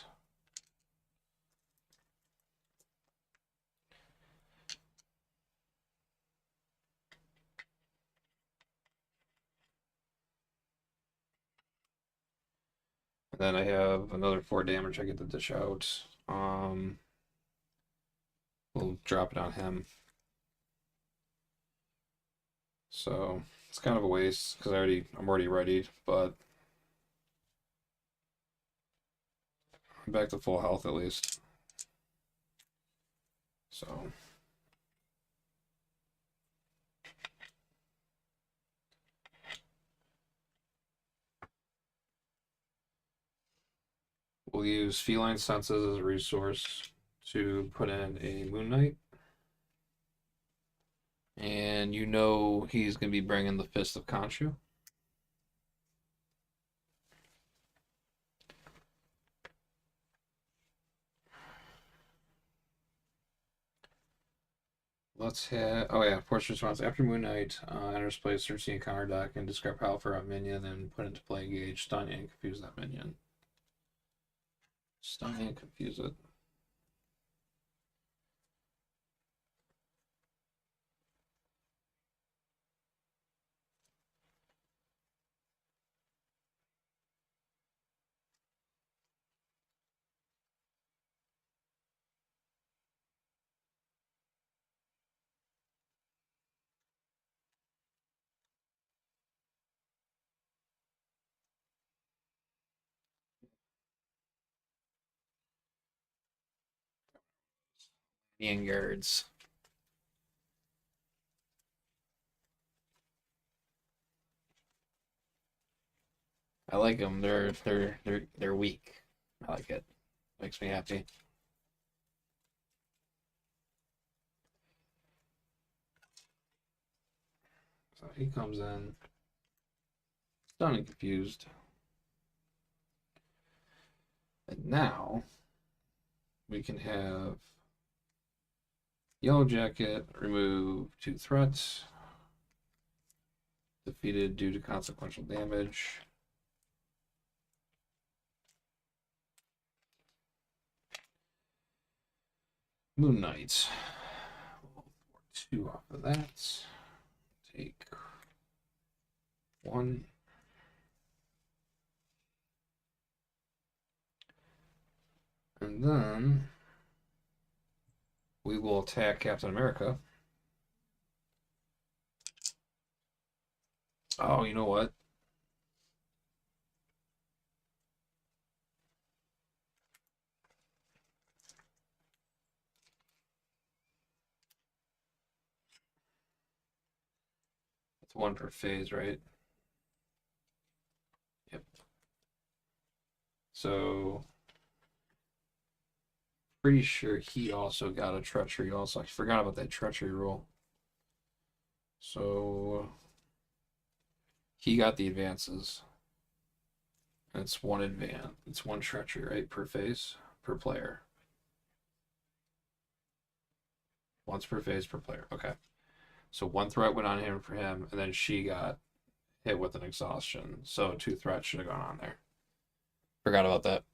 And then I have another 4 damage I get to dish out. We'll drop it on him. So it's kind of a waste because I'm already ready, but I'm back to full health at least. So we'll use Feline Senses as a resource to put in a Moon Knight. And you know he's going to be bringing the Fist of Khonshu. Let's have. Oh, yeah. Force response. After Moon Knight enters play, search the encounter deck and discard power for a minion and put into play engage, stun, and confuse that minion. Stun and confuse it. Guards. I like them. They're weak. I like it. Makes me happy. So he comes in, stunned and confused. And now we can have Yellow Jacket remove 2 threats. Defeated due to consequential damage. Moon Knight. 2 off of that. Take 1. And then we will attack Captain America. Oh, you know what? It's 1 per phase, right? Yep. So pretty sure he also got a treachery also. I forgot about that treachery rule. So he got the advances. And it's 1 advance. It's 1 treachery, right? Per phase, per player. Once per phase per player. Okay. So 1 threat went on him for him, and then she got hit with an exhaustion. So 2 threats should have gone on there. Forgot about that.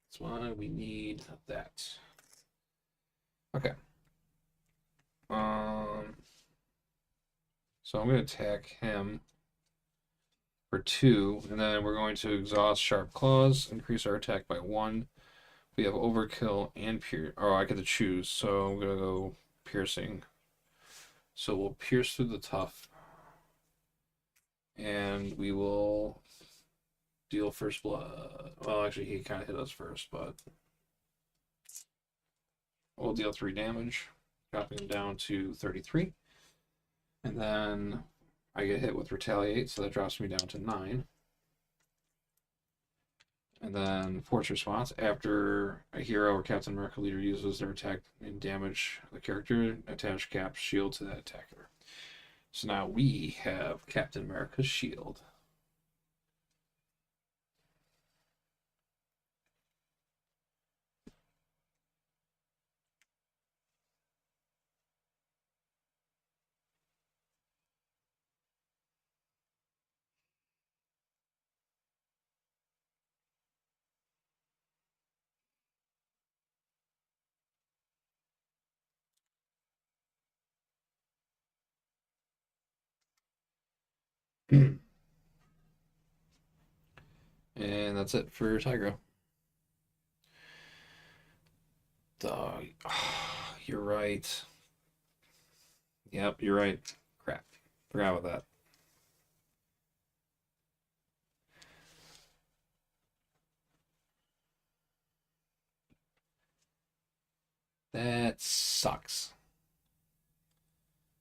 That's why we need that. Okay. So I'm going to attack him for 2, and then we're going to exhaust Sharp Claws, increase our attack by 1. We have Overkill and Pierce. Oh, I get to choose, so I'm going to go Piercing. So we'll pierce through the tough, and we will deal first blood. Well, actually, he kind of hit us first, but we'll deal 3 damage, dropping him down to 33. And then I get hit with Retaliate, so that drops me down to 9. And then Force Response. After a hero or Captain America leader uses their attack and damage the character, attach Cap's shield to that attacker. So now we have Captain America's shield. And that's it for Tigra. Dog. You're right. Yep, you're right. Crap. Forgot about that. That sucks.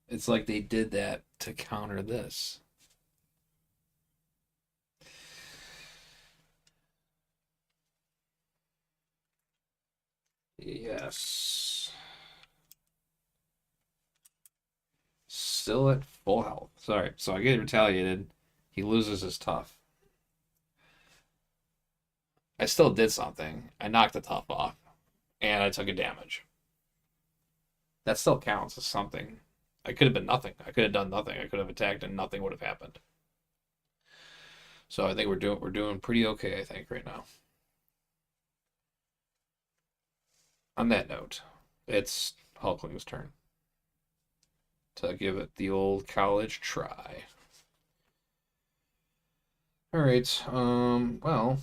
It's like they did that to counter this. Yes. still at full health. Sorry, so I get retaliated. He loses his tough. I still did something. I knocked the tough off, and I took a damage. That still counts as something. I could have been nothing. I could have done nothing. I could have attacked, and nothing would have happened. So I think we're doing pretty okay. I think right now. On that note, it's Hulkling's turn to give it the old college try. All right. Well.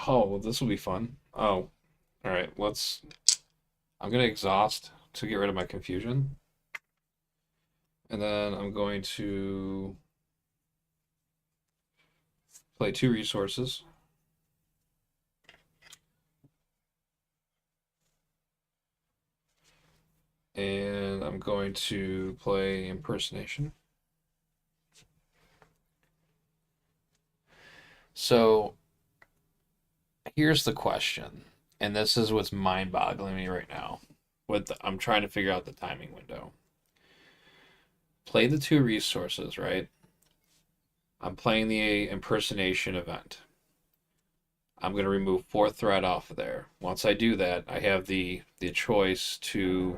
Oh, this will be fun. Oh, all right. I'm gonna exhaust to get rid of my confusion, and then I'm going to play 2 resources. And I'm going to play impersonation. So here's the question, and this is what's mind-boggling me right now. I'm trying to figure out the timing window. Play the 2 resources, right? I'm playing the impersonation event. I'm going to remove 4th threat off of there. Once I do that, I have the choice to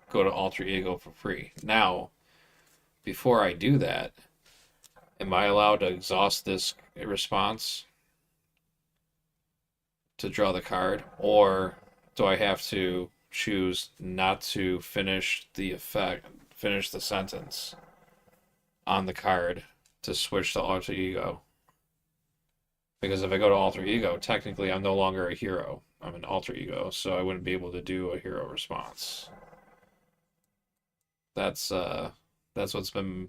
go to alter ego for free. Now, before I do that, am I allowed to exhaust this response to draw the card, or do I have to choose not to finish the sentence on the card to switch to alter ego? Because if I go to alter ego, technically I'm no longer a hero. I'm an alter ego, so I wouldn't be able to do a hero response. That's what's been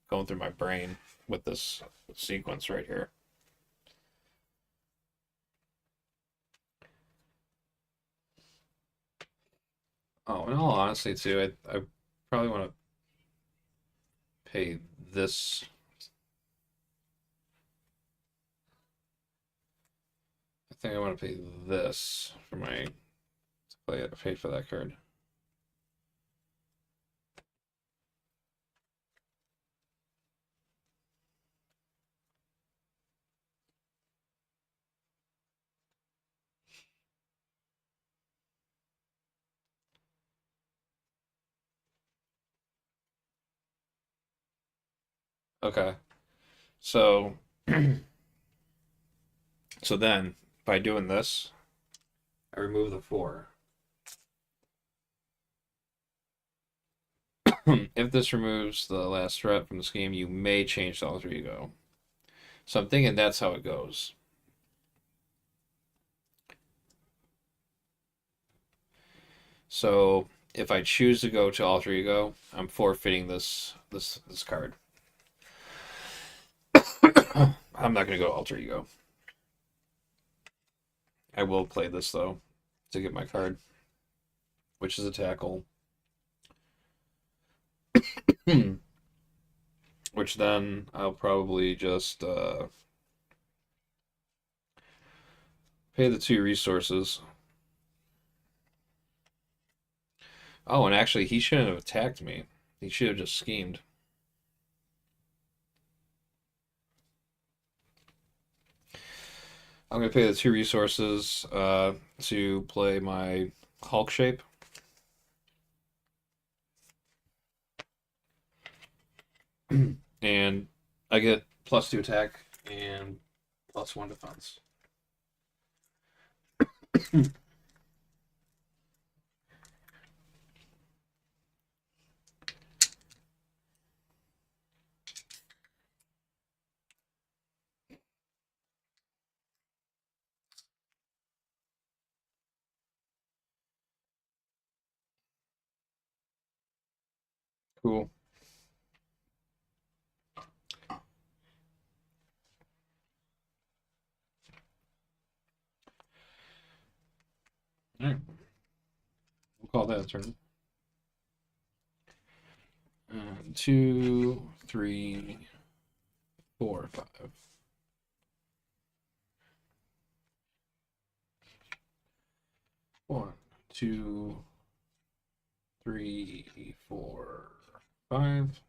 going through my brain with this sequence right here. Oh, in all honesty, too, I probably want to pay this. I think I want to pay this for my to pay for that card. Okay, so so then by doing this, I remove the 4. If this removes the last threat from this game, you may change to alter ego. So I'm thinking that's how it goes. So if I choose to go to alter ego, I'm forfeiting this card. I'm not gonna go alter ego. I will play this though to get my card, which is a tackle. Which then I'll probably just pay the 2 resources. Oh, and actually, he shouldn't have attacked me. He should have just schemed. I'm going to pay the 2 resources to play my Hulk shape. And I get +2 attack and +1 defense. Cool. All right. We'll call that a turn. 2, 3, 4, 5. 1, 2, 3, 4, 5.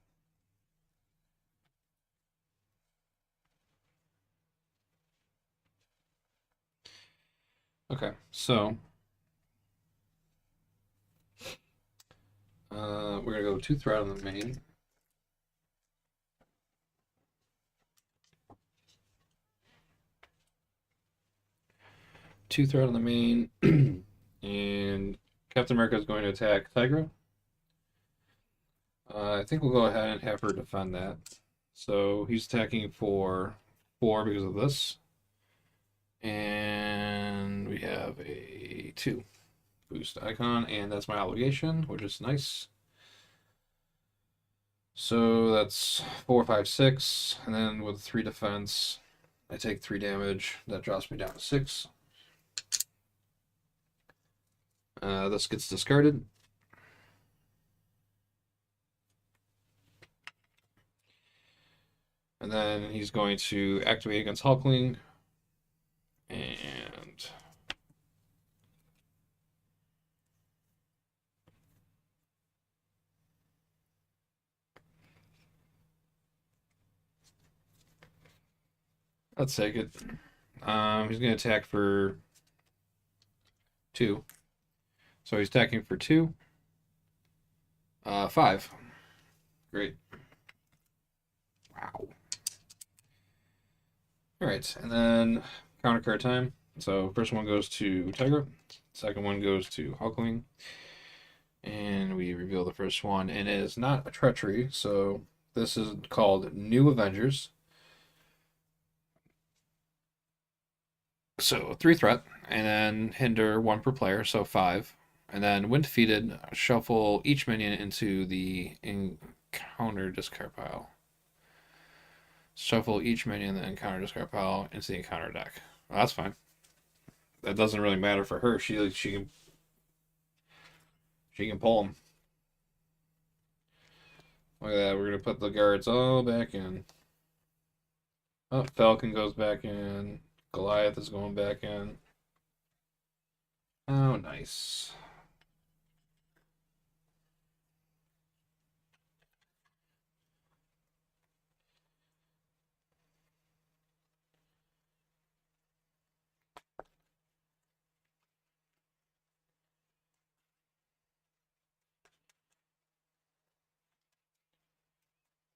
Okay, so we're gonna go 2 threat on the main. Two threat on the main, and Captain America is going to attack Tigra. I think we'll go ahead and have her defend that. So he's attacking for 4 because of this. And we have a 2 boost icon, and that's my obligation, which is nice. So that's 4, 5, 6, and then with 3 defense, I take 3 damage. That drops me down to 6. This gets discarded. And then he's going to activate against Hulkling. And let's take it. He's going to attack for 2. So he's attacking for 2. 5. Great. Wow. Alright, and then counter card time. So first one goes to Tigra. Second one goes to Hulkling. And we reveal the first one. And it is not a treachery, so this is called New Avengers. So 3 threat, and then hinder 1 per player, so 5. And then when defeated, shuffle each minion into the encounter discard pile. Shuffle each minion in the encounter discard pile into the encounter deck. Well, that's fine. That doesn't really matter for her. She can pull them. Look at that. We're gonna put the guards all back in. Oh, Falcon goes back in. Goliath is going back in. Oh, nice.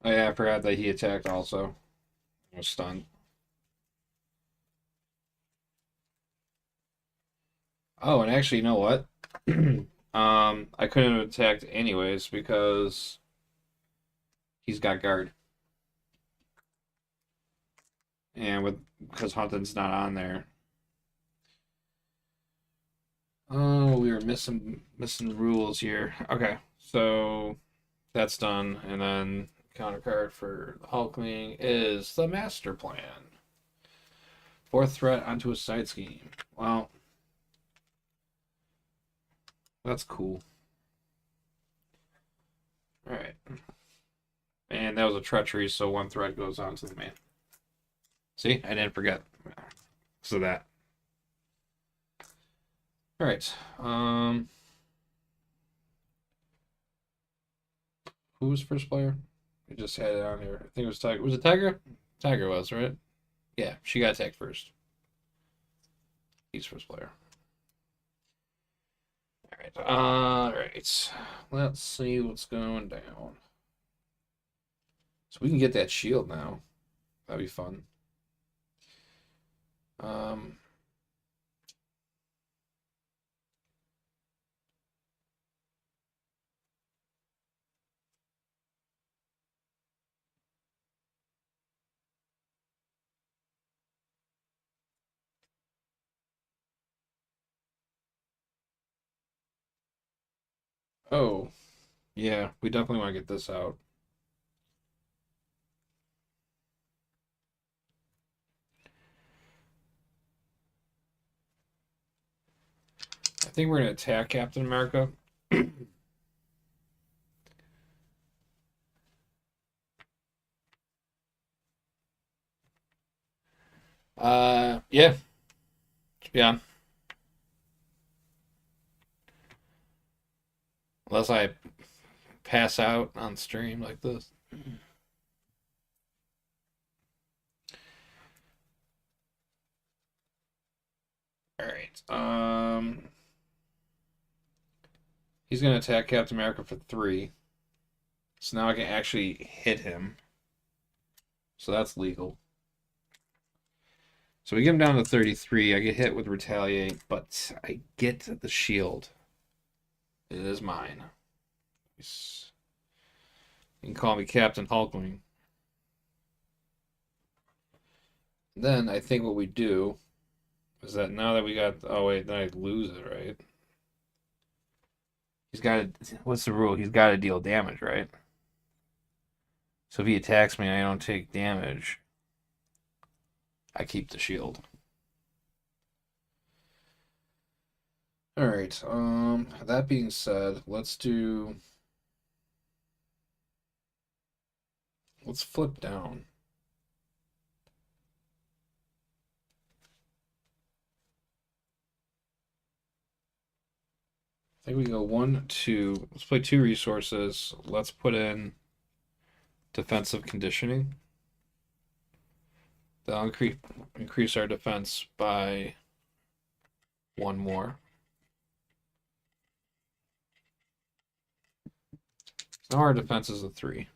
Oh yeah, I forgot that he attacked also. I was stunned. Oh, and actually, you know what? I couldn't have attacked anyways because he's got guard. And with because Hunting's not on there. Oh, we were missing rules here. Okay, so that's done, and then counter card for the Hulkling is the Master Plan. 4th threat onto a side scheme. Well, that's cool. All right, and that was a treachery, so 1 threat goes on to the man. See, I didn't forget. So that. All right. Who was first player? We just had it on here. I think it was Tiger. Was it Tiger? Tiger was, right? Yeah, she got attacked first. He's first player. All right. Let's see what's going down. So we can get that shield now. That'd be fun. Um. Oh, yeah. We definitely want to get this out. I think we're gonna attack Captain America. Yeah. Yeah. Unless I pass out on stream like this. All right. He's gonna attack Captain America for 3. So now I can actually hit him. So that's legal. So we get him down to 33. I get hit with retaliate, but I get the shield. It is mine. You can call me Captain Hulkling. Then I think what we do is that now that we got, oh wait, then I lose it, right? He's got to, what's the rule? He's got to deal damage, right? So if he attacks me and I don't take damage, I keep the shield. All right. That being said, let's flip down. I think we go 1, 2. Let's play 2 resources. Let's put in defensive conditioning. That'll increase our defense by 1 more. Now our defense is a 3.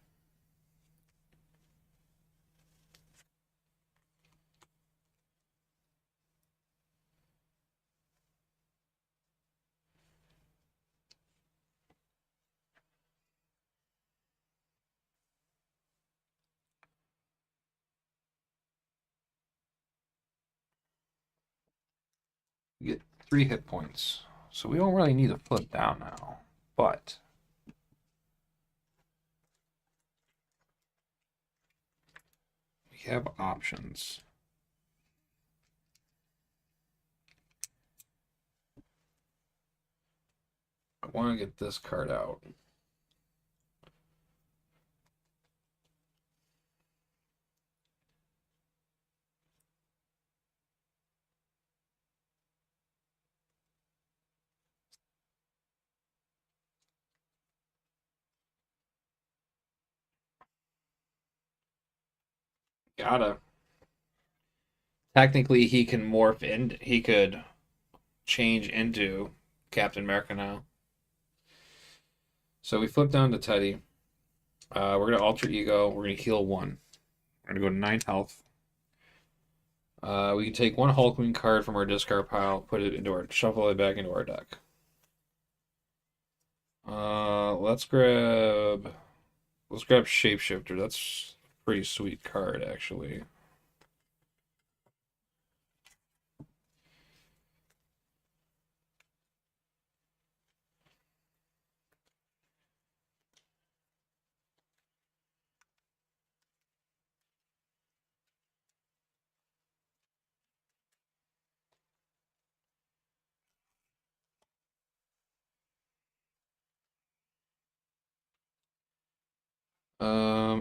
We get 3 hit points. So we don't really need to flip down now. But we have options. I want to get this card out. Gotta. Technically, he can morph in. He could change into Captain America now. So we flip down to Teddy. We're gonna alter ego. We're gonna heal 1. We're gonna go to 9 health. We can take 1 Hulkling card from our discard pile, put it into our shuffle it back into our deck. Let's grab Shapeshifter. That's a pretty sweet card actually.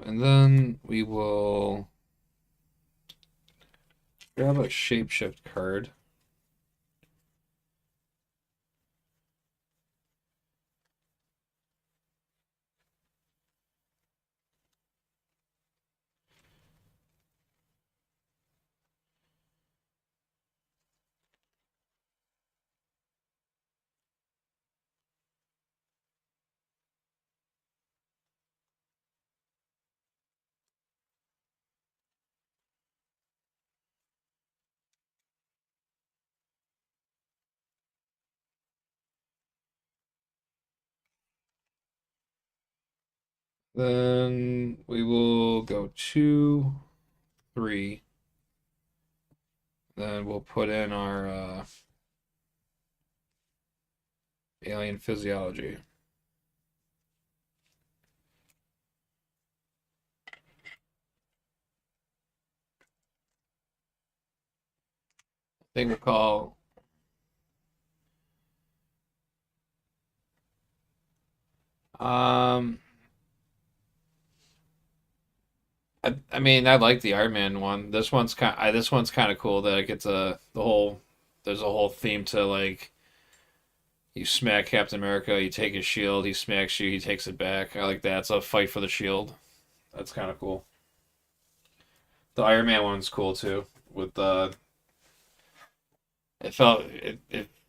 And then we will grab a Shapeshift card. Then we will go 2, 3. Then we'll put in our alien physiology. I think we'll call I mean, I like the Iron Man one. This one's kind of cool that it gets there's a whole theme to like You smack Captain America, you take his shield, he smacks you, he takes it back. I like that. It's a fight for the shield. That's kind of cool. The Iron Man one's cool too. With it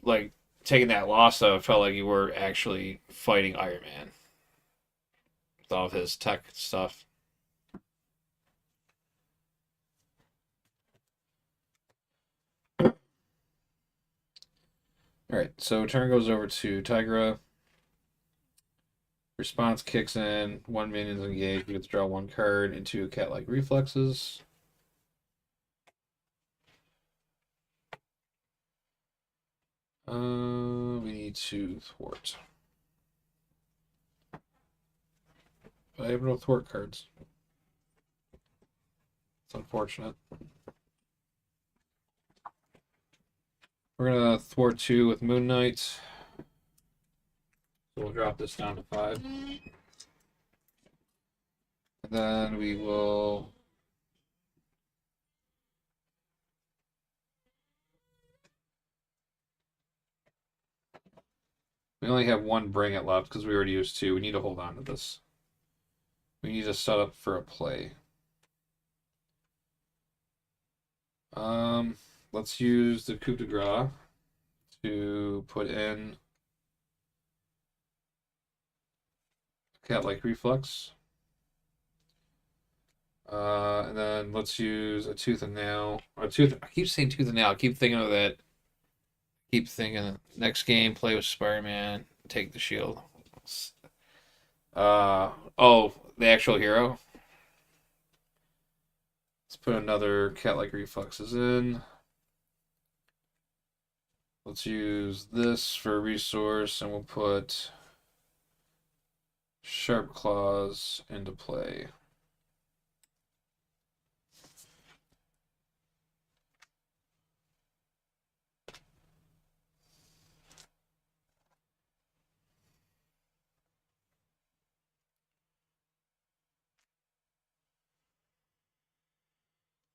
like taking that loss though. It felt like you were actually fighting Iron Man with all of his tech stuff. All right, so turn goes over to Tigra. Response kicks in. One minion's engaged. You get to draw one card into cat-like reflexes. We need to thwart. I have no thwart cards. It's unfortunate. We're gonna thwart 2 with Moon Knight. So we'll drop this down to 5. And then we will we only have one bring it left because we already used 2. We need to hold on to this. We need to set up for a play. Let's use the coup de grace to put in cat-like reflex. And then let's use a tooth and nail. Or tooth. I keep saying tooth and nail. I keep thinking of that. Keep thinking next game, play with Spider-Man, take the shield. Oh, the actual hero. Let's put another cat-like reflexes in. Let's use this for a resource, and we'll put Sharp Claws into play.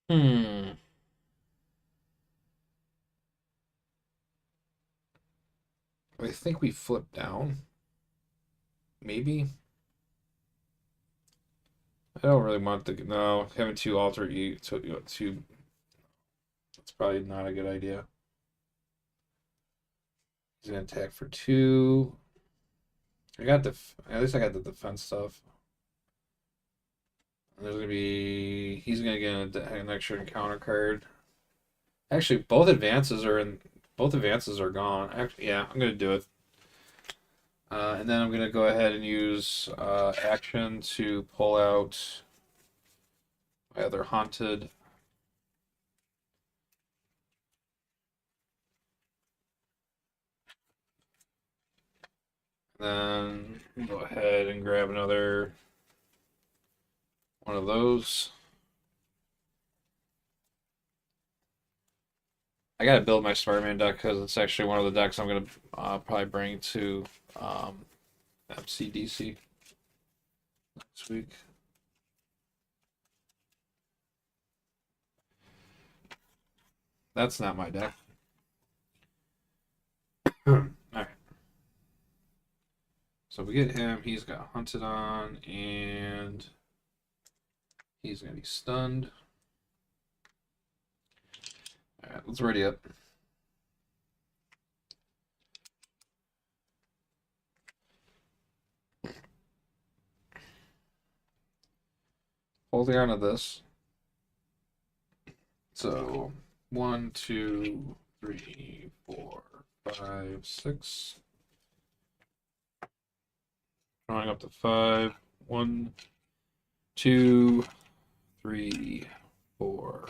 Hmm. I think we flip down. Maybe. I don't really want the no having 2 alter E two. That's probably not a good idea. He's gonna attack for 2. I got at least I got the defense stuff. And there's gonna be he's gonna get an extra encounter card. Actually, both advances are in. Both advances are gone. Actually, yeah, I'm gonna do it. And then I'm gonna go ahead and use action to pull out my other haunted. Then go ahead and grab another one of those. I gotta build my Spider-Man deck because it's actually one of the decks I'm gonna probably bring to MCDC next week. That's not my deck. Alright. So we get him, he's got Hunted on, and he's gonna be stunned. Alright, let's ready up. Holding on to this. So 1, 2, 3, 4, 5, 6. Drawing up to 5. 1, 2, 3, 4,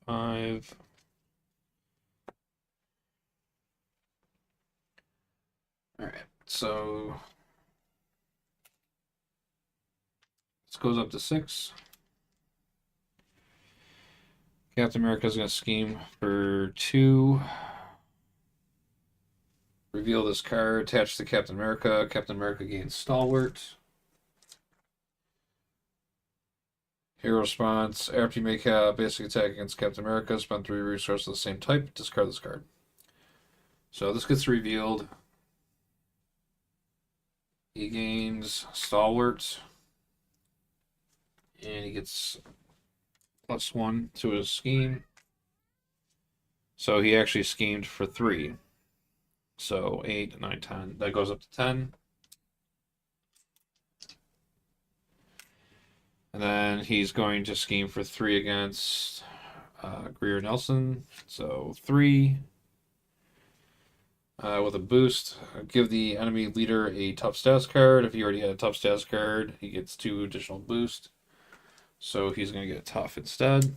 5. All right, so this goes up to 6. Captain America's gonna scheme for 2. Reveal this card, attach to Captain America. Captain America gains Stalwart. Hero response. After you make a basic attack against Captain America, spend 3 resources of the same type, discard this card. So this gets revealed. He gains Stalwart. And he gets +1 to his scheme. So he actually schemed for 3. So 8, 9, 10. That goes up to 10. And then he's going to scheme for 3 against Greer Nelson. So 3. With a boost, give the enemy leader a tough status card. If he already had a tough status card, he gets 2 additional boost. So he's going to get tough instead.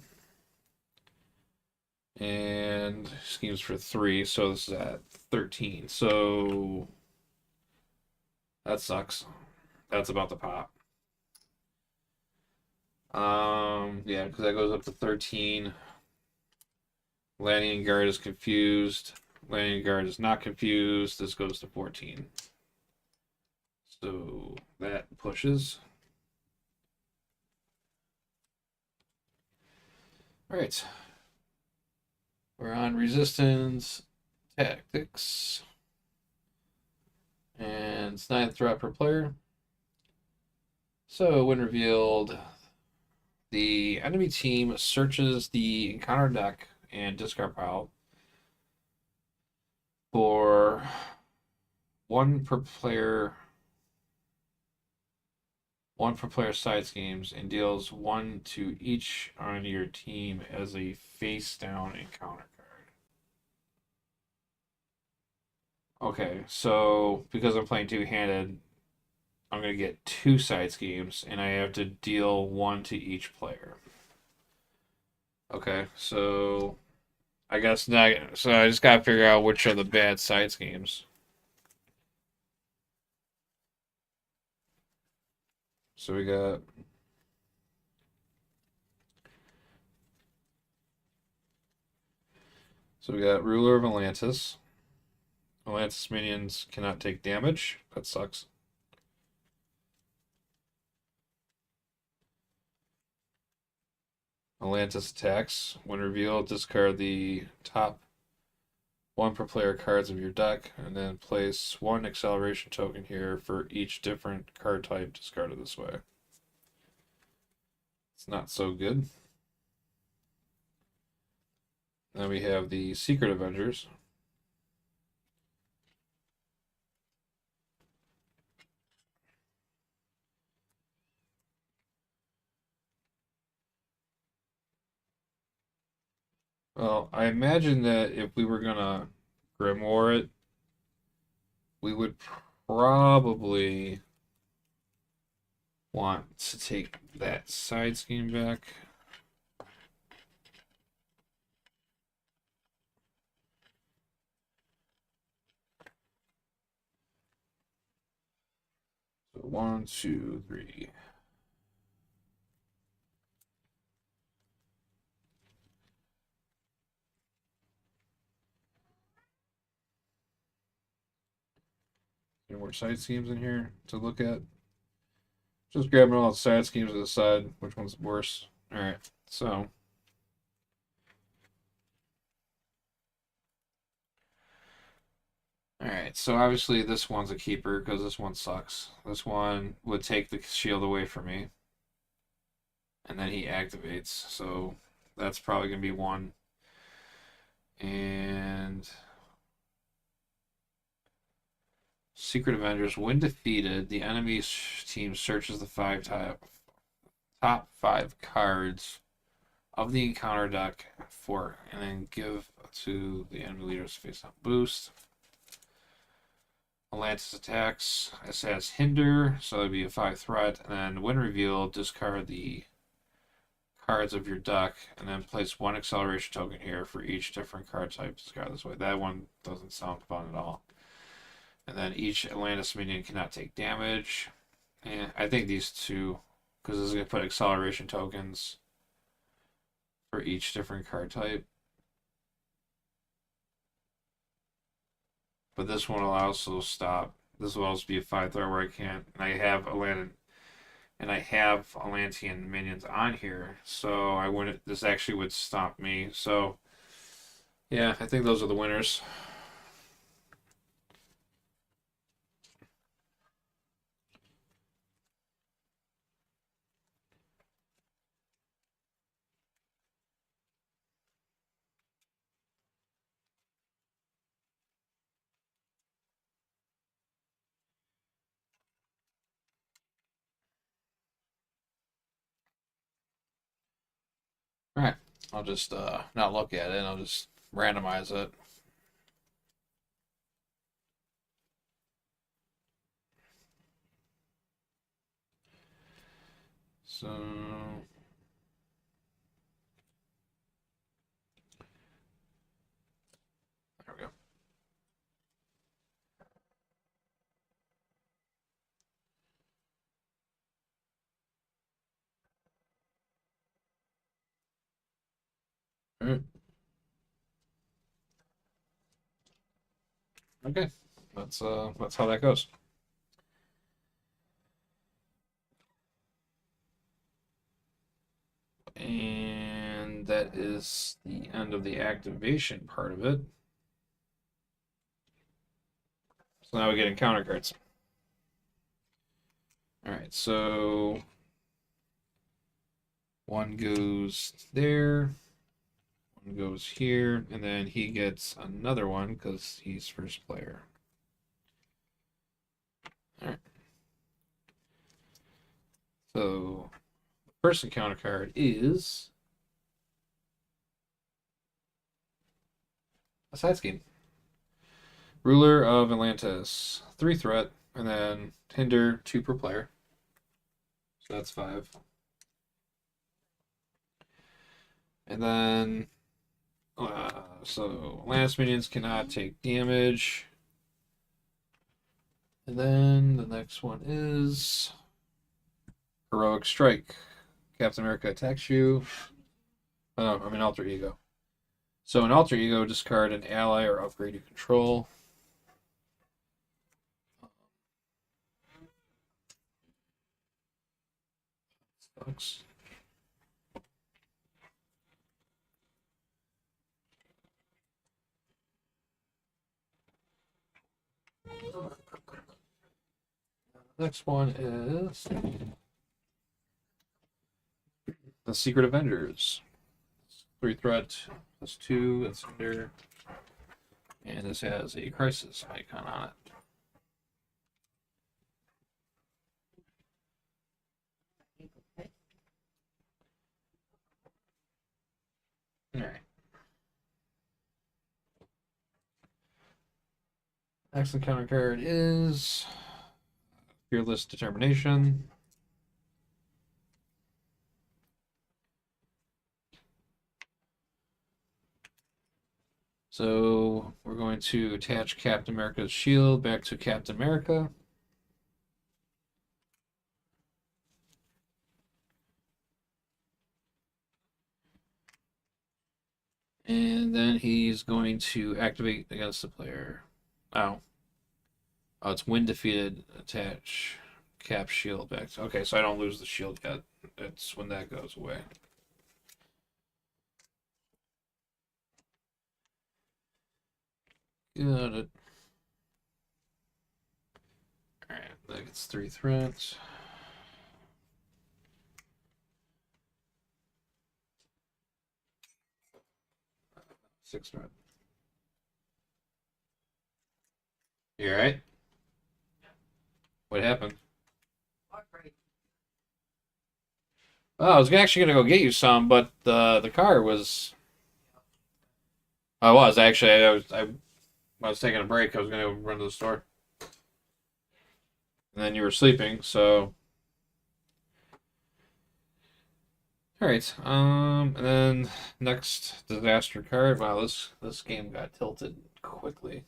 And schemes for 3, so this is at 13. So that sucks. That's about to pop. Yeah, because that goes up to 13. Landing guard is confused. Landing guard is not confused. This goes to 14. So that pushes. All right. We're on resistance tactics. And it's 9th threat per player. So when revealed, the enemy team searches the encounter deck and discard pile for 1 per player side schemes and deals 1 to each on your team as a face down encounter card. Okay, so because I'm playing 2-handed, I'm going to get 2 side schemes and I have to deal 1 to each player. Okay, so I guess now, so I just gotta figure out which are the bad side schemes. So we got Ruler of Atlantis. Atlantis minions cannot take damage. That sucks. Atlantis attacks. When revealed, discard the top 1 per player cards of your deck, and then place 1 acceleration token here for each different card type discarded this way. It's not so good. Then we have the Secret Avengers. Well, I imagine that if we were gonna Grimoire it, we would probably want to take that side scheme back. So 1, 2, 3. Any more side schemes in here to look at? Just grabbing all the side schemes to the side. Which one's worse? All right. So all right. So obviously this one's a keeper because this one sucks. This one would take the shield away from me, and then he activates. So that's probably gonna be one. And Secret Avengers, when defeated, the enemy team searches the top 5 cards of the encounter deck for, and then give to the enemy leader's face-up boost. Atlantis attacks. This has hinder, so it'd be a 5 threat. And then when revealed, discard the cards of your deck, and then place 1 acceleration token here for each different card type discard this way. That one doesn't sound fun at all. And then each Atlantis minion cannot take damage. And I think these two, because this is going to put acceleration tokens for each different card type. But this one will also stop. This will also be a 5 threat where I can't. And I have Atlantean minions on here, so I wouldn't. This actually would stop me. So yeah, I think those are the winners. All right, I'll just not look at it. I'll just randomize it. So there we go. All right. Okay, that's how that goes. And that is the end of the activation part of it. So now we get encounter cards. All right, so one goes there, one goes here, and then he gets another one because he's first player. All right. So the first encounter card is a side scheme. Ruler of Atlantis, 3 threat, and then hinder 2 per player. So that's 5. And then, so last minions cannot take damage. And then the next one is Heroic Strike. Captain America attacks you. Oh, I mean Alter Ego. So an Alter Ego, discard an ally or upgrade you control. Sucks. Next one is the Secret Avengers. 3 threat, +2, it's under. And this has a crisis icon on it. Alright. Next encounter card is Fearless Determination. So we're going to attach Captain America's shield back to Captain America. And then he's going to activate against the player. Oh. Oh, it's when defeated, attach Cap shield back. Okay, so I don't lose the shield yet. It's when that goes away. Got it. Alright, that gets 3 threats. Six threat. You alright? What happened? Oh, I was actually gonna go get you some, but the car was. I was actually. I was taking a break. I was gonna go run to the store, and then you were sleeping. So, all right. And then next disaster card. Wow, this game got tilted quickly.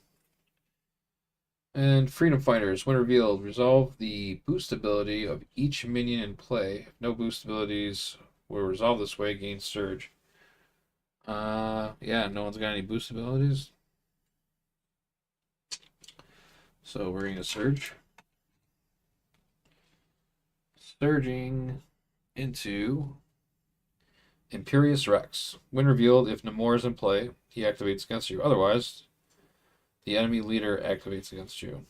And Freedom Fighters, when revealed, resolve the boost ability of each minion in play. If no boost abilities were resolved this way, gain surge. Yeah, no one's got any boost abilities. So we're gonna surge. Surging into Imperious Rex. When revealed, if Namor is in play, he activates against you. Otherwise, the enemy leader activates against you.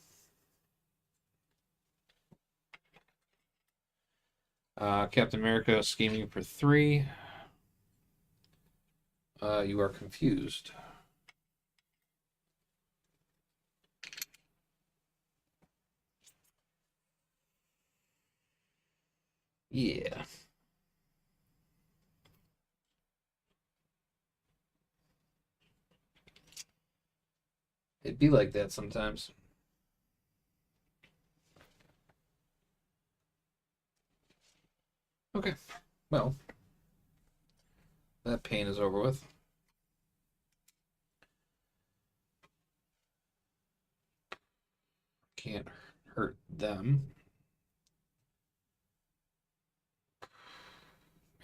Captain America scheming for 3. You are confused. Yeah. It'd be like that sometimes. Okay, well, that pain is over with. Can't hurt them.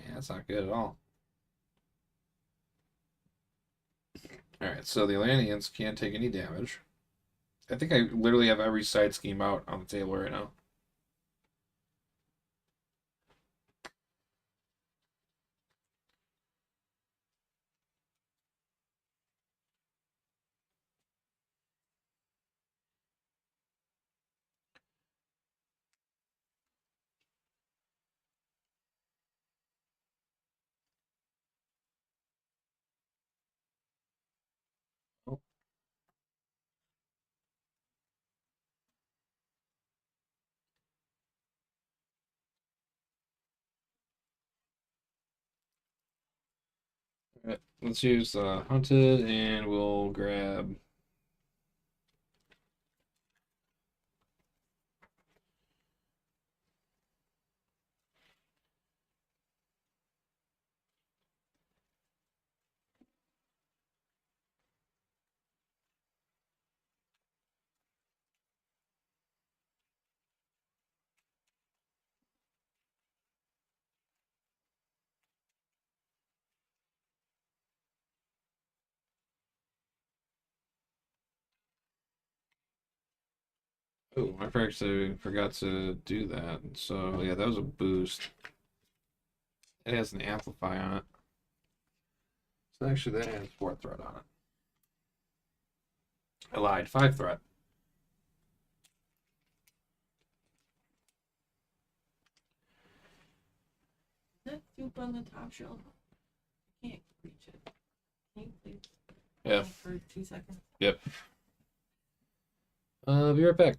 Man, that's not good at all. Alright, so the Atlanteans can't take any damage. I think I literally have every side scheme out on the table right now. Oh, alright, let's use Hunted and we'll grab. Oh, I actually forgot to do that. So, yeah, that was a boost. It has an amplify on it. So, actually, that has 4 threat on it. I lied, 5 threat. Is that soup on the top shelf? I can't reach it. Can you please? Yeah. For 2 seconds. Yep. Be right back.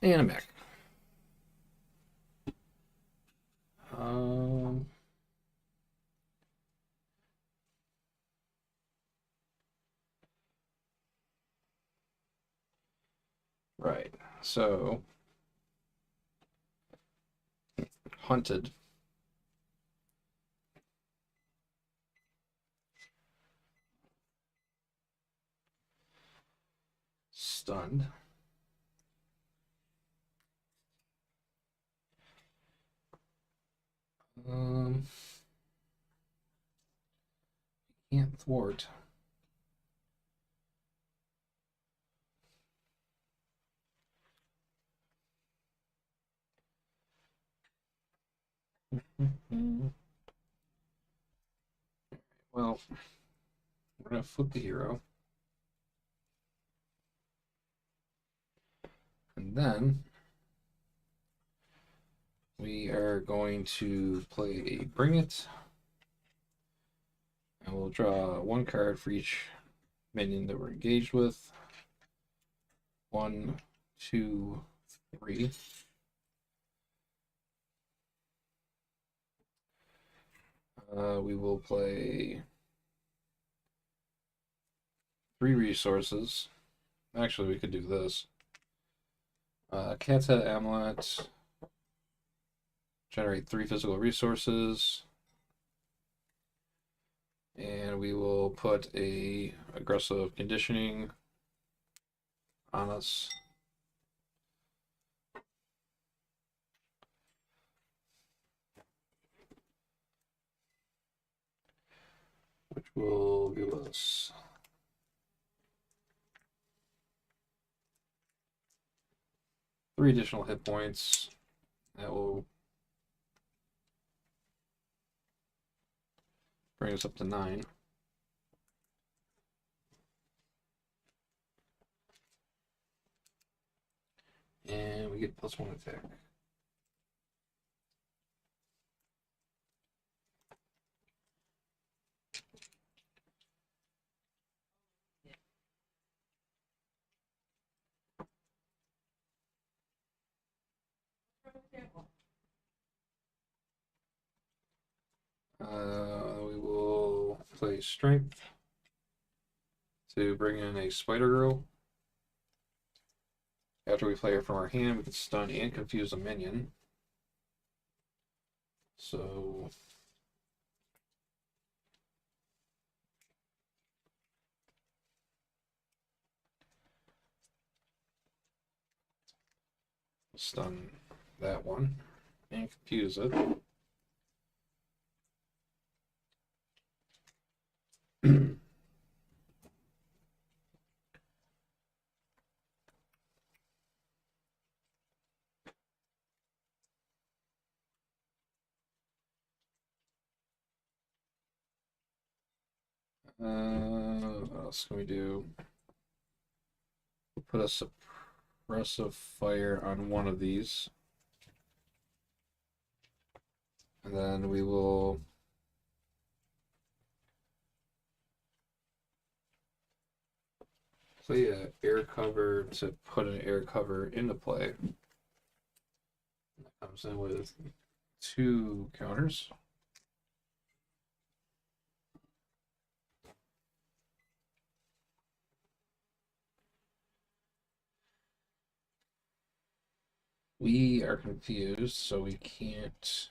And I'm back. Um, right. So, hunted. Stunned. Um, can't thwart. Well, we're gonna flip the hero. And then we are going to play a Bring It. And we'll draw one card for each minion that we're engaged with. 1, 2, 3. We will play 3 resources. Actually, we could do this. Cat's Head Amulet. Generate 3 physical resources. And we will put a aggressive conditioning on us. Which will give us 3 additional hit points. That will bring us up to 9. And we get +1 attack. We will play Strength to bring in a Spider Girl. After we play her from our hand, we can stun and confuse a minion. So stun that one and confuse it. What else can we do? We'll put a suppressive fire on one of these. And then we will play an air cover to put an air cover into play. That comes in with 2 counters. We are confused, so we can't.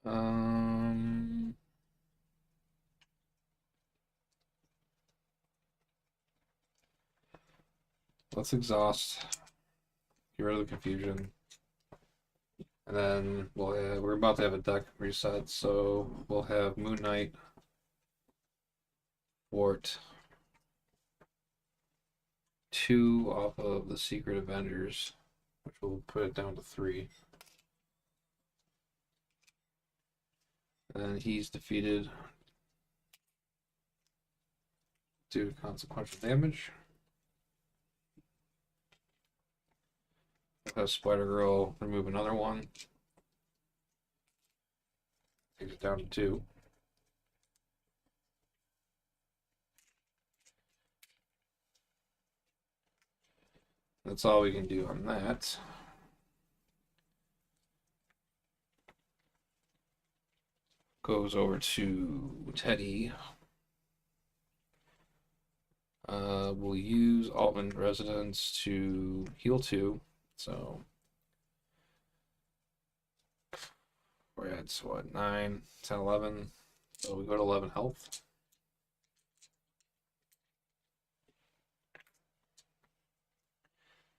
Um, let's exhaust. Get rid of the confusion. And then we're about to have a deck reset, so we'll have Moon Knight, Wart, 2 off of the Secret Avengers, which will put it down to 3. And he's defeated due to consequential damage. Have Spider-Girl remove another one. Takes it down to 2. That's all we can do on that. Goes over to Teddy. We'll use Altman Residence to heal 2. So we're at what, 9, 10, 11. So we go to 11 health.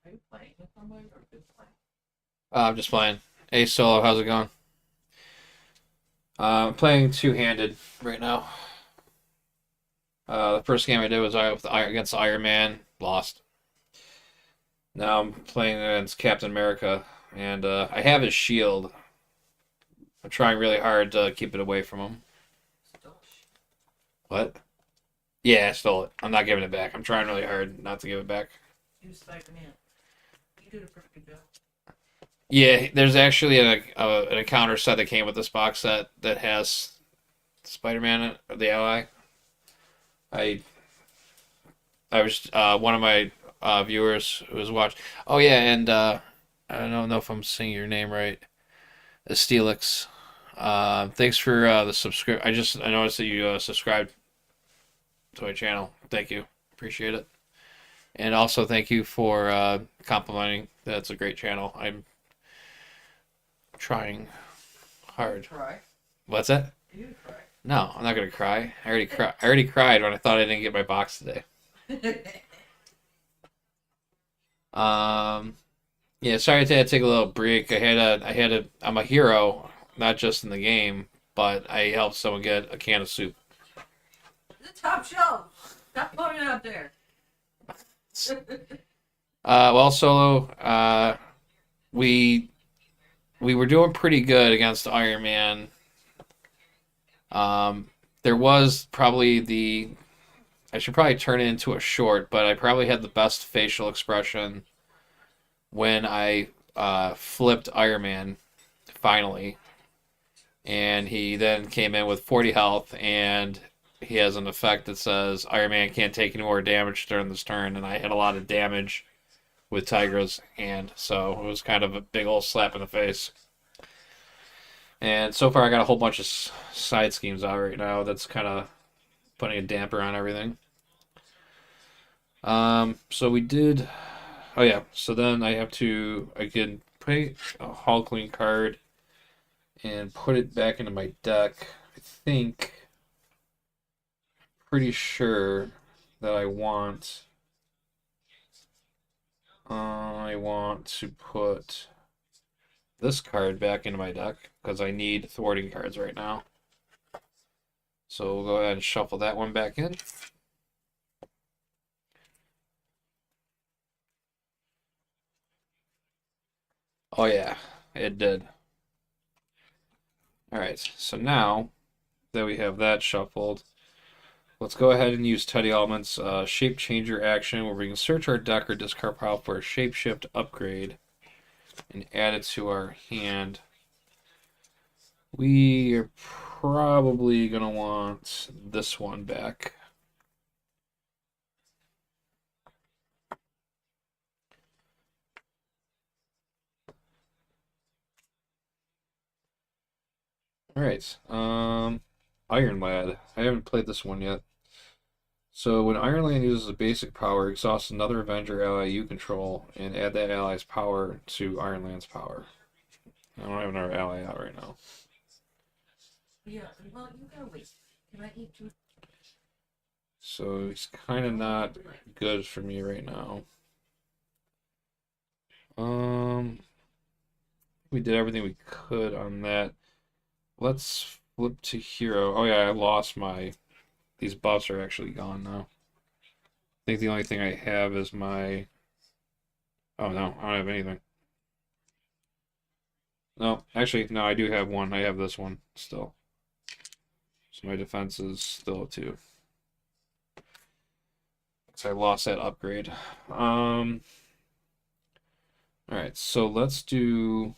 Are you playing with somebody or just playing? I'm just playing. Hey Solo, how's it going? I'm playing two-handed right now. The first game I did was against Iron Man, lost. Now I'm playing against Captain America, and I have his shield. I'm trying really hard to keep it away from him. What? Yeah, I stole it. I'm not giving it back. I'm trying really hard not to give it back. You Spider-Man. You did a pretty good job. Yeah, there's actually an encounter set that came with this box set that has Spider-Man, the ally. I was one of my viewers who was watching. Oh yeah, and I don't know if I'm saying your name right, Estelix. Thanks for the subscribe. I noticed that you subscribed to my channel. Thank you, appreciate it. And also thank you for complimenting. That's a great channel. I'm trying hard. Cry. What's that? You cry. No, I'm not gonna cry. I already cried when I thought I didn't get my box today. Um, yeah, sorry to take a little break. I'm a hero, not just in the game, but I helped someone get a can of soup. The top shelf. Stop putting it out there. Well, Solo, we were doing pretty good against Iron Man. There was probably I should probably turn it into a short, but I probably had the best facial expression when I flipped Iron Man finally, and he then came in with 40 health, and he has an effect that says Iron Man can't take any more damage during this turn, and I had a lot of damage with Tigra's hand, so it was kind of a big old slap in the face. And so far, I got a whole bunch of side schemes out right now. That's kind of putting a damper on everything. So we did. Oh yeah. So then I have to again put a Hulkling card and put it back into my deck. I think. Pretty sure that I want to put this card back into my deck because I need thwarting cards right now. So we'll go ahead and shuffle that one back in. Oh yeah, it did. Alright, so now that we have that shuffled, let's go ahead and use Teddy Allman's Shape Changer action where we can search our deck or discard pile for a Shapeshift upgrade and add it to our hand. We are probably going to want this one back. Alright, Iron Lad. I haven't played this one yet. So when Iron Lad uses a basic power, exhaust another Avenger ally you control and add that ally's power to Iron Land's power. I don't have another ally out right now. Yeah, well, you gotta wait. Can I eat you? So it's kind of not good for me right now. We did everything we could on that. Let's flip to hero. Oh yeah, I lost my. These buffs are actually gone now. I think the only thing I have is my. Oh no, I don't have anything. No, actually, no, I do have one. I have this one still. So my defense is still a 2. So I lost that upgrade. All right, so let's use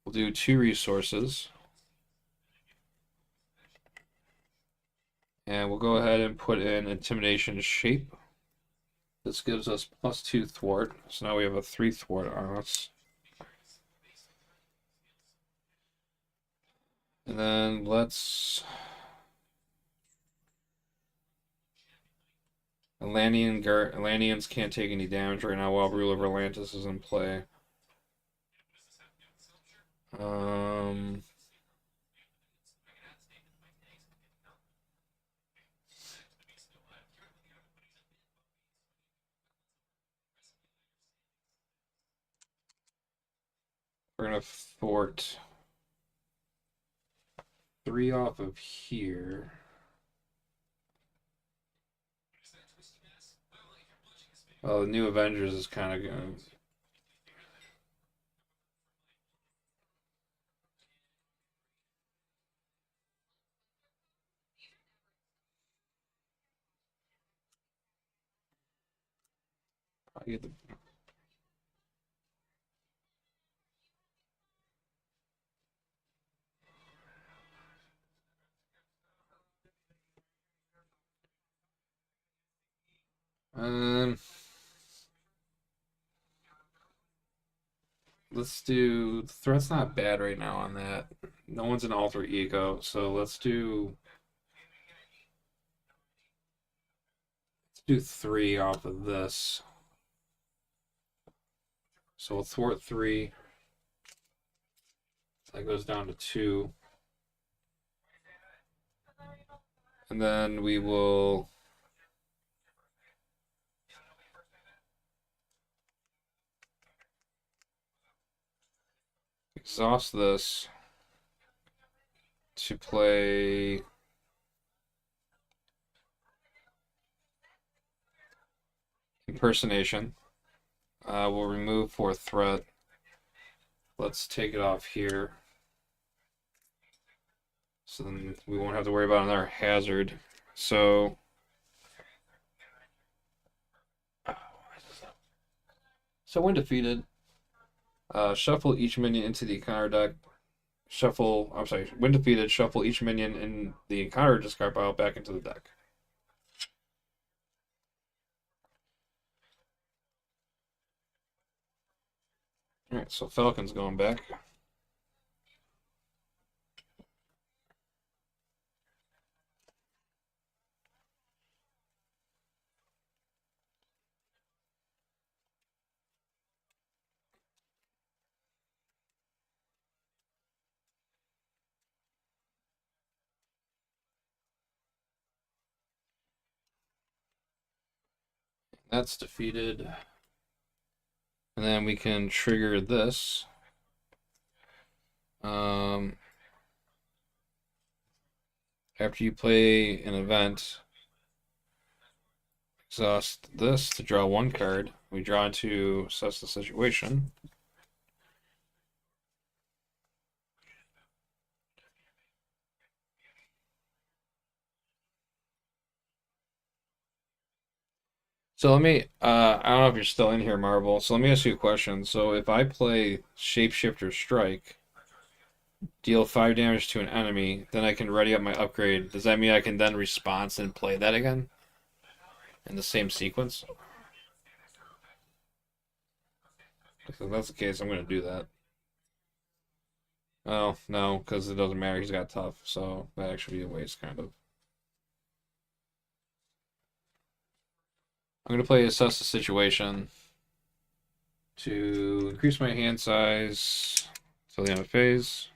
we'll do 2 resources. And we'll go ahead and put in Intimidation Shape. This gives us +2 thwart. So now we have a 3 thwart on us. And then Atlanteans can't take any damage right now while Rule of Atlantis is in play. We're gonna thwart 3 off of here. Oh, the New Avengers is kind of going. I get the. Let's do. The threat's not bad right now on that. No one's an alter ego, so let's do 3 off of this. So we'll thwart 3. That goes down to 2. And then we will exhaust this to play Impersonation. We'll remove 4 threat. Let's take it off here. So then we won't have to worry about another hazard. So when defeated, shuffle each minion into the encounter deck. When defeated, shuffle each minion in the encounter discard pile back into the deck. Alright, so Falcon's going back. That's defeated. And then we can trigger this. After you play an event, exhaust this to draw 1 card. We draw to assess the situation. So let me, I don't know if you're still in here, Marvel. So let me ask you a question. So if I play Shapeshifter Strike, deal 5 damage to an enemy, then I can ready up my upgrade. Does that mean I can then response and play that again? In the same sequence? If that's the case, I'm going to do that. Oh, no, because it doesn't matter. He's got tough, so that actually be a waste, kind of. I'm going to play Assess the Situation to increase my hand size till the end of phase.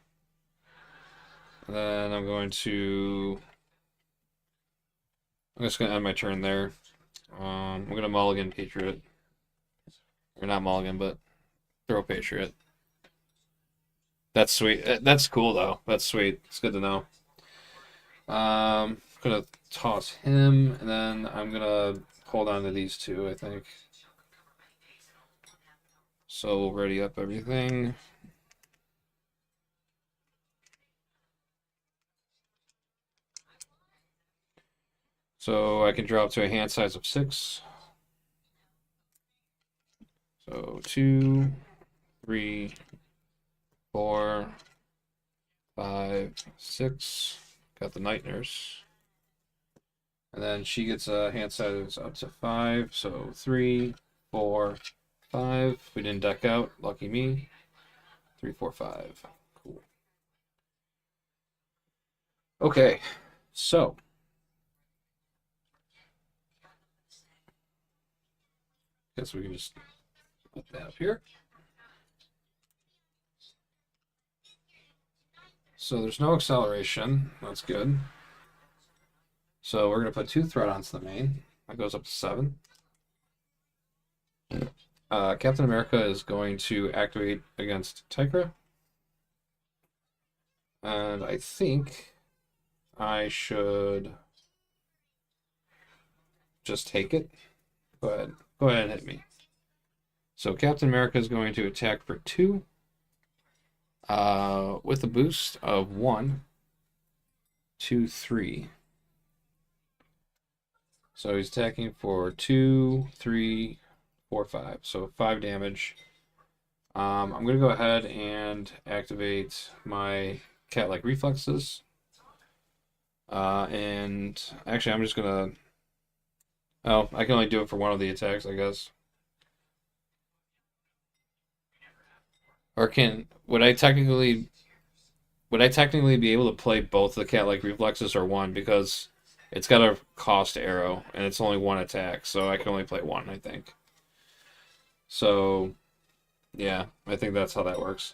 And then I'm just going to end my turn there. I'm going to mulligan Patriot. Or not mulligan, but throw Patriot. That's sweet. That's cool, though. That's sweet. It's good to know. Gonna toss him, and then I'm gonna hold on to these 2, I think. So we'll ready up everything. So I can draw up to a hand size of 6. So 2, 3, 4, 5, 6. Got the night nurse. And then she gets a hand size up to 5. So 3, 4, 5. We didn't deck out. Lucky me. 3, 4, 5. Cool. Okay. So. Guess we can just put that up here. So there's no acceleration. That's good. So we're going to put 2 threat onto the main. That goes up to 7. Captain America is going to activate against Tigra. And I think I should just take it. Go ahead and hit me. So Captain America is going to attack for 2. With a boost of 1, 2, 3. So he's attacking for 2, 3, 4, 5. So 5 damage. I'm going to go ahead and activate my cat-like reflexes. And actually, I'm just going to... Oh, I can only do it for one of the attacks, I guess. Or would I technically be able to play both the cat-like reflexes or one, because it's got a cost arrow and it's only 1 attack, so I can only play 1, I think. So yeah, I think that's how that works.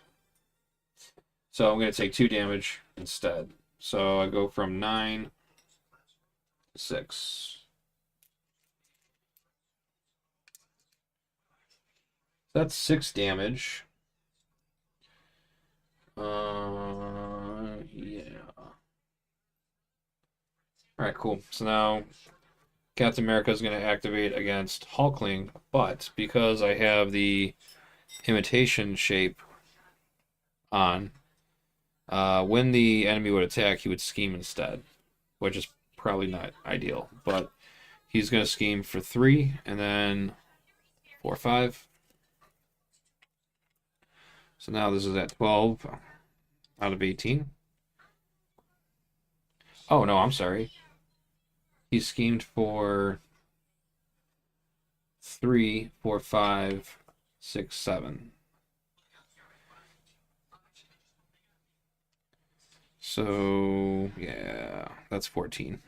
So I'm going to take 2 damage instead. So I go from 9 to 6. That's 6 damage. Yeah. Alright, cool. So now Captain America is going to activate against Hulkling, but because I have the imitation shape on, when the enemy would attack, he would scheme instead, which is probably not ideal. But he's going to scheme for 3, and then 4, 5. So now this is at 12 out of 18. Oh, no, I'm sorry. He schemed for 3, 4, 5, 6, 7. So, yeah, that's 14.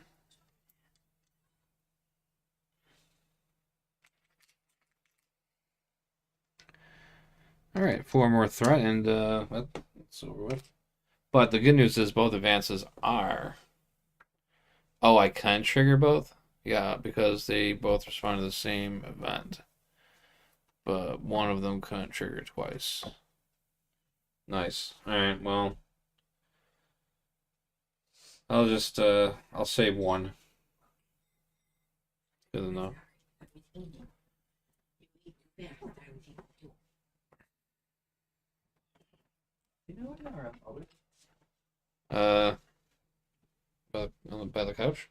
All right, 4 more threat, and that's over with. But the good news is both advances are... Oh, I can trigger both? Yeah, because they both respond to the same event. But one of them couldn't trigger twice. Nice. Alright, well... I'll just, I'll save 1. Good enough. By the couch?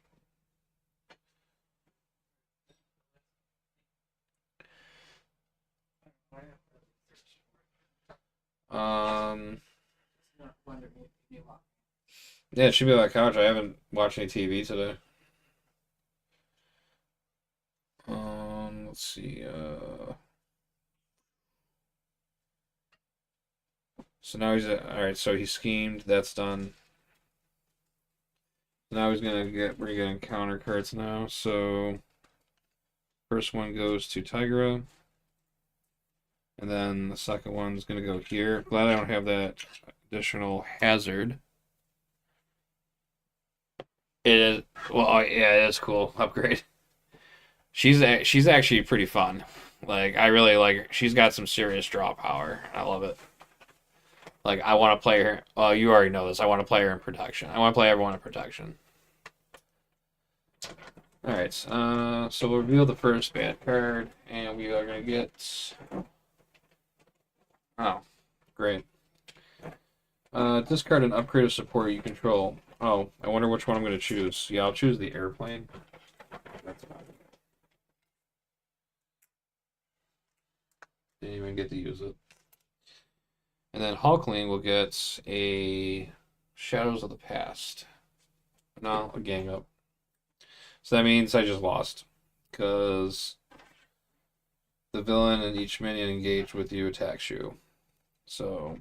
Yeah, it should be by the couch. I haven't watched any TV today. Let's see, So now he's alright, so he schemed, that's done. Now he's gonna we're getting counter cards now, so first one goes to Tigra. And then the second one's gonna go here. Glad I don't have that additional hazard. It is, well, yeah, it is cool. Upgrade. She's actually pretty fun. Like, I really like her. She's got some serious draw power. I love it. Like, I want to play her. Oh, you already know this. I want to play her in protection. I want to play everyone in protection. Alright, so we'll reveal the first bad card, and we are going to get... Oh, great. Discard an upgrade of support you control. Oh, I wonder which one I'm going to choose. Yeah, I'll choose the airplane. Didn't even get to use it. And then Hulkling will get a Shadows of the Past. No, a gang up. So that means I just lost. Because the villain and each minion engaged with you attacks you. So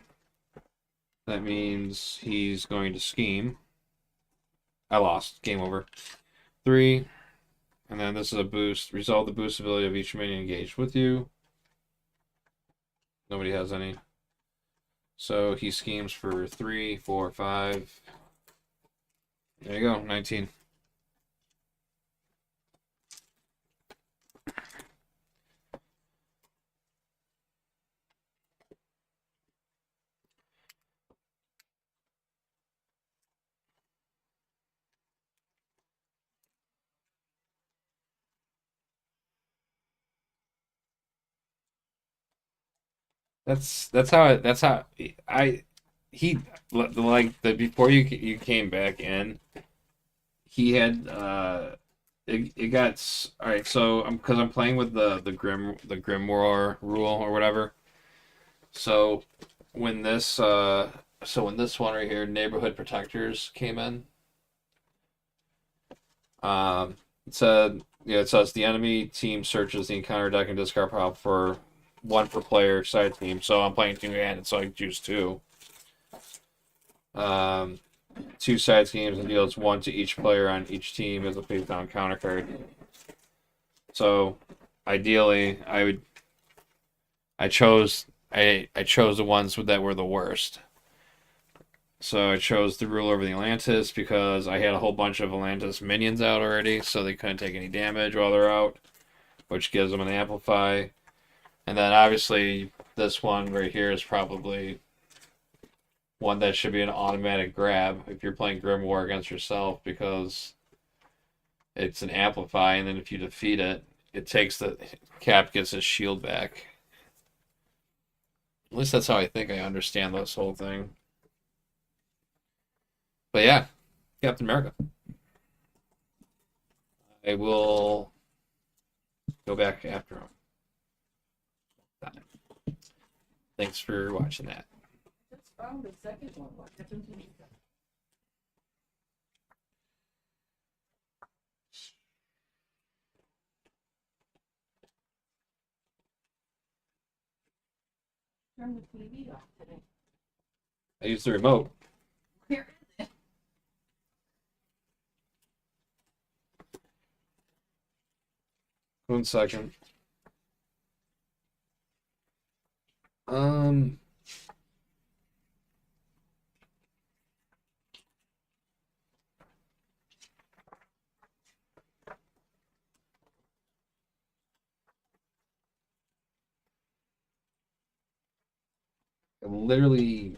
that means he's going to scheme. I lost. Game over. 3. And then this is a boost. Resolve the boost ability of each minion engaged with you. Nobody has any. So he schemes for 3, 4, 5. There you go, 19. That's how I he like the before you came back in, he had it got all right. So because I'm playing with the Grim War rule or whatever. So when this when this one right here, Neighborhood Protectors, came in, it said, it says the enemy team searches the encounter deck and discard pile for one per player side team. So I'm playing two-handed, so I choose two. Um, Two side teams and deals one to each player on each team as a face down counter card. So ideally, I chose the ones that were the worst. So I chose the rule over the Atlantis because I had a whole bunch of Atlantis minions out already, so they couldn't take any damage while they're out, which gives them an amplify. And then obviously this one right here is probably one that should be an automatic grab if you're playing Grim War against yourself, because it's an amplify, and then if you defeat it, it takes the Cap gets his shield back. At least that's how I think I understand this whole thing. But yeah, Captain America. I will go back after him. Thanks for watching that. Just found the second one. What happened to me? Turn the TV off today. I used the remote. Where is it? 1 second. Um, literally.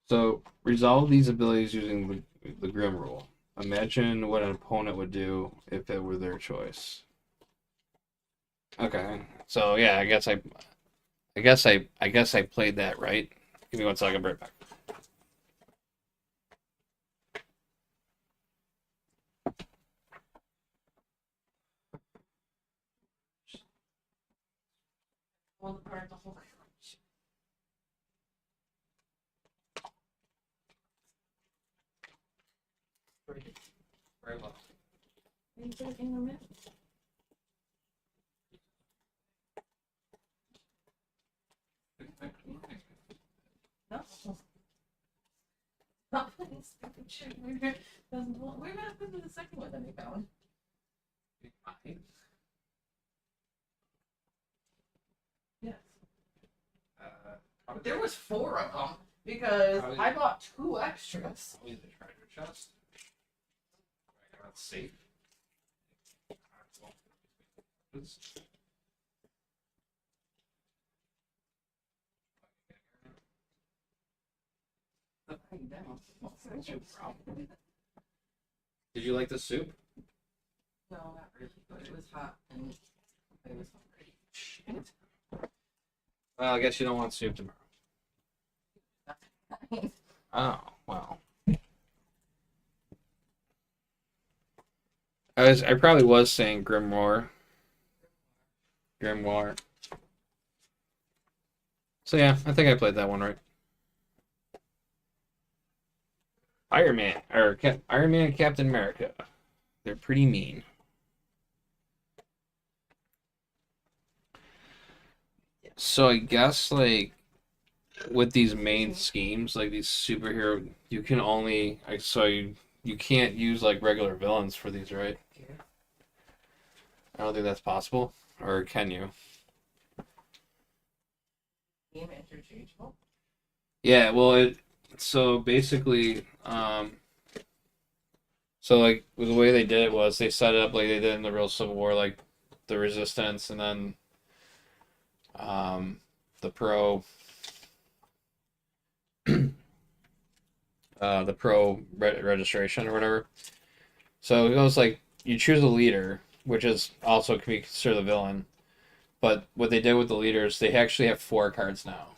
So resolve these abilities using the Grim rule. Imagine what an opponent would do if it were their choice. Okay, so yeah, I guess I played that right. Give me 1 second, I'll be right back. All the part of the whole. Very well. You put it in the middle. No. Not putting stupid shit. We're gonna put in the second one that we found. Yes. But there was 4 of them because I bought 2 extras. Always the treasure chest. That's safe. Did you like the soup? No, not really, but it was hot and it was hungry. Shit. Well, I guess you don't want soup tomorrow. Oh, well. I probably was saying Grimoire. So yeah, I think I played that one right. Iron Man and Captain America. They're pretty mean. So I guess like with these main schemes, like these superhero, you can only you can't use like regular villains for these, right? I don't think that's possible, or can you? Game interchangeable. Yeah, well, so basically, so like the way they did it was they set it up like they did in the real Civil War, like the Resistance, and then the registration or whatever. So it goes like you choose a leader, which is also can be considered the villain. But what they did with the leaders, they actually have four cards now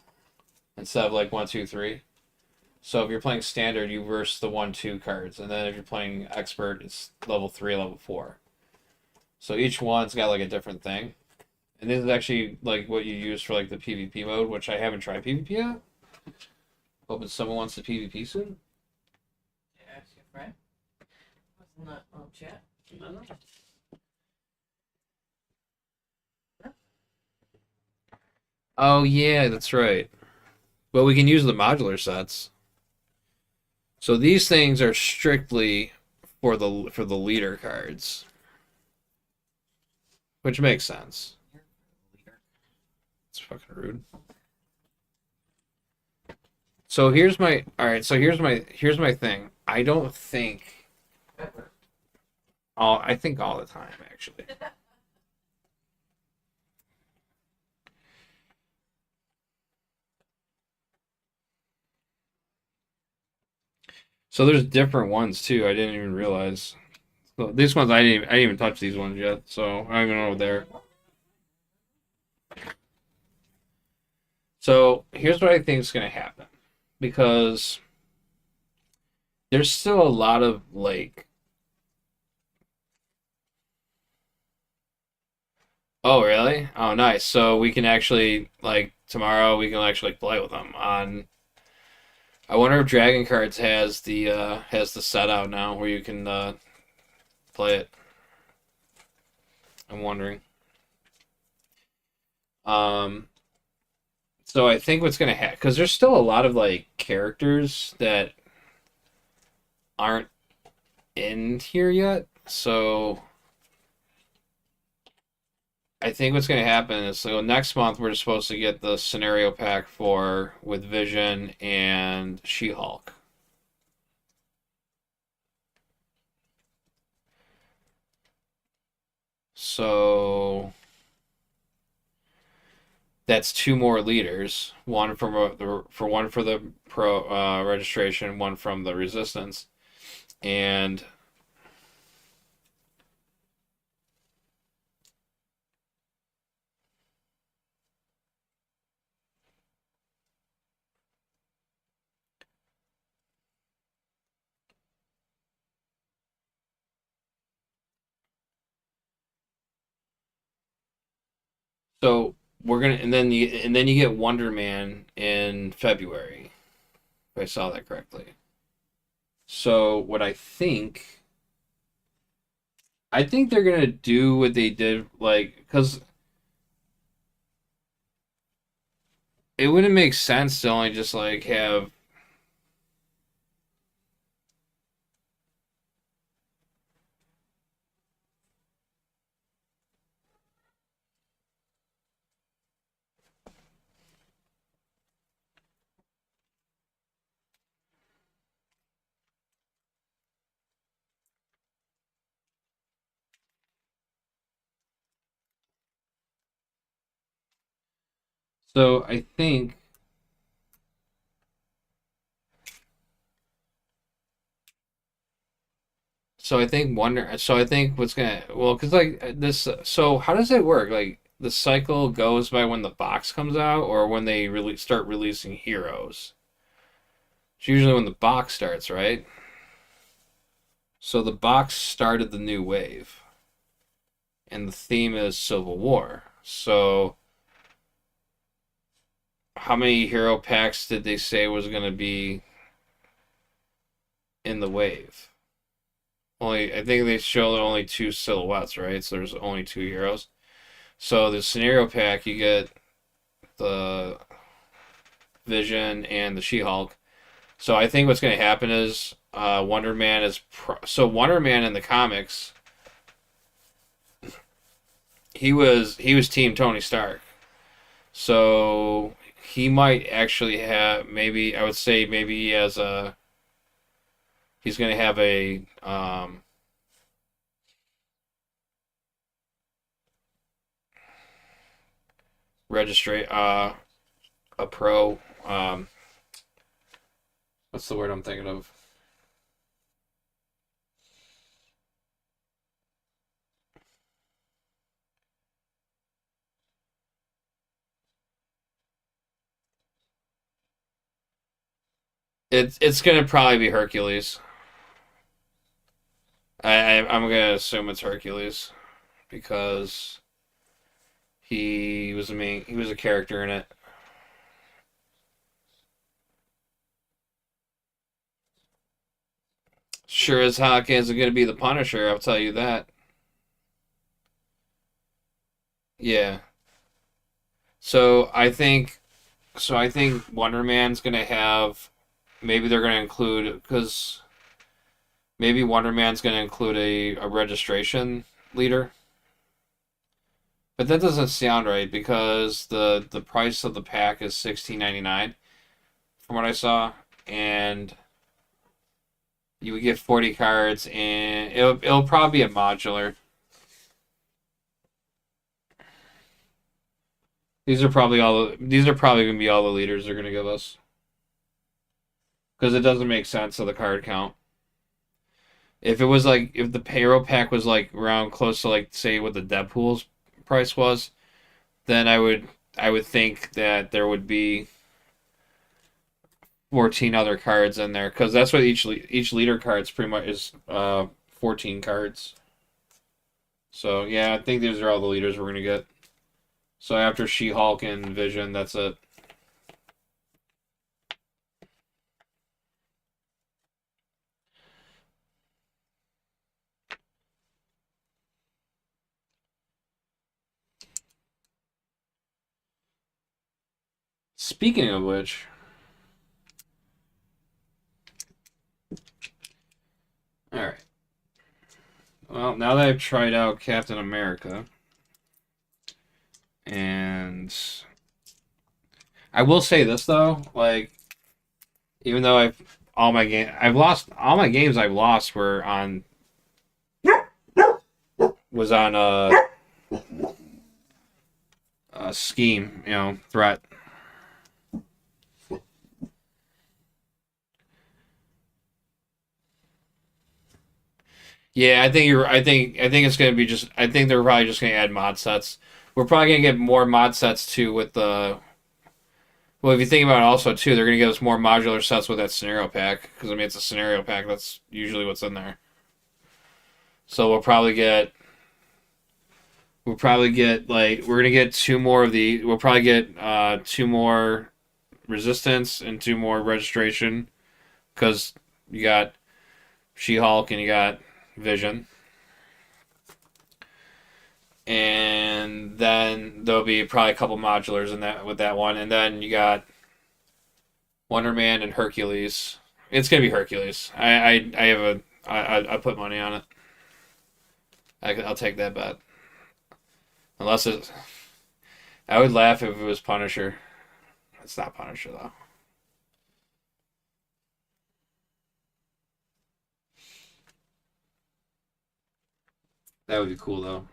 instead of like one, two, three. So if you're playing standard, you verse the one, two cards, and then if you're playing expert, it's level three, level four. So each one's got like a different thing. And this is actually like what you use for like the PvP mode, which I haven't tried PvP yet. Hoping someone wants to PvP soon. Yeah, ask your friend. Wasn't that on chat? I don't know. Oh yeah, that's right. Well, we can use the modular sets. So these things are strictly for the leader cards, which makes sense. It's fucking rude. So here's my all right. So here's my thing. I don't think all. I think all the time actually. So there's different ones too. I didn't even realize. So these ones I didn't even touch these ones yet. So I don't even know what they're. So here's what I think is going to happen because there's still a lot of like. Oh really? Oh nice. So we can actually like tomorrow we can actually play with them on. I wonder if Dragon Cards has the set out now where you can play it. I'm wondering. Um, so I think what's gonna happen because there's still a lot of like characters that aren't in here yet. So I think what's gonna happen is so next month we're supposed to get the scenario pack for with Vision and She-Hulk. So that's two more leaders. One from one for the pro registration, one from the resistance, and so we're gonna and then you get Wonder Man in February, if I saw that correctly. So what I think they're gonna do what they did like because it wouldn't make sense to only just like have. So I think So I think what's gonna well, because like this. So how does it work? Like the cycle goes by when the box comes out, or when they really start releasing heroes. It's usually when the box starts, right? So the box started the new wave, and the theme is Civil War. So how many hero packs did they say was going to be in the wave? Only, I think they showed only two silhouettes, right? So there's only two heroes. So the scenario pack, you get the Vision and the She-Hulk. So I think what's going to happen is Wonder Man is so Wonder Man in the comics. He was Team Tony Stark. So he might actually have, maybe I would say maybe he has a he's going to have a registrate a pro what's the word I'm thinking of? It's going to probably be Hercules. I'm going to assume it's Hercules because he was a character in it. Sure as heck isn't going to be the Punisher, I'll tell you that. Yeah. So I think Wonder Man's going to have maybe they're going to include because maybe Wonder Man's going to include a registration leader. But that doesn't sound right because the price of the pack is 16.99 from what I saw, and you would get 40 cards, and it'll probably be a modular. These are probably gonna be all the leaders they're gonna give us because it doesn't make sense of the card count. If it was like if the payroll pack was like around close to like say what the Deadpool's price was, then I would think that there would be 14 other cards in there because that's what each leader card is pretty much is 14 cards. So yeah, I think these are all the leaders we're gonna get. So after She-Hulk and Vision, that's it. Speaking of which, all right. Well, now that I've tried out Captain America, and I will say this though, like even though I've lost all my games I've lost were on was on a scheme, threat. Yeah, I think it's gonna be just. I think they're probably just gonna add mod sets. We're probably gonna get more mod sets too with the. Well, if you think about it, also too, they're gonna give us more modular sets with that scenario pack because I mean it's a scenario pack. That's usually what's in there. So we'll probably get like we're gonna get two more of the. We'll probably get two more resistance and two more registration because you got She-Hulk and you got Vision. And then there'll be probably a couple modulars in that with that one, and then you got Wonder Man and Hercules. It's gonna be Hercules. I have I put money on it. I'll take that bet. Unless it, I would laugh if it was Punisher. It's not Punisher though. That would be cool though.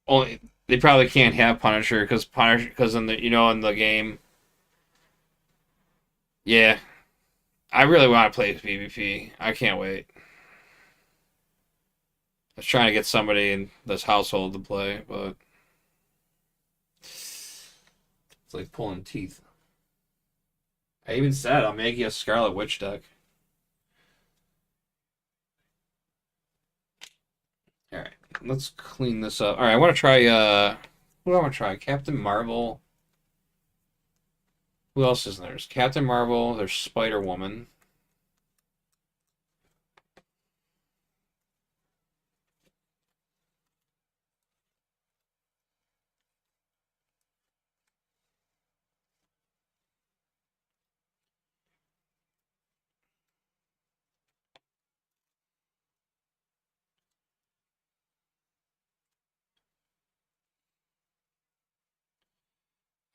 Only they probably can't have Punisher because in the in the game. Yeah, I really want to play PvP. I can't wait. I was trying to get somebody in this household to play, but It's like pulling teeth. I even said I'll make you a Scarlet Witch deck. Alright, let's clean this up. Alright, I want to try, what do I want to try? Captain Marvel. Who else is there? There's Captain Marvel, there's Spider-Woman.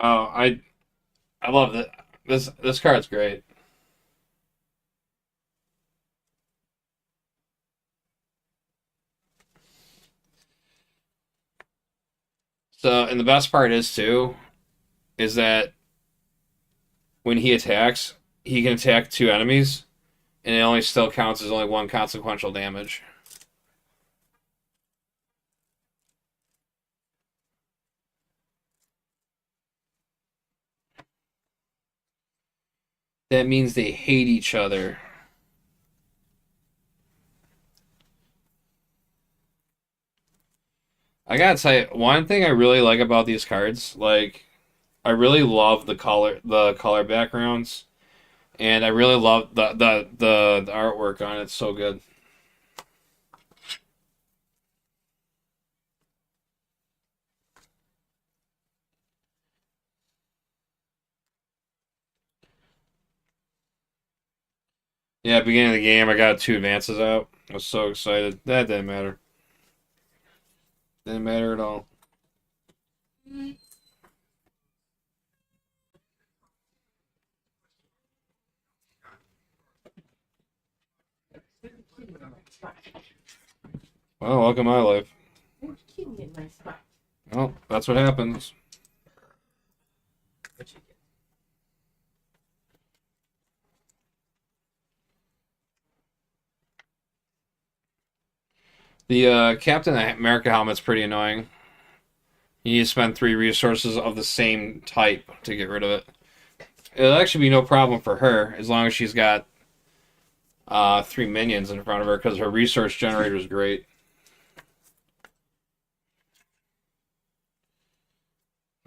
Oh, I love that. This card's great. So, and the best part is too, is that when he attacks, he can attack two enemies, and it only still counts as only one consequential damage. That means they hate each other. I gotta tell you, one thing I really like about these cards, like I really love the color backgrounds, and I really love the artwork on it. It's so good. Yeah, beginning of the game, I got two advances out. I was so excited. That didn't matter. Didn't matter at all. Well, welcome to my life. You're keeping it in my spot. Well, that's what happens. What you get? The Captain America helmet's pretty annoying. You need to spend 3 resources of the same type to get rid of it. It'll actually be no problem for her as long as she's got 3 minions in front of her because her resource generator is great.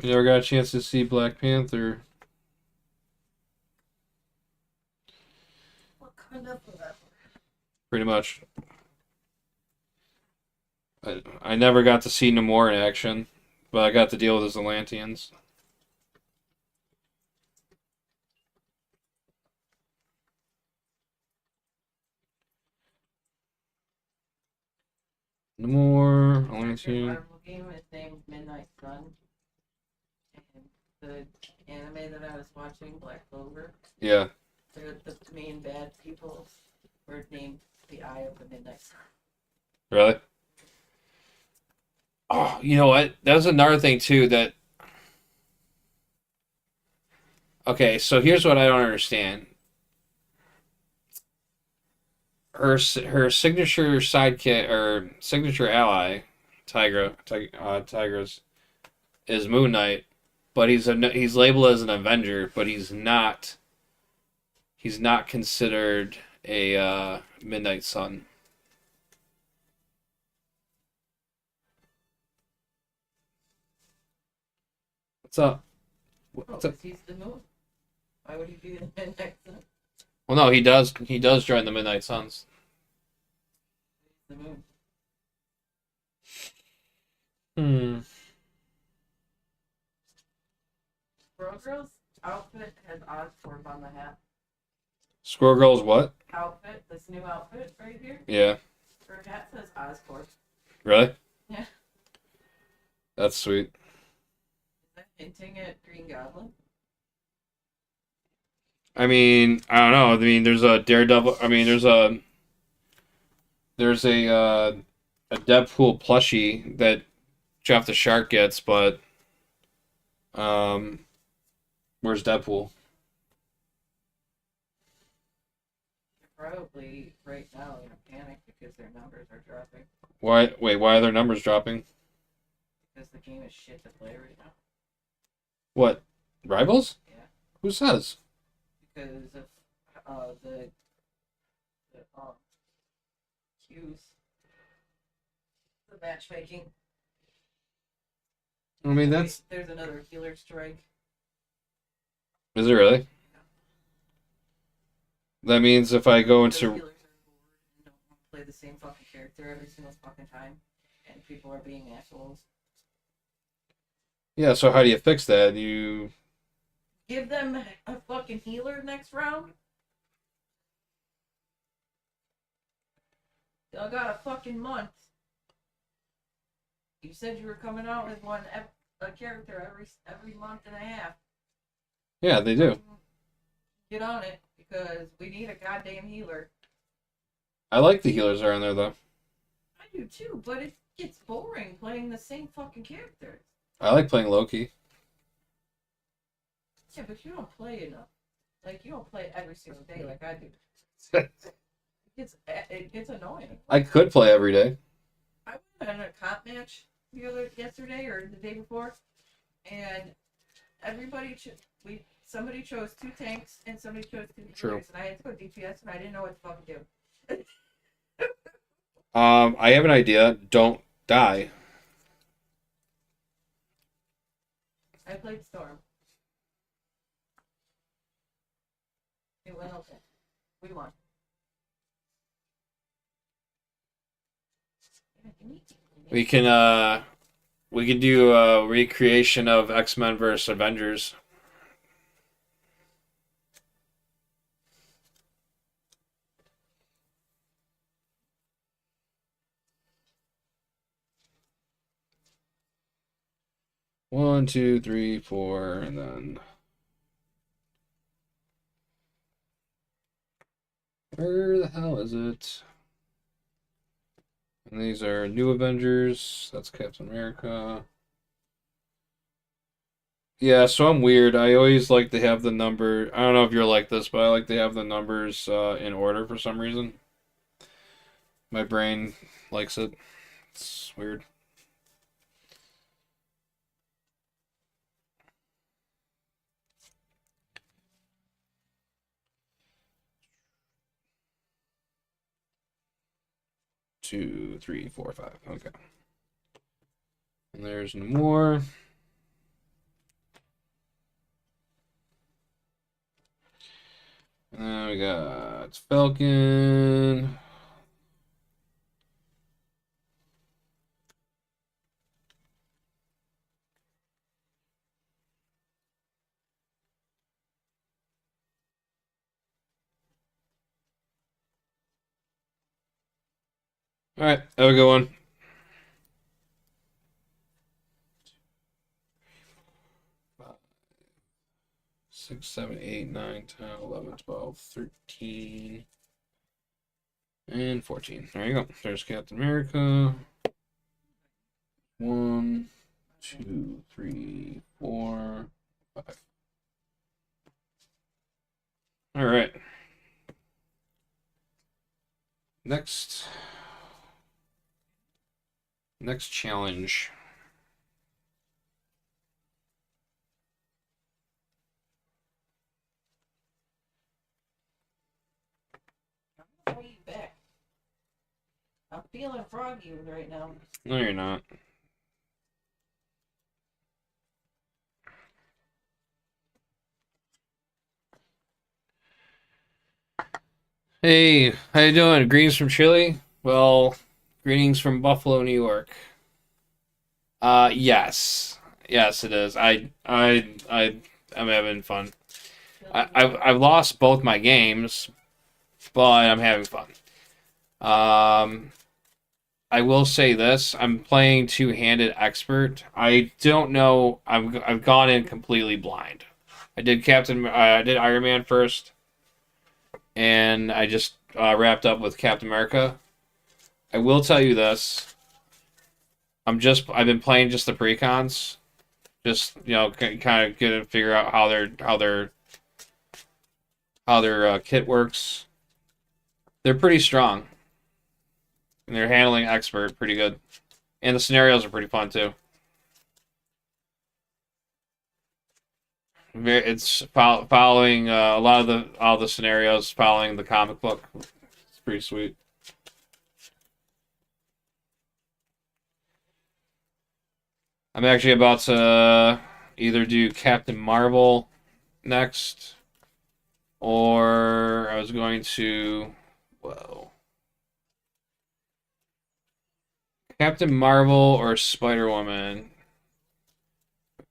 You never got a chance to see Black Panther. Wakanda forever. Pretty much. I never got to see Namor in action, but I got to deal with his Atlanteans. Namor, Your Atlantean. Marvel game is named Midnight Sun. And the anime that I was watching, Black Clover, Yeah. the main bad people were named the Eye of the Midnight Sun. Really? Oh, you know what? That was another thing too that. Okay, so here's what I don't understand. Her signature sidekick or signature ally, Tigra's, is Moon Knight, but he's labeled as an Avenger, but he's not considered a Midnight Sun. What's up? Oh, What's up? because he's the moon. Why would he be the Midnight Sun? Well, no, he does. He does join the Midnight Suns. He's the moon. Hmm. Squirrel Girl's outfit has Oscorp on the hat. Squirrel Girl's what? Outfit, this new outfit right here. Yeah. Her hat says Oscorp. Really? Yeah. That's sweet. Is that hinting at Green Goblin? I mean, I don't know. I mean, there's a Daredevil. I mean, there's a Deadpool plushie that Jeff the Shark gets, but um, where's Deadpool? They're probably right now in a panic because their numbers are dropping. Why? Wait, why are their numbers dropping? Because the game is shit to play right now. What? Rivals? Yeah, Who says? because of the queues, the matchmaking. I mean, that's. There's another healer strike. Is it really? That means if I go Those into. healers are bored and don't want to play the same fucking character every single fucking time, and people are being assholes. Yeah, so how do you fix that? You. Give them a fucking healer next round. Y'all got a fucking month. You said you were coming out with a character every month and a half. Yeah, they do. Get on it because we need a goddamn healer. I like the healers that are in there, though. I do too, but it gets boring playing the same fucking characters. I like playing Loki. Yeah, but you don't play enough. Like you don't play every single day like I do. It gets annoying. I could play every day. I went on a comp match yesterday or the day before, and somebody chose 2 tanks and somebody chose 2 healers, and I had to go DPS and I didn't know what to fucking do. I have an idea. Don't die. I played Storm. It went okay. We won. We can do a recreation of X-Men versus Avengers. One, two, three, four, and then where the hell is it? And these are New Avengers. That's Captain America. Yeah, so I'm weird. I always like to have the number. I don't know if you're like this, but I like to have the numbers in order for some reason. My brain likes it. It's weird. Two, three, four, five. Okay. And there's no more. And then we got Falcon. All right, have a good one. 6, 7, 8, 9, 10, 11, 12, 13, and 14. There you go. There's Captain America. 1, 2, 3, 4, 5. All right. Next challenge. I'll eat back. I'm feeling froggy right now. No, you're not. Hey, how you doing? Greetings from Chile? Well, greetings from Buffalo, New York. Yes. Yes, it is. I'm having fun. I've lost both my games, but I'm having fun. Um, I will say this: I'm playing two-handed expert. I don't know. I've gone in completely blind. I did Iron Man first, and I just wrapped up with Captain America. I will tell you this: I've been playing just the precons, just kind of get to figure out how their kit works. They're pretty strong, and they're handling expert pretty good, and the scenarios are pretty fun too. It's following a lot of all the scenarios following the comic book. It's pretty sweet. I'm actually about to either do Captain Marvel next, or I was going to, whoa, Captain Marvel or Spider Woman.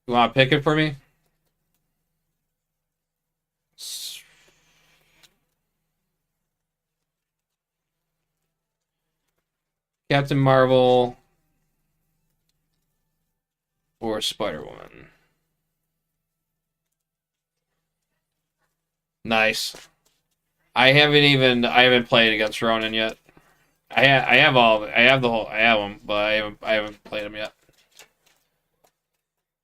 You want to pick it for me? Captain Marvel or Spider Woman. Nice. I haven't played against Ronan yet. I have I have them, but I haven't played them yet.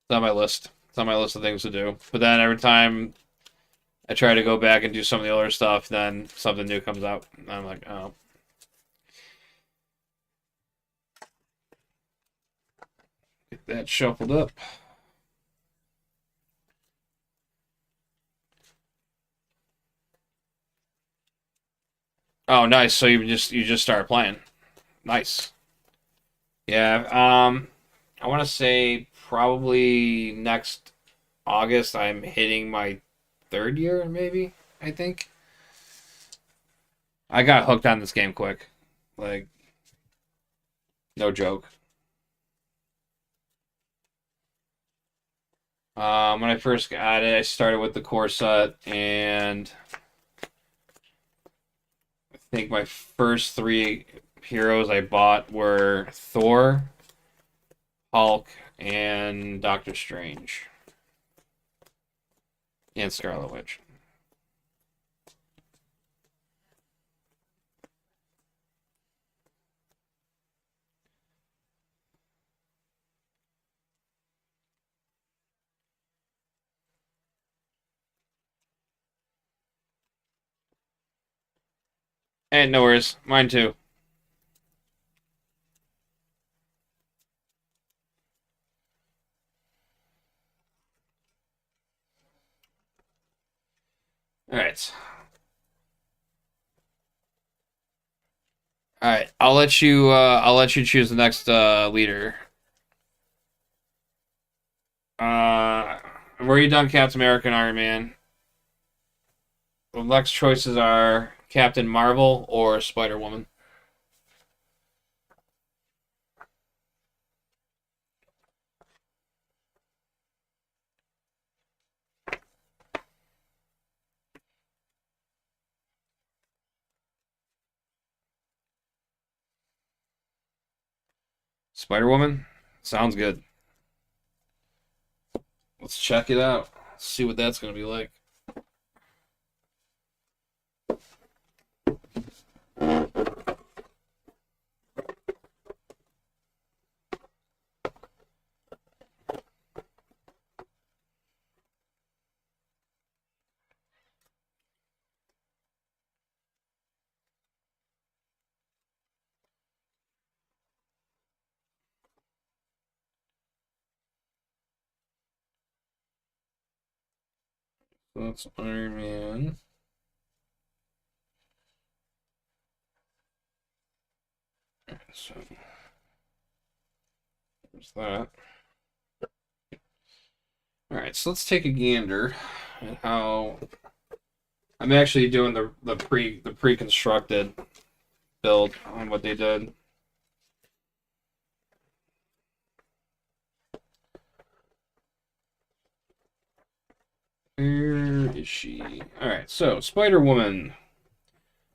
It's on my list. It's on my list of things to do. But then every time I try to go back and do some of the older stuff, then something new comes out. And I'm like, oh. Get that shuffled up. Oh, nice. So you just start playing. Nice. Yeah. I want to say probably next August I'm hitting my third year, maybe. I think I got hooked on this game quick. Like, no joke. When I first got it, I started with the core set, and I think my first three heroes I bought were Thor, Hulk, and Doctor Strange, and Scarlet Witch. And no worries, mine too. All right, all right. I'll let you. I'll let you choose the next leader. I've already done Captain America and Iron Man. The next choices are Captain Marvel or Spider Woman. Spider Woman? Sounds good. Let's check it out. See what that's going to be like. So that's Iron Man. So there's that. All right, so let's take a gander at how I'm actually doing the pre-constructed build on what they did. Where is she? All right, so Spider Woman.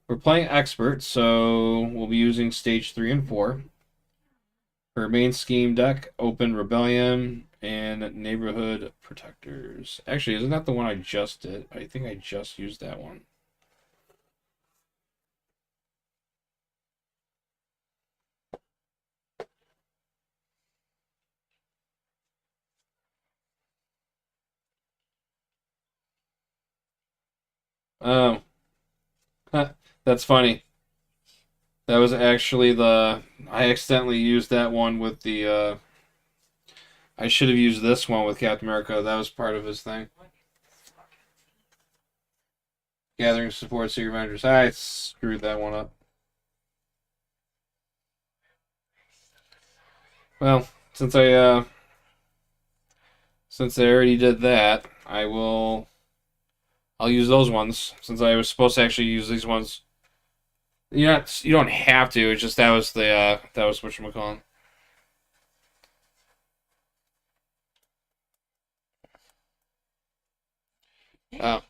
We're playing expert, so we'll be using stage 3 and 4. Her main scheme deck: Open Rebellion and Neighborhood Protectors. Actually, isn't that the one I just did? I think I just used that one. Oh, that's funny. That was actually I accidentally used that one with I should have used this one with Captain America. That was part of his thing. Gathering support, secret managers. I screwed that one up. Well, since I already did that, I'll use those ones since I was supposed to actually use these ones. You don't have to. It's just that was whatchamacallit.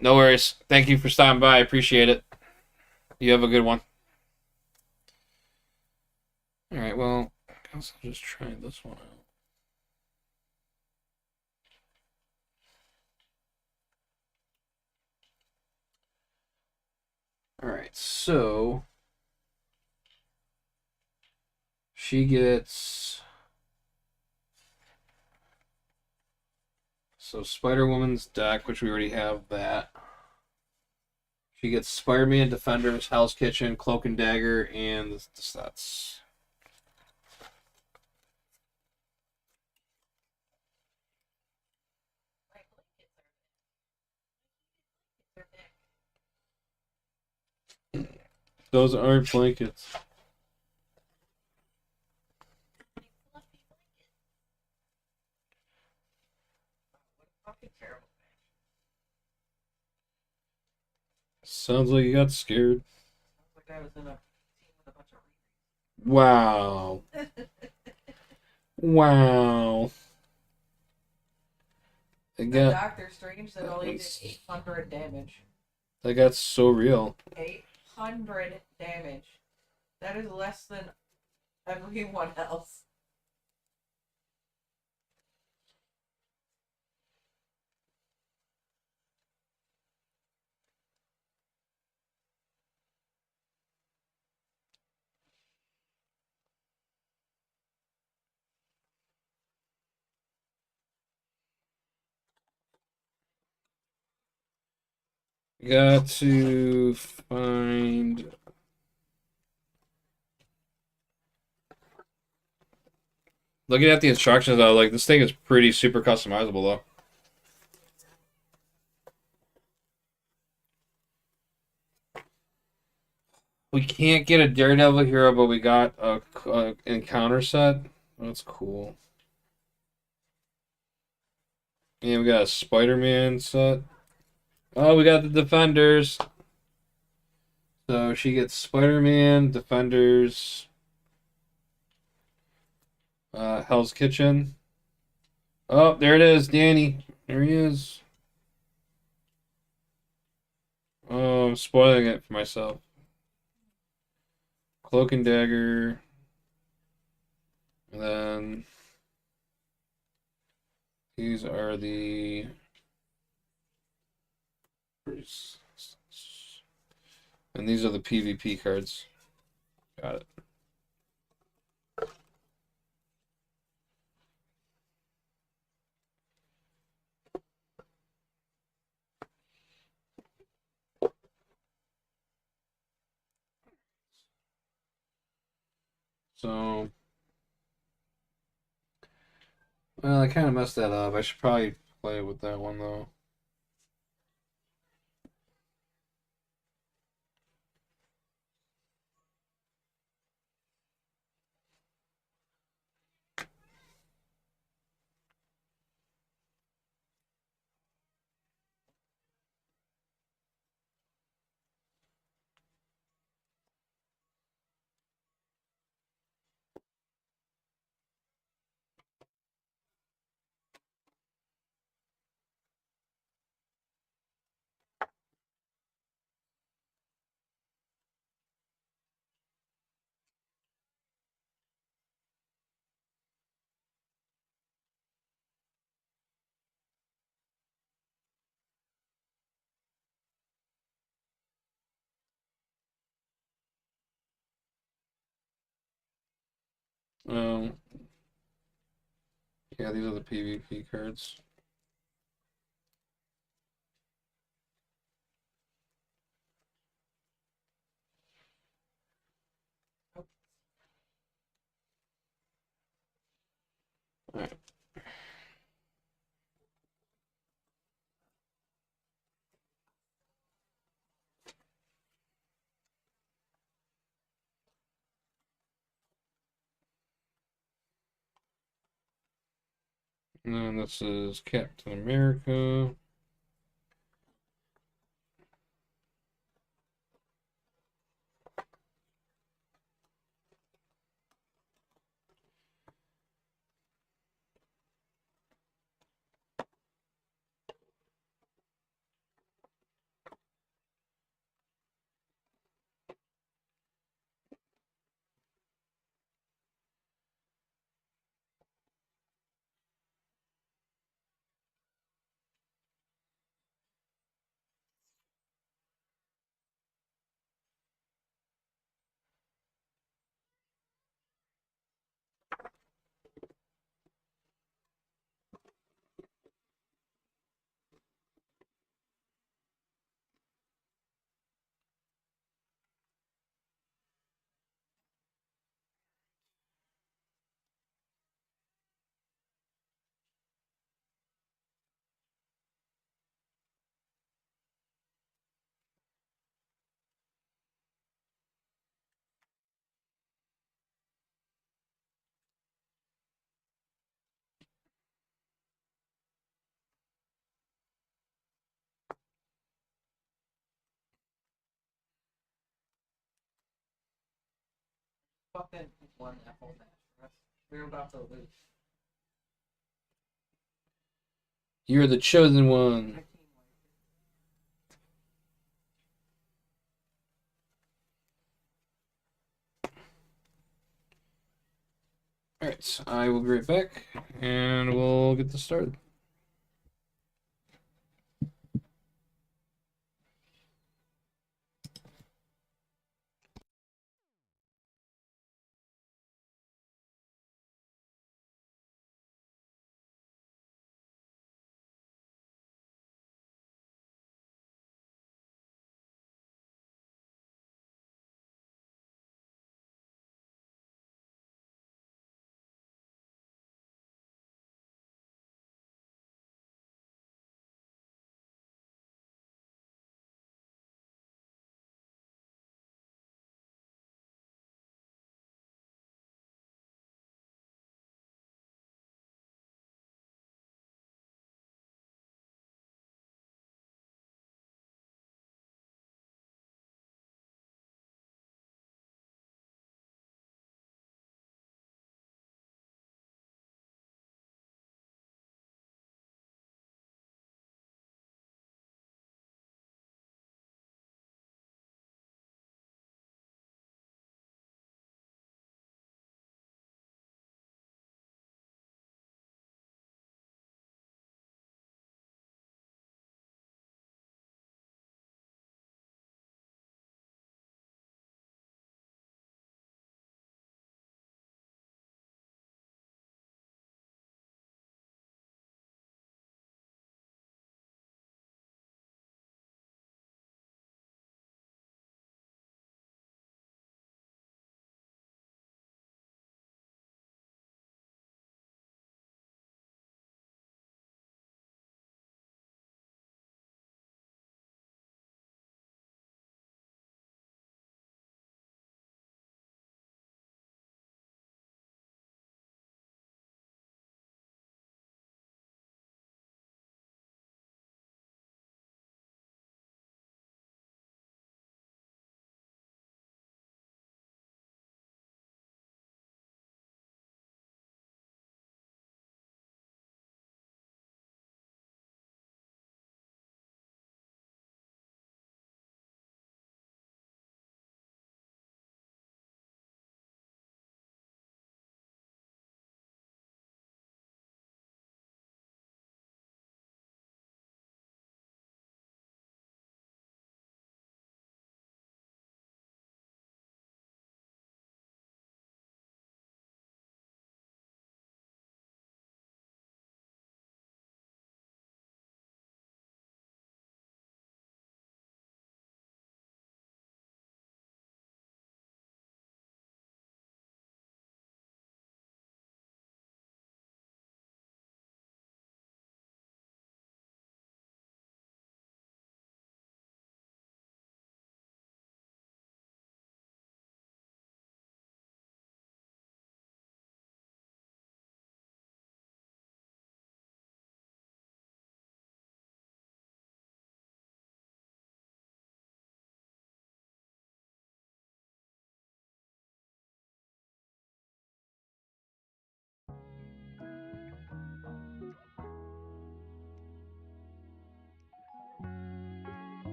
No worries. Thank you for stopping by. I appreciate it. You have a good one. All right. Well, I guess I'll just try this one out. All right. So she gets Spider-Woman's deck, which we already have that. She gets Spider-Man, Defenders, Hell's Kitchen, Cloak and Dagger, and the stats. Those aren't blankets. Sounds like you got scared. Like I was in a team with a bunch of Wow. Wow. The Doctor Strange that only did 800 damage. That got so real. 800 damage. That is less than everyone else. Got to find. Looking at the instructions though, like this thing is pretty super customizable though. We can't get a Daredevil hero, but we got a encounter set. That's cool. And we got a Spider-Man set. Oh, we got the Defenders. So she gets Spider-Man, Defenders, Hell's Kitchen. Oh, there it is, Danny. There he is. Oh, I'm spoiling it for myself. Cloak and Dagger. And then these are the. And these are the PvP cards. Got it. So, well, I kind of messed that up. I should probably play with that one though. Um, yeah, these are the PvP cards. All right. And then this is Captain America. Fucking one apple match. We're about to lose. You're the chosen one. Alright, I will be right back, and we'll get this started.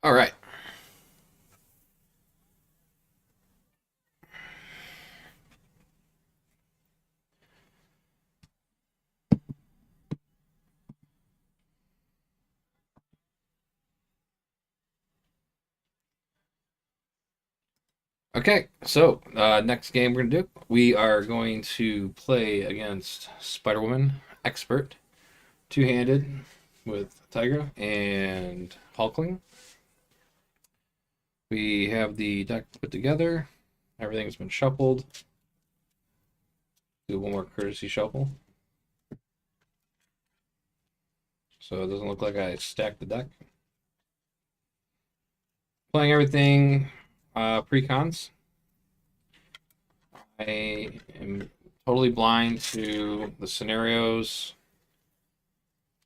All right. Okay, so next game we're gonna do, we are going to play against Spider-Woman Expert, two-handed with Tigra and Hulkling. We have the deck put together. Everything's been shuffled. Do one more courtesy shuffle. So it doesn't look like I stacked the deck. Playing everything pre-cons. I am totally blind to the scenarios.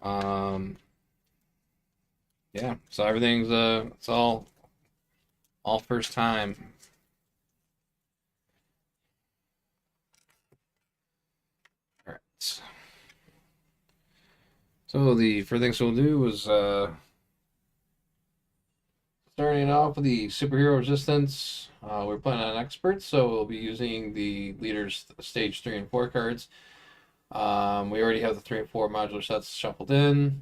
Yeah, so everything's it's all first time. All right. So the first things we'll do is starting off with the superhero resistance. We're playing on expert, so we'll be using the leaders stage 3 and 4 cards. We already have the 3 and 4 modular sets shuffled in.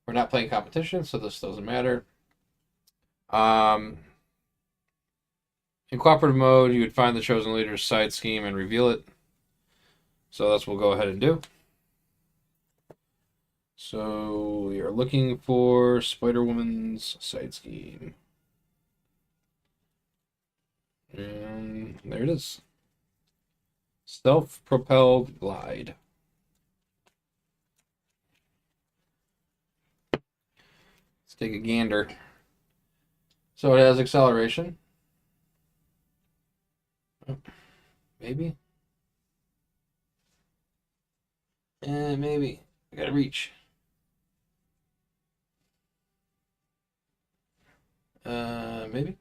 We're not playing competition, so this doesn't matter. In cooperative mode, you would find the chosen leader's side scheme and reveal it. So that's what we'll go ahead and do. So we are looking for Spider-Woman's side scheme. And there it is. Self-propelled glide. Let's take a gander. So it has acceleration. Maybe. And maybe. I gotta reach. Maybe.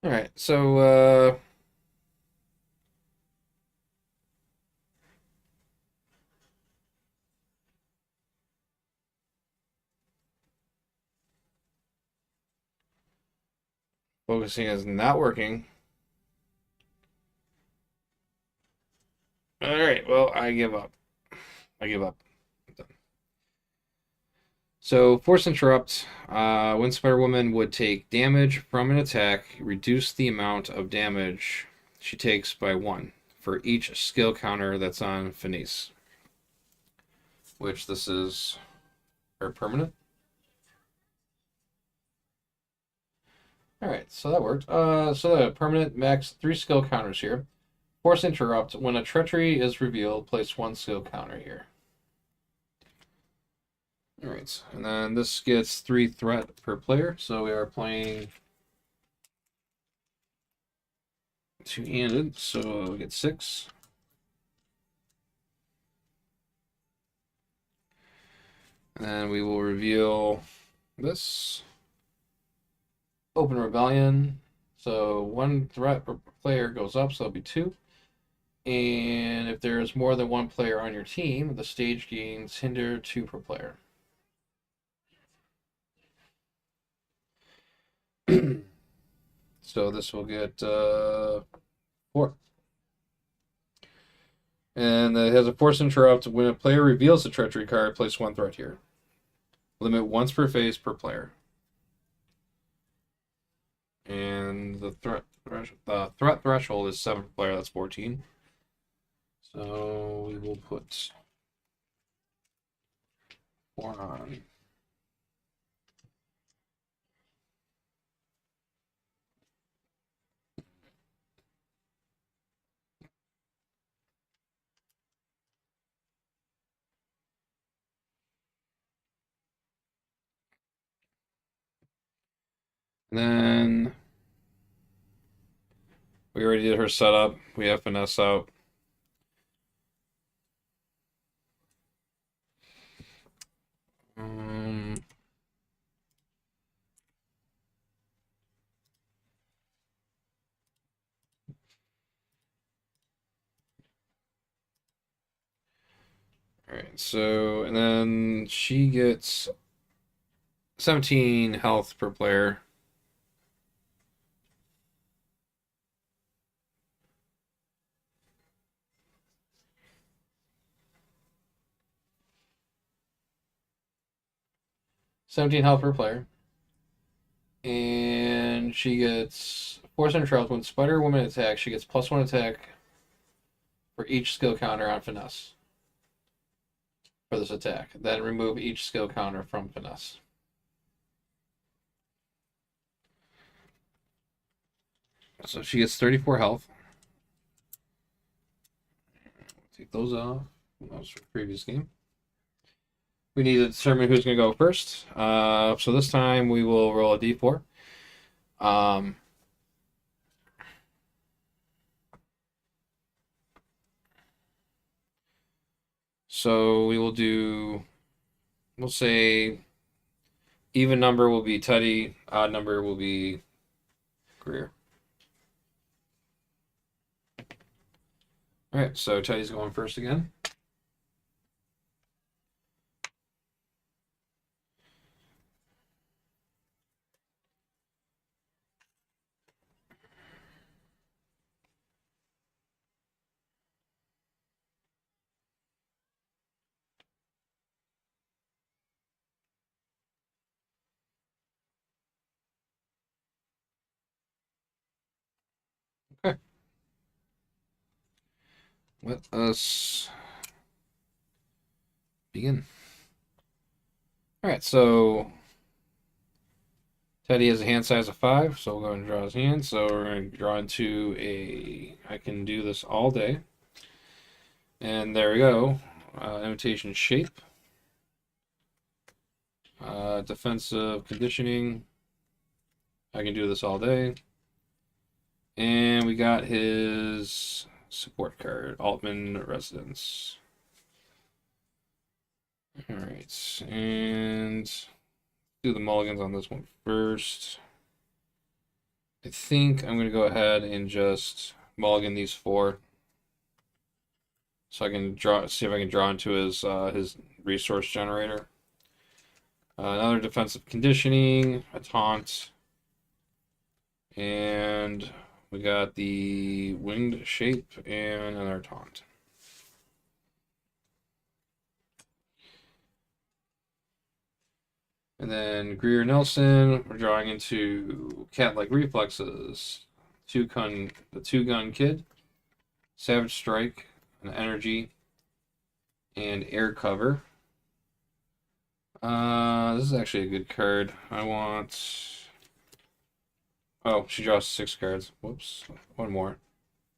All right. So focusing is not working. All right. Well, I give up. I give up. So, Force Interrupt. When Spider-Woman would take damage from an attack, reduce the amount of damage she takes by 1 for each skill counter that's on Finis. Which this is her permanent. Alright, so that worked. So the permanent max 3 skill counters here. Force Interrupt. When a treachery is revealed, place 1 skill counter here. Alright, and then this gets 3 threat per player, so we are playing two-handed, so we get 6. And then we will reveal this. Open Rebellion. So 1 threat per player goes up, so it'll be 2. And if there is more than 1 player on your team, the stage gains hinder 2 per player. So this will get 4. And it has a Force Interrupt. When a player reveals a treachery card, place 1 threat here. Limit once per phase per player. And the threat threshold is 7 per player. That's 14. So we will put 4 on. And then we already did her setup. We have finesse out. Um, So, and then she gets 17 health per player. $17 health per player. And she gets Force Center Trials. When Spider Woman attacks, she gets +1 attack for each skill counter on Finesse for this attack. Then remove each skill counter from Finesse. So she gets 34 health. Take those off. That was from the previous game. We need to determine who's going to go first. So this time we will roll a d4. So we will do, we'll say even number will be Teddy, odd number will be Greer. All right, so Teddy's going first again. Okay. Let us begin. All right, so Teddy has a hand size of 5, so we'll go and draw his hand. So we're going to draw into a, I can do this all day. And there we go. Imitation shape. Defensive conditioning. I can do this all day. And we got his support card, Altman Residence. All right, and do the mulligans on this one first. I think I'm going to go ahead and just mulligan these 4. So I can see if I can draw into his resource generator. Another defensive conditioning, a taunt, and we got the winged shape and another taunt. And then Greer Nelson, we're drawing into cat-like reflexes. The two-gun kid, Savage Strike, an energy, and air cover. This is actually a good card. I want. Oh, she draws 6 cards. Whoops, one more.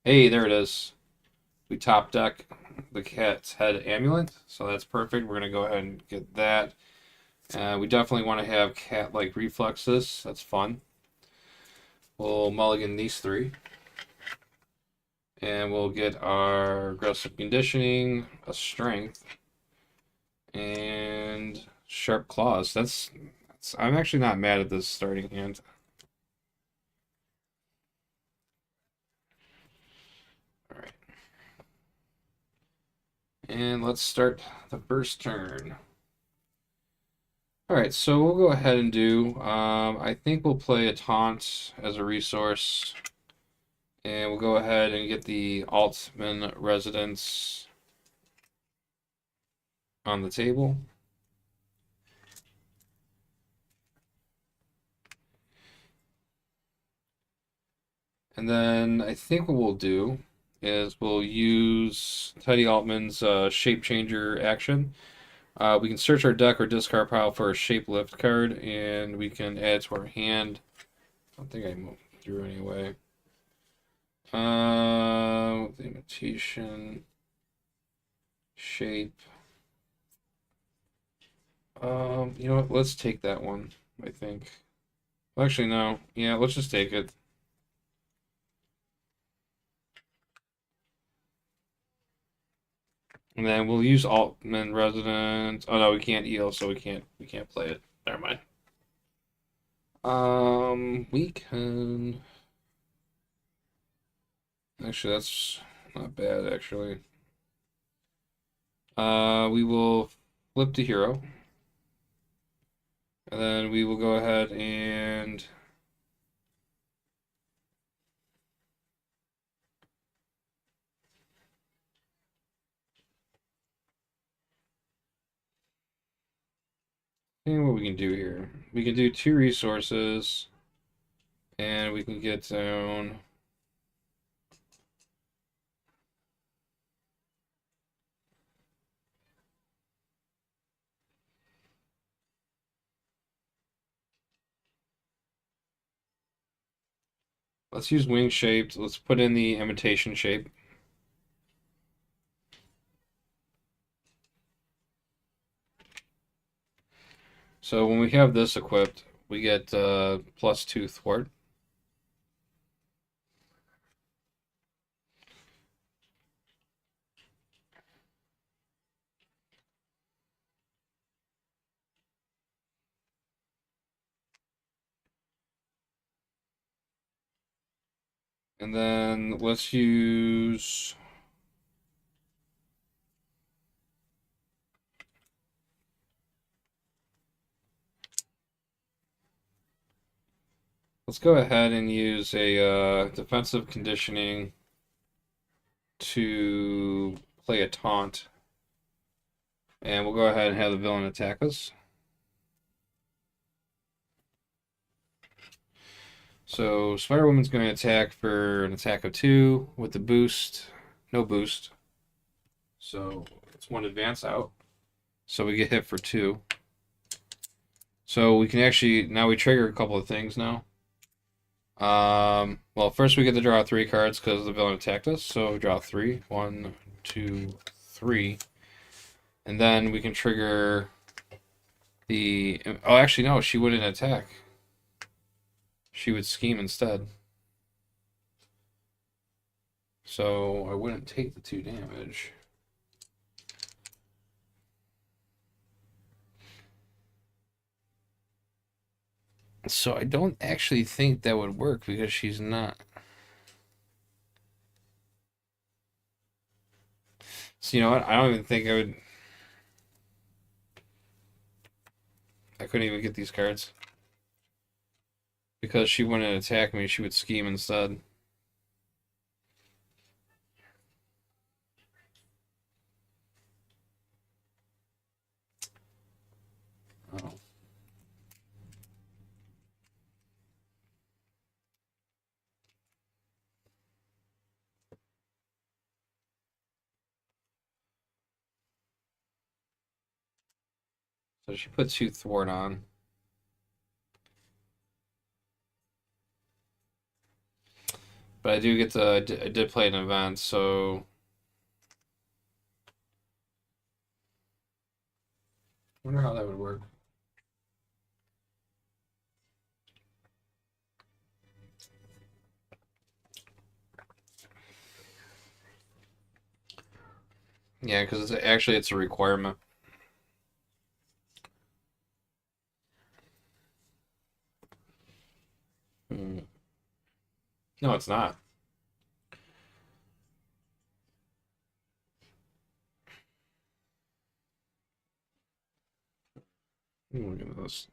Hey, there it is. We top deck the cat's head amulet, so that's perfect. We're gonna go ahead and get that. We definitely want to have cat-like reflexes. That's fun. We'll mulligan these 3. And we'll get our aggressive conditioning, a strength, and sharp claws. I'm actually not mad at this starting hand. All right. And let's start the first turn. All right, so we'll go ahead and do, I think we'll play a taunt as a resource. And we'll go ahead and get the Altman Residence on the table. And then I think what we'll do is we'll use Teddy Altman's Shape Changer action. We can search our deck or discard pile for a Shape Lift card, and we can add to our hand. I don't think I moved through anyway. The imitation shape. You know what? Let's take that one, I think. Well, actually, no. Yeah, let's just take it. And then we'll use Altman Resident. Oh no, we can't heal, so we can't play it. Never mind. We can. Actually, that's not bad. Actually, We will flip to hero. And then we will go ahead and see what we can do here. We can do 2 resources, and we can get down. Let's use wing shaped. Let's put in the imitation shape. So when we have this equipped, we get +2 thwart. And then let's use. Let's go ahead and use a defensive conditioning to play a taunt. And we'll go ahead and have the villain attack us. So Spider Woman's going to attack for an attack of 2 with the boost. No boost. So it's 1 advance out. So we get hit for 2. So we can actually, now we trigger a couple of things now. Well, first we get to draw 3 cards because the villain attacked us. So draw 3. 1, 2, 3. And then we can trigger the... Oh, actually, no, she wouldn't attack. She would scheme instead. So I wouldn't take the 2 damage. So I don't actually think that would work because she's not. So you know what? I don't even think I would. I couldn't even get these cards. Because she wouldn't attack me, she would scheme instead. Oh. So she put 2 thwart on. But I do get the. I did play an event, so. I wonder how that would work. Yeah, because it's a requirement. No, it's not. Look at this.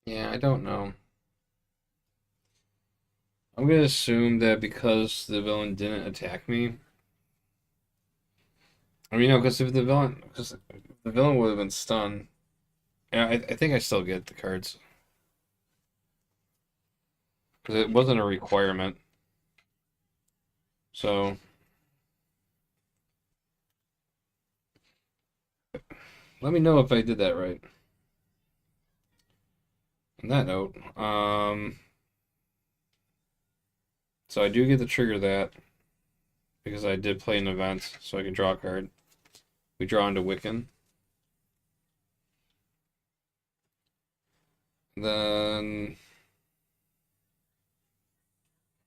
Yeah, I don't know. I'm gonna assume that because the villain didn't attack me. I mean, no, because the villain would have been stunned. Yeah, I think I still get the cards. It wasn't a requirement. So let me know if I did that right. On that note, so I do get to trigger that because I did play an event, so I can draw a card. We draw into Wiccan. Then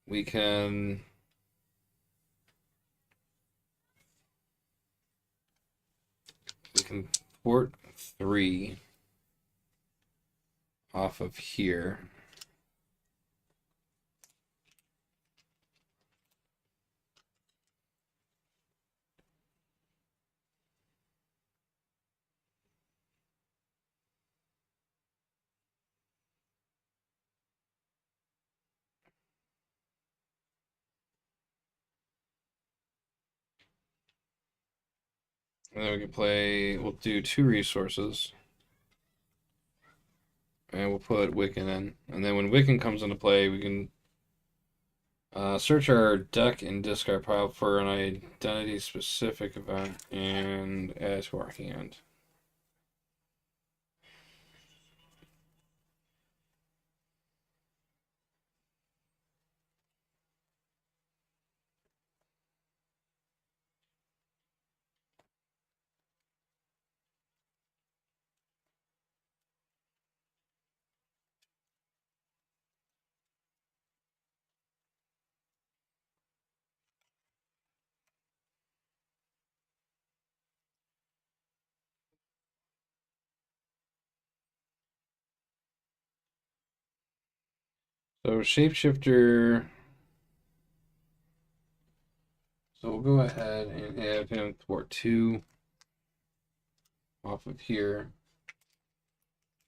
we can port 3 off of here. And then we can play, we'll do 2 resources. And we'll put Wiccan in. And then when Wiccan comes into play, we can search our deck and discard pile for an identity-specific event and add it to our hand. So Shapeshifter. So we'll go ahead and have him port 2 off of here.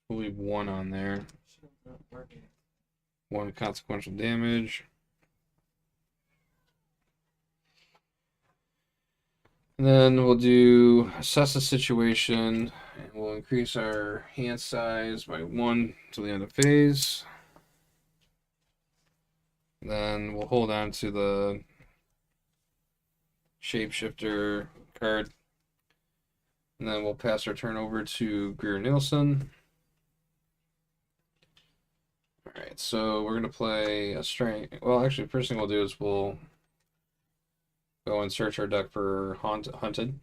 We'll leave 1 on there. 1 consequential damage. And then we'll do assess the situation, and we'll increase our hand size by 1 till the end of phase. Then we'll hold on to the Shapeshifter card. And then we'll pass our turn over to Greer Nielsen. Alright, so we're going to play a strength. Well, actually, first thing we'll do is we'll go and search our deck for Hunted.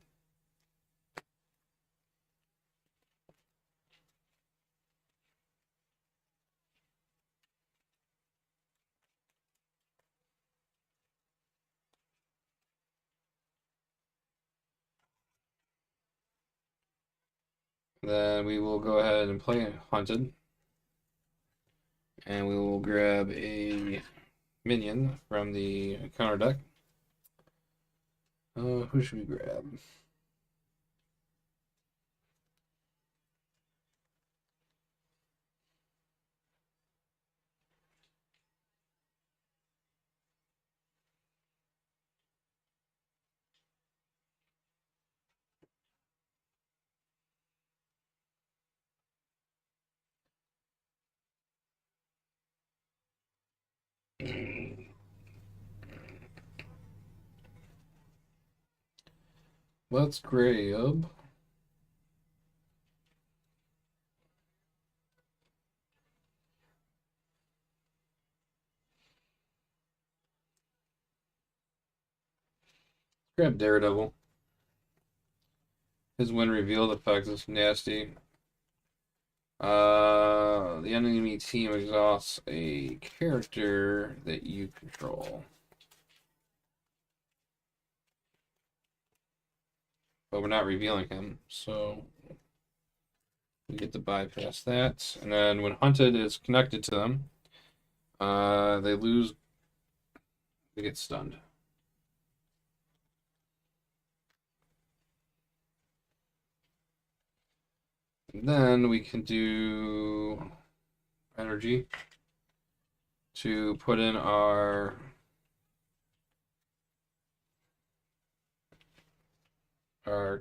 Then we will go ahead and play Hunted. And we will grab a minion from the counter deck. Who should we grab? Let's grab. Grab Daredevil. His when revealed effect is nasty. The enemy team exhausts a character that you control. But we're not revealing him, so we get to bypass that. And then when Hunted is connected to them, they lose, they get stunned. And then we can do energy to put in our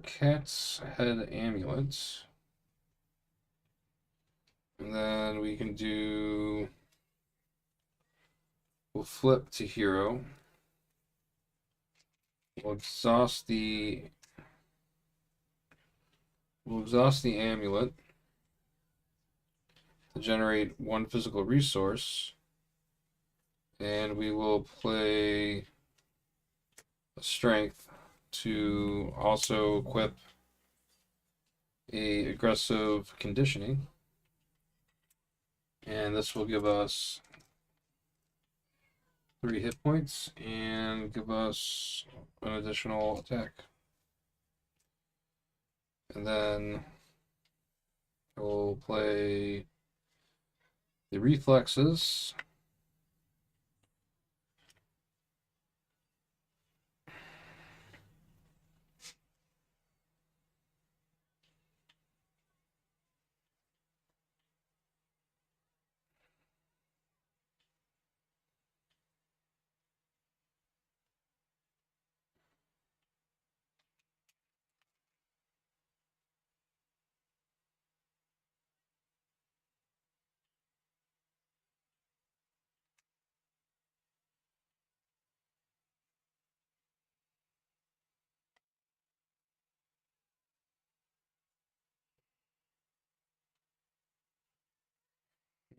cat's head amulets. And then we can do We'll flip to hero. We'll exhaust the amulet to generate one physical resource, and we will play a strength to also equip a aggressive conditioning, and this will give us 3 hit points and give us an additional attack. And then we'll play the reflexes.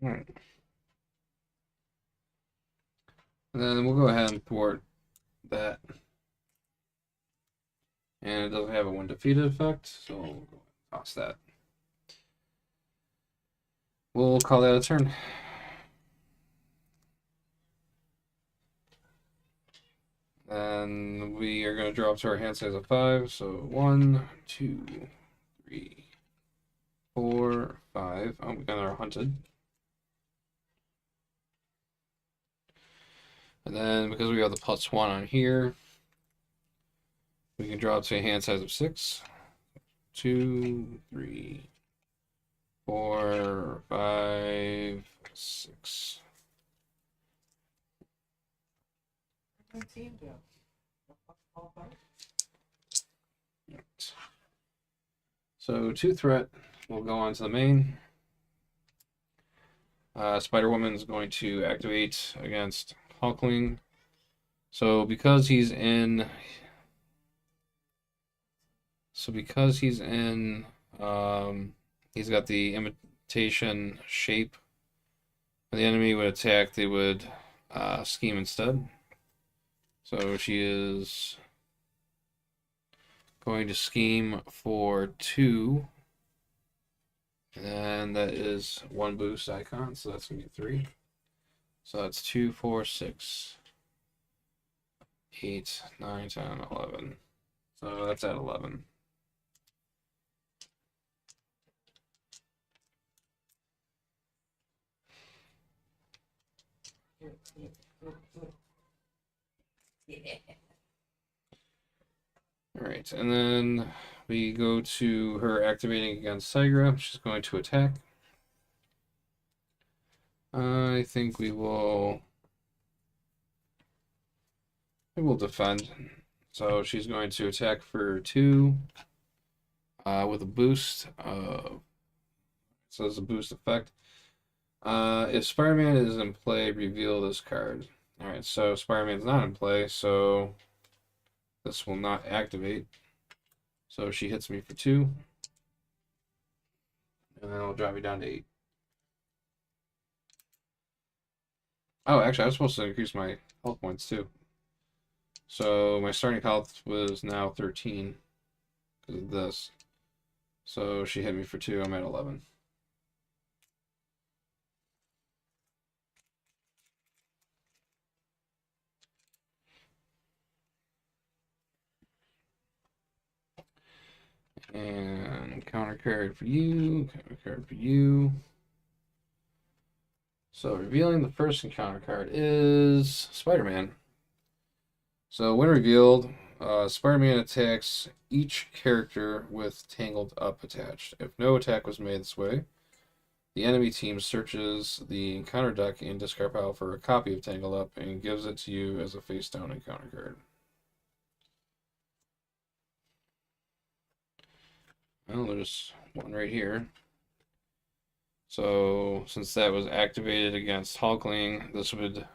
All right. And then we'll go ahead and thwart that. And it doesn't have a when defeated effect, so we'll go ahead and toss that. We'll call that a turn. And we are going to draw up to our hand size of 5. So 1, 2, 3, 4, 5. Oh, we got our hunted. And then because we have the +1 on here, we can draw up to a hand size of 6. 2, 3, 4, 5, 6. My team do. So 2 threat will go on to the main. Spider-Woman's going to activate against Hulkling. So because he's in, he's got the imitation shape. When the enemy would attack, they would scheme instead. So she is going to scheme for 2. And that is 1 boost icon, so that's going to be 3. So that's 2, 4, 6, 8, 9, 10, 11. So that's at 11. Yeah. All right, and then we go to her activating against Tigra. She's going to attack. I think we will defend. So she's going to attack for 2 with a boost. So it's a boost effect. If Spider-Man is in play, reveal this card. All right, so Spider-Man's not in play, so this will not activate. So she hits me for 2. And then it'll drop me down to 8. Oh, actually, I was supposed to increase my health points too. So my starting health was now 13 because of this. So she hit me for 2. I'm at 11. And counter card for you. Counter card for you. So revealing the first encounter card is Spider-Man. So when revealed, Spider-Man attacks each character with Tangled Up attached. If no attack was made this way, the enemy team searches the encounter deck and discard pile for a copy of Tangled Up and gives it to you as a face-down encounter card. Well, there's one right here. So since that was activated against Hulkling, this would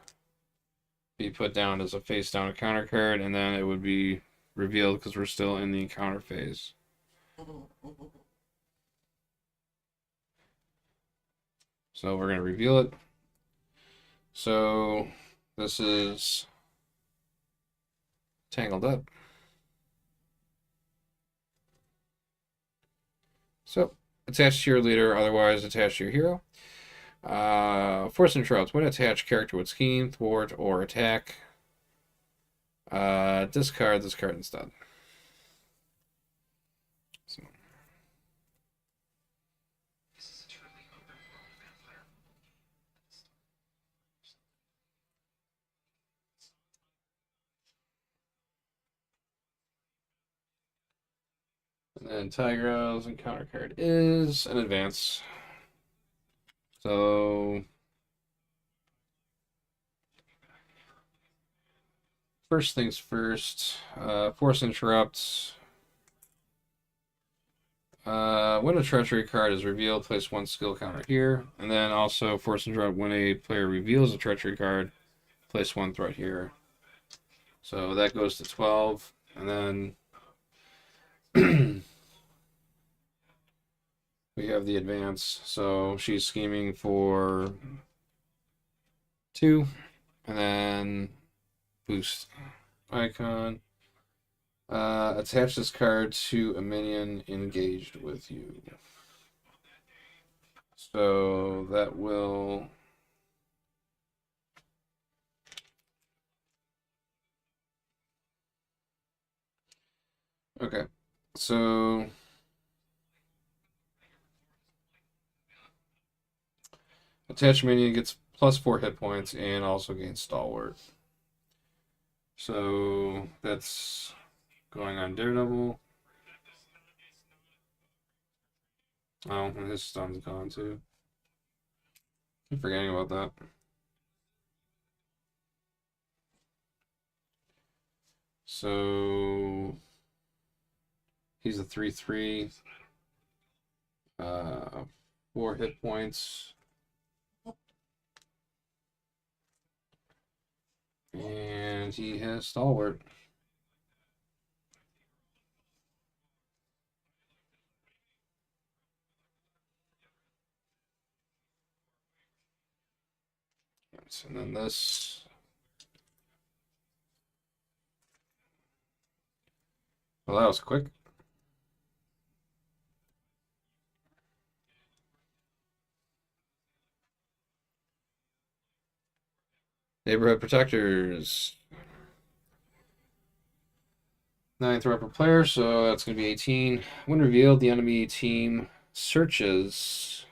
be put down as a face down counter card, and then it would be revealed because we're still in the encounter phase. So we're going to reveal it. So this is Tangled Up. So attach to your leader, otherwise attach to your hero. Force interrupts. When attached character would scheme, thwart, or attack. Discard this card instead. So. And then Tigra's encounter card is an advance. So first things first, Force Interrupts. When a treachery card is revealed, place one skill counter here. And then also Force Interrupt, when a player reveals a treachery card, place one threat here. So that goes to 12. And then we have the advance. So she's scheming for 2. And then boost icon. Attach this card to a minion engaged with you. So that will... Okay. So... attach minion gets plus 4 hit points and also gains stalwart. So that's going on Daredevil. Oh, and his stun's gone too. I'm forgetting about that. So he's a 3/3. 4 hit points. And he has stalwart. And then this. Well, that was quick. Neighborhood Protectors. 9 threat per player, so that's going to be 18. When revealed, the enemy team searches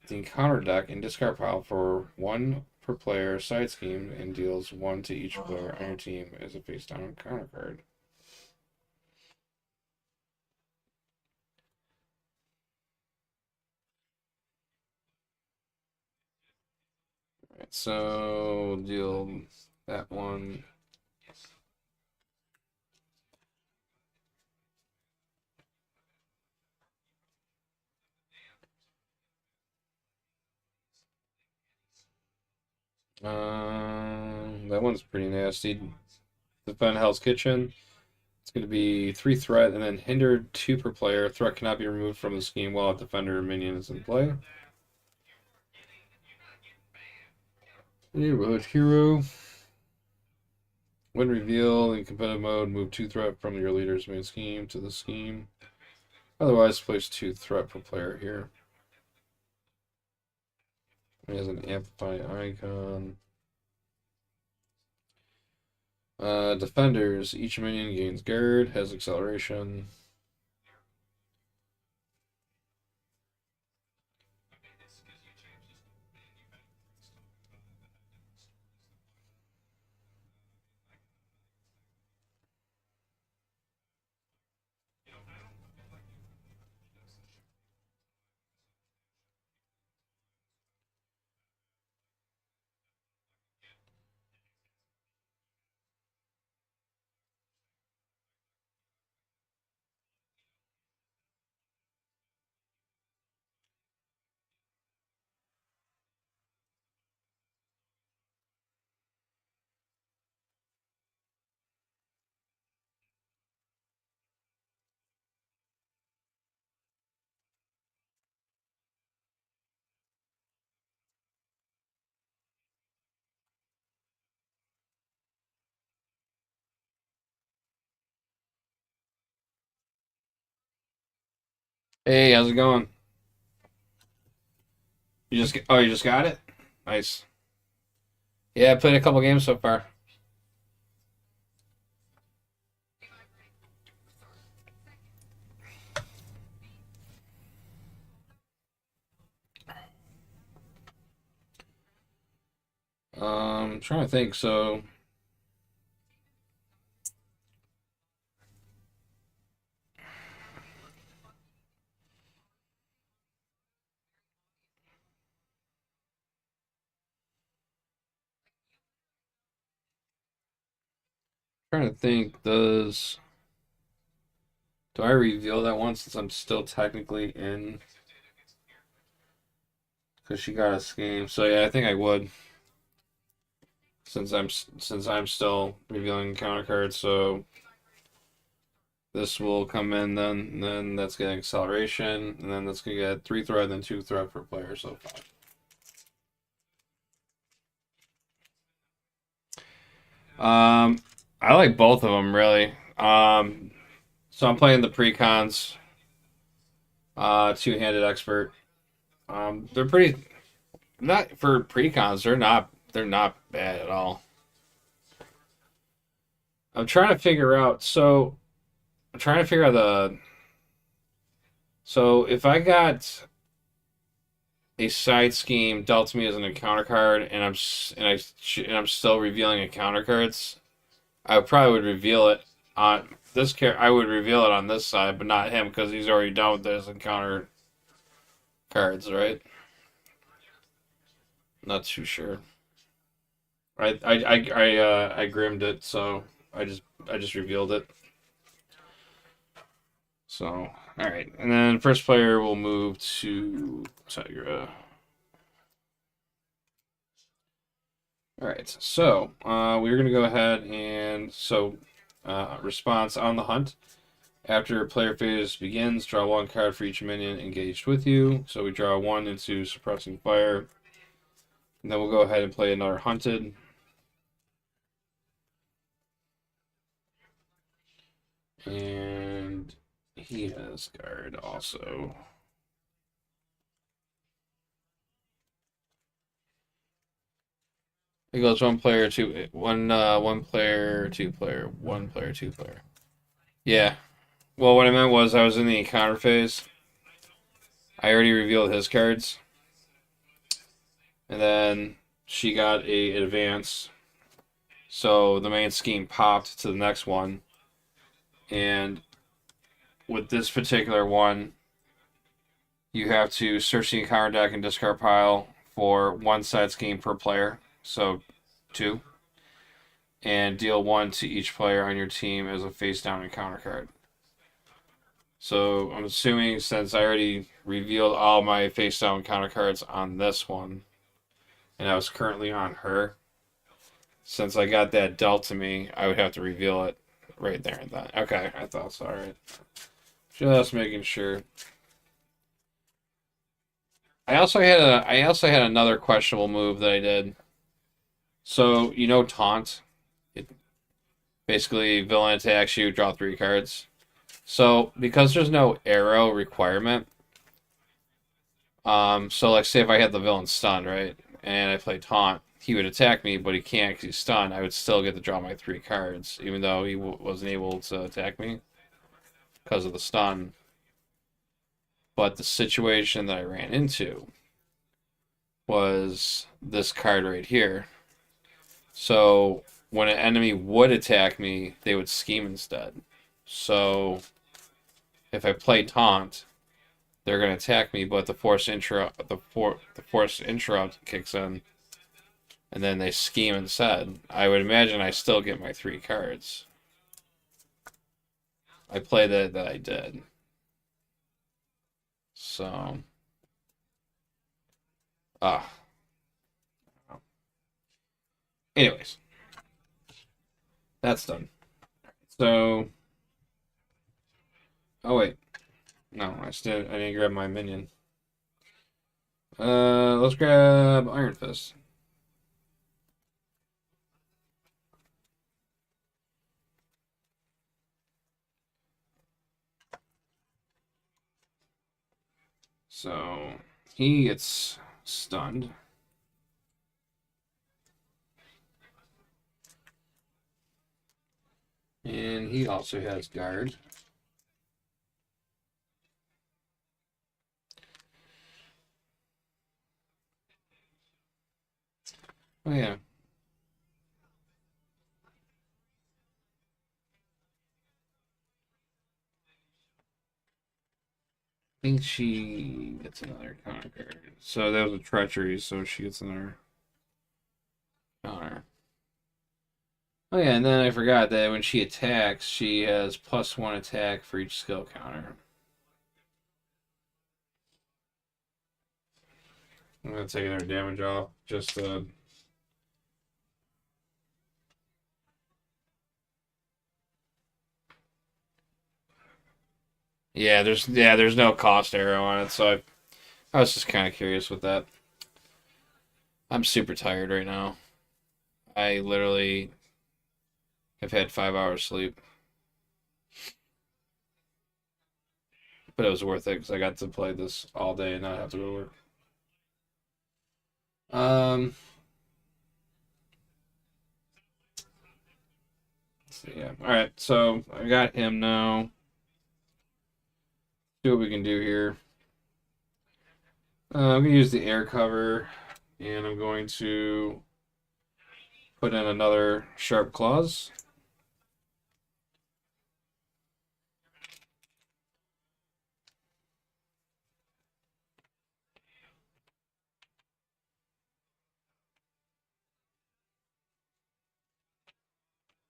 the encounter deck and discard pile for 1 per player side scheme and deals 1 to each player on your team as a face down encounter card. Alright, so deal that 1. That one's pretty nasty. Defend Hell's Kitchen. It's going to be 3 threat and then hindered 2 per player. Threat cannot be removed from the scheme while a defender or minion is in play. Neighborhood Hero. When revealed in competitive mode, move 2 threat from your leader's main scheme to the scheme. Otherwise, place 2 threat per player here. It has an amplify icon. Defenders. Each minion gains guard, has acceleration. Hey, how's it going? You just got it? Nice. Yeah, I played a couple games so far. Trying to think. So, trying to think. Do I reveal that one since I'm still technically in? Because she got a scheme. So yeah, I think I would since I'm still revealing counter cards. So this will come in then. And then that's getting acceleration, and then that's gonna get 3 threat, then 2 threat per player. So 5. I like both of them really. So I'm playing the precons, two-handed expert. They're pretty not for precons. They're not bad at all. I'm trying to figure out. So I'm trying to figure out the. So if I got a side scheme dealt to me as an encounter card, and I'm still revealing encounter cards, I probably would reveal it on this character. I would reveal it on this side, but not him because he's already done with his encounter cards, right? Not too sure. I grimmed it, so I just revealed it. So all right, and then first player will move to Tigra. All right, so we're gonna go ahead and response on the hunt. After player phase begins, draw one card for each minion engaged with you. So we draw one into suppressing fire, and then we'll go ahead and play another hunted. And he has guard also. It goes one player, two player, one player, two player. Yeah. Well, what I meant was I was in the encounter phase. I already revealed his cards, and then she got a advance. So the main scheme popped to the next one, and with this particular one, you have to search the encounter deck and discard pile for one side scheme per player. So 2. And deal 1 to each player on your team as a face down encounter card. So I'm assuming since I already revealed all my face down counter cards on this one, and I was currently on her, since I got that dealt to me, I would have to reveal it right there and then. Okay, I thought so. All right, just making sure. I also had another questionable move that I did. So you know taunt, it basically villain attacks you, draw 3 cards. So because there's no arrow requirement, so like say if I had the villain stunned, right, and I play taunt, he would attack me, but he can't because he's stunned. I would still get to draw my 3 cards, even though he wasn't able to attack me because of the stun. But the situation that I ran into was this card right here. So when an enemy would attack me, they would scheme instead. So if I play taunt, they're going to attack me, but the force interrupt kicks in, and then they scheme instead. I would imagine I still get my 3 cards. I play that I did. So ah. Anyways, that's done. So oh wait. No, I didn't grab my minion. Let's grab Iron Fist. So he gets stunned. And he also has guard. Oh yeah. I think she gets another counter card. So that was a treachery, so she gets another counter. Oh yeah, and then I forgot that when she attacks, she has +1 attack for each skill counter. I'm gonna take her damage off. Just there's no cost arrow on it, so I was just kind of curious with that. I'm super tired right now. I literally have had 5 hours sleep, but it was worth it because I got to play this all day and not have to go to work. Let's see, yeah. All right, so I got him now. See what we can do here. I'm gonna use the air cover, and I'm going to put in another sharp claws.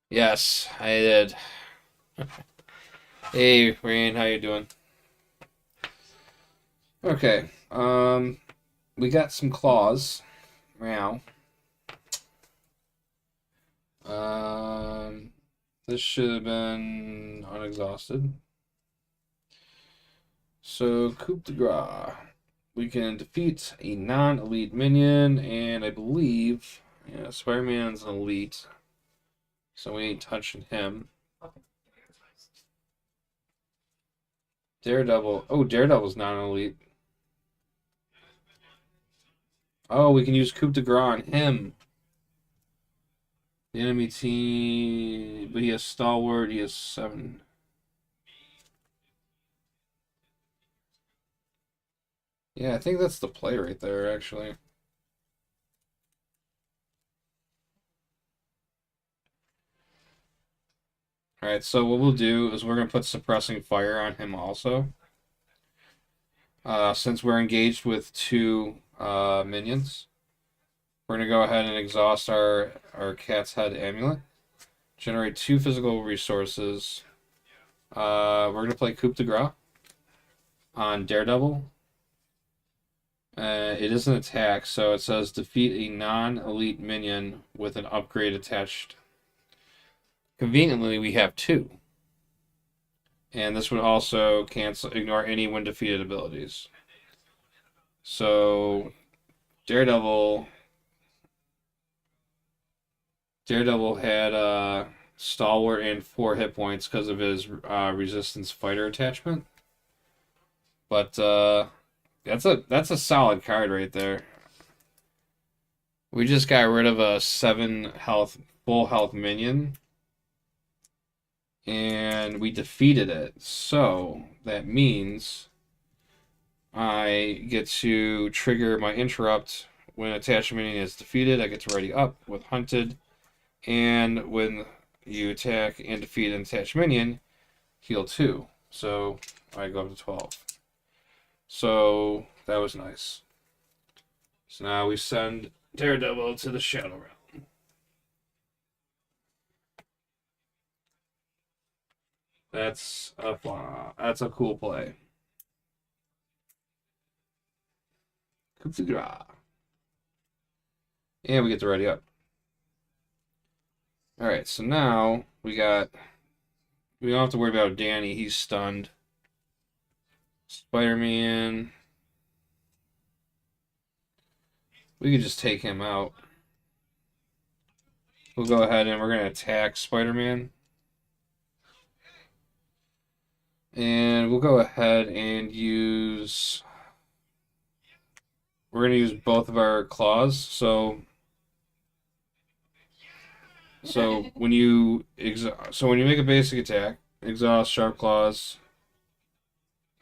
Yes, I did. Hey, Rain, how you doing? Okay. We got some claws. Meow. Um, this should have been unexhausted. So, coup de grace. We can defeat a non-elite minion, and I believe, yeah, Spider-Man's an elite, so we ain't touching him. Daredevil. Oh, Daredevil's not an elite. Oh, we can use coup de grace on him. The enemy team, but he has stalwart. He has 7. Yeah, I think that's the play right there, actually. Alright, so what we'll do is we're going to put suppressing fire on him also. Since we're engaged with 2 minions, we're going to go ahead and exhaust our cat's head amulet. Generate 2 physical resources. We're going to play coup de grace on Daredevil. It is an attack, so it says defeat a non-elite minion with an upgrade attached. Conveniently, we have 2. And this would also ignore any when defeated abilities. So, Daredevil had stalwart and 4 hit points because of his resistance fighter attachment. But that's a solid card right there. We just got rid of a 7 health, full health minion. And we defeated it. So that means I get to trigger my interrupt when attached minion is defeated. I get to ready up with hunted. And when you attack and defeat an attached minion, heal 2. So I go up to 12. So that was nice. So now we send Daredevil to the Shadow Realm. That's a cool play. Coup de grace. And we get to ready up. Alright, so now we don't have to worry about Danny, he's stunned. Spider-Man. We could just take him out. We'll go ahead and we're going to attack Spider-Man. And we'll go ahead and use we're gonna use both of our claws. So when you make a basic attack, exhaust, sharp claws,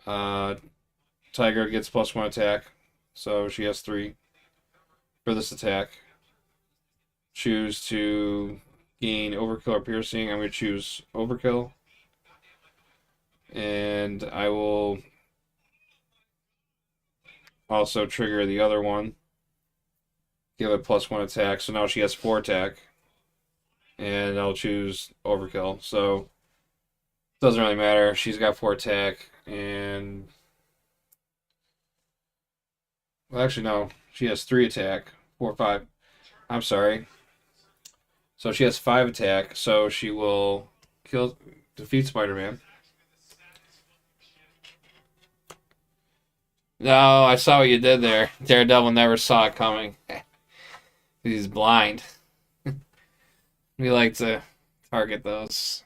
uh, Tiger gets +1 attack, so she has 3 for this attack. Choose to gain overkill or piercing. I'm gonna choose overkill, and I will also trigger the other one. Give it +1 attack, so now she has 4 attack, and I'll choose overkill. So doesn't really matter. She's got 4 attack, and well, actually no, she has 3 attack, 4, 5. I'm sorry. So she has 5 attack, so she will defeat Spider-Man. No, I saw what you did there. Daredevil never saw it coming. He's blind. We like to target those.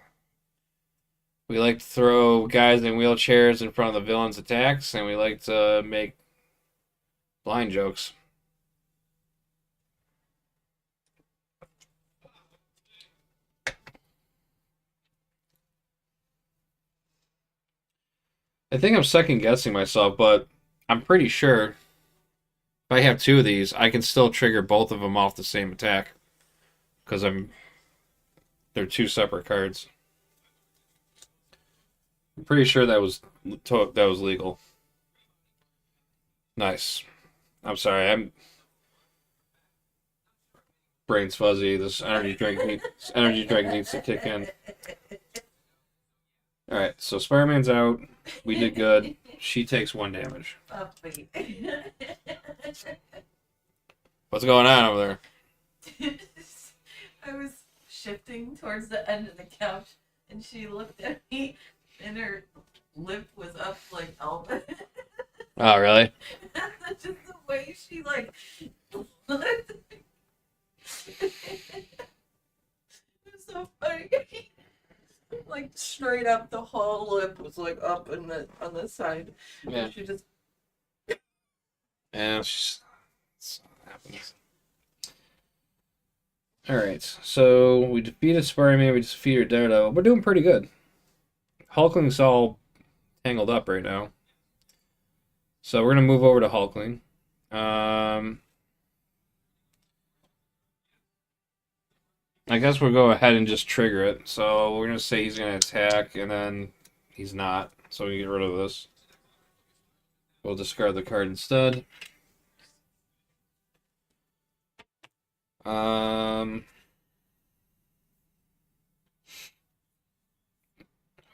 We like to throw guys in wheelchairs in front of the villain's attacks, and we like to make blind jokes. I think I'm second guessing myself, but I'm pretty sure if I have 2 of these, I can still trigger both of them off the same attack because they're 2 separate cards. I'm pretty sure that was legal. Nice. I'm sorry. I'm brain's fuzzy. This energy drink needs to kick in. All right. So Spider-Man's out. We did good. She takes 1 damage. Oh, wait. What's going on over there? I was shifting towards the end of the couch, and she looked at me, and her lip was up like Elvis. Oh, really? Just the way she like looked. It was so funny. Like straight up, the whole lip was like up in on the side. Yeah. And she just. Yeah, it happens. All right, so we defeated Spider-Man. We defeated Daredevil. We're doing pretty good. Hulkling's all tangled up right now, so we're gonna move over to Hulkling. I guess we'll go ahead and just trigger it. So we're gonna say he's gonna attack, and then he's not. So we get rid of this. We'll discard the card instead.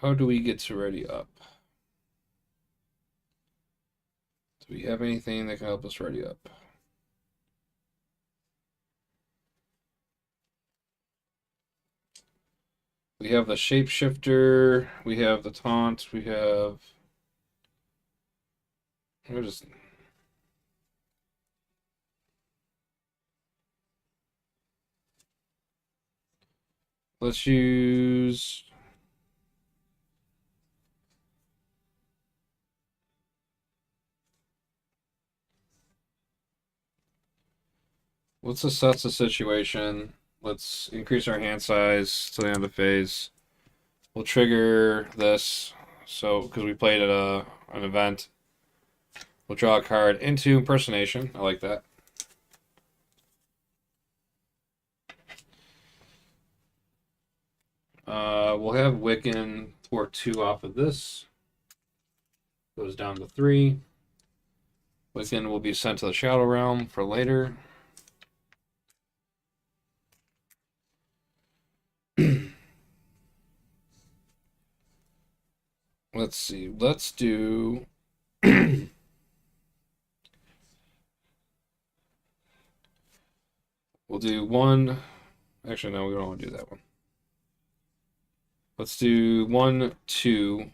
How do we get to ready up? Do we have anything that can help us ready up? We have the shapeshifter, we have the taunt, we have. We're just. Let's use. Let's assess the situation. Let's increase our hand size to the end of the phase. We'll trigger this, so because we played at an event. We'll draw a card into impersonation. I like that. We'll have Wiccan for 2 off of this. Goes down to 3. Wiccan will be sent to the Shadow Realm for later. Let's see. Let's do. We'll do 1. Actually, no, we don't want to do that one. Let's do 1, 2.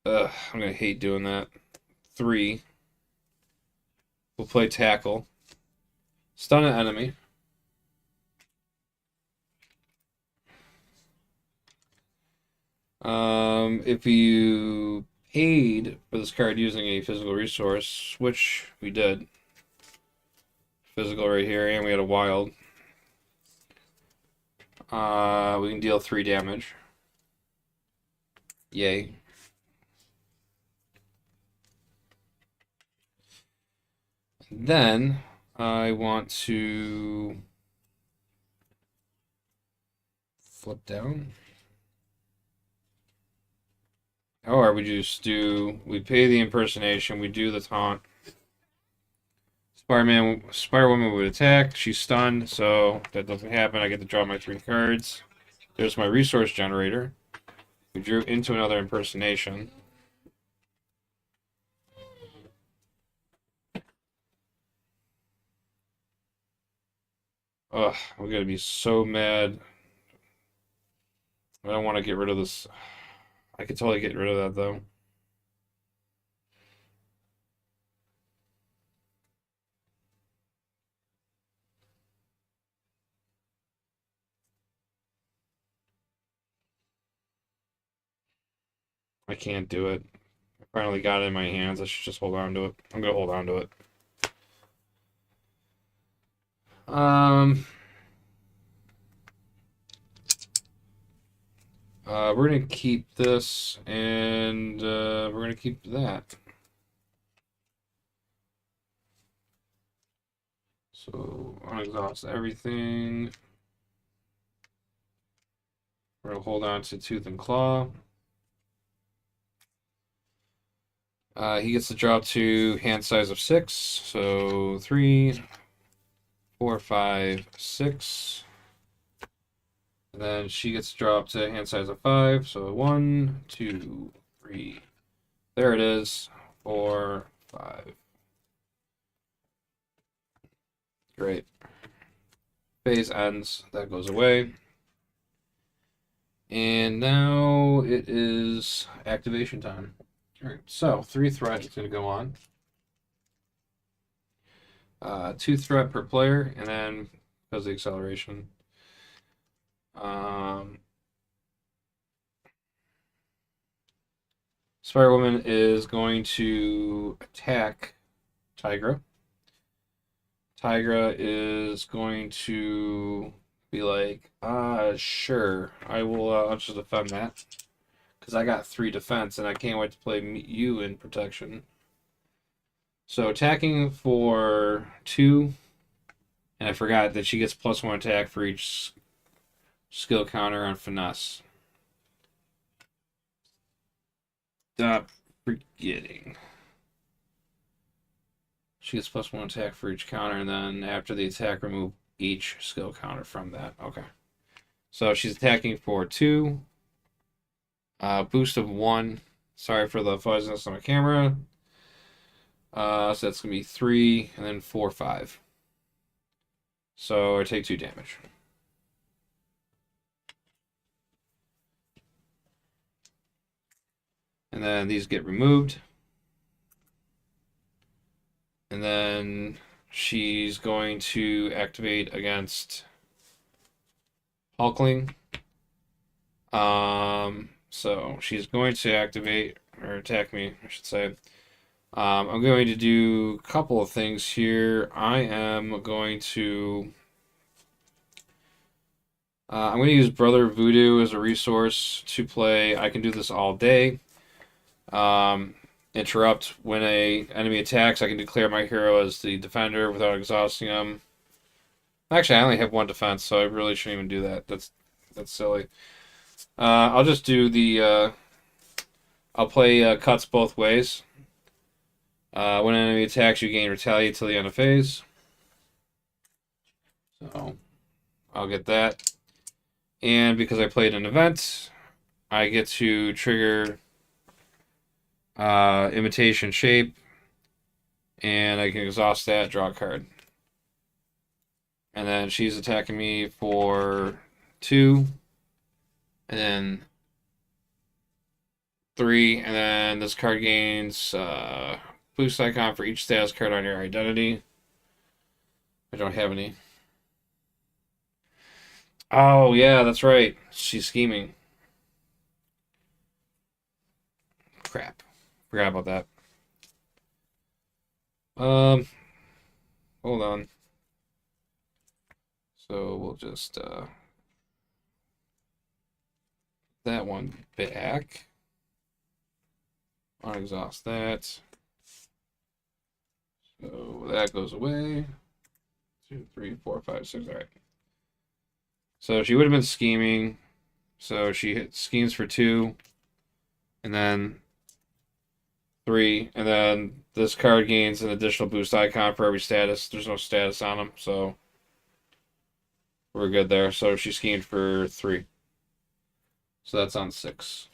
I'm gonna hate doing that. 3. We'll play tackle. Stun an enemy. If you paid for this card using a physical resource, which we did. Physical right here, and we had a wild. We can deal 3 damage. Yay. Then I want to flip down. Or we just do, we pay the impersonation, we do the taunt. Spider-Woman would attack, she's stunned, so that doesn't happen. I get to draw my 3 cards. There's my resource generator. We drew into another impersonation. Ugh, I'm gonna be so mad. I don't want to get rid of this. I could totally get rid of that though. I can't do it. I finally got it in my hands. I should just hold on to it. I'm gonna hold on to it. Um, we're gonna keep this, and we're gonna keep that. So unexhaust everything. We're gonna hold on to Tooth and Claw. He gets to drop to hand size of 6, so 3, 4, 5, 6. And then she gets dropped to hand size of 5, so 1, 2, 3. There it is. 4, 5. Great. Phase ends. That goes away. And now it is activation time. Alright, so 3 threat is going to go on. 2 threat per player, and then because of the acceleration. Spider-Woman is going to attack Tigra. Tigra is going to be like, sure, I will, I'll just defend that. Because I got 3 defense, and I can't wait to play you in protection. So attacking for 2, and I forgot that she gets +1 attack for each skill counter on finesse. Stop forgetting. She gets +1 attack for each counter, and then after the attack, remove each skill counter from that. Okay. So she's attacking for 2. Boost of 1. Sorry for the fuzziness on my camera. So that's going to be 3, and then 4, 5. So I take 2 damage. And then these get removed. And then she's going to activate against Hulkling. So she's going to activate, or attack me, I should say. I'm going to do a couple of things here. I am going to... I'm going to use Brother Voodoo as a resource to play. I can do this all day. Interrupt when a enemy attacks. I can declare my hero as the defender without exhausting him. Actually, I only have 1 defense, so I really shouldn't even do that. That's silly. I'll just do the... I'll play cuts both ways. When an enemy attacks, you gain retaliate till the end of phase. So I'll get that. And because I played an event, I get to trigger imitation shape, and I can exhaust that, draw a card. And then she's attacking me for 2, and then 3, and then this card gains boost icon for each status card on your identity. I don't have any. Oh, yeah, that's right. She's scheming. Crap. Forgot about that. Um, hold on. So we'll just that one back. Unexhaust that. So that goes away. 2, 3, 4, 5, 6. All right. So she would have been scheming. So she schemes for 2, and then 3, and then this card gains an additional boost icon for every status. There's no status on them, so we're good there. So she schemed for 3. So that's on 6.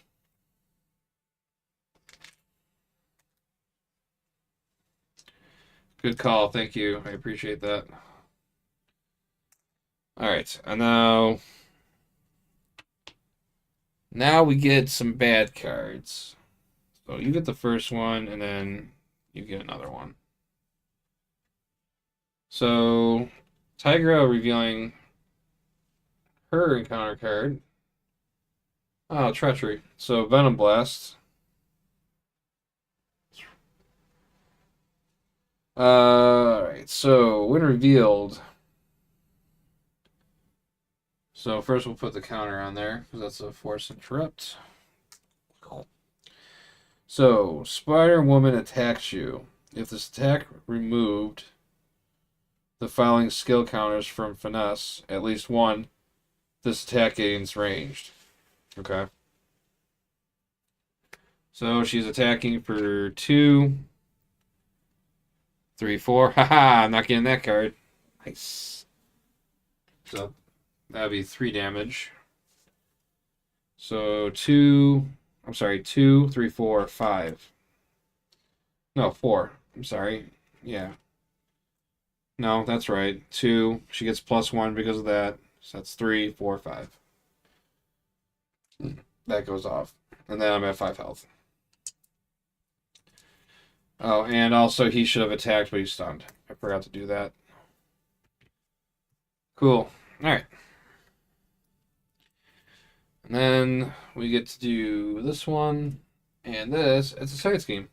Good call. Thank you. I appreciate that. All right. And now we get some bad cards. So you get the first one, and then you get another one. So Tigra revealing her encounter card. Oh, Treachery. So Venom Blast. Alright, so when revealed. So first we'll put the counter on there, because that's a Force Interrupt. So, Spider-Woman attacks you. If this attack removed the following skill counters from Finesse, at least one, this attack gains ranged. Okay. So she's attacking for 2, 3, 4. Haha, I'm not getting that card. Nice. So that'd be 3 damage. So 2, 3, 4, 5. No, 4. I'm sorry. Yeah. No, that's right. 2. She gets +1 because of that. So that's 3, 4, 5. That goes off. And then I'm at 5 health. Oh, and also he should have attacked, but he's stunned. I forgot to do that. Cool. Alright. And then we get to do this one. And this, it's a side scheme.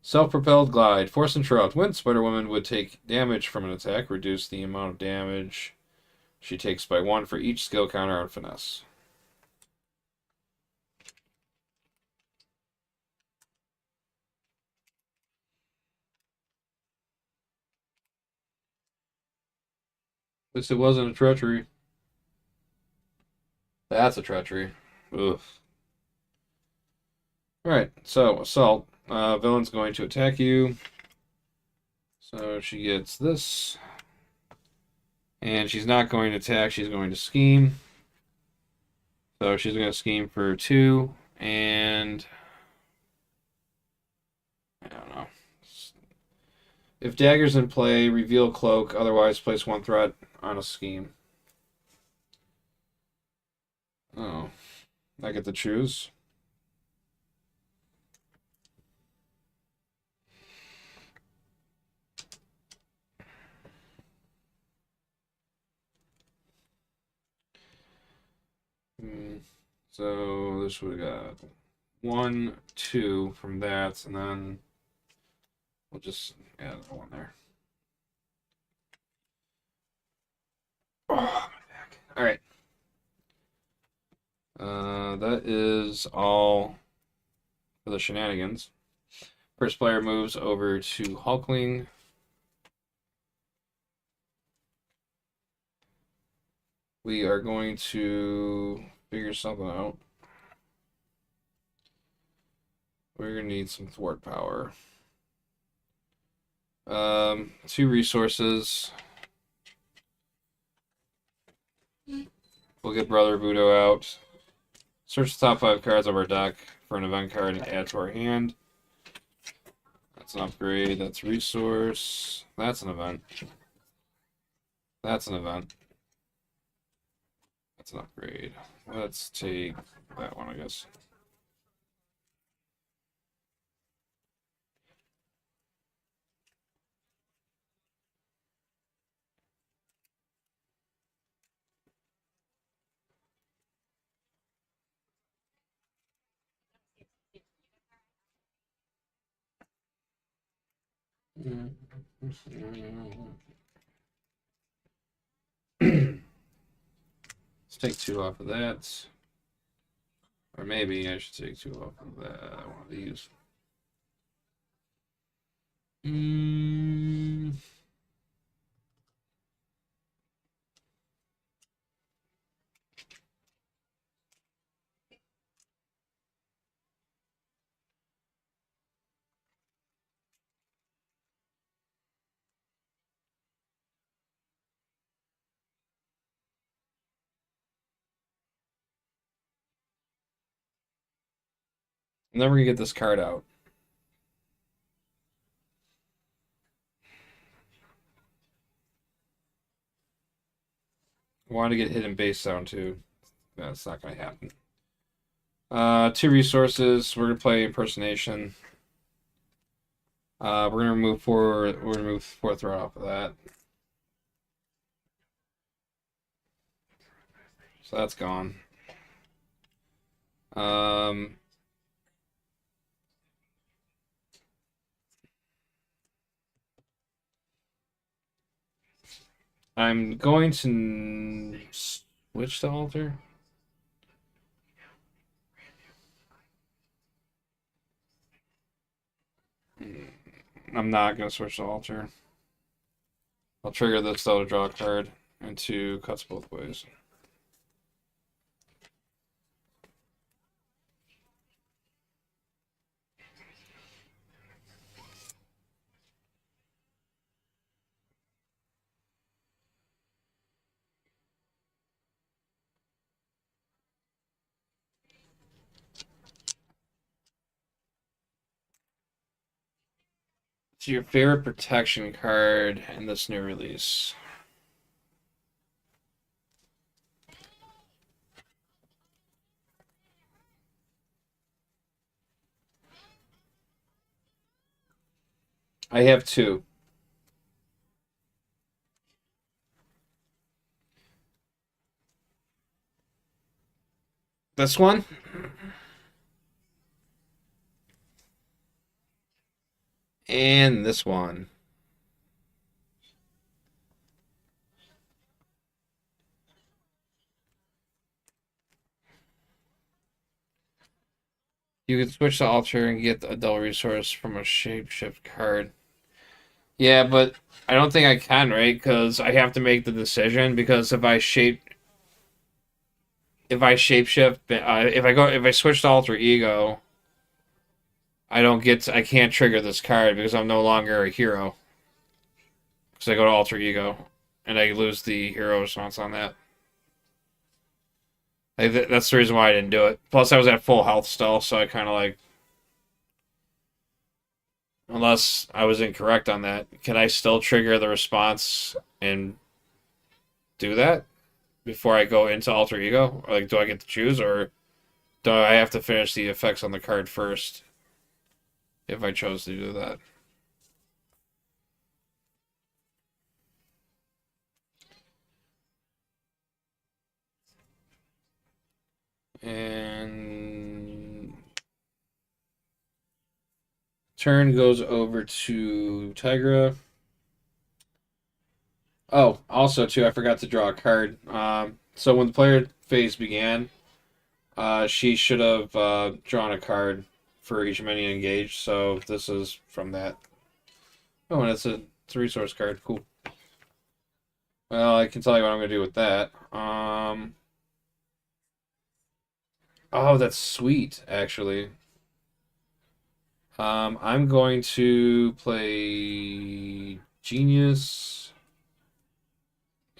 Self-propelled glide. Force interrupt. When Spider-Woman would take damage from an attack, reduce the amount of damage she takes by 1 for each skill counter on Finesse. At least it wasn't a treachery. That's a treachery. Oof. Alright, so assault. Villain's going to attack you. So she gets this. And she's not going to attack, she's going to scheme. So she's going to scheme for 2. And I don't know. If dagger's in play, reveal cloak, otherwise place 1 threat on a scheme. Oh. I get to choose. So this would have got 1, 2 from that, and then we'll just add another 1 there. Oh, my back. All right. That is all for the shenanigans. First player moves over to Hulkling. We are going to figure something out. We're going to need some thwart power. 2 resources. We'll get Brother Voodoo out. Search the top 5 cards of our deck for an event card and add to our hand. That's an upgrade. That's resource. That's an event. That's an event. That's an upgrade. Let's take that one, I guess. Let's take 2 off of that. Or maybe I should take 2 off of that. One of these. I'm never gonna get this card out. I want to get hidden base sound too. That's not gonna happen. 2 resources. We're gonna play impersonation. We're gonna remove 4. We're gonna remove 4th row off of that. So that's gone. I'm going to switch to altar. I'm not going to switch to altar. I'll trigger this though to draw a card, and 2 cuts both ways. It's your favorite protection card in this new release. I have 2. This one? And this one. You can switch to altar and get a double resource from a shapeshift card. Yeah, but I don't think I can, right? Because I have to make the decision. Because if I shapeshift, if I switch to alter ego, I can't trigger this card because I'm no longer a hero. Because I go to alter ego, and I lose the hero response on that. That's the reason why I didn't do it. Plus, I was at full health still, so I kind of like, unless I was incorrect on that, can I still trigger the response and do that before I go into alter ego? Or like, do I get to choose, or do I have to finish the effects on the card first if I chose to do that? And turn goes over to Tigra. Oh, also too, I forgot to draw a card. So when the player phase began, she should have drawn a card for each minion engaged. So this is from that. Oh, and it's a resource card. Cool. Well, I can tell you what I'm gonna do with that. Oh, that's sweet, actually. I'm going to play Genius,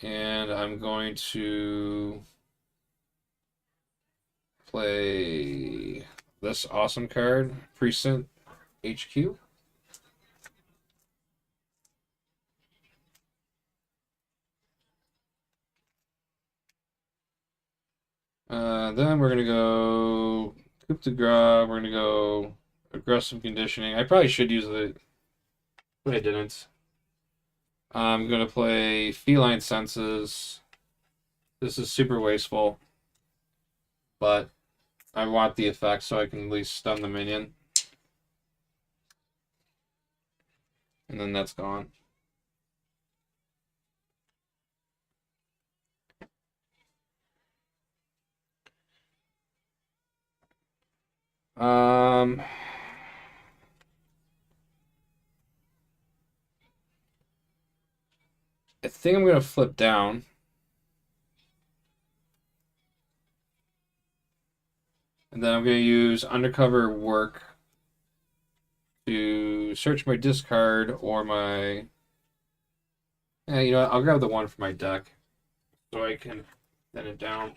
and I'm going to play this awesome card, Precinct HQ. Then we're gonna go coup de grace. We're gonna go aggressive conditioning. I probably should use it, but I didn't. I'm gonna play feline senses. This is super wasteful, but I want the effect so I can at least stun the minion. And then that's gone. Um, I think I'm gonna flip down. And then I'm gonna use undercover work to search my discard or my. Yeah, you know what? I'll grab the one for my deck so I can thin it down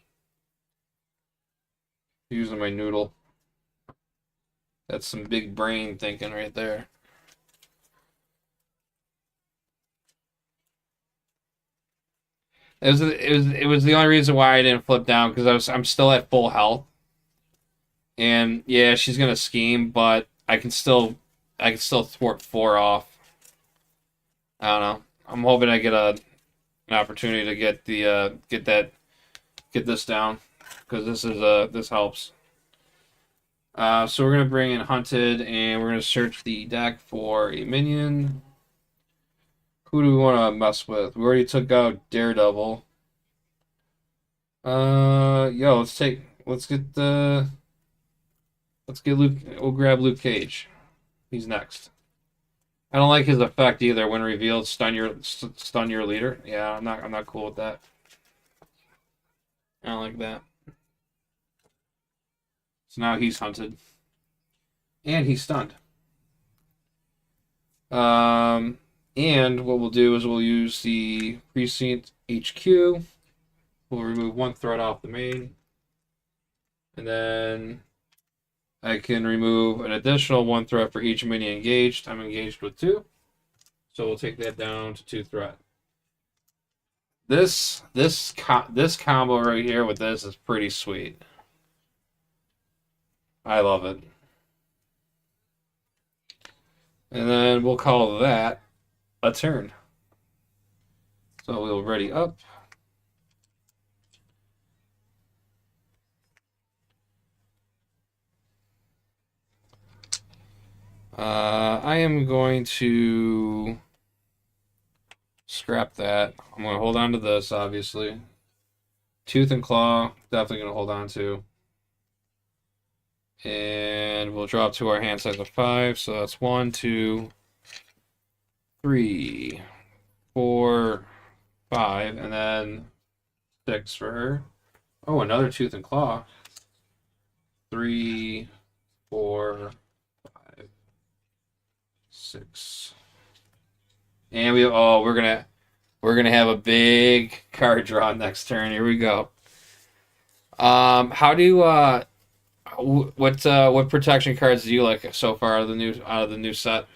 using my noodle. That's some big brain thinking right there. It was the only reason why I didn't flip down because I'm still at full health. And yeah, she's gonna scheme, but I can still thwart 4 off. I don't know. I'm hoping I get an opportunity to get this down because this helps. So we're gonna bring in Hunted and we're gonna search the deck for a minion. Who do we want to mess with? We already took out Daredevil. Yo, let's get Luke. We'll grab Luke Cage. He's next. I don't like his effect either. When revealed, stun your leader. Yeah, I'm not cool with that. I don't like that. So now he's hunted, and he's stunned. Um, and what we'll do is we'll use the precinct HQ. We'll remove 1 threat off the main, and then I can remove an additional 1 threat for each minion engaged. I'm engaged with 2, so we'll take that down to 2 threat. This combo right here with this is pretty sweet. I love it. And then we'll call that a turn. So we'll ready up. I am going to scrap that. I'm going to hold on to this, obviously. Tooth and Claw, definitely going to hold on to. And we'll drop to our hand size of 5. So that's 1, 2, 3, 4, 5, and then 6 for her. Oh, another Tooth and Claw. 3, 4, 5, 6. And we're gonna have a big card draw next turn. Here we go. How do what protection cards do you like so far out of the new set?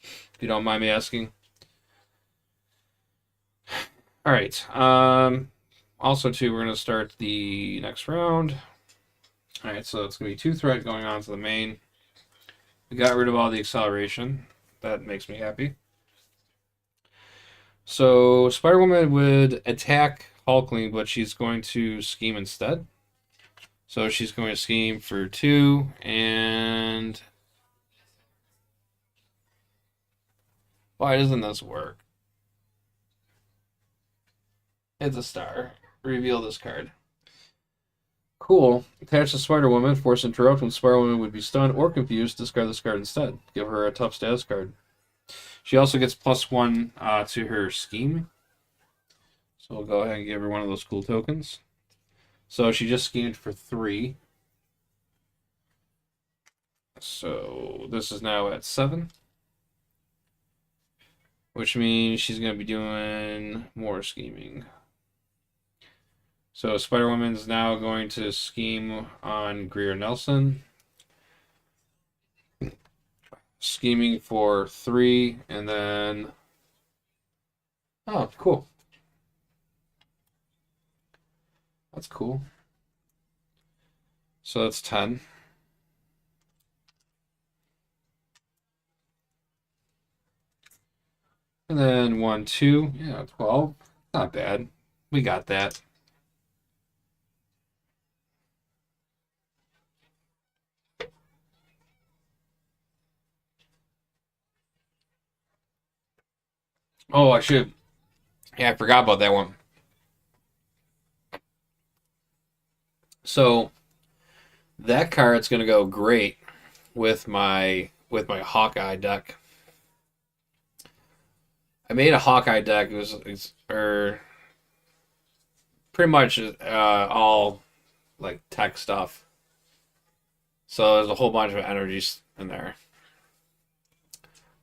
If you don't mind me asking. All right. Also too, we're gonna start the next round. All right, so it's gonna be 2 threat going on to the main. We got rid of all the acceleration. That makes me happy. So Spider Woman would attack Hulkling, but she's going to scheme instead. So she's going to scheme for 2, and why doesn't this work? It's a star. Reveal this card. Cool. Attach the Spider Woman. Force interrupt when Spider Woman would be stunned or confused. Discard this card instead. Give her a tough status card. She also gets +1 to her scheme. So we'll go ahead and give her one of those cool tokens. So she just schemed for 3. So this is now at 7. Which means she's going to be doing more scheming. So Spider Woman's now going to scheme on Greer Nelson. Scheming for 3, and then. Oh, cool. That's cool. So that's 10. And then 1, 2. Yeah, 12. Not bad. We got that. Oh, I should. Yeah, I forgot about that one. So that card's gonna go great with my Hawkeye deck. I made a Hawkeye deck. Or pretty much all like tech stuff. So there's a whole bunch of energies in there.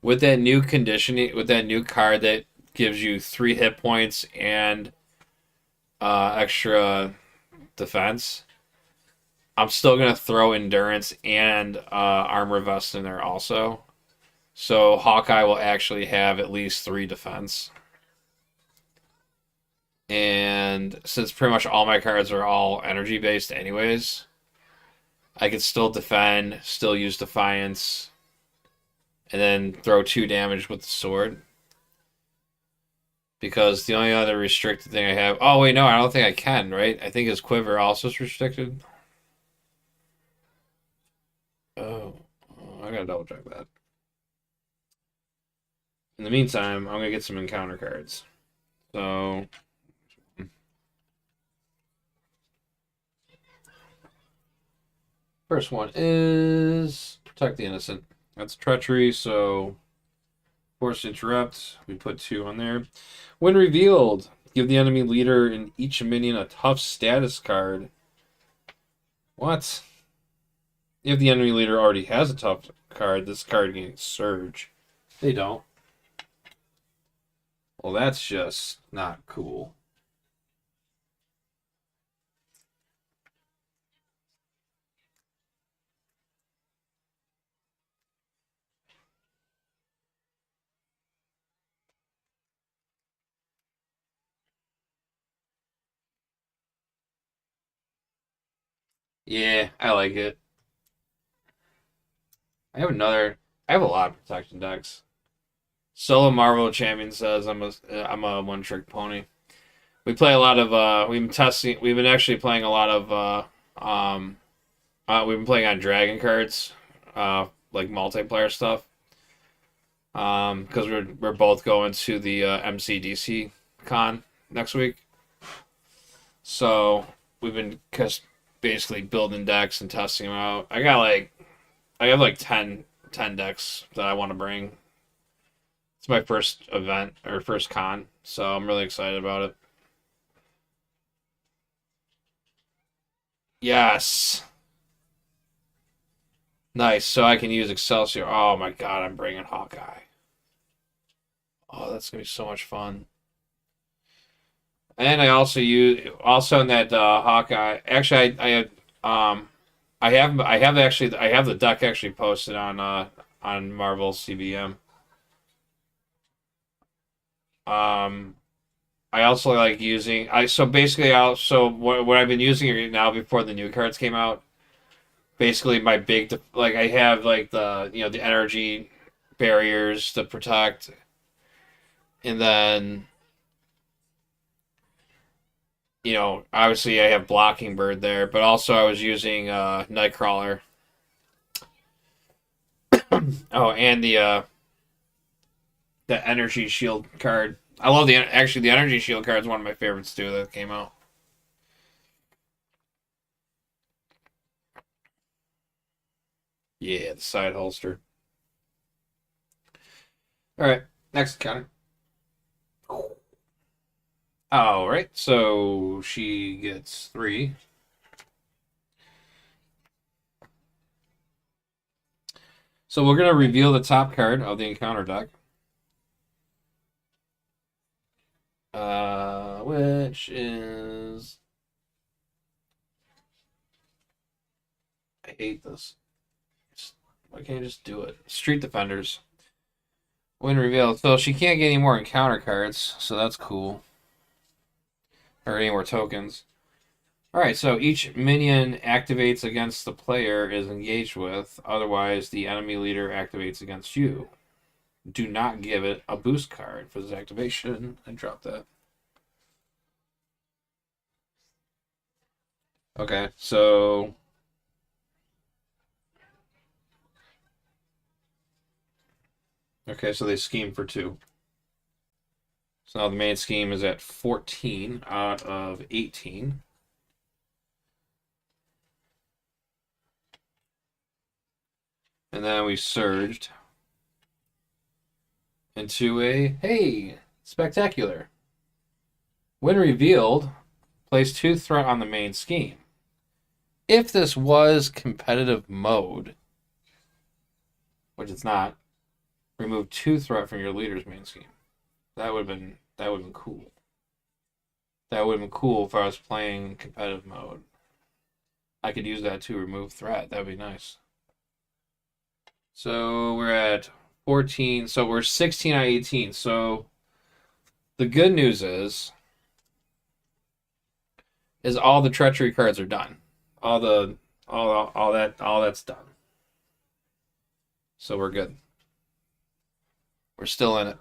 With that new conditioning, with that new card that gives you 3 hit points and extra defense, I'm still gonna throw endurance and armor vest in there also. So Hawkeye will actually have at least 3 defense. And since pretty much all my cards are all energy based anyways, I could still defend, still use Defiance, and then throw 2 damage with the sword. Because the only other restricted thing I have. Oh, wait, no, I don't think I can, right? I think his quiver also is restricted. Oh, I gotta double check that. In the meantime, I'm gonna get some encounter cards. So, first one is Protect the Innocent. That's treachery, so Force Interrupt. We put 2 on there. When revealed, give the enemy leader and each minion a tough status card. What? If the enemy leader already has a tough card, this card gains Surge. They don't. Well, that's just not cool. Yeah, I like it. I have another. I have a lot of protection decks. Solo Marvel Champion says I'm a one trick pony. We play a lot of we've been testing. We've been actually playing a lot of we've been playing on dragon cards, like multiplayer stuff. Because we're both going to the MCDC con next week. So we've been just basically building decks and testing them out. I have like 10 decks that I want to bring. It's my first event or first con, so I'm really excited about it. Yes. Nice. So I can use Excelsior. Oh my god, I'm bringing Hawkeye. Oh, that's gonna be so much fun. And I also use also in that Hawkeye. Actually, I have the deck actually posted on Marvel CBM. Um, I also like using I so basically I also what I've been using right now before the new cards came out. Basically, my like I have like the energy barriers to protect, and then obviously I have Blocking Bird there, but also I was using Nightcrawler. Oh, and the energy shield card. I love the energy shield card is one of my favorites too that came out. Yeah, the side holster. All right, next counter. All right, so she gets 3. So we're gonna reveal the top card of the encounter deck, which is I hate this. Why can't you just do it? Street Defenders. When revealed, so she can't get any more encounter cards, so that's cool. Or any more tokens. Alright, so each minion activates against the player is engaged with, otherwise the enemy leader activates against you. Do not give it a boost card for this activation, and drop that. Okay, so they scheme for 2. So now the main scheme is at 14 out of 18. And then we surged into a, hey, spectacular. When revealed, place 2 threat on the main scheme. If this was competitive mode, which it's not, remove 2 threat from your leader's main scheme. That would have been cool. That would have been cool if I was playing competitive mode. I could use that to remove threat. That would be nice. So we're at 14. So we're 16 out of 18. So the good news is all the treachery cards are done. All that's done. So we're good. We're still in it.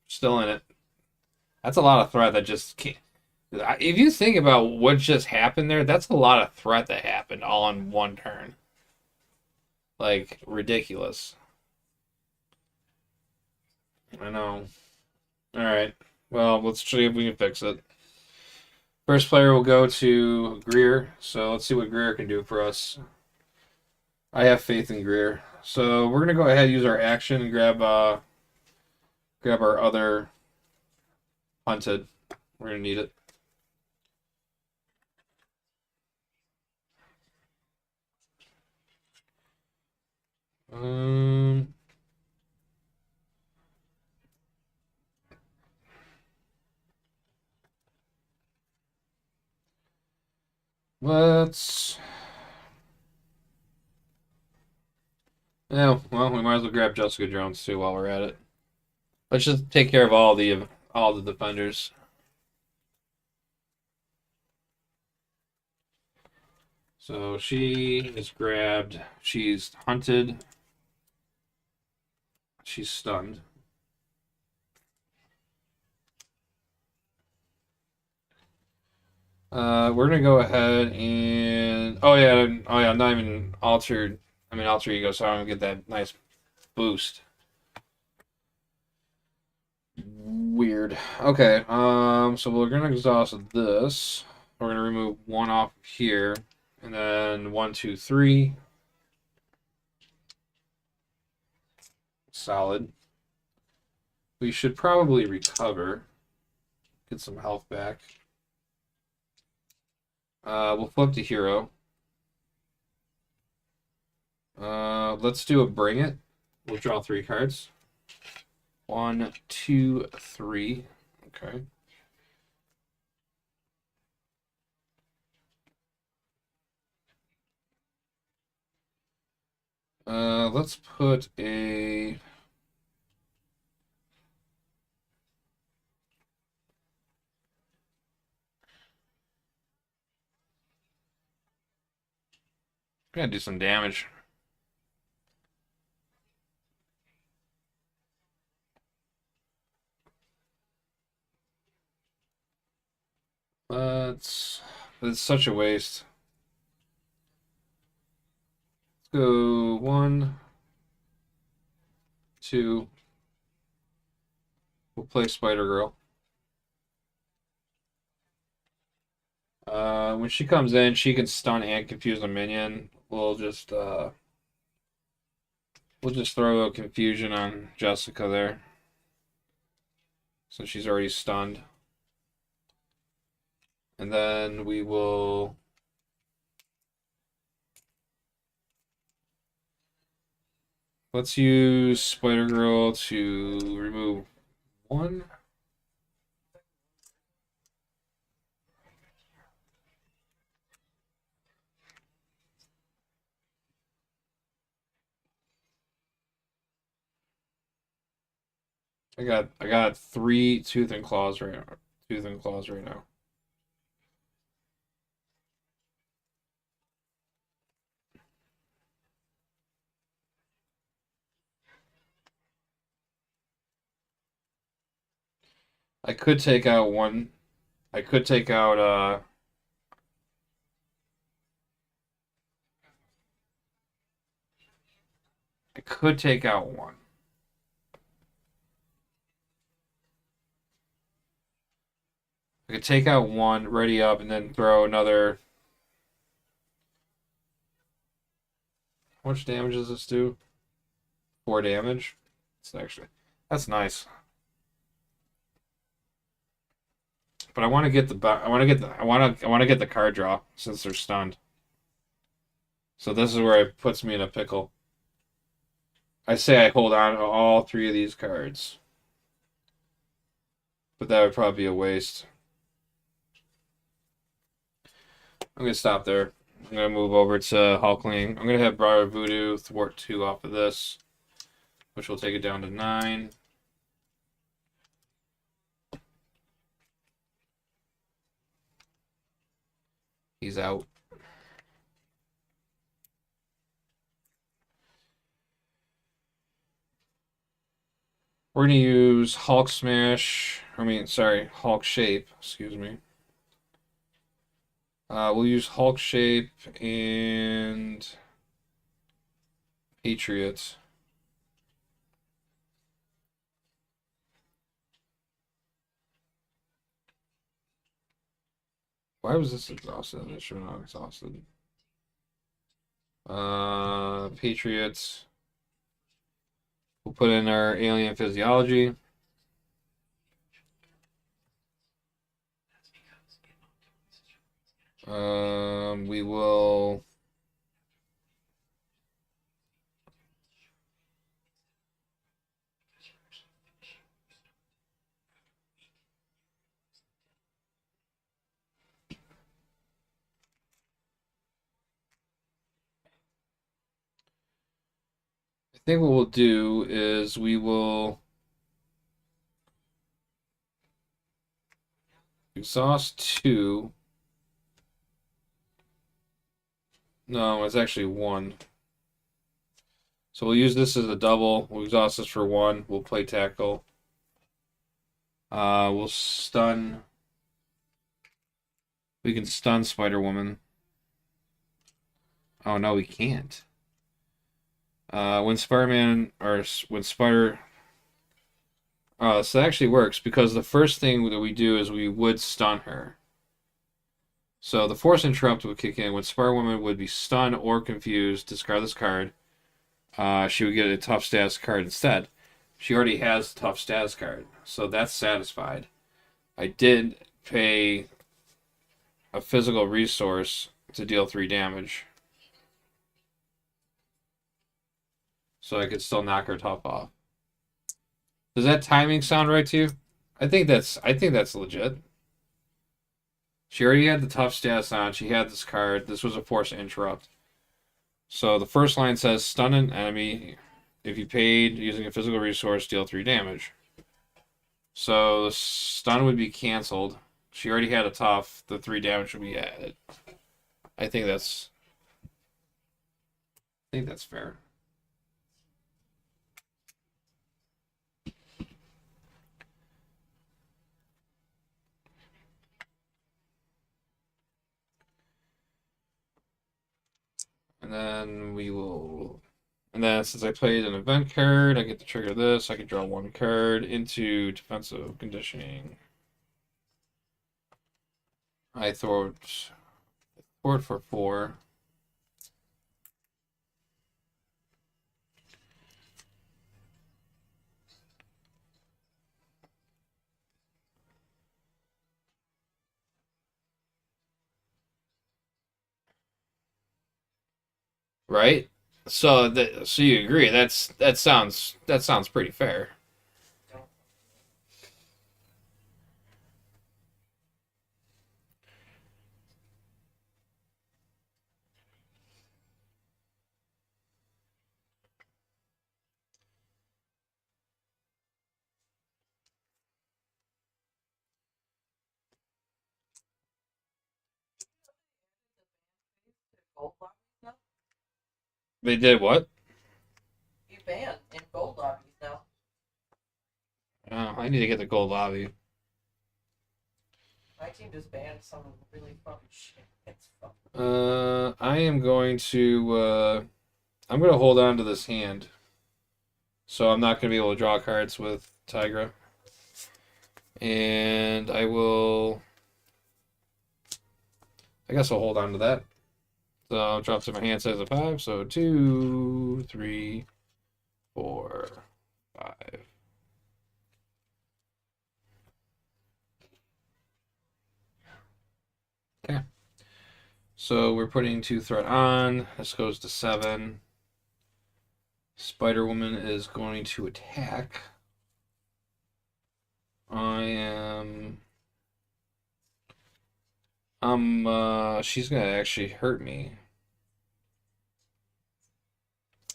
Still in it. That's a lot of threat that just can't. If you think about what just happened there, that's a lot of threat that happened all in one turn. Like, ridiculous. I know. Alright. Well, let's see if we can fix it. First player will go to Greer. So let's see what Greer can do for us. I have faith in Greer. So we're going to go ahead and use our action and grab our other hunted. We're going to need it. Um, let's. Yeah, well, we might as well grab Jessica Jones too while we're at it. Let's just take care of all the defenders. So she is grabbed. She's hunted. She's stunned. We're gonna go ahead and I'm not even altered. I mean alter ego, so I'm gonna get that nice boost. Weird. Okay. So we're gonna exhaust this. We're gonna remove 1 off here, and then 1, 2, 3. Solid. We should probably recover. Get some health back. We'll flip to hero. Let's do a bring it. We'll draw 3 cards. 1, 2, 3. Okay. Let's put a. Gonna do some damage. Let's. It's such a waste. Let's go 1, 2. We'll play Spider Girl. When she comes in, she can stun and confuse a minion. We'll just throw a confusion on Jessica there, since she's already stunned. And then we will. Let's use Spider Girl to remove 1. I got 3 tooth and claws right now. Tooth and claws right now. I could take out one. I could take out I could take out 1. I could take out one, ready up, and then throw another. How much damage does this do? 4 damage. That's nice. But I want to get the I want to get the card draw since they're stunned. So this is where it puts me in a pickle. I say I hold on to all 3 of these cards. But that would probably be a waste. I'm going to stop there. I'm going to move over to Hulkling. I'm going to have Briar Voodoo thwart 2 off of this, which will take it down to 9. He's out. We're going to use Hulk Smash. Hulk Shape. Excuse me. We'll use Hulk Shape and Patriots. Why was this exhausted? It should not exhausted. Patriots. We'll put in our alien physiology. We will. I think what we'll do is we will exhaust 2. No, it's actually 1. So we'll use this as a double. We'll exhaust this for 1. We'll play tackle. We'll stun. We can stun Spider-Woman. Oh no, we can't. When Spider-Man or when Spider. So that actually works because the first thing that we do is we would stun her. So the Force Interrupt would kick in when Spider-Woman would be stunned or confused. Discard this card. She would get a tough status card instead. She already has a tough status card, so that's satisfied. I did pay a physical resource to deal 3 damage. So I could still knock her tough off. Does that timing sound right to you? I think that's legit. She already had the tough status on. She had this card. This was a Force Interrupt. So the first line says stun an enemy. If you paid using a physical resource, deal 3 damage. So the stun would be canceled. She already had a tough. The 3 damage would be added. I think that's fair. And then we will. And then since I played an event card, I get to trigger this. I can draw 1 card into defensive conditioning. I throw it for 4. Right? So you agree? That sounds pretty fair. Gold lobbies now? They did what? You banned in gold lobbies now. Oh, I need to get the gold lobby. My team just banned some really fucking shit. It's fucking. I am going to. I'm going to hold on to this hand. So I'm not going to be able to draw cards with Tigra. And I will I guess I'll hold on to that. So I'll drop to my hand size of 5. So 2, 3, 4, 5. Okay. So we're putting 2 threat on. This goes to 7. Spider Woman is going to attack. I am. She's gonna actually hurt me.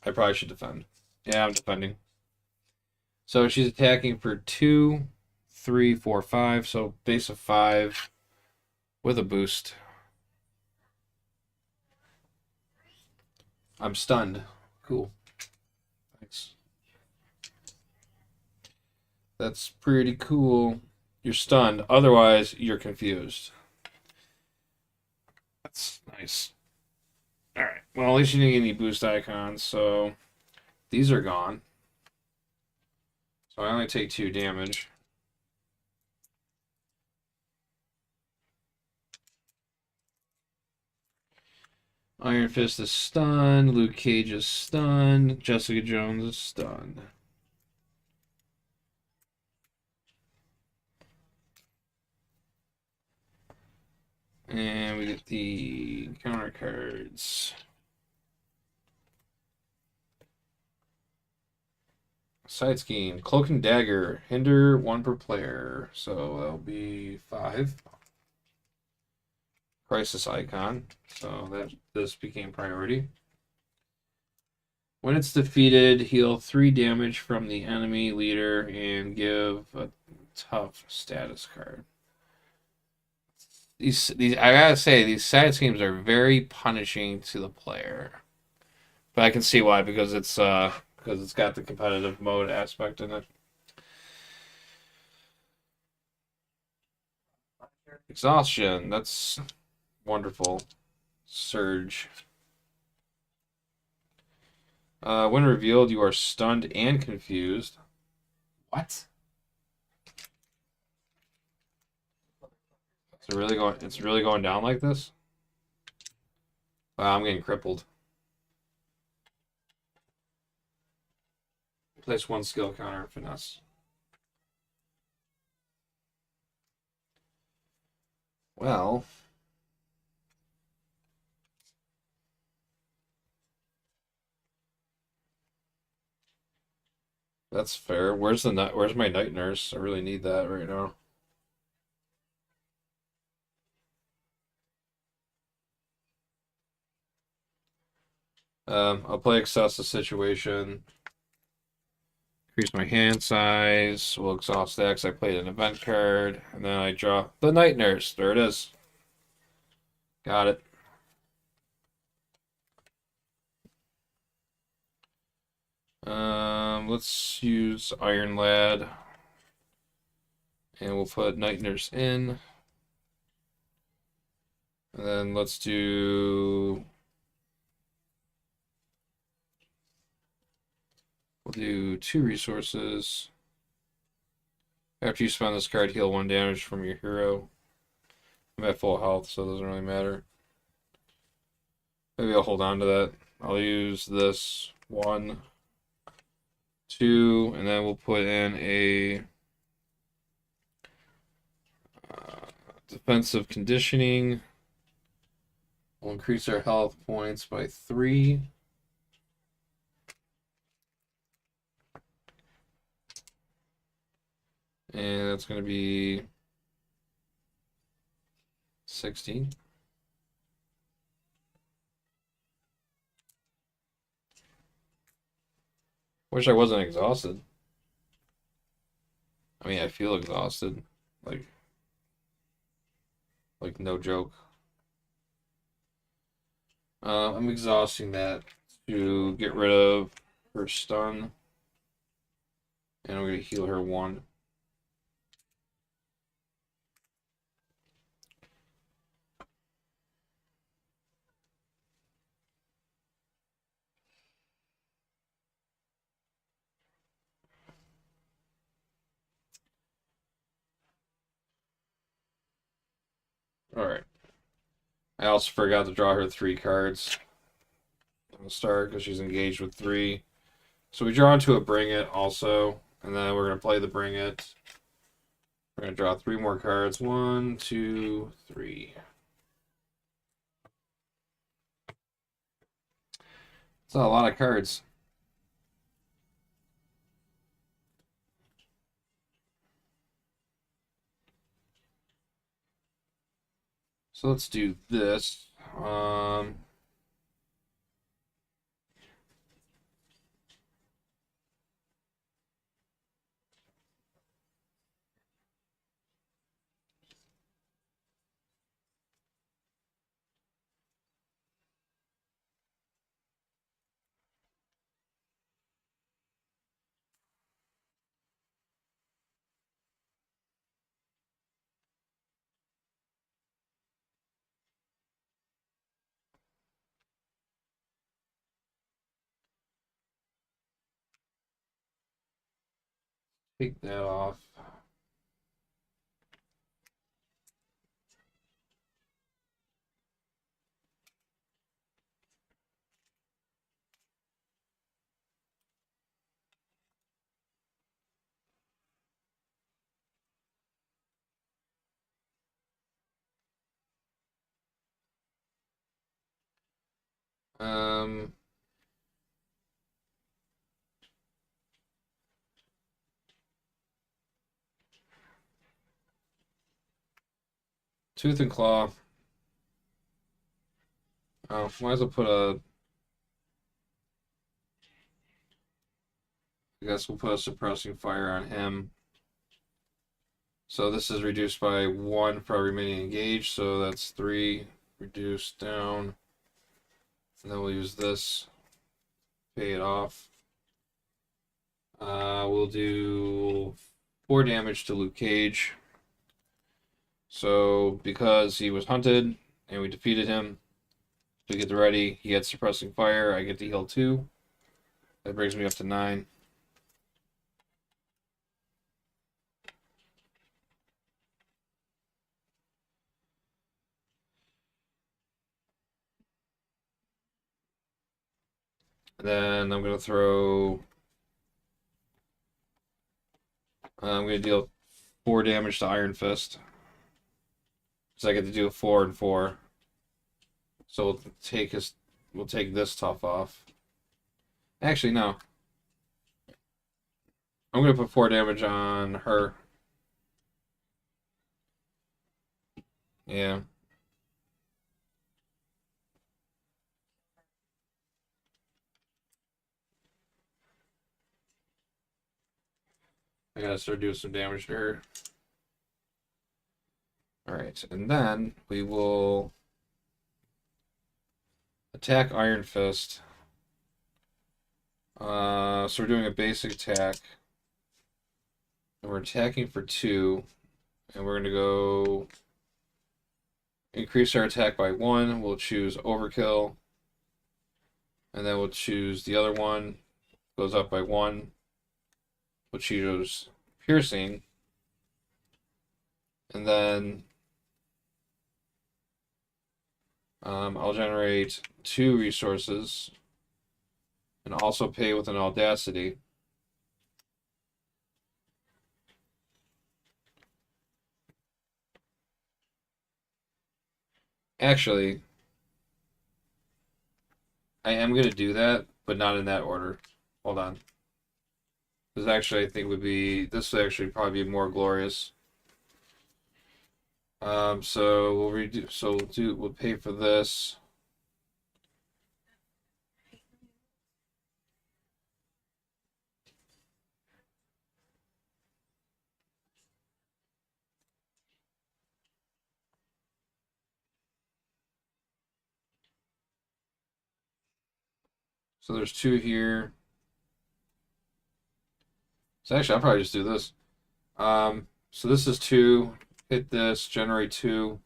I probably should defend. Yeah, I'm defending. So she's attacking for 2, 3, 4, 5. So base of 5 with a boost. I'm stunned. Cool. Thanks. That's pretty cool. You're stunned. Otherwise, you're confused. That's nice. Alright. Well, at least you didn't get any boost icons, so these are gone. So I only take 2 damage. Iron Fist is stunned. Luke Cage is stunned. Jessica Jones is stunned. And we get the counter cards. Side scheme. Cloak and Dagger. Hinder 1 per player. So that'll be 5. Crisis icon. So this became priority. When it's defeated, heal 3 damage from the enemy leader and give a tough status card. These I gotta say, these side schemes are very punishing to the player. But I can see why, because it's got the competitive mode aspect in it. Exhaustion, that's wonderful. Surge. When revealed, you are stunned and confused. What? It's really going down like this? Wow, I'm getting crippled. Place 1 skill counter finesse. Well, that's fair. Where's my night nurse? I really need that right now. I'll play Excessive Situation. Increase my hand size. We'll exhaust X. I played an event card. And then I draw the Night Nurse. There it is. Got it. Let's use Iron Lad. And we'll put Night Nurse in. And then let's do... We'll do 2 resources. After you spend this card, heal 1 damage from your hero. I'm at full health, so it doesn't really matter. Maybe I'll hold on to that. I'll use this 1, 2, and then we'll put in a defensive conditioning. We'll increase our health points by 3. And that's going to be 16. Wish I wasn't exhausted. I mean, I feel exhausted. Like no joke. I'm exhausting that to get rid of her stun. And I'm going to heal her 1. Alright. I also forgot to draw her 3 cards on the start because she's engaged with 3. So we draw into a Bring It also, and then we're going to play the Bring It. We're going to draw 3 more cards. 1, 2, 3. It's a lot of cards. So let's do this. Um, 'Take that off. Um, Tooth and Claw. Oh, might as well put a. I guess we'll put a Suppressing Fire on him. So this is reduced by 1 for every mini engaged, so that's 3 reduced down. And then we'll use this, pay it off. We'll do 4 damage to Luke Cage. So because he was hunted and we defeated him, we get the ready. He gets Suppressing Fire. I get to heal 2. That brings me up to 9. And then I'm gonna throw. I'm gonna deal 4 damage to Iron Fist. So I get to do a 4 and 4. So we'll take this tough off. Actually, no. I'm gonna put 4 damage on her. Yeah. I gotta start doing some damage to her. Alright, and then we will attack Iron Fist. So we're doing a basic attack. And we're attacking for 2. And we're gonna go increase our attack by 1. We'll choose Overkill. And then we'll choose the other one. Goes up by 1. We'll choose Piercing. And then I'll generate 2 resources and also pay with an Audacity. Actually, I am going to do that, but not in that order. Hold on. This actually, I think, this would actually probably be more glorious. So we'll pay for this. So there's 2 here. So actually, I'll probably just do this. So this is 2. Hit this, generate 2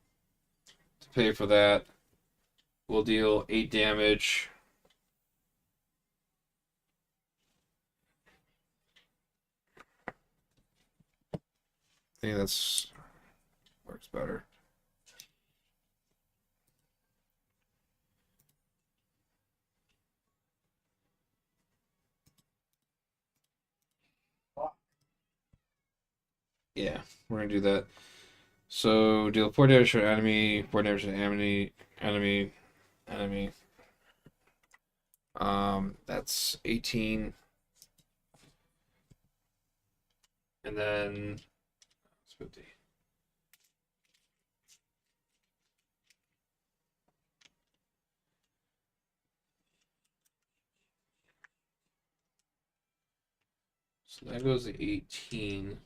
to pay for that. We'll deal 8 damage. I think that's works better. Yeah, we're gonna do that. So deal 4 damage to an enemy, 4 damage to an enemy. That's 18. And then it's 50. So that goes to 18.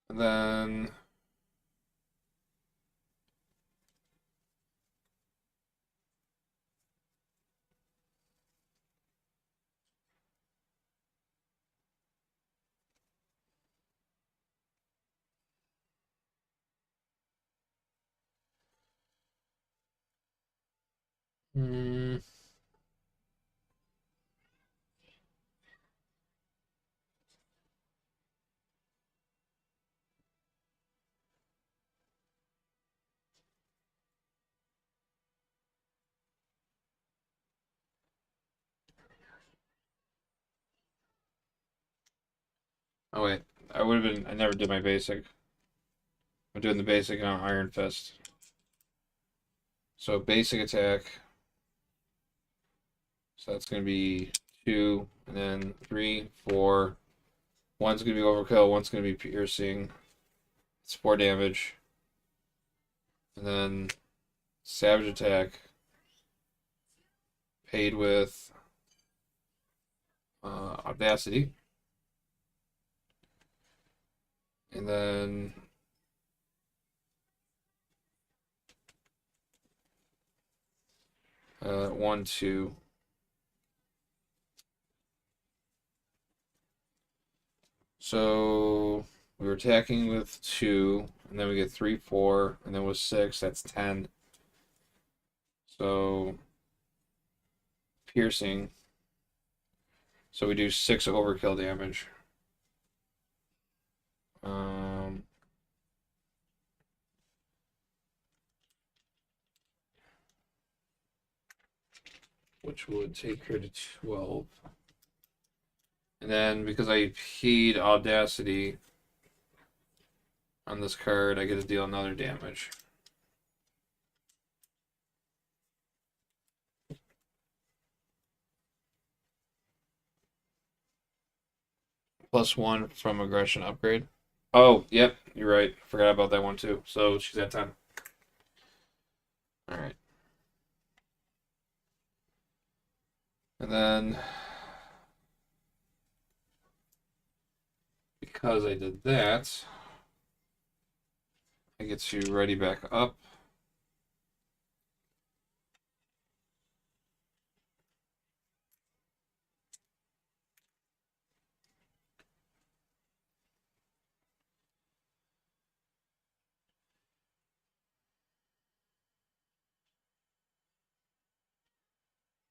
And then hmm, oh wait, I would have been. I never did my basic. I'm doing the basic on Iron Fist. So basic attack. So that's gonna be 2, and then 3, 4. One's gonna be overkill. One's gonna be piercing. It's 4 damage. And then savage attack. Paid with audacity. And then 1, 2. So we were attacking with 2, and then we get 3, 4, and then with 6, that's 10. So piercing. So we do 6 overkill damage. Um, which would take her to 12. And then because I paid audacity on this card, I get to deal another damage. +1 from aggression upgrade. Oh, yep, you're right. Forgot about that one too. So she's at 10. All right. And then because I did that, I get you ready back up.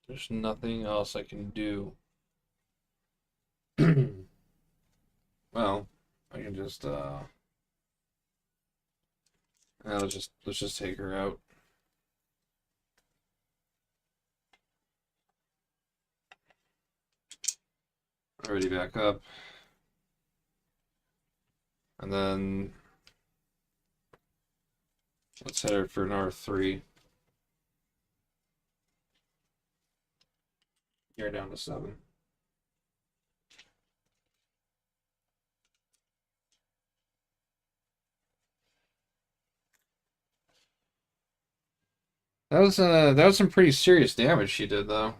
There's nothing else I can do. Well, I can just let's just take her out. Already back up. And then let's hit her for another 3. You're down to 7. That was some pretty serious damage she did though.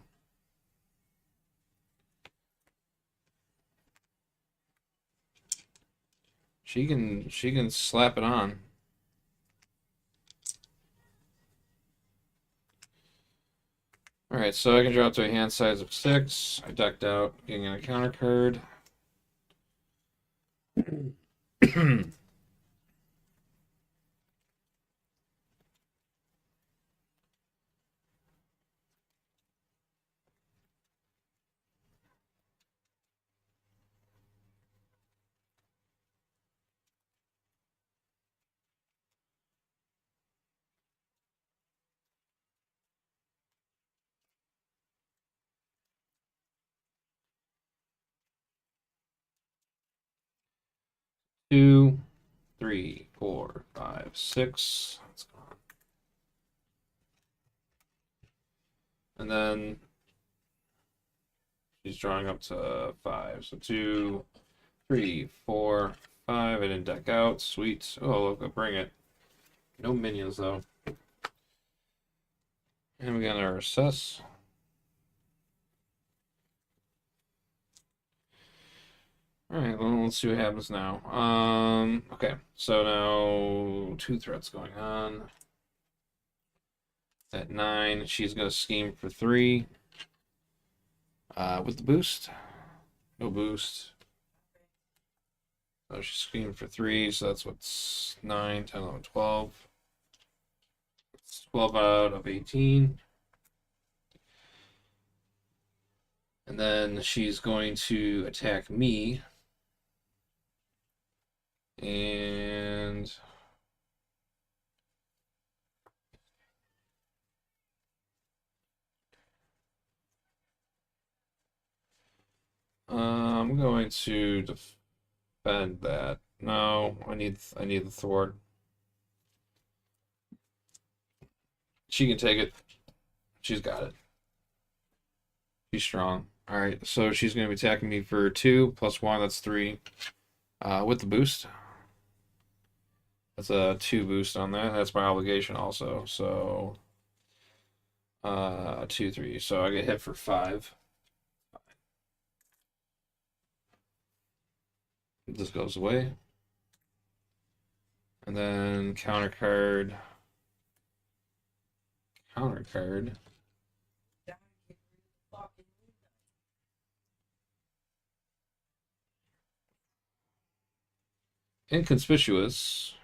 She can slap it on. Alright, so I can draw up to a hand size of 6. I decked out, getting a counter card. 3, 4, 5, 6. That's gone. And then she's drawing up to 5. So 2, 3, 4, 5. I didn't deck out. Sweet. Oh, look, bring it. No minions, though. And we got our assess. Alright, well, let's see what happens now. Okay, so now 2 threats going on. At 9, she's gonna scheme for 3. With the boost. No boost. So she's schemed for 3, so that's what's 9, 10, 11, 12. It's 12 out of 18. And then she's going to attack me. And I'm going to defend that. No, I need the thwart. She can take it. She's got it. She's strong. All right, so she's going to be attacking me for 2 plus 1. That's 3. With the boost. That's a 2 boost on that. That's my obligation also. So 2, 3. So I get hit for 5. This goes away. And then counter card. Counter card. Inconspicuous.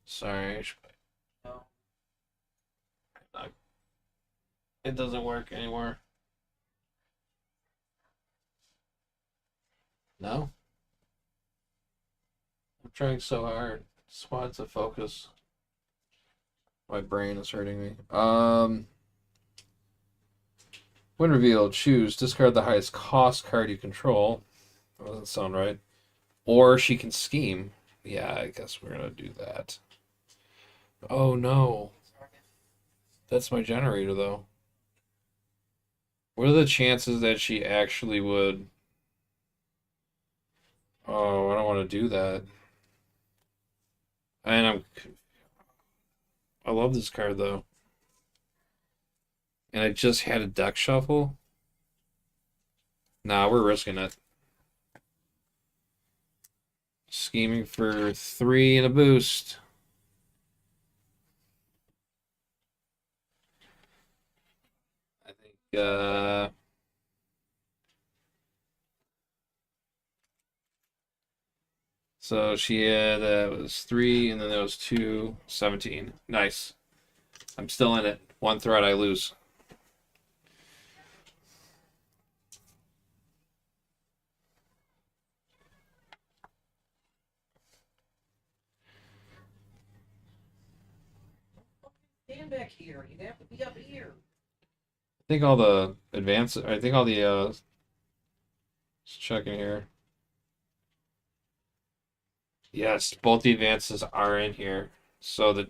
Sorry. No. It doesn't work anymore. No? I'm trying so hard. Just wanted to focus. My brain is hurting me. When revealed, choose discard the highest cost card you control. That doesn't sound right. Or she can scheme. Yeah, I guess we're gonna do that. Oh no. That's my generator though. What are the chances that she actually would? Oh, I don't want to do that. And I love this card though. And I just had a deck shuffle. Nah, we're risking it. Scheming for 3 and a boost. I think so she had was 3 and then there was 2, 17. Nice. I'm still in it. 1 threat I lose. Stand back here. You have to be up here. I think all the advances, I think all the let's check in here. Yes, both the advances are in here. So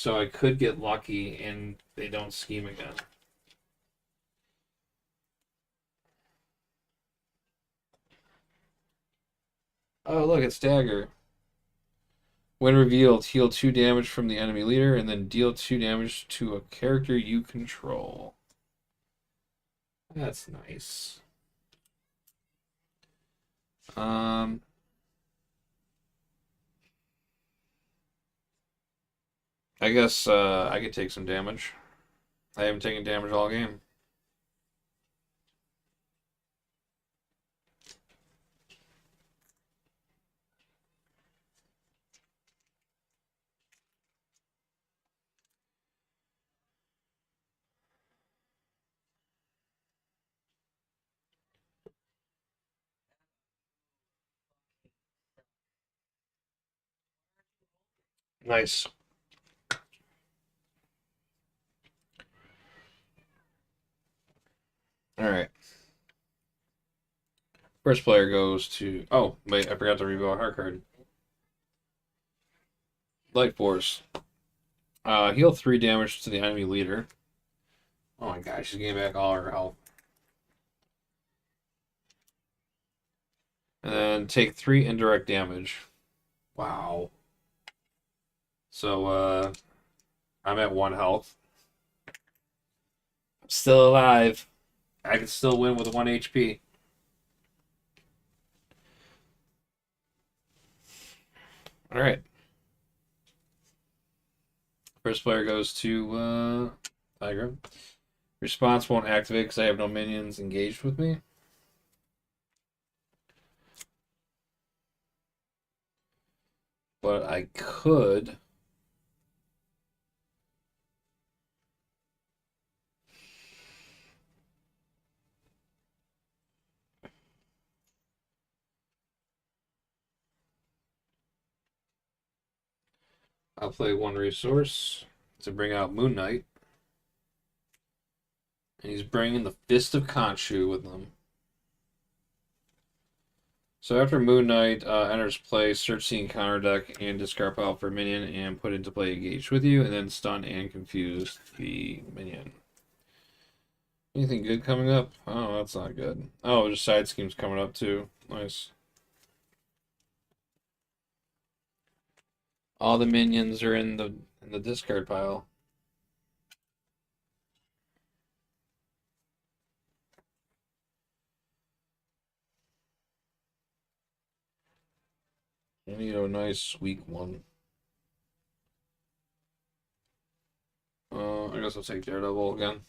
I could get lucky and they don't scheme again. Oh, look, it's dagger. When revealed, heal 2 damage from the enemy leader and then deal 2 damage to a character you control. That's nice. Um, I guess I could take some damage. I haven't taken damage all game. Nice. All right. First player goes to. Oh, wait, I forgot to reveal a heart card. Light Force. Heal 3 damage to the enemy leader. Oh my gosh, she's getting back all her health. And then take 3 indirect damage. Wow. So, I'm at 1 health. I'm still alive. I can still win with 1 HP. Alright. First player goes to Tigra. Response won't activate because I have no minions engaged with me. But I could. I'll play 1 resource to bring out Moon Knight. And he's bringing the Fist of Khonshu with him. So after Moon Knight enters play, search the encounter deck and discard pile for a minion and put into play engaged with you, and then stun and confuse the minion. Anything good coming up? Oh, that's not good. Oh, just side schemes coming up too. Nice. All the minions are in the discard pile. I need a nice weak one. I guess I'll take Daredevil again.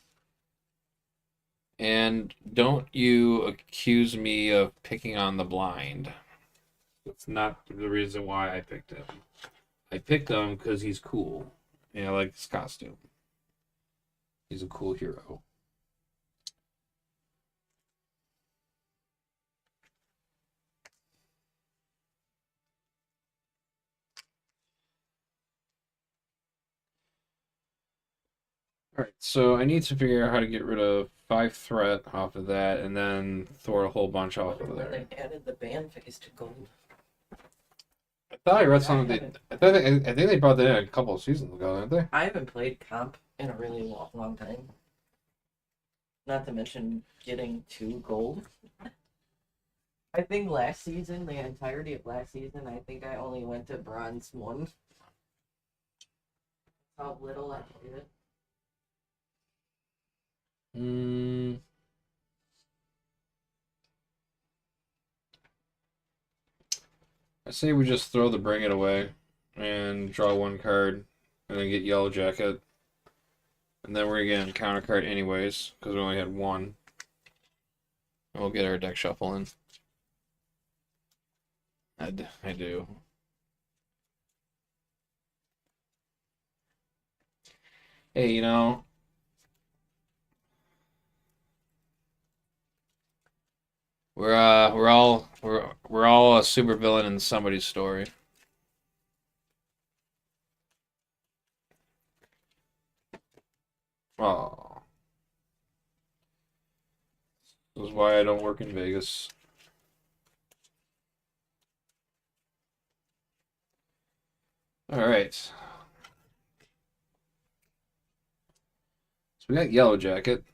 And don't you accuse me of picking on the blind. That's not the reason why I picked him. I picked him because he's cool. And I like his costume. He's a cool hero. Alright, so I need to figure out how to get rid of 5 threat off of that and then throw a whole bunch off of there. They added the band phase to gold. I thought I read something. I think they brought that in a couple of seasons ago, didn't they? I haven't played comp in a really long time. Not to mention getting 2 gold. I think last season, the entirety of last season, I think I only went to bronze 1. How little I played it. I say we just throw the Bring It away and draw 1 card and then get Yellow Jacket. And then we're going to get a counter card anyways because we only had 1. And we'll get our deck shuffle in. I do. Hey, you know, we're all a supervillain in somebody's story. Oh, this is why I don't work in Vegas. All right. So we got Yellow Jacket.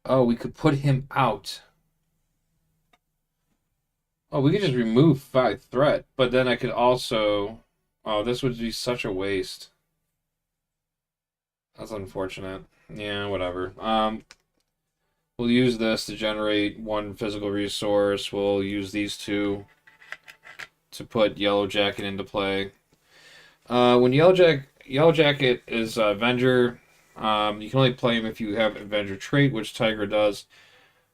Oh, we could put him out. Oh, we could just remove 5 threat, but then I could also. Oh, this would be such a waste. That's unfortunate. Yeah, whatever. We'll use this to generate 1 physical resource. We'll use these 2 to put Yellow Jacket into play. When Yellow Jacket is Avenger, you can only play him if you have Avenger trait, which Tigra does.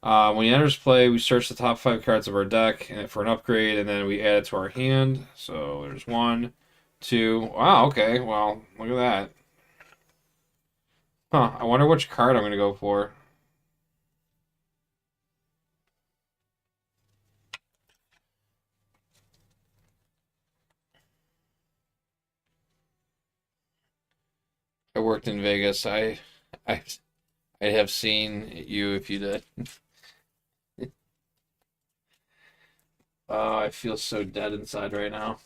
When he enters play, we search the top 5 cards of our deck for an upgrade, and then we add it to our hand. So there's 1, 2. Wow, okay. Well, look at that. Huh, I wonder which card I'm going to go for. I worked in Vegas. I have seen you if you did. Oh, I feel so dead inside right now.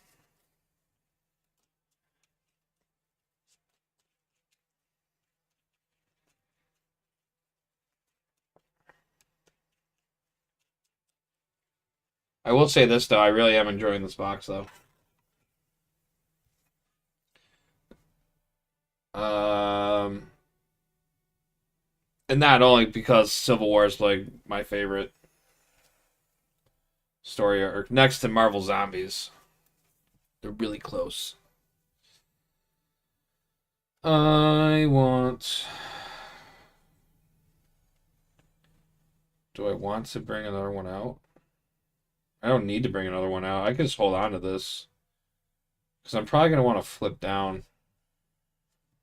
I will say this though, I really am enjoying this box though. Um, and not only because Civil War is like my favorite story arc, next to Marvel Zombies. They're really close. I want. Do I want to bring another one out? I don't need to bring another one out. I can just hold on to this. Because I'm probably going to want to flip down.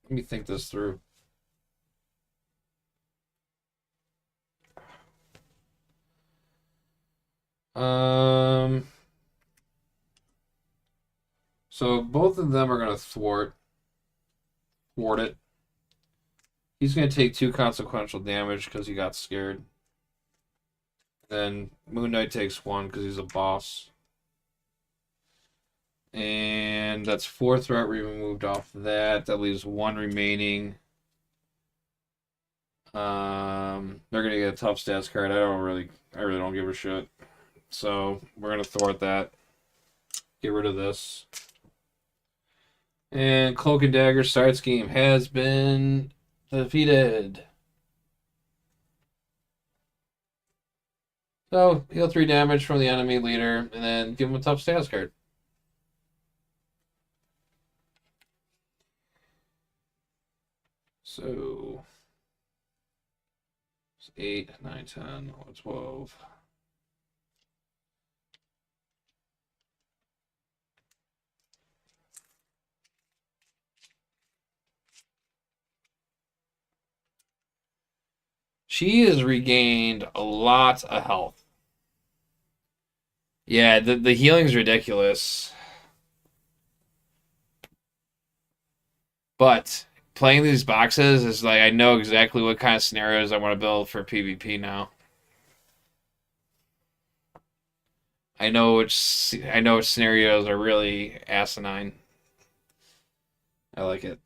Let me think this through. Um, so both of them are going to thwart it. He's going to take 2 consequential damage because he got scared. Then Moon Knight takes 1 because he's a boss. And that's 4 threat removed off that. That leaves 1 remaining. They're gonna get a tough stats card. I really don't give a shit. So we're gonna thwart that. Get rid of this. And Cloak and Dagger side scheme has been defeated. So heal 3 damage from the enemy leader, and then give him a tough stats card. So it's 8, 9, 10, 11, 12. She has regained a lot of health. Yeah, the healing's ridiculous. But playing these boxes is like I know exactly what kind of scenarios I want to build for PvP now. I know which scenarios are really asinine. I like it.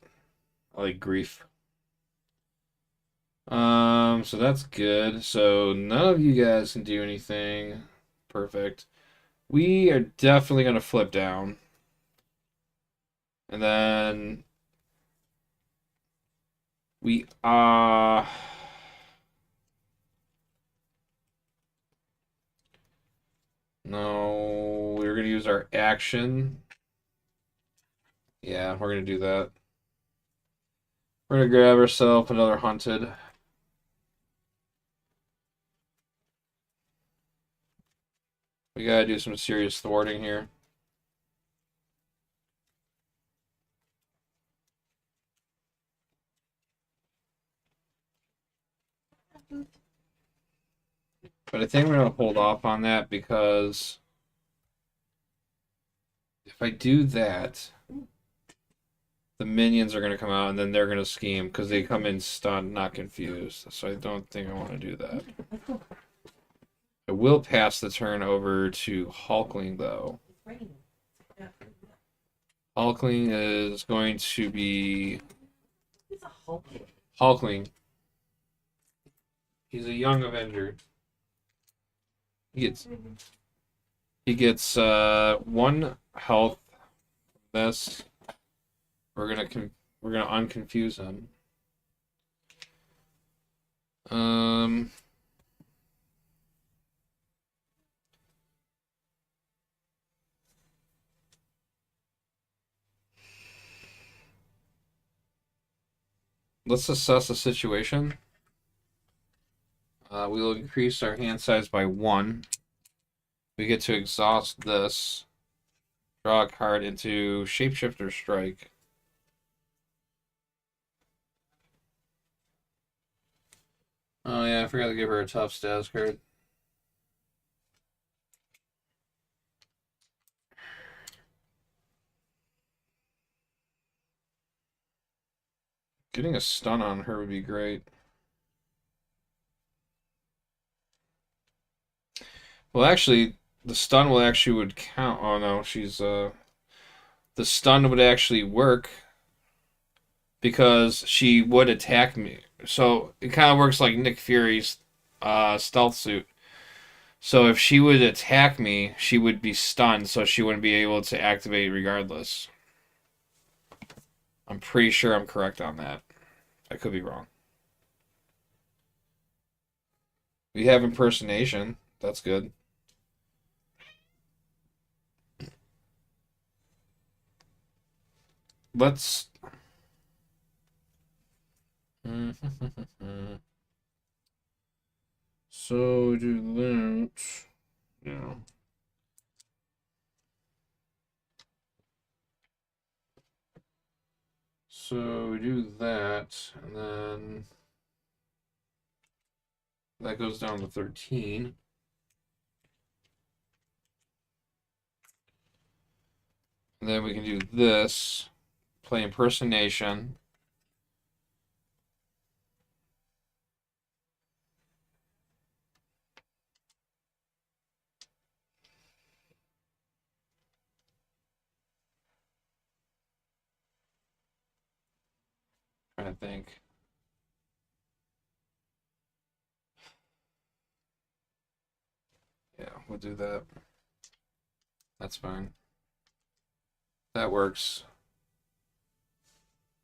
I like grief. So that's good. So none of you guys can do anything. Perfect. We are definitely gonna flip down. And then we no, we're gonna use our action. Yeah, we're gonna do that. We're gonna grab ourselves another hunted. We gotta do some serious thwarting here. But I think we're gonna hold off on that because if I do that, the minions are gonna come out and then they're gonna scheme because they come in stunned, not confused. So I don't think I want to do that. I will pass the turn over to Hulkling though. Hulkling is going to be Hulkling. He's a young Avenger. He gets 1 health. This we're gonna unconfuse him. Let's assess the situation. We will increase our hand size by 1. We get to exhaust this. Draw a card into Shapeshifter Strike. Oh yeah, I forgot to give her a tough stats card. Getting a stun on her would be great. Well, actually, the stun would count. Oh no, the stun would actually work because she would attack me. So it kind of works like Nick Fury's stealth suit. So if she would attack me, she would be stunned, so she wouldn't be able to activate regardless. I'm pretty sure I'm correct on that. I could be wrong. We have impersonation. That's good. Let's. So do that. Yeah. So we do that, and then that goes down to 13. And then we can do this, play impersonation. Trying to think. Yeah, we'll do that. That's fine. That works.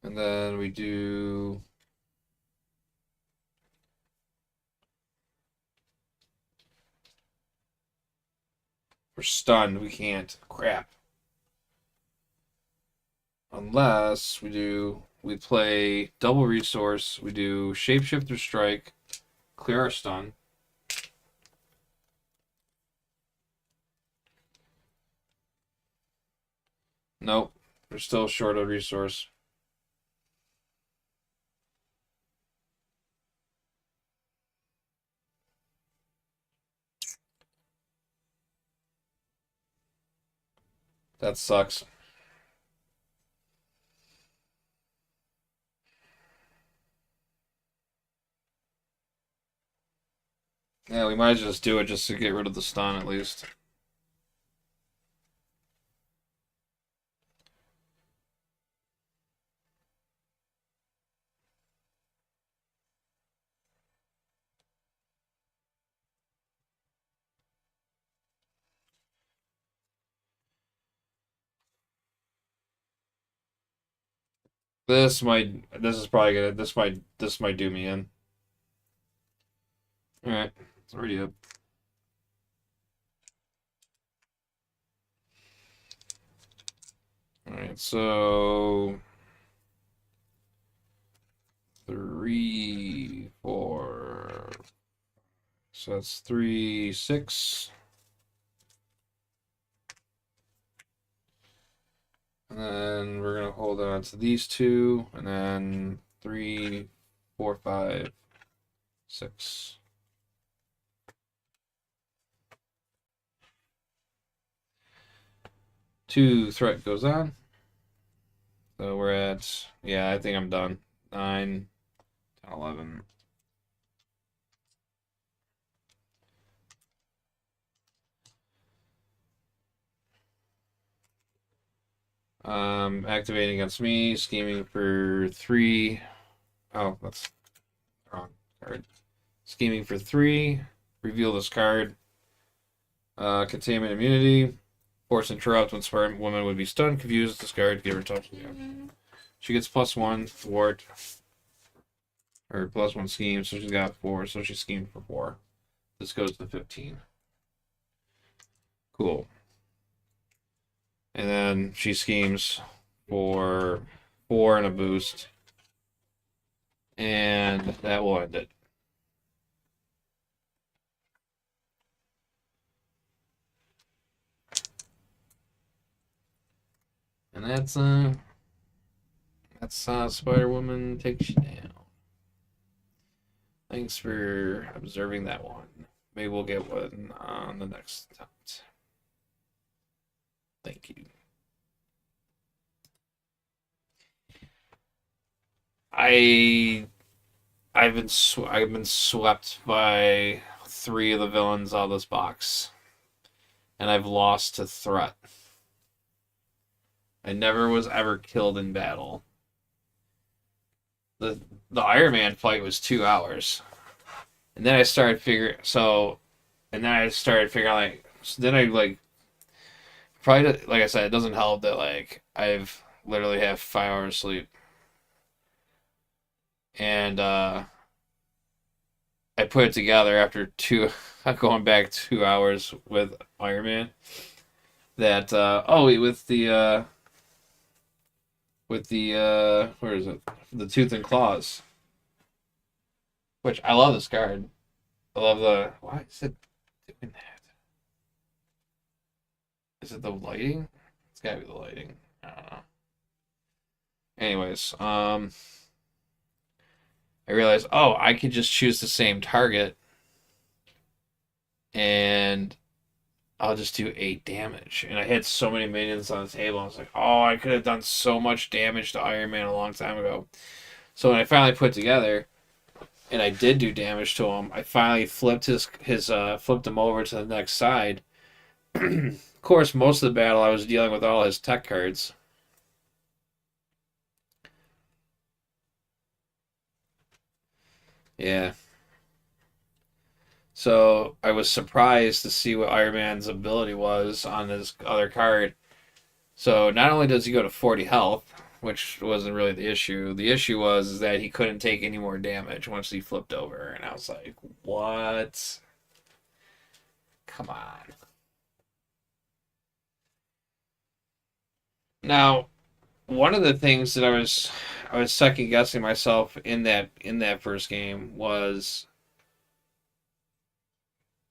And then we do. We're stunned. We can't. Crap. Unless we play double resource. We do shapeshifter strike, clear our stun. Nope. We're still short of resource. That sucks. Yeah, we might just do it just to get rid of the stun at least. This is probably gonna this might do me in. Alright, it's already up. Alright, so 3, 4. So that's 3, 6. And then we're gonna hold on to these two, and then 3, 4, 5, 6. Two threat goes on. So we're at, yeah, I think I'm done. 9, 10, 11. Activating against me, scheming for 3. Oh, that's the wrong card. Scheming for 3. Reveal this card. Containment immunity. Force interrupt when smart woman would be stunned, confused, discard, give her touch. Yeah. She gets +1 thwart. Or +1 scheme, so she's got 4, so she's schemed for 4. This goes to 15. Cool. And then she schemes for 4 and a boost. And that will end it. And that's Spider-Woman takes you down. Thanks for observing that one. Maybe we'll get one on the next attempt. Thank you. I've been swept by 3 of the villains out of this box, and I've lost to threat. I never was ever killed in battle. The Iron Man fight was 2 hours, and then I started figuring. So And then I started figuring out like, so then I like probably like I said, it doesn't help that like I've literally have 5 hours sleep, and I put it together after two going back 2 hours with Iron Man. That with the where is it? The Tooth and Claws, which I love this card. I love the why is it doing that? Is it the lighting? It's gotta be the lighting. I don't know. Anyways, I realized, oh, I could just choose the same target and I'll just do 8 damage. And I had so many minions on the table. I was like, oh, I could have done so much damage to Iron Man a long time ago. So when I finally put together, and I did do damage to him, I finally flipped his flipped him over to the next side. Of course, most of the battle I was dealing with all his tech cards. Yeah. So I was surprised to see what Iron Man's ability was on his other card. So not only does he go to 40 health, which wasn't really the issue. The issue was that he couldn't take any more damage once he flipped over, and I was like, "What? Come on!" Now, one of the things that I was second guessing myself in that first game was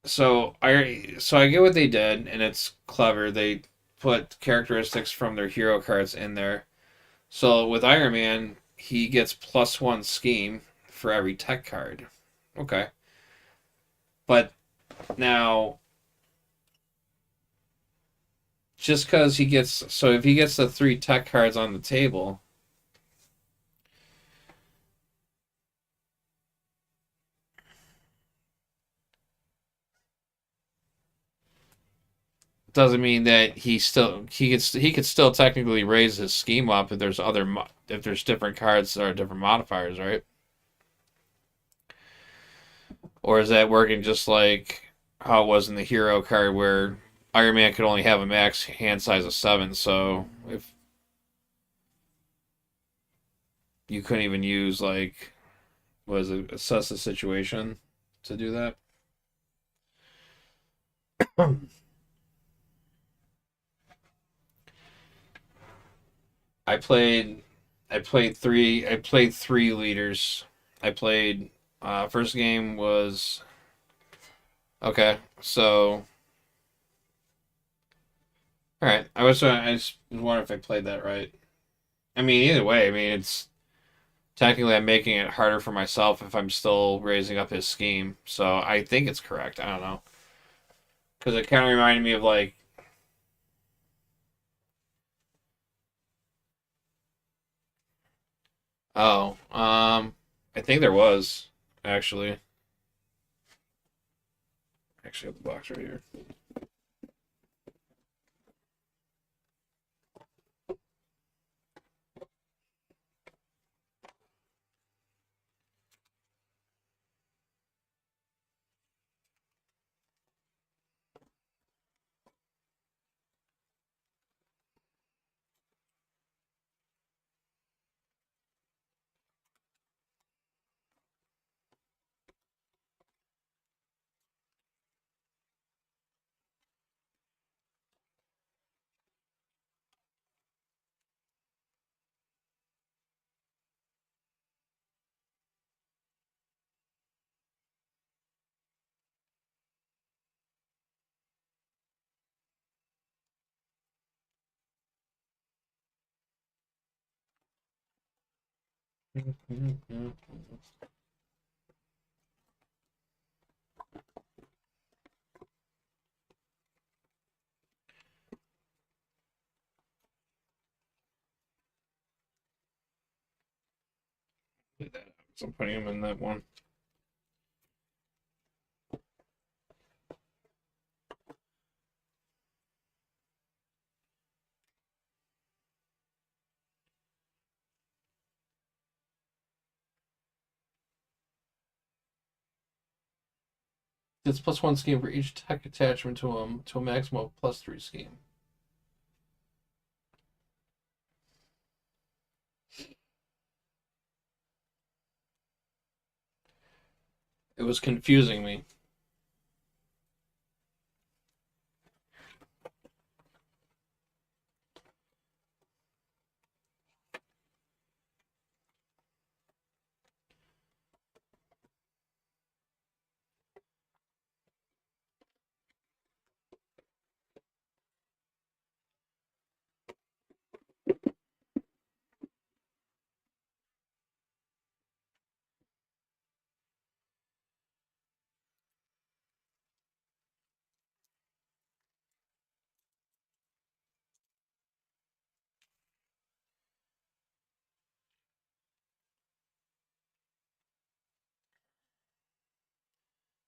so I get what they did, and it's clever. They put characteristics from their hero cards in there. So with Iron Man, he gets +1 scheme for every tech card. Okay. But now, just because he gets, so if he gets the 3 tech cards on the table, doesn't mean that he could still technically raise his scheme up if there's if there's different cards or different modifiers, right? Or is that working just like how it was in the hero card where Iron Man could only have a max hand size of 7, so if you couldn't even use like was it assess the situation to do that? I played I played 3 leaders. I played first game was okay. So all right. I just was wondering if I played that right. I mean either way, I mean it's technically I'm making it harder for myself if I'm still raising up his scheme. So I think it's correct. I don't know. Cuz it kind of reminded me of like oh, I think there was actually I have the box right here. So I'm putting him in that one. It's +1 scheme for each tech attachment to a maximum of +3 scheme. It was confusing me.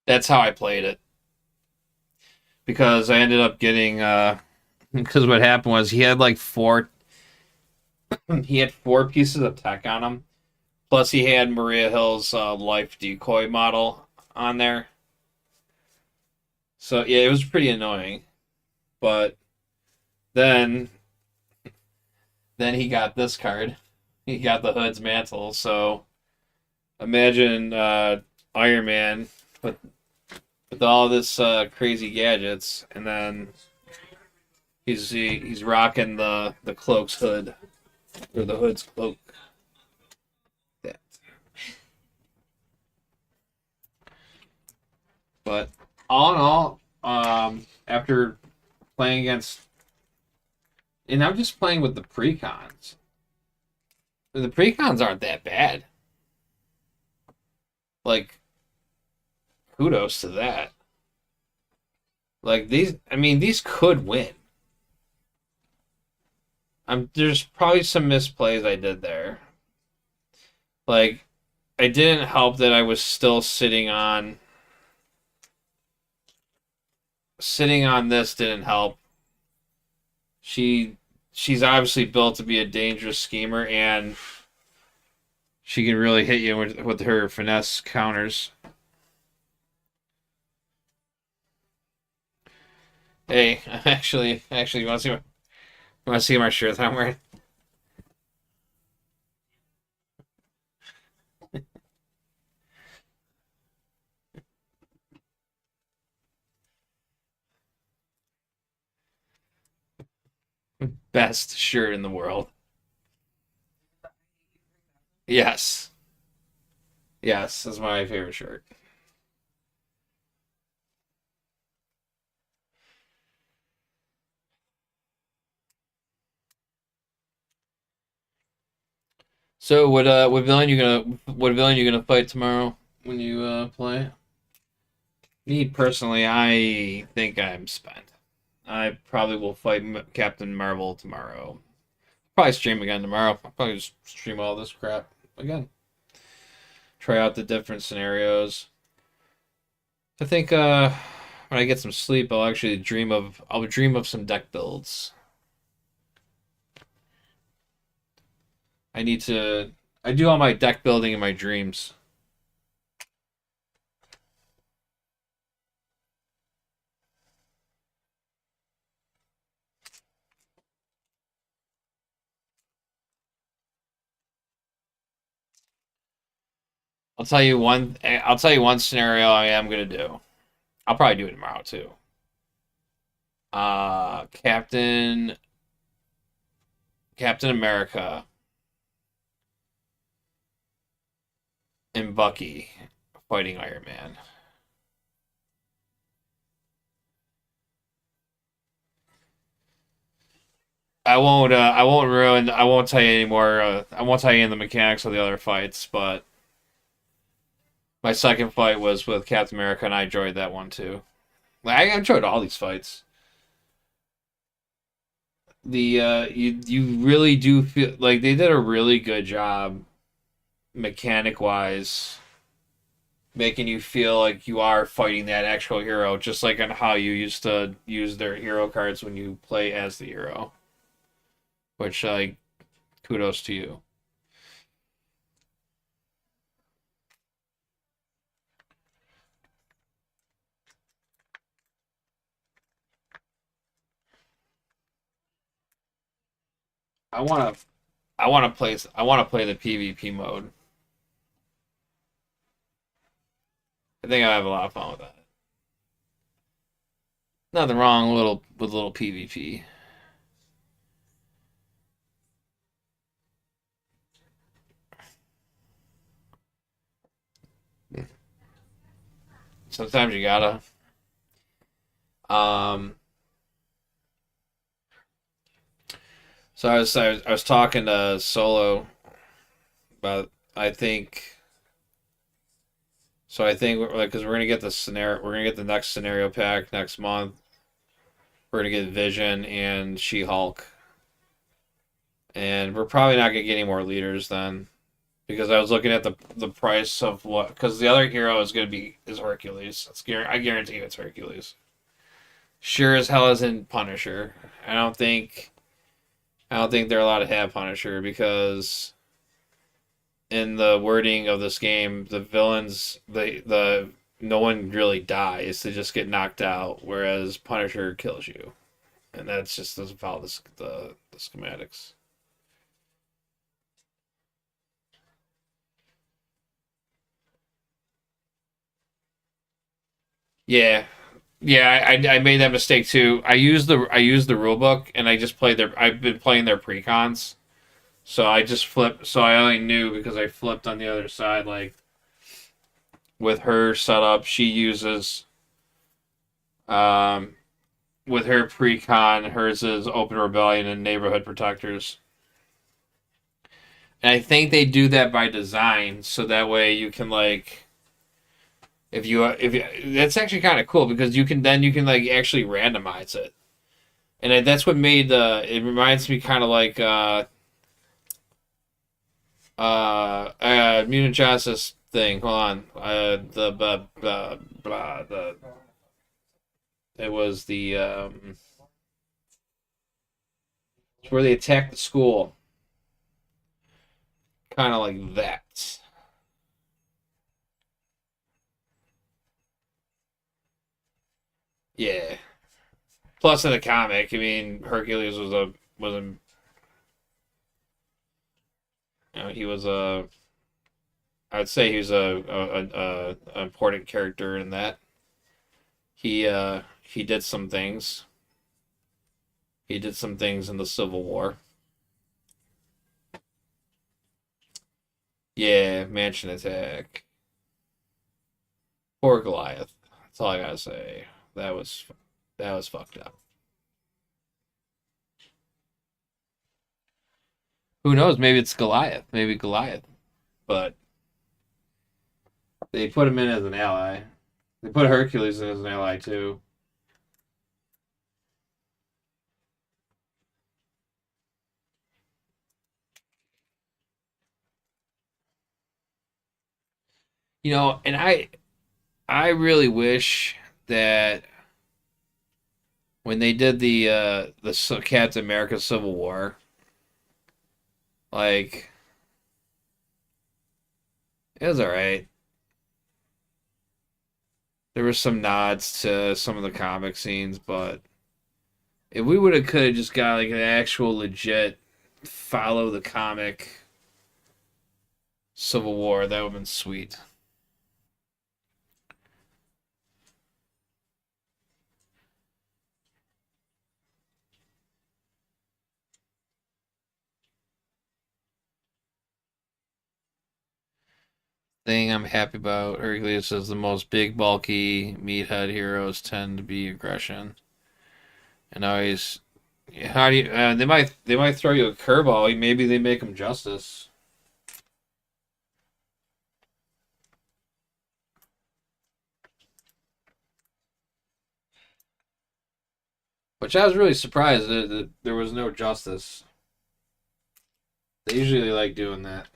That's how I played it. Because I ended up getting because what happened was he had like he had 4 pieces of tech on him. Plus he had Maria Hill's life decoy model on there. So yeah, it was pretty annoying. But then he got this card. He got the Hood's mantle. So imagine Iron Man with all this crazy gadgets, and then he's rocking the cloak's hood or the Hood's cloak. That. But all in all, after playing against, and I'm just playing with the precons. The precons aren't that bad. Like, kudos to that. Like these could win. There's probably some misplays I did there. Like, I didn't help that I was still sitting on this didn't help. She's obviously built to be a dangerous schemer, and she can really hit you with her finesse counters. Hey, actually, you want to see my shirt that I'm wearing? Best shirt in the world. Yes, yes, that's my favorite shirt. So what villain you gonna fight tomorrow when you play? Me personally, I think I'm spent. I probably will fight Captain Marvel tomorrow. Probably stream again tomorrow. I'll probably just stream all this crap again. Try out the different scenarios. I think when I get some sleep, I'll dream of some deck builds. I need to I do all my deck building in my dreams. I'll tell you one scenario I am gonna do. I'll probably do it tomorrow too. Captain America and Bucky fighting Iron Man. I won't tell you anymore. I won't tell you any of the mechanics of the other fights, but my second fight was with Captain America, and I enjoyed that one too. Like, I enjoyed all these fights. You really do feel like they did a really good job mechanic wise, making you feel like you are fighting that actual hero, just like on how you used to use their hero cards when you play as the hero. Which, like, kudos to you. I want to. I want to play the PvP mode. I think I have a lot of fun with that. Nothing wrong with little PvP. Sometimes you gotta. Um. So I was talking to Solo about I think I think like because we're gonna get the next scenario pack next month. We're gonna get Vision and She Hulk, and we're probably not gonna get any more leaders then because I was looking at the price of what because the other hero is Hercules. I guarantee you it's Hercules. Sure as hell isn't Punisher. I don't think I don't think they're allowed to have Punisher because in the wording of this game, the villains the no one really dies; they just get knocked out. Whereas Punisher kills you, and that's just doesn't follow the schematics. Yeah, yeah, I made that mistake too. I used the rule book and I just played their. I've been playing their precons, so I just flipped. So I only knew because I flipped on the other side. Like with her setup, she uses um with her precon, hers is open rebellion and neighborhood protectors. And I think they do that by design, so that way you can like if you that's actually kind of cool because you can like actually randomize it, and that's what made it reminds me kind of like Mutant Justice thing. Hold on, the the it was the it's where they attacked the school, kind of like that. Yeah. Plus, in the comic, I mean, Hercules was a he was a I'd say he was a important character in that. He did some things. He did some things in the Civil War. Yeah, Mansion Attack. Poor Goliath. That's all I gotta say. That was that was fucked up. Who knows? Maybe it's Goliath. Maybe Goliath. But they put him in as an ally. They put Hercules in as an ally too. And I really wish that when they did the Captain America Civil War, like it was all right. There were some nods to some of the comic scenes, but if we would have could have just got like an actual legit follow the comic Civil War, that would have been sweet. Thing I'm happy about Hercules says the most big, bulky meathead heroes tend to be aggression, and always how do you? They might throw you a curveball. Maybe they make them justice. Which I was really surprised that there was no justice. They usually like doing that.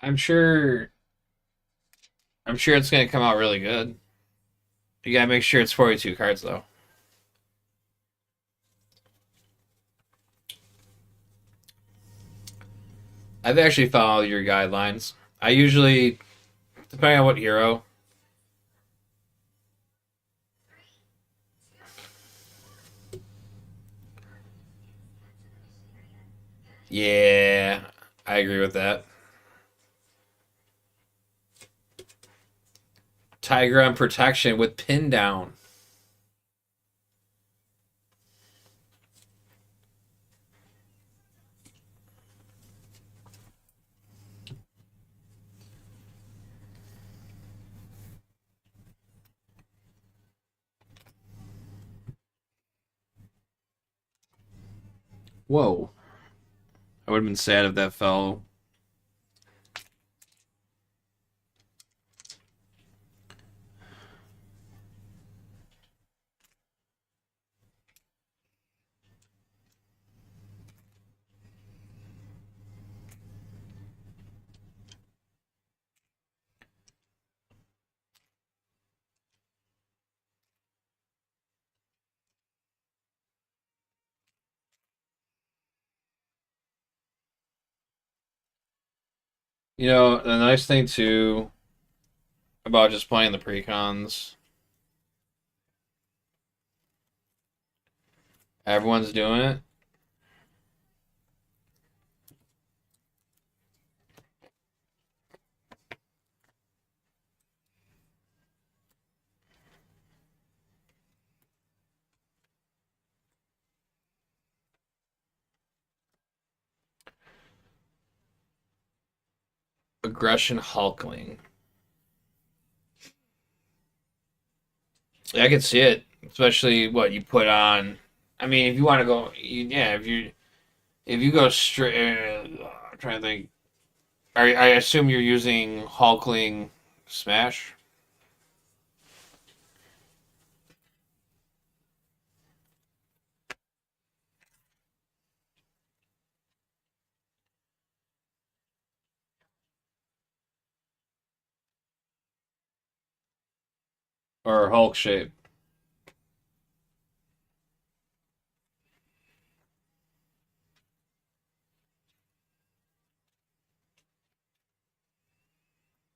I'm sure. I'm sure it's gonna come out really good. You gotta make sure it's 42 cards though. I've actually followed your guidelines. I usually, depending on what hero. Yeah, I agree with that. Tigra on protection with pin down. Whoa. I would have been sad if that fell. You know, the nice thing too about just playing the precons, everyone's doing it. Aggression Hulkling. Yeah, I can see it, especially what you put on. I mean, if you want to go, yeah, if you go straight, I'm trying to think. I assume you're using Hulkling Smash or Hulk shape.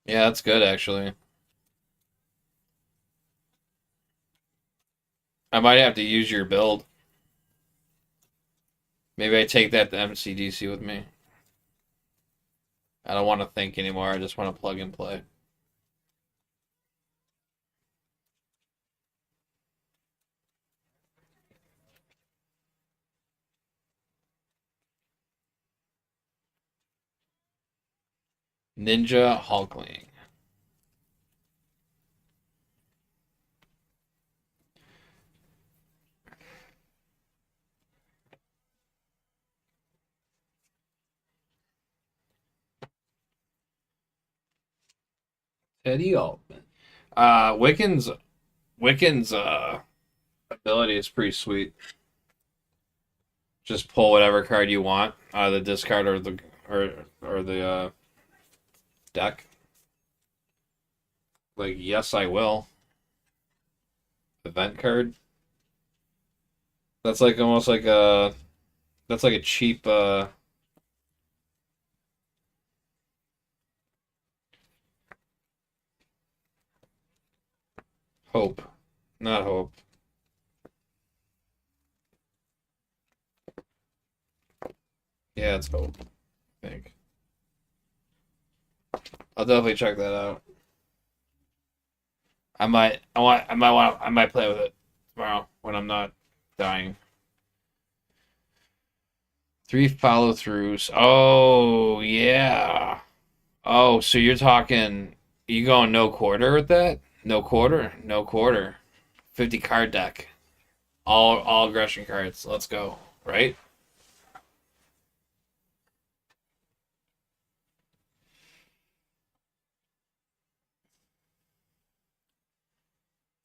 Yeah, that's good actually. I might have to use your build. Maybe I take that to MCDC with me. I don't want to think anymore. I just want to plug and play. Ninja Hulkling. Teddy Altman. Wiccan's ability is pretty sweet. Just pull whatever card you want out of the discard or the deck. Like, yes, I will. Event card. That's like almost like a that's like a cheap hope. Not hope. Yeah, it's hope, I think. I'll definitely check that out. I might play with it tomorrow when I'm not dying. Three follow throughs. Oh yeah. Oh, so you're talking you going no quarter with that? No quarter? No quarter. 50 card deck. All aggression cards. Let's go. Right?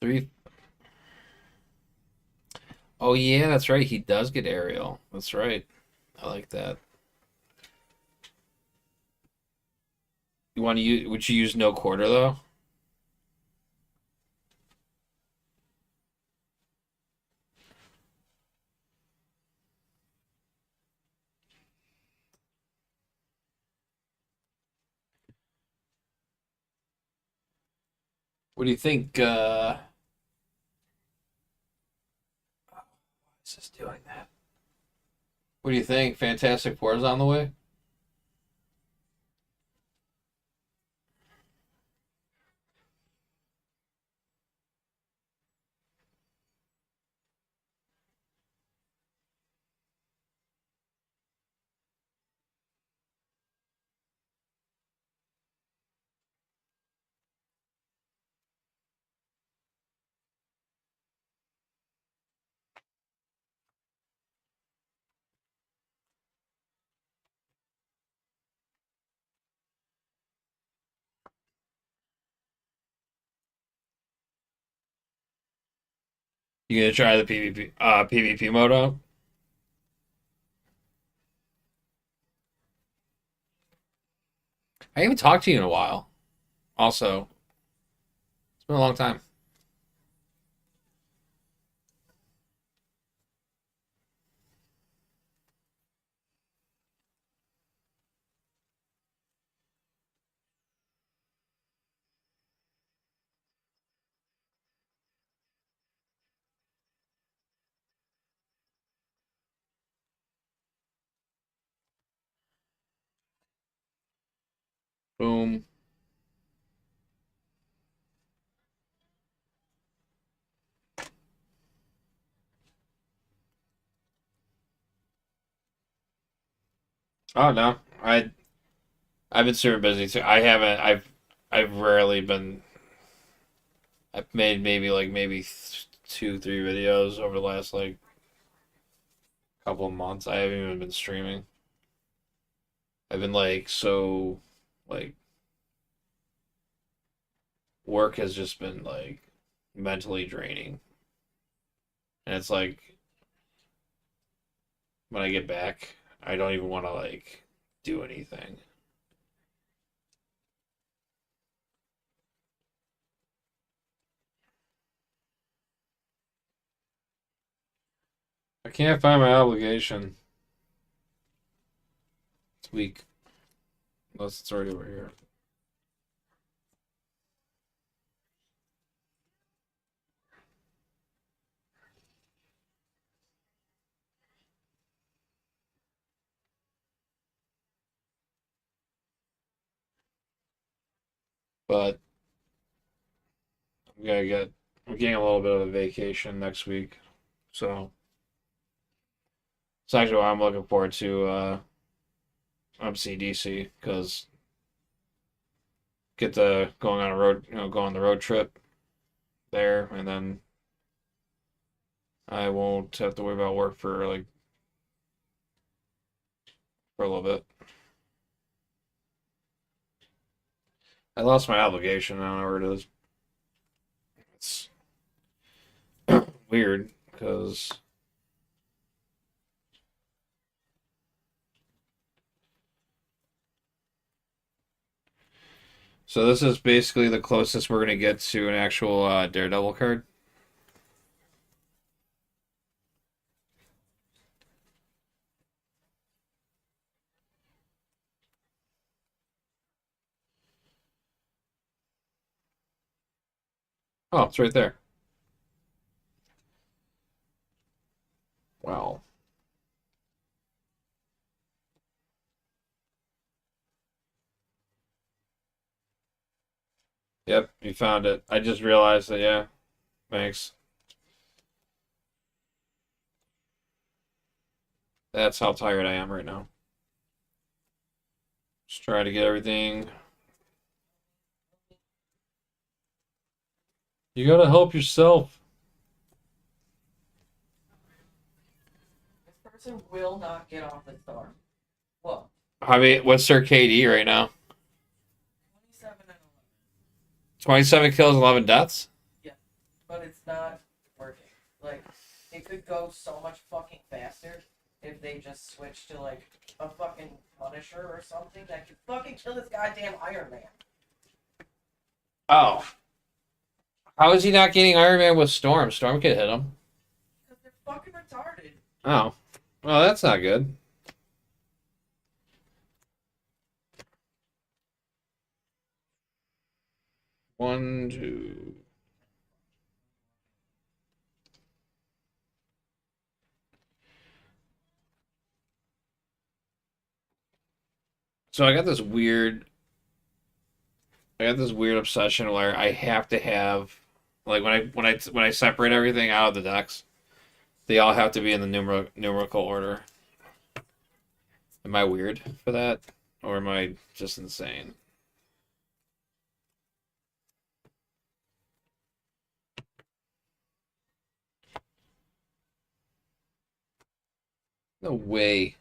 Three. Oh yeah, that's right. He does get aerial. That's right. I like that. You want to use? Would you use no quarter though? What do you think? Is this doing that? What do you think? Fantastic Four is on the way. You gonna try the PvP mode out? I haven't talked to you in a while. Also, it's been a long time. Boom. Oh no, I've been super busy too. I haven't. I've rarely been. I've made maybe 2, 3 videos over the last like couple of months. I haven't even been streaming. I've been like work has just been like mentally draining, and it's like when I get back, I don't even want to like do anything. I can't find my obligation. It's weak, unless it's already over here. But I'm gonna get. I'm getting a little bit of a vacation next week, so it's actually why I'm looking forward to MCDC because get the going on a road, go on the road trip there, and then I won't have to worry about work for like for a little bit. I lost my obligation. I don't know where it is. It's weird because so this is basically the closest we're gonna get to an actual Daredevil card. Oh, it's right there. Wow. Yep, you found it. I just realized that. Yeah, thanks. That's how tired I am right now. Just trying to get everything. You gotta help yourself. This person will not get off the storm. Whoa. I mean, what's their KD right now? 27 and 11. 27 kills, 11 deaths. Yeah, but it's not working. Like, it could go so much fucking faster if they just switch to, like, a fucking Punisher or something that could fucking kill this goddamn Iron Man. Oh, how is he not getting Iron Man with Storm? Storm could hit him. Because they're fucking retarded. Oh, well, that's not good. One, two. So I got this weird obsession where I have to have, like when I separate everything out of the decks, they all have to be in the numerical order. Am I weird for that, or am I just insane? No way.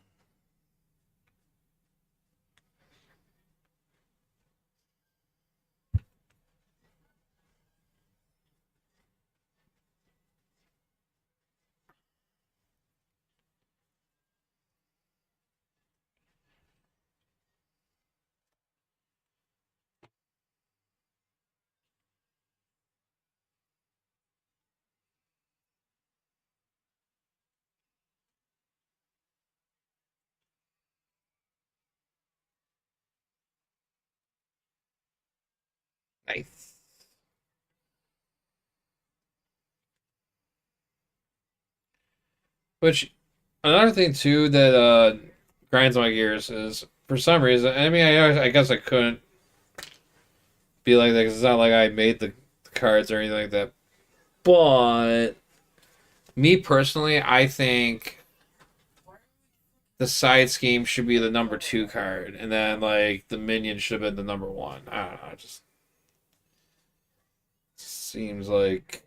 Nice. Which another thing too that grinds my gears is for some reason. I mean, I guess I couldn't be like that 'cause it's not like I made the cards or anything like that. But me personally, I think the side scheme should be the number two card, and then like the minion should have been the number one. I don't know. It just seems like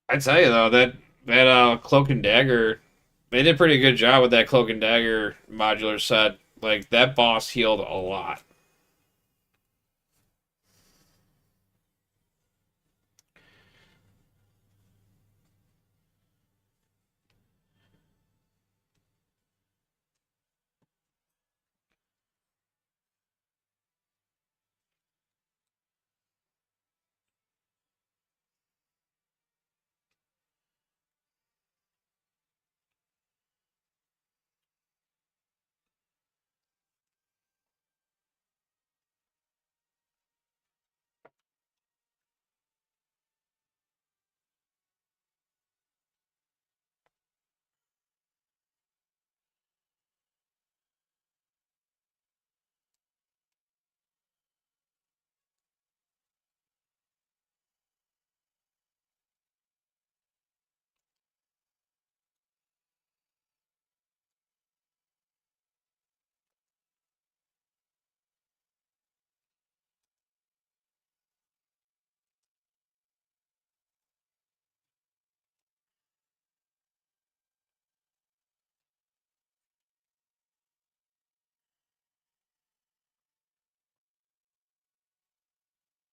I tell you though that cloak and dagger, they did a pretty good job with that cloak and dagger modular set. Like that boss healed a lot.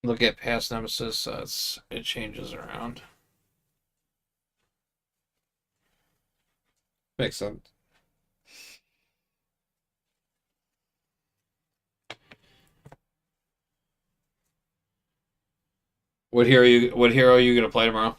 Look at past nemesis sets; it changes around. Makes sense. What hero are you gonna play tomorrow?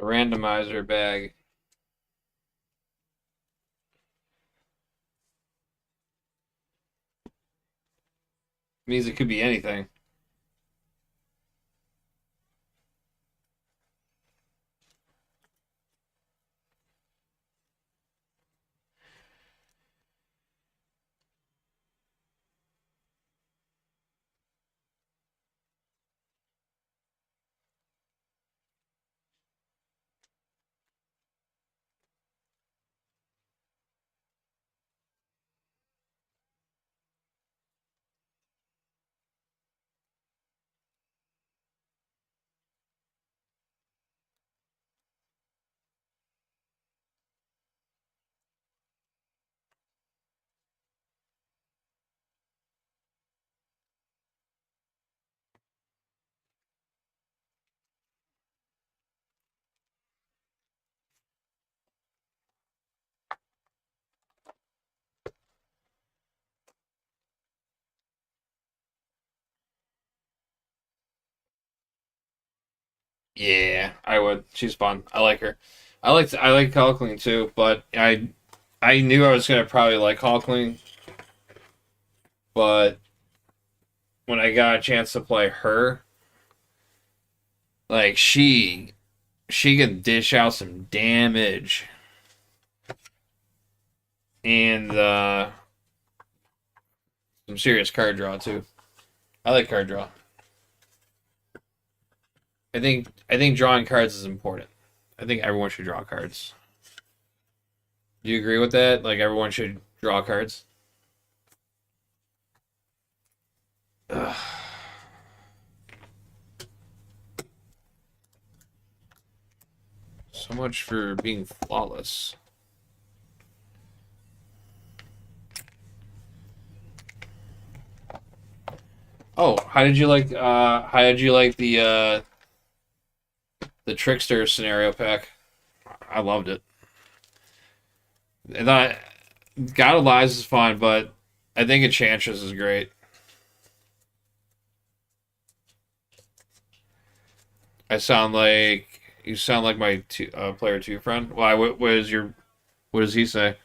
The randomizer bag means it could be anything. Yeah, I would. She's fun. I like her. I like Hulkling too, but I knew I was gonna probably like Hulkling, but when I got a chance to play her, like she can dish out some damage and some serious card draw too. I like card draw. I think drawing cards is important. I think everyone should draw cards. Do you agree with that? Like everyone should draw cards. Ugh. So much for being flawless. Oh, how did you like the trickster scenario pack? I loved it. And I God of Lies is fine, but I think Enchantress is great. I sound like you sound like my player two friend. Why? What is your? What does he say?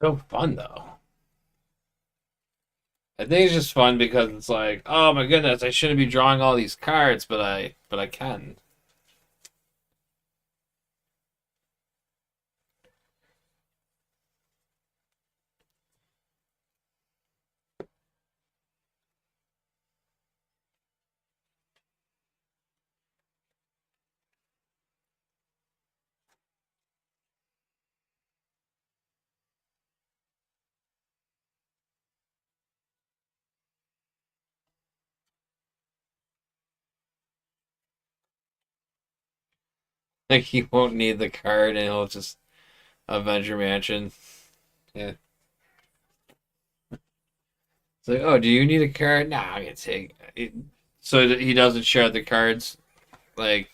So fun though. I think it's just fun because it's like, oh my goodness, I shouldn't be drawing all these cards, but I can. Like he won't need the card and he'll just Avenger Mansion. Yeah. It's like, oh, do you need a card? Nah, I'm gonna take it. So that he doesn't share the cards. Like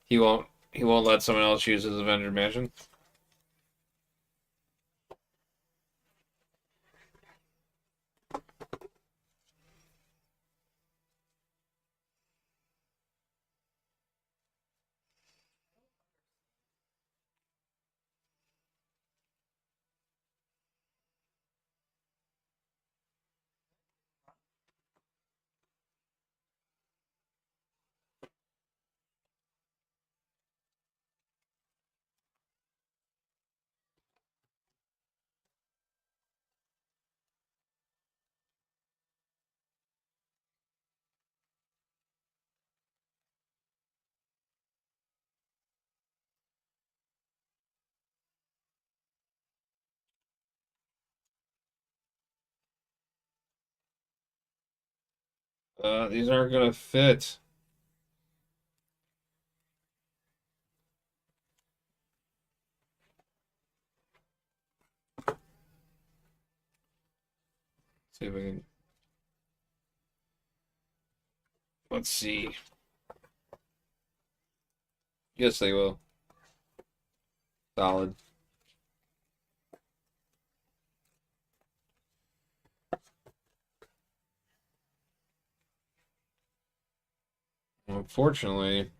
he won't let someone else use his Avenger Mansion. These aren't gonna fit. See if we can. Let's see. Yes, they will. Solid. Unfortunately,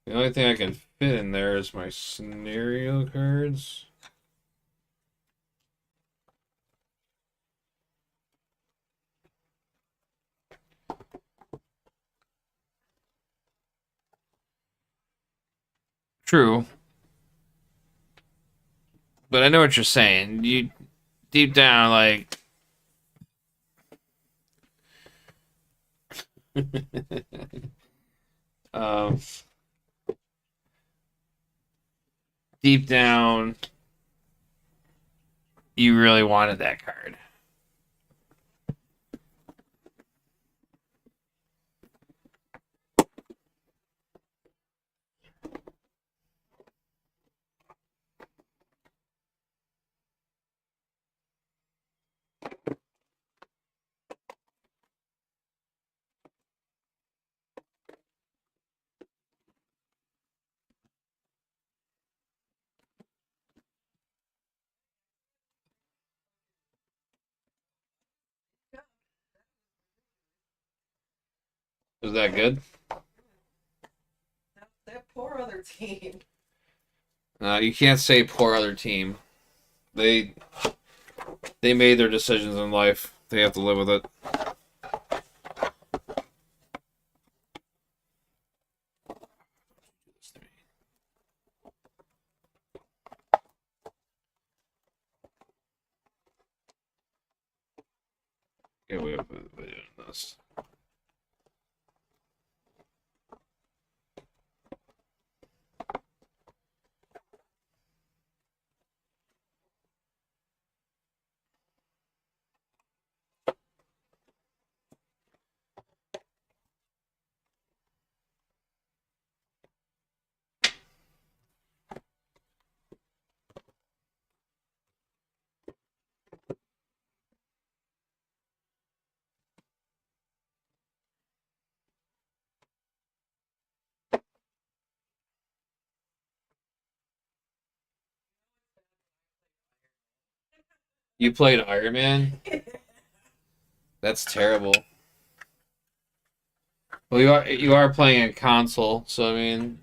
the only thing I can fit in there is my scenario cards. True. But I know what you're saying. You deep down, like, um, deep down, you really wanted that card. Is that good? That poor other team. You can't say poor other team. They they made their decisions in life. They have to live with it. Yeah, we have doing this. You played Iron Man? That's terrible. Well, you are playing a console, so I mean,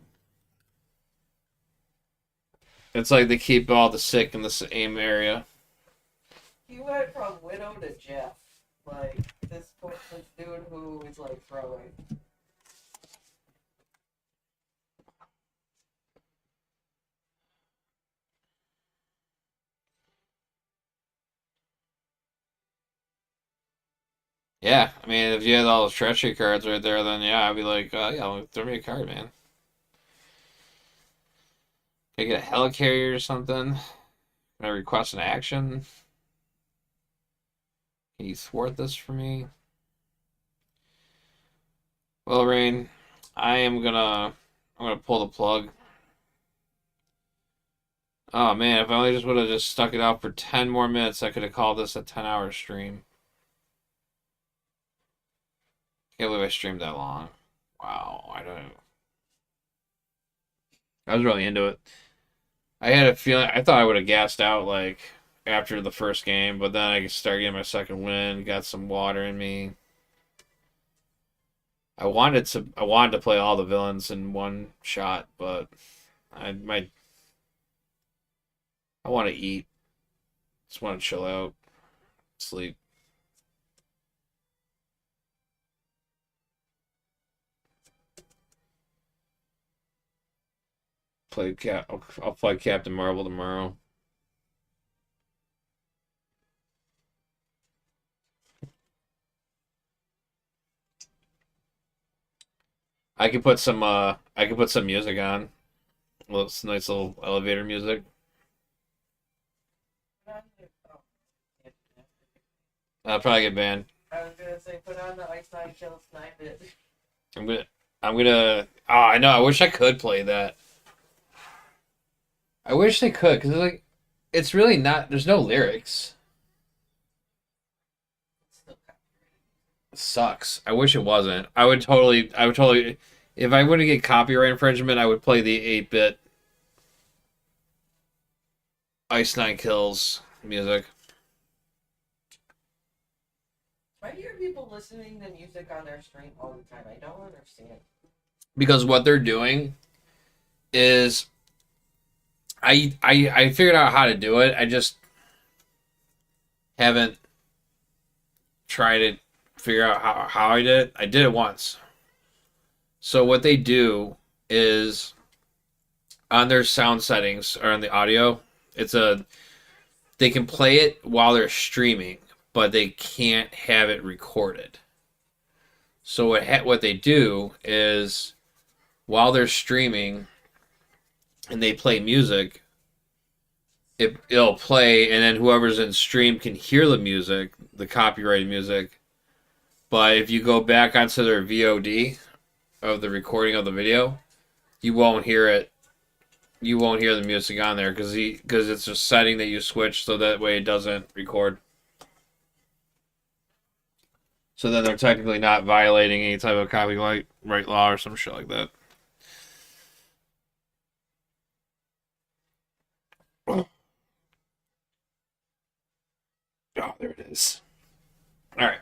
it's like they keep all the sick in the same area. He went from Widow to Jeff. Like, this dude who is, like, throwing. Yeah, I mean, if you had all those treachery cards right there, then yeah, I'd be like, yeah, throw me a card, man. Can I get a helicarrier or something? Can I request an action? Can you thwart this for me? Well, Rain, I'm gonna pull the plug. Oh man, if I only just would have just stuck it out for 10 more minutes, I could have called this a 10-hour stream. Can't believe I streamed that long. Wow, I don't. I was really into it. I had a feeling I thought I would have gassed out like after the first game, but then I started getting my second win, got some water in me. I wanted to play all the villains in one shot, but I want to eat. Just want to chill out, sleep. I'll play Captain Marvel tomorrow. I could put some music on. Nice little elevator music. I'll probably get banned. I was gonna gonna say put on the Ice Nine Kill Snipe it. I'm gonna. Oh, I know. I wish I could play that. I wish they could, because like, it's really not. There's no lyrics. It sucks. I wish it wasn't. I would totally. If I wouldn't get copyright infringement, I would play the 8-bit Ice Nine Kills music. I hear people listening to music on their stream all the time. I don't understand. Because what they're doing is, I figured out how to do it. I just haven't tried to figure out how I did it. I did it once. So what they do is on their sound settings or on the audio, they can play it while they're streaming, but they can't have it recorded. So what they do is while they're streaming and they play music, it'll play, and then whoever's in stream can hear the music, the copyrighted music. But if you go back onto their VOD of the recording of the video, you won't hear it. You won't hear the music on there because it's a setting that you switch so that way it doesn't record. So then they're technically not violating any type of copyright law or some shit like that. Oh, there it is. All right.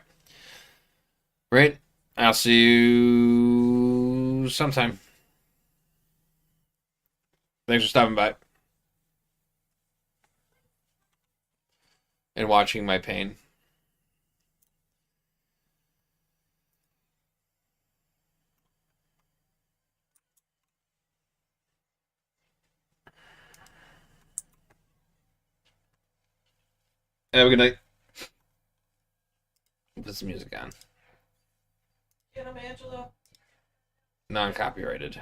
Right. I'll see you sometime. Thanks for stopping by and watching my pain. Have a good night. Put some music on. Get him, Angela. Non-copyrighted.